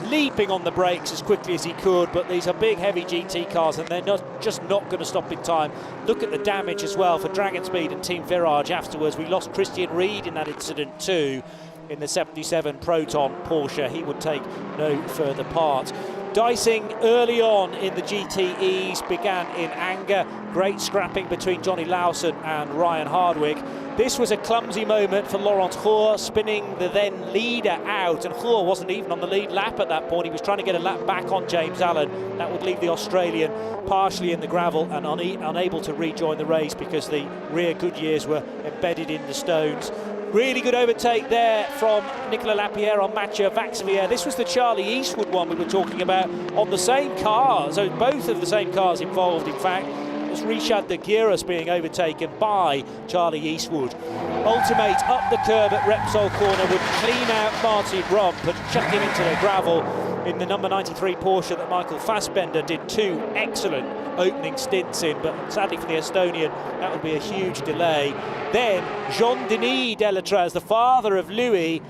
leaping on the brakes as quickly as he could, but these are big heavy GT cars and they're just not going to stop in time. Look at the damage as well for Dragon Speed and Team Virage afterwards. We lost Christian Ried in that incident too, in the 77 Proton Porsche. He would take no further part. Dicing early on in the GTEs began in anger. Great scrapping between Johnny Lawson and Ryan Hardwick. This was a clumsy moment for Laurent Hoare, spinning the then leader out, and Hoare wasn't even on the lead lap at that point. He was trying to get a lap back on James Allen. That would leave the Australian partially in the gravel and unable to rejoin the race because the rear Goodyears were embedded in the stones. Really good overtake there from Nicolas Lapierre on Mathieu Vaxivière. This was the Charlie Eastwood one we were talking about on the same car. So both of the same cars involved, in fact. It was Richard de Guiras being overtaken by Charlie Eastwood. Ultimate up the curb at Repsol corner would clean out Martin Rump and chuck him into the gravel in the number 93 Porsche that Michael Fassbender did 2 excellent opening stints in, but sadly for the Estonian that would be a huge delay. Then Jean-Denis Delatraz, the father of Louis,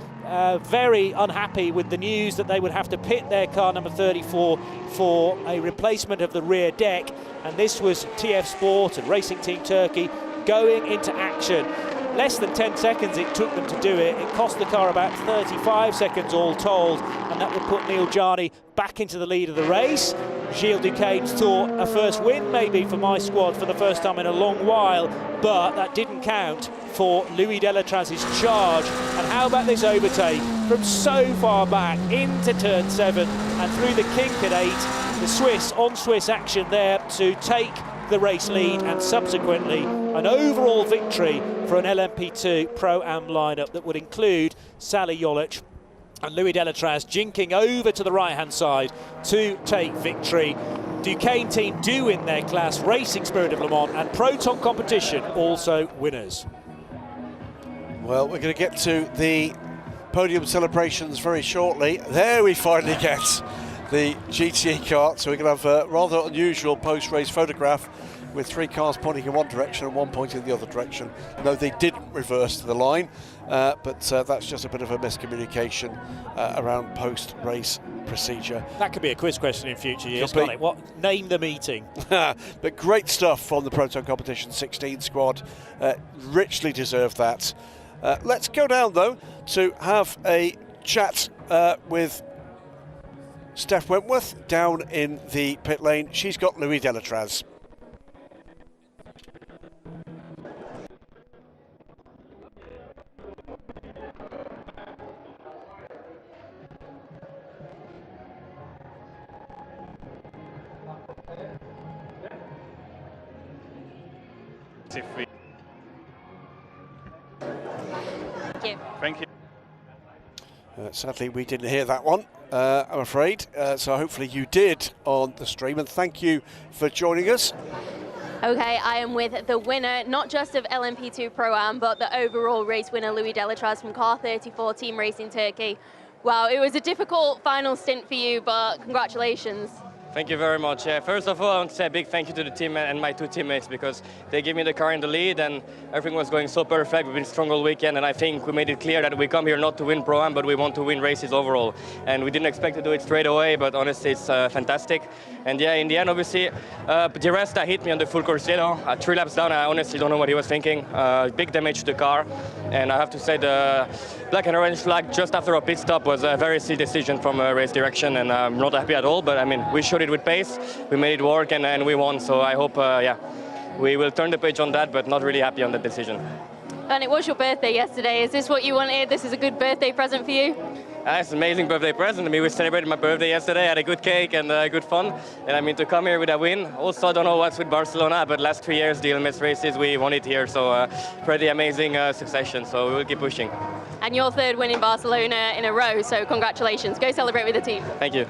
very unhappy with the news that they would have to pit their car number 34 for a replacement of the rear deck, and this was TF Sport and Racing Team Turkey going into action. Less than 10 seconds it took them to do it. It cost the car about 35 seconds all told, and that would put Neil Jarni back into the lead of the race. Gilles Duquesne thought a first win maybe for my squad for the first time in a long while, but that didn't count for Louis Delatraz's charge. And how about this overtake from so far back into turn 7 and through the kink at 8. The Swiss on Swiss action there to take the race lead, and subsequently an overall victory for an LMP2 Pro-Am lineup that would include Sally Jolich and Louis Delatraz jinking over to the right-hand side to take victory. Duquesne team do win their class, Racing Spirit of Le Mans and Proton competition also winners. Well, we're going to get to the podium celebrations very shortly. There we finally get the GTE car, so we're going to have a rather unusual post-race photograph with 3 cars pointing in one direction and 1 pointing in the other direction. No, they didn't reverse to the line, but that's just a bit of a miscommunication around post-race procedure. That could be a quiz question in future years, can't it? What, name the meeting. But great stuff from the Proton Competition 16 squad, richly deserved that. Let's go down though to have a chat with Steph Wentworth down in the pit lane. She's got Louis Delatraz. Thank you. Thank you. Sadly, we didn't hear that one, I'm afraid. So hopefully you did on the stream, and thank you for joining us. Okay, I am with the winner, not just of LMP2 Pro-Am, but the overall race winner, Louis Delatraz from Car 34 Team Racing Turkey. Wow, it was a difficult final stint for you, but congratulations. Thank you very much. First of all, I want to say a big thank you to the team and my 2 teammates, because they gave me the car in the lead and everything was going so perfect. We've been strong all weekend, and I think we made it clear that we come here not to win Pro-Am, but we want to win races overall. And we didn't expect to do it straight away, but honestly, it's fantastic. And yeah, in the end, obviously, Di Resta hit me on the full Corsiero. 3 laps down, I honestly don't know what he was thinking. Big damage to the car. And I have to say the black and orange flag just after a pit stop was a very silly decision from race direction, and I'm not happy at all, but I mean, we showed it with pace, we made it work, and we won. So I hope, yeah, we will turn the page on that, but not really happy on that decision. And it was your birthday yesterday. Is this what you wanted? This is a good birthday present for you? It's an amazing birthday present. I mean, we celebrated my birthday yesterday, had a good cake and good fun. And I mean, to come here with a win. Also, I don't know what's with Barcelona, but last 3 years, the ELMS races, we won it here. So pretty amazing succession. So we will keep pushing. And your third win in Barcelona in a row, so congratulations. Go celebrate with the team. Thank you.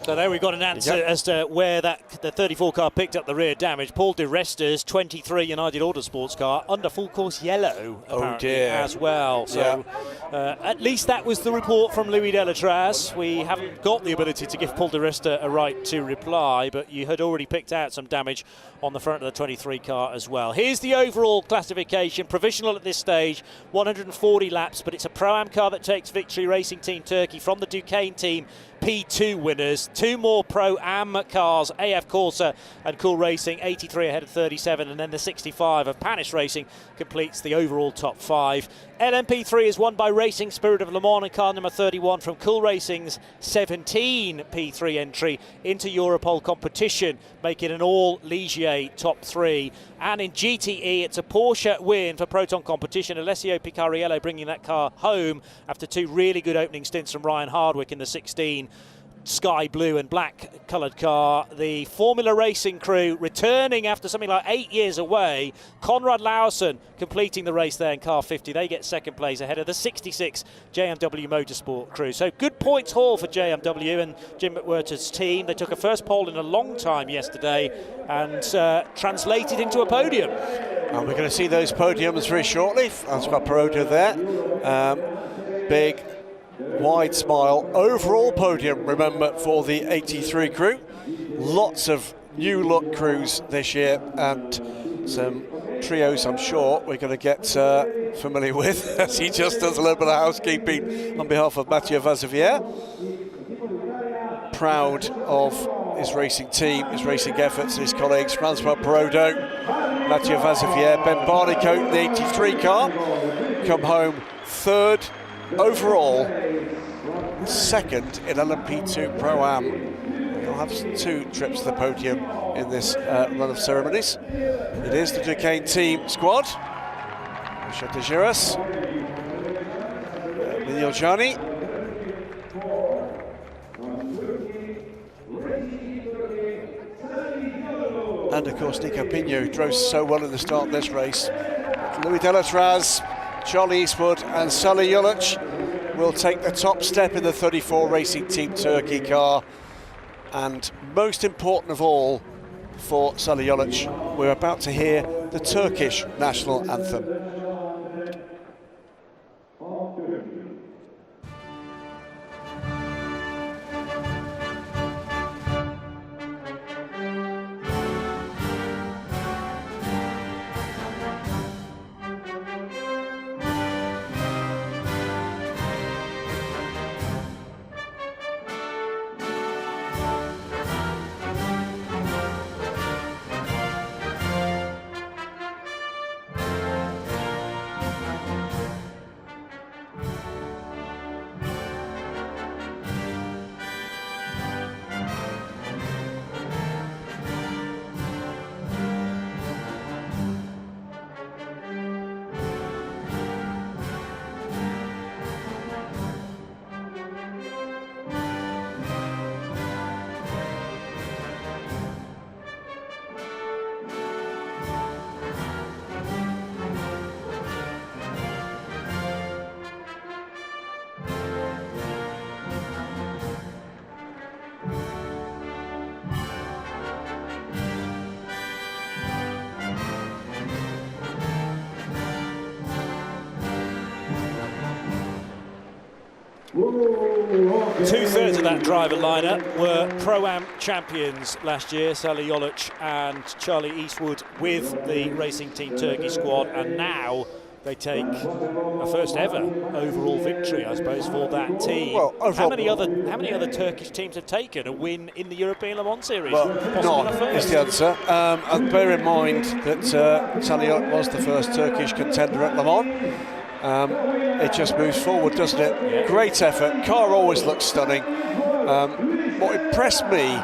So there we got an answer as to where the 34 car picked up the rear damage. Paul Di Resta's 23 United Autosports car under full course yellow as well. So at least that was the report from Louis Delatraz. We haven't got the ability to give Paul Di Resta a right to reply, but you had already picked out some damage on the front of the 23 car as well. Here's the overall classification, provisional at this stage, 140 laps, but it's a Pro-Am car that takes victory. Racing Team Turkey from the Duquesne team, P2 winners. Two more Pro-Am cars, AF Corsa and Cool Racing, 83 ahead of 37, and then the 65 of Panis Racing completes the overall top 5. LMP3 is won by Racing Spirit of Le Mans and car number 31 from Cool Racing's 17 P3 entry into Europol competition, making an all Ligier top 3. And in GTE, it's a Porsche win for Proton competition. Alessio Picariello bringing that car home after 2 really good opening stints from Ryan Hardwick in the 16 sky blue and black coloured car. The Formula Racing crew returning after something like 8 years away. Conrad Lausen completing the race there in car 50. They get second place ahead of the 66 JMW Motorsport crew. So good points haul for JMW and Jim McWhirter's team. They took a first pole in a long time yesterday and translated into a podium. And we're going to see those podiums very shortly. That's got Perodo there. Big wide smile. Overall podium, remember, for the 83 crew. Lots of new look crews this year and some trios I'm sure we're going to get familiar with as he just does a little bit of housekeeping on behalf of Mathieu Vazevier. Proud of his racing team, his racing efforts, his colleagues. Francois Perodo, Mathieu Vazevier, Ben Barnicoat, the 83 car, come home third overall, second in LMP2 Pro-Am. They'll have 2 trips to the podium in this run of ceremonies. It is the Duquesne team squad. Richard de Giras, Mignoggiani, and of course Nico Pino, who drove so well in the start of this race. Louis Delatraz, Charlie Eastwood and Sully Jolic will take the top step in the 34 Racing Team Turkey car. And most important of all for Sully Jolic, we're about to hear the Turkish national anthem. Two-thirds of that driver lineup were Pro-Am champions last year, Sully Jolic and Charlie Eastwood with the Racing Team Turkey squad, and now they take a first ever overall victory, I suppose, for that team. Well, how many other Turkish teams have taken a win in the European Le Mans Series? Well, none is the answer. And bear in mind that Sully Jolic was the first Turkish contender at Le Mans. It just moves forward, doesn't it? Yeah. Great effort. Car always looks stunning. What impressed me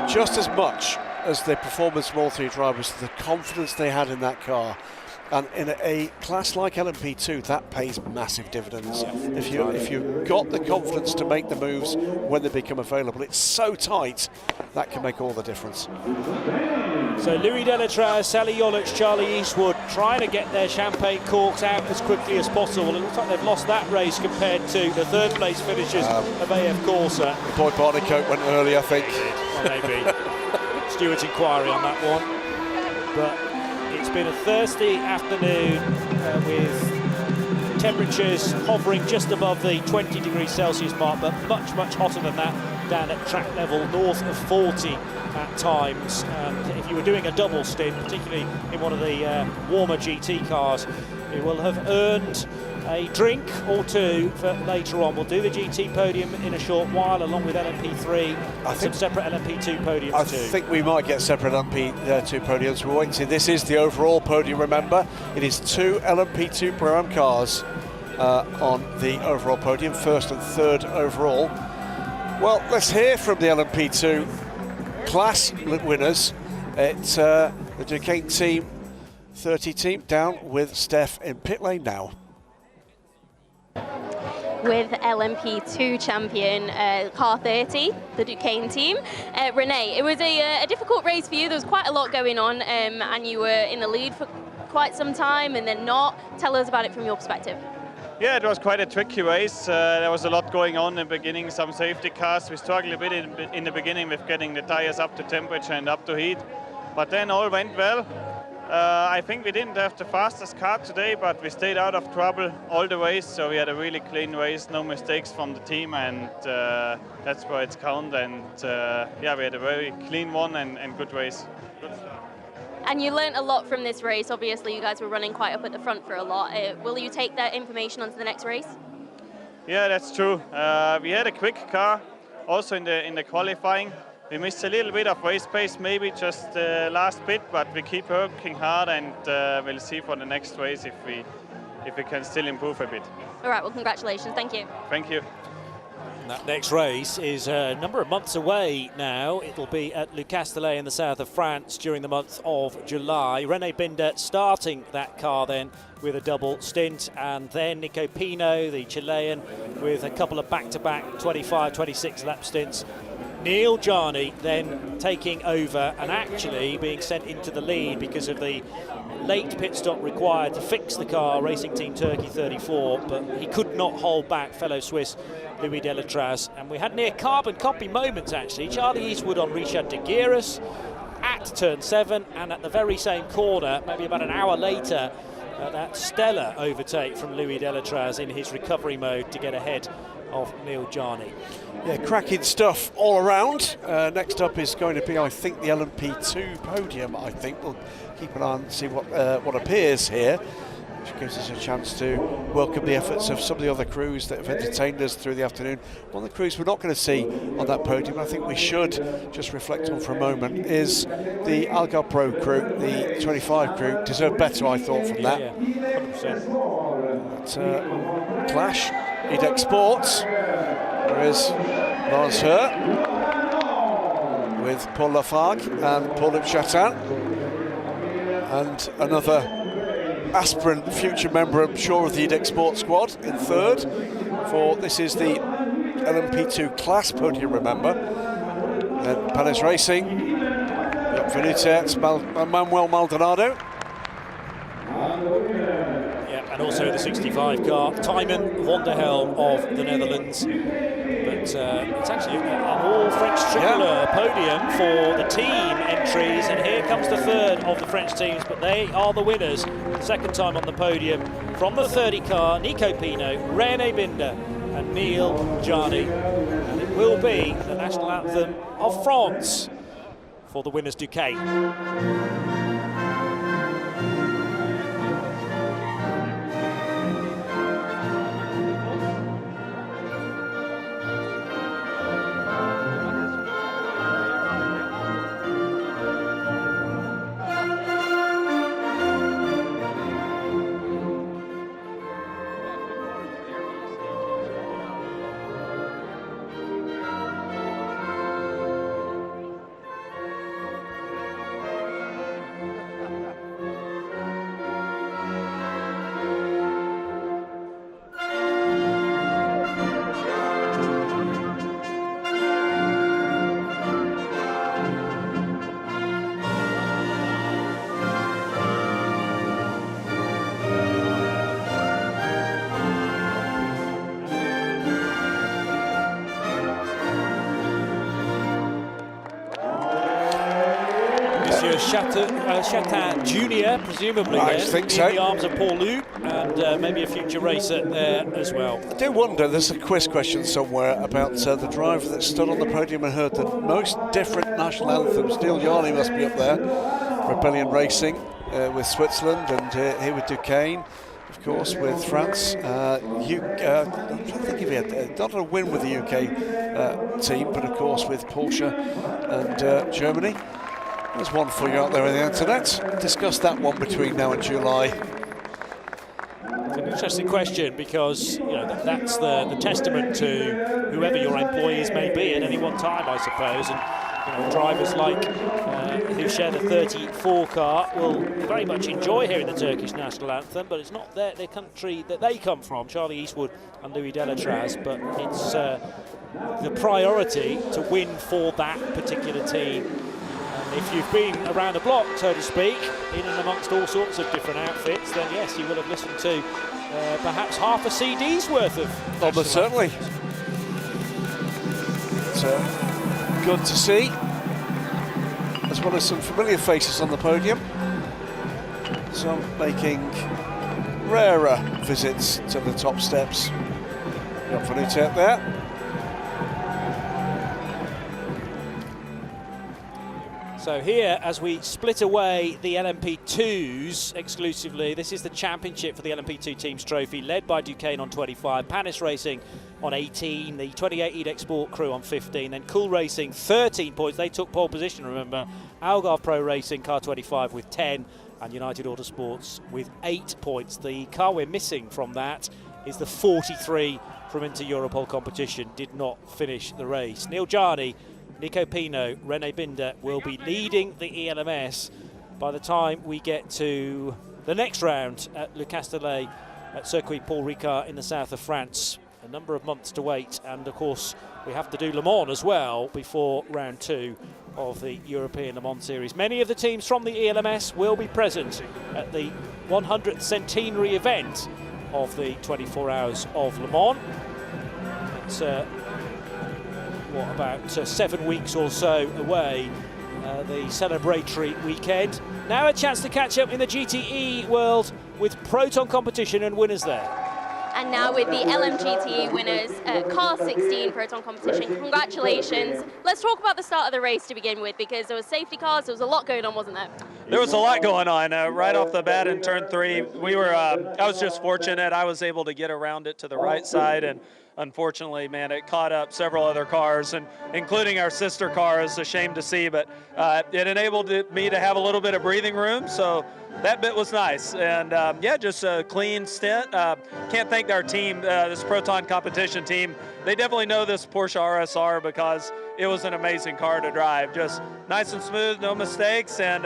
just as much as the performance from all 3 drivers, the confidence they had in that car. And in a class like LMP2, that pays massive dividends. If you've got the confidence to make the moves when they become available, it's so tight, that can make all the difference. So Louis Delatraz, Sally Yolic, Charlie Eastwood trying to get their champagne corks out as quickly as possible. It looks like they've lost that race compared to the third place finishers of AF Corsa. Boy Barnicoat went early, I think. Well, maybe. Stewart's inquiry on that one. But it's been a thirsty afternoon with temperatures hovering just above the 20 degrees Celsius mark, but much, much hotter than that down at track level, north of 40 at times. And if you were doing a double stint, particularly in one of the warmer GT cars, you will have earned a drink or two for later on. We'll do the GT podium in a short while, along with LMP3 and some separate LMP2 podiums too. I think we might get separate LMP2 podiums. We're waiting to see. This is the overall podium, remember. It is 2 LMP2 Pro-Am cars on the overall podium, first and third overall. Well, let's hear from the LMP2 class winners. It's the Duquesne Team 30 team down with Steph in pit lane now. With LMP2 champion car 30, the Duquesne team. Renee, it was a difficult race for you. There was quite a lot going on and you were in the lead for quite some time and then not. Tell us about it from your perspective. Yeah, it was quite a tricky race. There was a lot going on in the beginning, some safety cars. We struggled a bit in the beginning with getting the tires up to temperature and up to heat, but then all went well. I think we didn't have the fastest car today, but we stayed out of trouble all the race, so we had a really clean race, no mistakes from the team, and that's where it's counted. And yeah, we had a very clean one and good race. Good start. And you learned a lot from this race. Obviously, you guys were running quite up at the front for a lot. Will you take that information onto the next race? Yeah, that's true. We had a quick car, also in the qualifying. We missed a little bit of race pace, maybe just the last bit, but we keep working hard, and we'll see for the next race if we can still improve a bit. All right, well, congratulations. Thank you. Thank you. And that next race is a number of months away now. It'll be at Le Castellet in the south of France during the month of July. René Binder starting that car then with a double stint, and then Nico Pino, the Chilean, with a couple of back-to-back 25, 26 lap stints. Neil Jarney then taking over and actually being sent into the lead because of the late pit stop required to fix the car, Racing Team Turkey 34, but he could not hold back fellow Swiss Louis Delatraz. And we had near carbon copy moments actually. Charlie Eastwood on Richard de Guiras at turn 7, and at the very same corner, maybe about an hour later, that stellar overtake from Louis Delatraz in his recovery mode to get ahead of Neil Jarney. Yeah, cracking stuff all around. Next up is going to be, I think, the LMP2 podium. I think we'll keep an eye and see what appears here, which gives us a chance to welcome the efforts of some of the other crews that have entertained us through the afternoon. One of the crews we're not going to see on that podium, I think we should just reflect on for a moment, is the Algarve Pro crew, the 25 crew. Deserve better, I thought, from that. Yeah, 100%. But, Clash, EDEC Sports. There is Lance Hurt with Paul Lafargue and Paul Chatin, and another aspirant future member, I'm sure, of the EDEC Sports squad in third. For this is the LMP2 class podium, remember. Then Panis Racing, Benitez, Manuel Maldonado. And also the 65 car, Tijmen van der Helm of the Netherlands. But it's actually an all-French tricolor podium for the team entries, and here comes the third of the French teams, but they are the winners. Second time on the podium from the 30 car, Nico Pino, René Binder and Neil Jarney. And it will be the national anthem of France for the winners Duquesne. Chatin Jr., presumably, I there, think in so. the arms of Paul Loup, and maybe a future racer there as well. I do wonder, there's a quiz question somewhere about the driver that stood on the podium and heard the most different national anthems. Neil Yarley must be up there. Rebellion Racing with Switzerland, and here with Duquesne, of course, with France. I'm trying to think if he had not a win with the UK team, but of course with Porsche and Germany. There's one for you out there on the internet. Discuss that one between now and July. It's an interesting question, because that's the testament to whoever your employees may be at any one time, I suppose. And drivers like who share the 34 car will very much enjoy hearing the Turkish national anthem, but it's not their country that they come from, Charlie Eastwood and Louis Delatraz, but it's the priority to win for that particular team. If you've been around the block, so to speak, in and amongst all sorts of different outfits, then yes, you will have listened to perhaps half a CD's worth of. Almost certainly. So good to see, as well as some familiar faces on the podium. Some making rarer visits to the top steps. Got Vanutet there. So here, as we split away the LMP2s exclusively, this is the championship for the LMP2 Teams Trophy, led by Duquesne on 25, Panis Racing on 18, the 28 EDEX Sport crew on 15, then Cool Racing 13 points, they took pole position, remember, Algarve Pro Racing, car 25 with 10, and United Autosports with 8 points. The car we're missing from that is the 43 from Inter-Europol competition, did not finish the race. Neil Jarni, Nico Pino, Rene Binder will be leading the ELMS by the time we get to the next round at Le Castellet at Circuit Paul Ricard in the south of France. A number of months to wait, and of course we have to do Le Mans as well before round 2 of the European Le Mans Series. Many of the teams from the ELMS will be present at the 100th centenary event of the 24 Hours of Le Mans. It's about 7 weeks or so away, the celebratory weekend. Now a chance to catch up in the GTE world with Proton competition and winners there. And now with the LMGTE winners, car 16 Proton competition, congratulations. Let's talk about the start of the race to begin with, because there was safety cars, there was a lot going on, wasn't there? There was a lot going on right off the bat in turn 3. I was just fortunate. I was able to get around it to the right side, and unfortunately, man, it caught up several other cars, and including our sister car. It's a shame to see, but it enabled me to have a little bit of breathing room, so that bit was nice. And yeah, just a clean stint. Can't thank our team, this Proton competition team. They definitely know this Porsche RSR, because it was an amazing car to drive. Just nice and smooth, no mistakes, and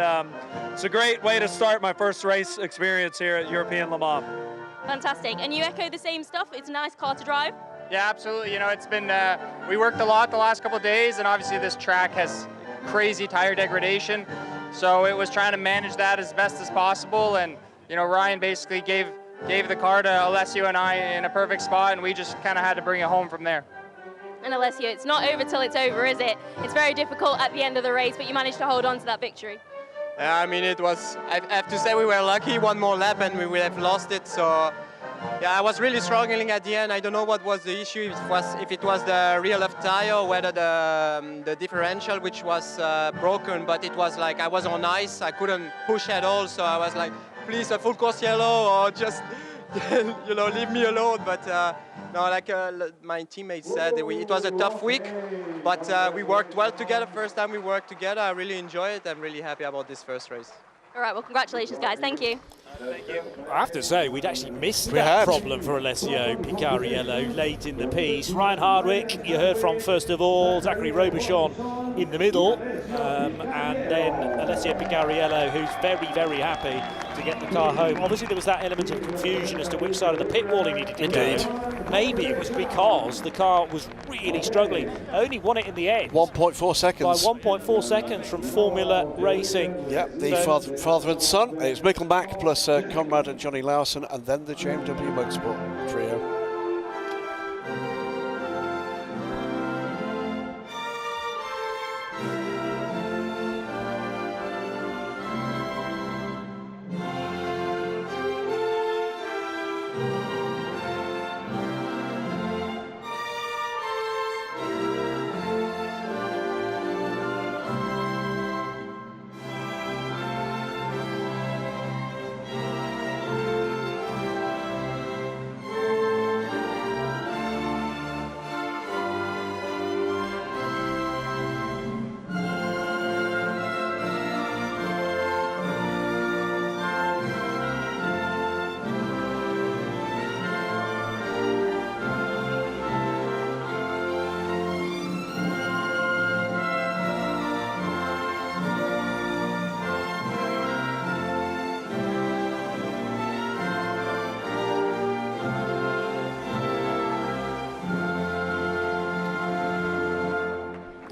it's a great way to start my first race experience here at European Le Mans. Fantastic. And you echo the same stuff? It's a nice car to drive? Yeah, absolutely. It's been, we worked a lot the last couple of days, and obviously this track has crazy tire degradation. So it was trying to manage that as best as possible. And, Ryan basically gave the car to Alessio and I in a perfect spot, and we just kind of had to bring it home from there. And Alessio, it's not over till it's over, is it? It's very difficult at the end of the race, but you managed to hold on to that victory. Yeah, I mean, it was, I have to say we were lucky. One more lap and we would have lost it. So yeah, I was really struggling at the end. I don't know what was the issue. If it was the rear left tire, or whether the differential, which was broken, but it was like I was on ice. I couldn't push at all. So I was like, please, a full course yellow, or just, leave me alone. But no, like my teammates said, it was a tough week, but we worked well together. First time we worked together, I really enjoyed it. I'm really happy about this first race. All right, well, congratulations, guys. Thank you. Thank you. I have to say, we'd actually missed that problem for Alessio Picariello late in the piece. Ryan Hardwick, you heard from first of all, Zachary Robichon in the middle, and then Alessio Picariello, who's very, very happy to get the car home. Obviously, there was that element of confusion as to which side of the pit wall he needed to go. Maybe it was because the car was really struggling. Only won it in the end. 1.4 seconds. By 1.4 seconds from Formula Racing. Yep, the father and son. It's Mickelmack plus Conrad and Johnny Lawson, and then the JMW Motorsport trio.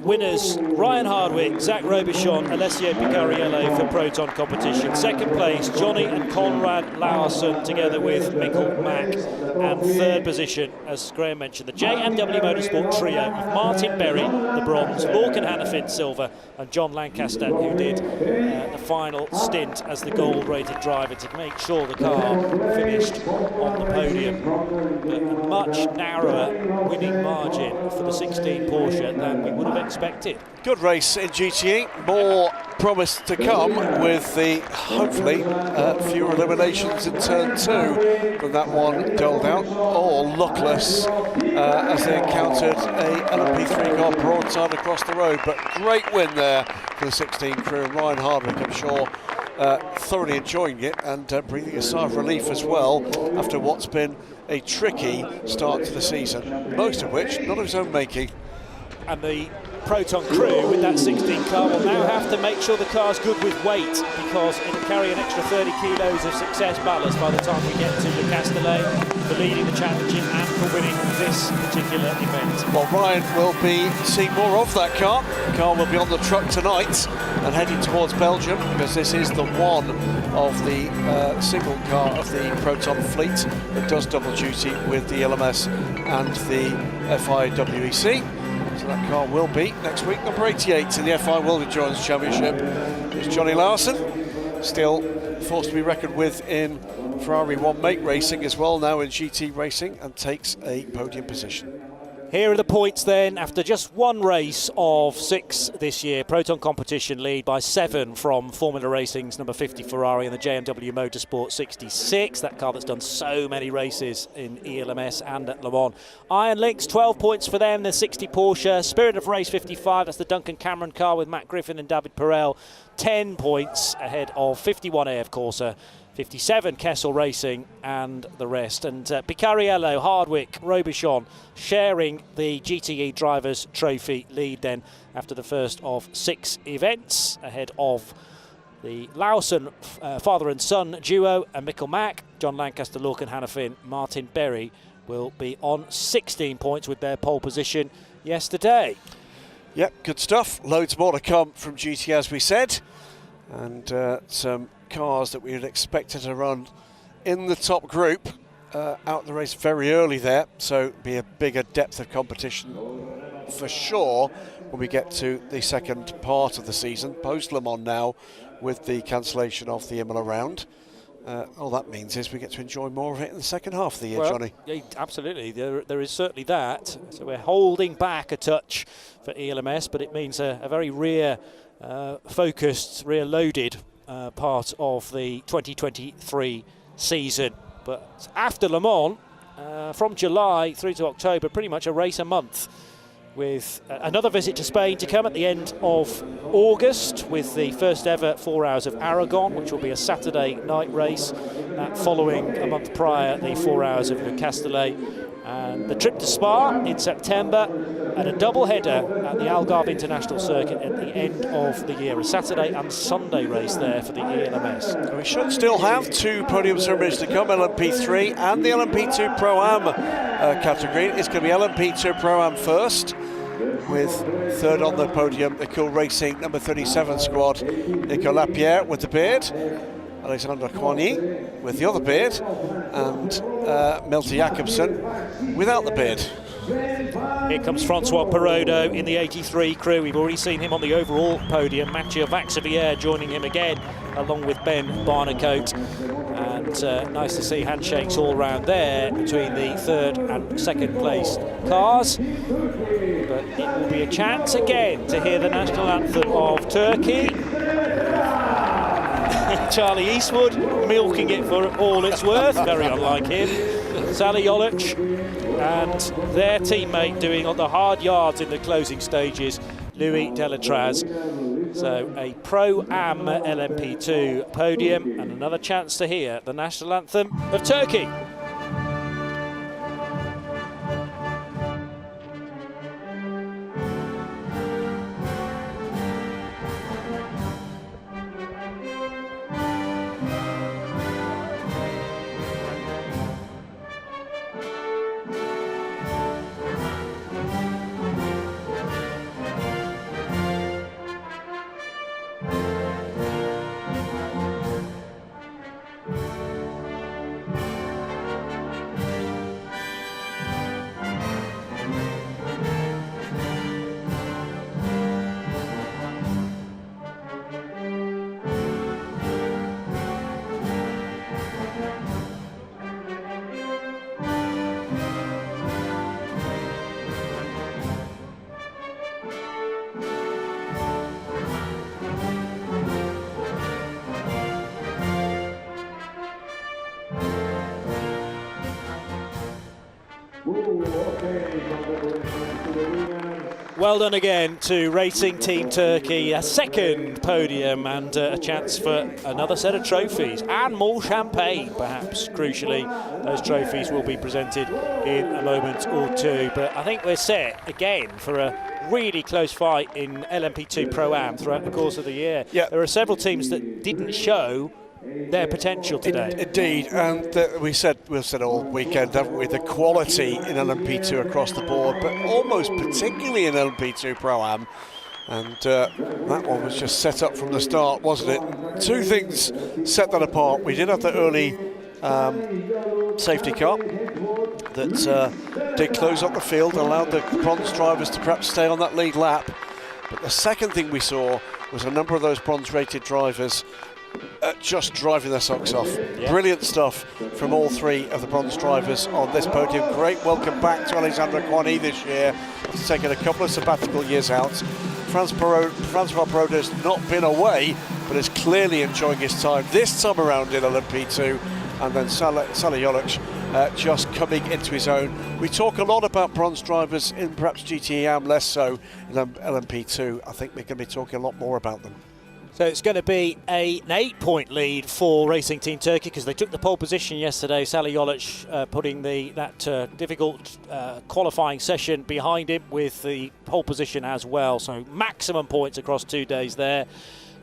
winners Ryan Hardwick, Zach Robichon, Alessio Picariello for Proton competition. Second place, Johnny and Conrad Laursen together with Mikkel Mack. And third position, as Graham mentioned, the J&W Motorsport trio of Martin Berry, the bronze, Lorcan Hannafin, silver, and John Lancaster, who did the final stint as the gold-rated driver to make sure the car finished on the podium. But a much narrower winning margin for the 16 Porsche than we would have expected. Good race in GTE, more promise to come with the hopefully fewer eliminations in turn 2 from that one doled out, all luckless as they encountered a LMP3 car broadside across the road. But great win there for the 16 crew. Ryan Hardwick, I'm sure, thoroughly enjoying it and breathing a sigh of relief as well after what's been a tricky start to the season, most of which not of his own making. And the Proton crew with that 16 car will now have to make sure the car's good with weight, because it'll carry an extra 30 kilos of success ballast by the time we get to the Castellet for leading the championship and for winning this particular event. Well, Ryan will be seeing more of that car. The car will be on the truck tonight and heading towards Belgium, because this is the one of the single car of the Proton fleet that does double duty with the LMS and the FIA WEC. So that car will be next week number 88 in the FIA World Endurance Championship. It's Johnny Laursen, still forced to be reckoned with in Ferrari 1 Mate Racing as well, now in GT Racing, and takes a podium position. Here are the points then. After just one race of 6 this year, Proton competition lead by 7 from Formula Racing's number 50 Ferrari and the J&W Motorsport 66, that car that's done so many races in ELMS and at Le Mans. Iron Lynx, 12 points for them, the 60 Porsche. Spirit of Race 55, that's the Duncan Cameron car with Matt Griffin and David Perel, 10 points ahead of 51 AF Corsa, 57 Kessel Racing and the rest. And Picariello, Hardwick, Robichon sharing the GTE Drivers' Trophy lead then after the first of 6 events, ahead of the Laursen father and son duo and Mikkel Mack. John Lancaster, Lorcan Hannafin, Martin Berry will be on 16 points with their pole position yesterday. Yep, good stuff. Loads more to come from GT, as we said, and some cars that we would expect to run in the top group out the race very early there, so be a bigger depth of competition for sure when we get to the second part of the season, post Le Mans now, with the cancellation of the Imola round. All that means is we get to enjoy more of it in the second half of the year, Johnny. Yeah, absolutely, there is certainly that. So we're holding back a touch for ELMS, but it means a very rear focused, rear loaded part of the 2023 season. But after Le Mans, from July through to October, pretty much a race a month, with another visit to Spain to come at the end of August, with the first ever 4 Hours of Aragon, which will be a Saturday night race, following a month prior the 4 Hours of Le Castellet, and the trip to Spa in September, and a double header at the Algarve International Circuit at the end of the year, a Saturday and Sunday race there for the ELMS. We should still have 2 podium ceremonies to come, LMP3 and the LMP2 Pro-Am category. It's going to be LMP2 Pro-Am first, with third on the podium, the Cool Racing number 37 squad, Nico Lapierre with the beard, Alexander Coigny with the other beard, and Milte Jakobsen without the beard. Here comes Francois Perrodo in the 83 crew. We've already seen him on the overall podium. Mathieu Vaxivière joining him again, along with Ben Barnicoat. And nice to see handshakes all round there between the third and second place cars. But it will be a chance again to hear the national anthem of Turkey. Charlie Eastwood milking it for all it's worth, very unlike him. Sally Jolic and their teammate doing on the hard yards in the closing stages, Louis Delatraz. So a Pro-Am LMP2 podium and another chance to hear the national anthem of Turkey. Well done again to Racing Team Turkey, a second podium and a chance for another set of trophies and more champagne, perhaps. Crucially, those trophies will be presented in a moment or two. But I think we're set again for a really close fight in LMP2 Pro-Am throughout the course of the year. Yeah. There are several teams that didn't show their potential today. Indeed, and we've said all weekend, haven't we, the quality in LMP2 across the board, but almost particularly in LMP2 Pro-Am, and that one was just set up from the start, wasn't it? Two things set that apart. We did have the early safety car that did close up the field, allowed the bronze drivers to perhaps stay on that lead lap, but the second thing we saw was a number of those bronze-rated drivers just driving their socks off. Yeah. Brilliant stuff from all three of the bronze drivers on this podium. Great welcome back to Alexandre Coigny this year. He's taken a couple of sabbatical years out. Francois Broder's not been away, but is clearly enjoying his time this time around in LMP2. And then Salih Jolic just coming into his own. We talk a lot about bronze drivers in perhaps GTE-AM, less so in LMP2. I think we're going to be talking a lot more about them. So it's going to be an 8-point lead for Racing Team Turkey because they took the pole position yesterday. Salih Jolic putting that difficult qualifying session behind him with the pole position as well. So maximum points across 2 days there,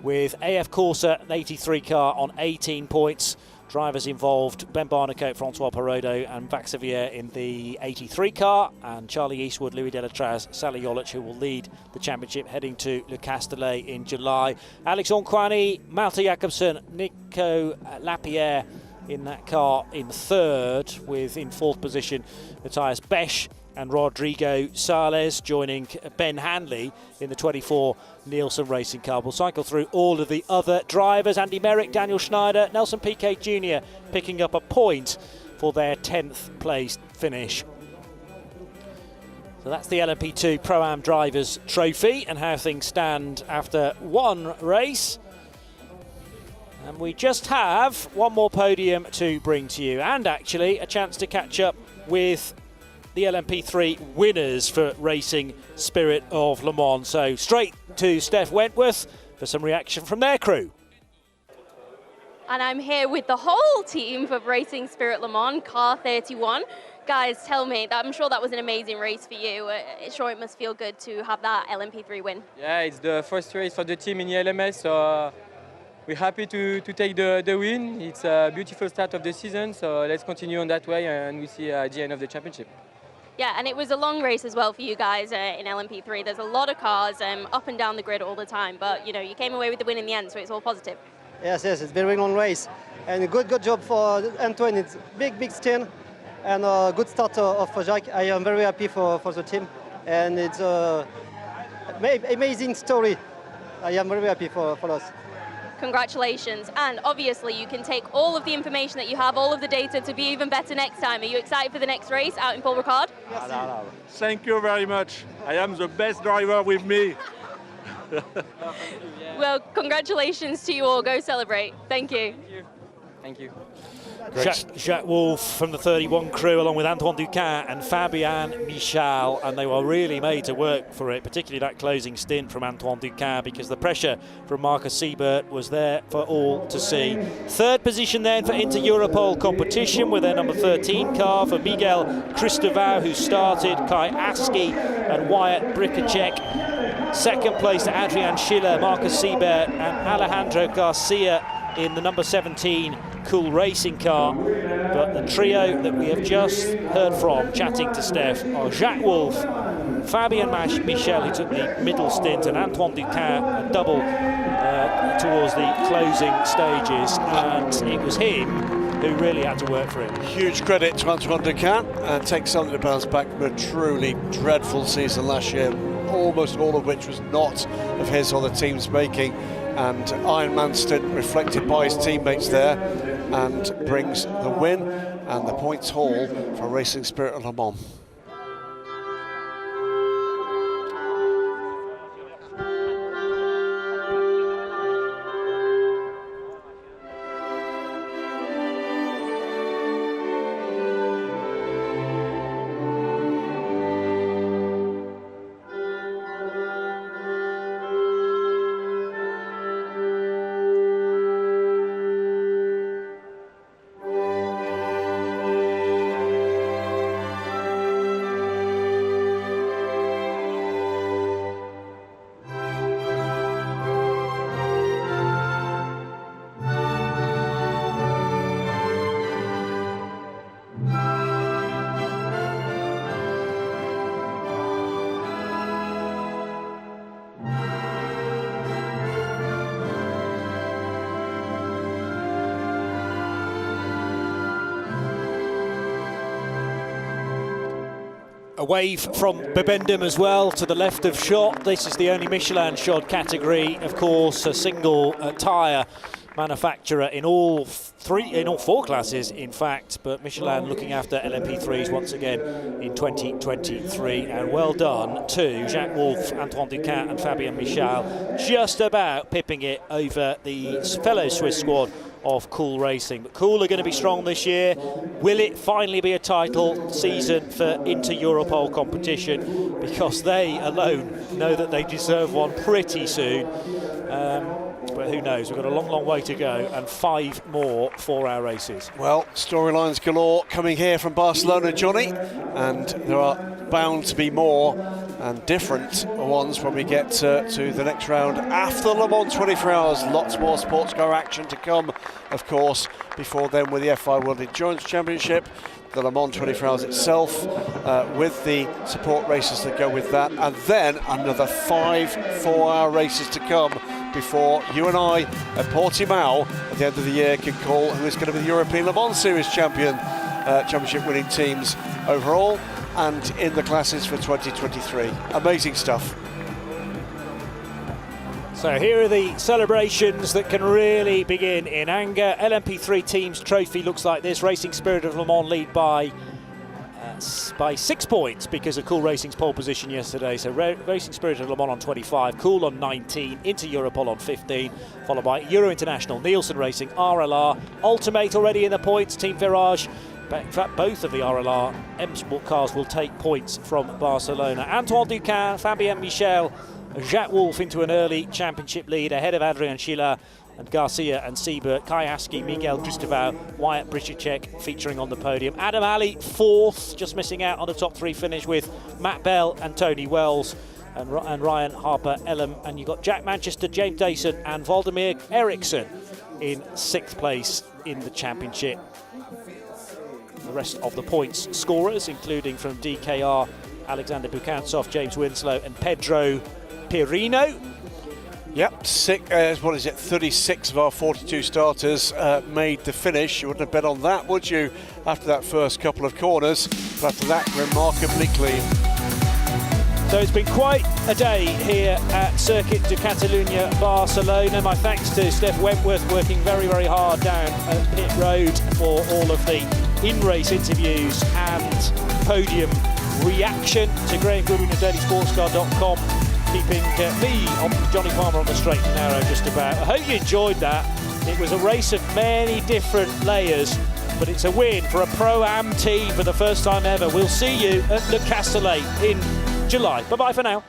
with AF Corsa, an 83 car on 18 points. Drivers involved, Ben Barnicoat, Francois Perrodo and Vaxavier in the 83 car, and Charlie Eastwood, Louis Delatraz, Salih Jolic, who will lead the championship heading to Le Castellet in July. Alexandre Coigny, Malte Jakobsen, Nico Lapierre in that car in third, with in fourth position Matthias Besch and Rodrigo Sales, joining Ben Hanley in the 24 Nielsen Racing car. We'll cycle through all of the other drivers. Andy Merrick, Daniel Schneider, Nelson Piquet Jr. picking up a point for their 10th place finish. So that's the LMP2 Pro-Am Drivers Trophy and how things stand after one race. And we just have one more podium to bring to you, and actually a chance to catch up with the LMP3 winners for Racing Spirit of Le Mans. So straight to Steph Wentworth for some reaction from their crew. And I'm here with the whole team for Racing Spirit Le Mans, car 31. Guys, tell me, I'm sure that was an amazing race for you. Sure, it must feel good to have that LMP3 win. Yeah, it's the first race for the team in ELMS, so we're happy to take the win. It's a beautiful start of the season, so let's continue on that way and we see at the end of the championship. Yeah, and it was a long race as well for you guys in LMP3. There's a lot of cars up and down the grid all the time, but you came away with the win in the end, so it's all positive. Yes, it's been a very long race, and good job for Antoine. It's big stint, and a good start for Jacques. I am very happy for the team, and it's an amazing story. I am very happy for us. Congratulations, and obviously you can take all of the information that you have, all of the data to be even better next time. Are you excited for the next race out in Paul Ricard? Yes. Thank you very much. I am the best driver with me. Well, congratulations to you all. Go celebrate. Thank you. Thank you. Jacques Wolf from the 31 crew, along with Antoine Ducin and Fabien Michal, and they were really made to work for it, particularly that closing stint from Antoine Ducin, because the pressure from Marcus Siebert was there for all to see. Third position then for Inter-Europol competition with their number 13 car for Miguel Cristobal, who started, Kai Aski and Wyatt Bricacek. Second place to Adrian Schiller, Marcus Siebert and Alejandro Garcia in the number 17 Cool Racing car. But the trio that we have just heard from chatting to Steph are Jacques Wolf, Fabien Michel, who took the middle stint, and Antoine Ducin, a double towards the closing stages, and it was him who really had to work for it. Huge credit to Antoine Ducin, and takes something to bounce back from a truly dreadful season last year, almost all of which was not of his or the team's making. And Ironman stint reflected by his teammates there, and brings the win and the points haul for Racing Spirit of Le Mans. A wave from Bibendum as well to the left of Schott. This is the only Michelin shod category, of course, a single tyre manufacturer in all four classes, in fact, but Michelin looking after LMP3s once again in 2023. And well done to Jacques Wolf, Antoine Duquin and Fabien Michal, just about pipping it over the fellow Swiss squad of Cool Racing. But Cool are going to be strong this year. Will it finally be a title season for Inter-Europol competition? Because they alone know that they deserve one pretty soon. But who knows, we've got a long, long way to go and 5 more 4-hour races. Well, storylines galore coming here from Barcelona, Johnny, and there are bound to be more and different ones when we get to the next round after Le Mans 24 hours. Lots more sports car action to come, of course, before then with the FIA World Endurance Championship, the Le Mans 24 hours itself, with the support races that go with that, and then another 5 4-hour races to come before you and I at Portimão at the end of the year can call who is going to be the European Le Mans Series champion, championship winning teams overall and in the classes for 2023. Amazing stuff. So here are the celebrations that can really begin in anger. LMP3 team's trophy looks like this. Racing Spirit of Le Mans lead by 6 points because of Cool Racing's pole position yesterday. So Racing Spirit of Le Mans on 25, Cool on 19, Inter-Europol on 15, followed by Euro International, Nielsen Racing, RLR, Ultimate already in the points, Team Virage. In fact, both of the RLR M Sport cars will take points from Barcelona. Antoine Duquin, Fabien Michal, Jacques Wolf into an early championship lead ahead of Adrian Schiller and Garcia and Siebert, Kai Aski, Miguel Gustavo, Wyatt Brychacek featuring on the podium. Adam Ali 4th, just missing out on the top 3 finish with Matt Bell and Tony Wells and Ryan Harper Ellum. And you've got Jack Manchester, James Dayson and Valdemir Eriksson in 6th place in the championship. The rest of the points scorers, including from DKR, Alexander Bukantsov, James Winslow and Pedro Pirino. Yep, 36 of our 42 starters made the finish. You wouldn't have bet on that, would you, after that first couple of corners? But after that, remarkably clean. So it's been quite a day here at Circuit de Catalunya, Barcelona. My thanks to Steph Wentworth, working very, very hard down at Pit Road for all of the in-race interviews and podium reaction. To Graham Goodwin of dailysportscar.com, keeping me, Johnny Palmer, on the straight and narrow just about. I hope you enjoyed that. It was a race of many different layers, but it's a win for a Pro-Am team for the first time ever. We'll see you at Le Castellet in July. Bye-bye for now.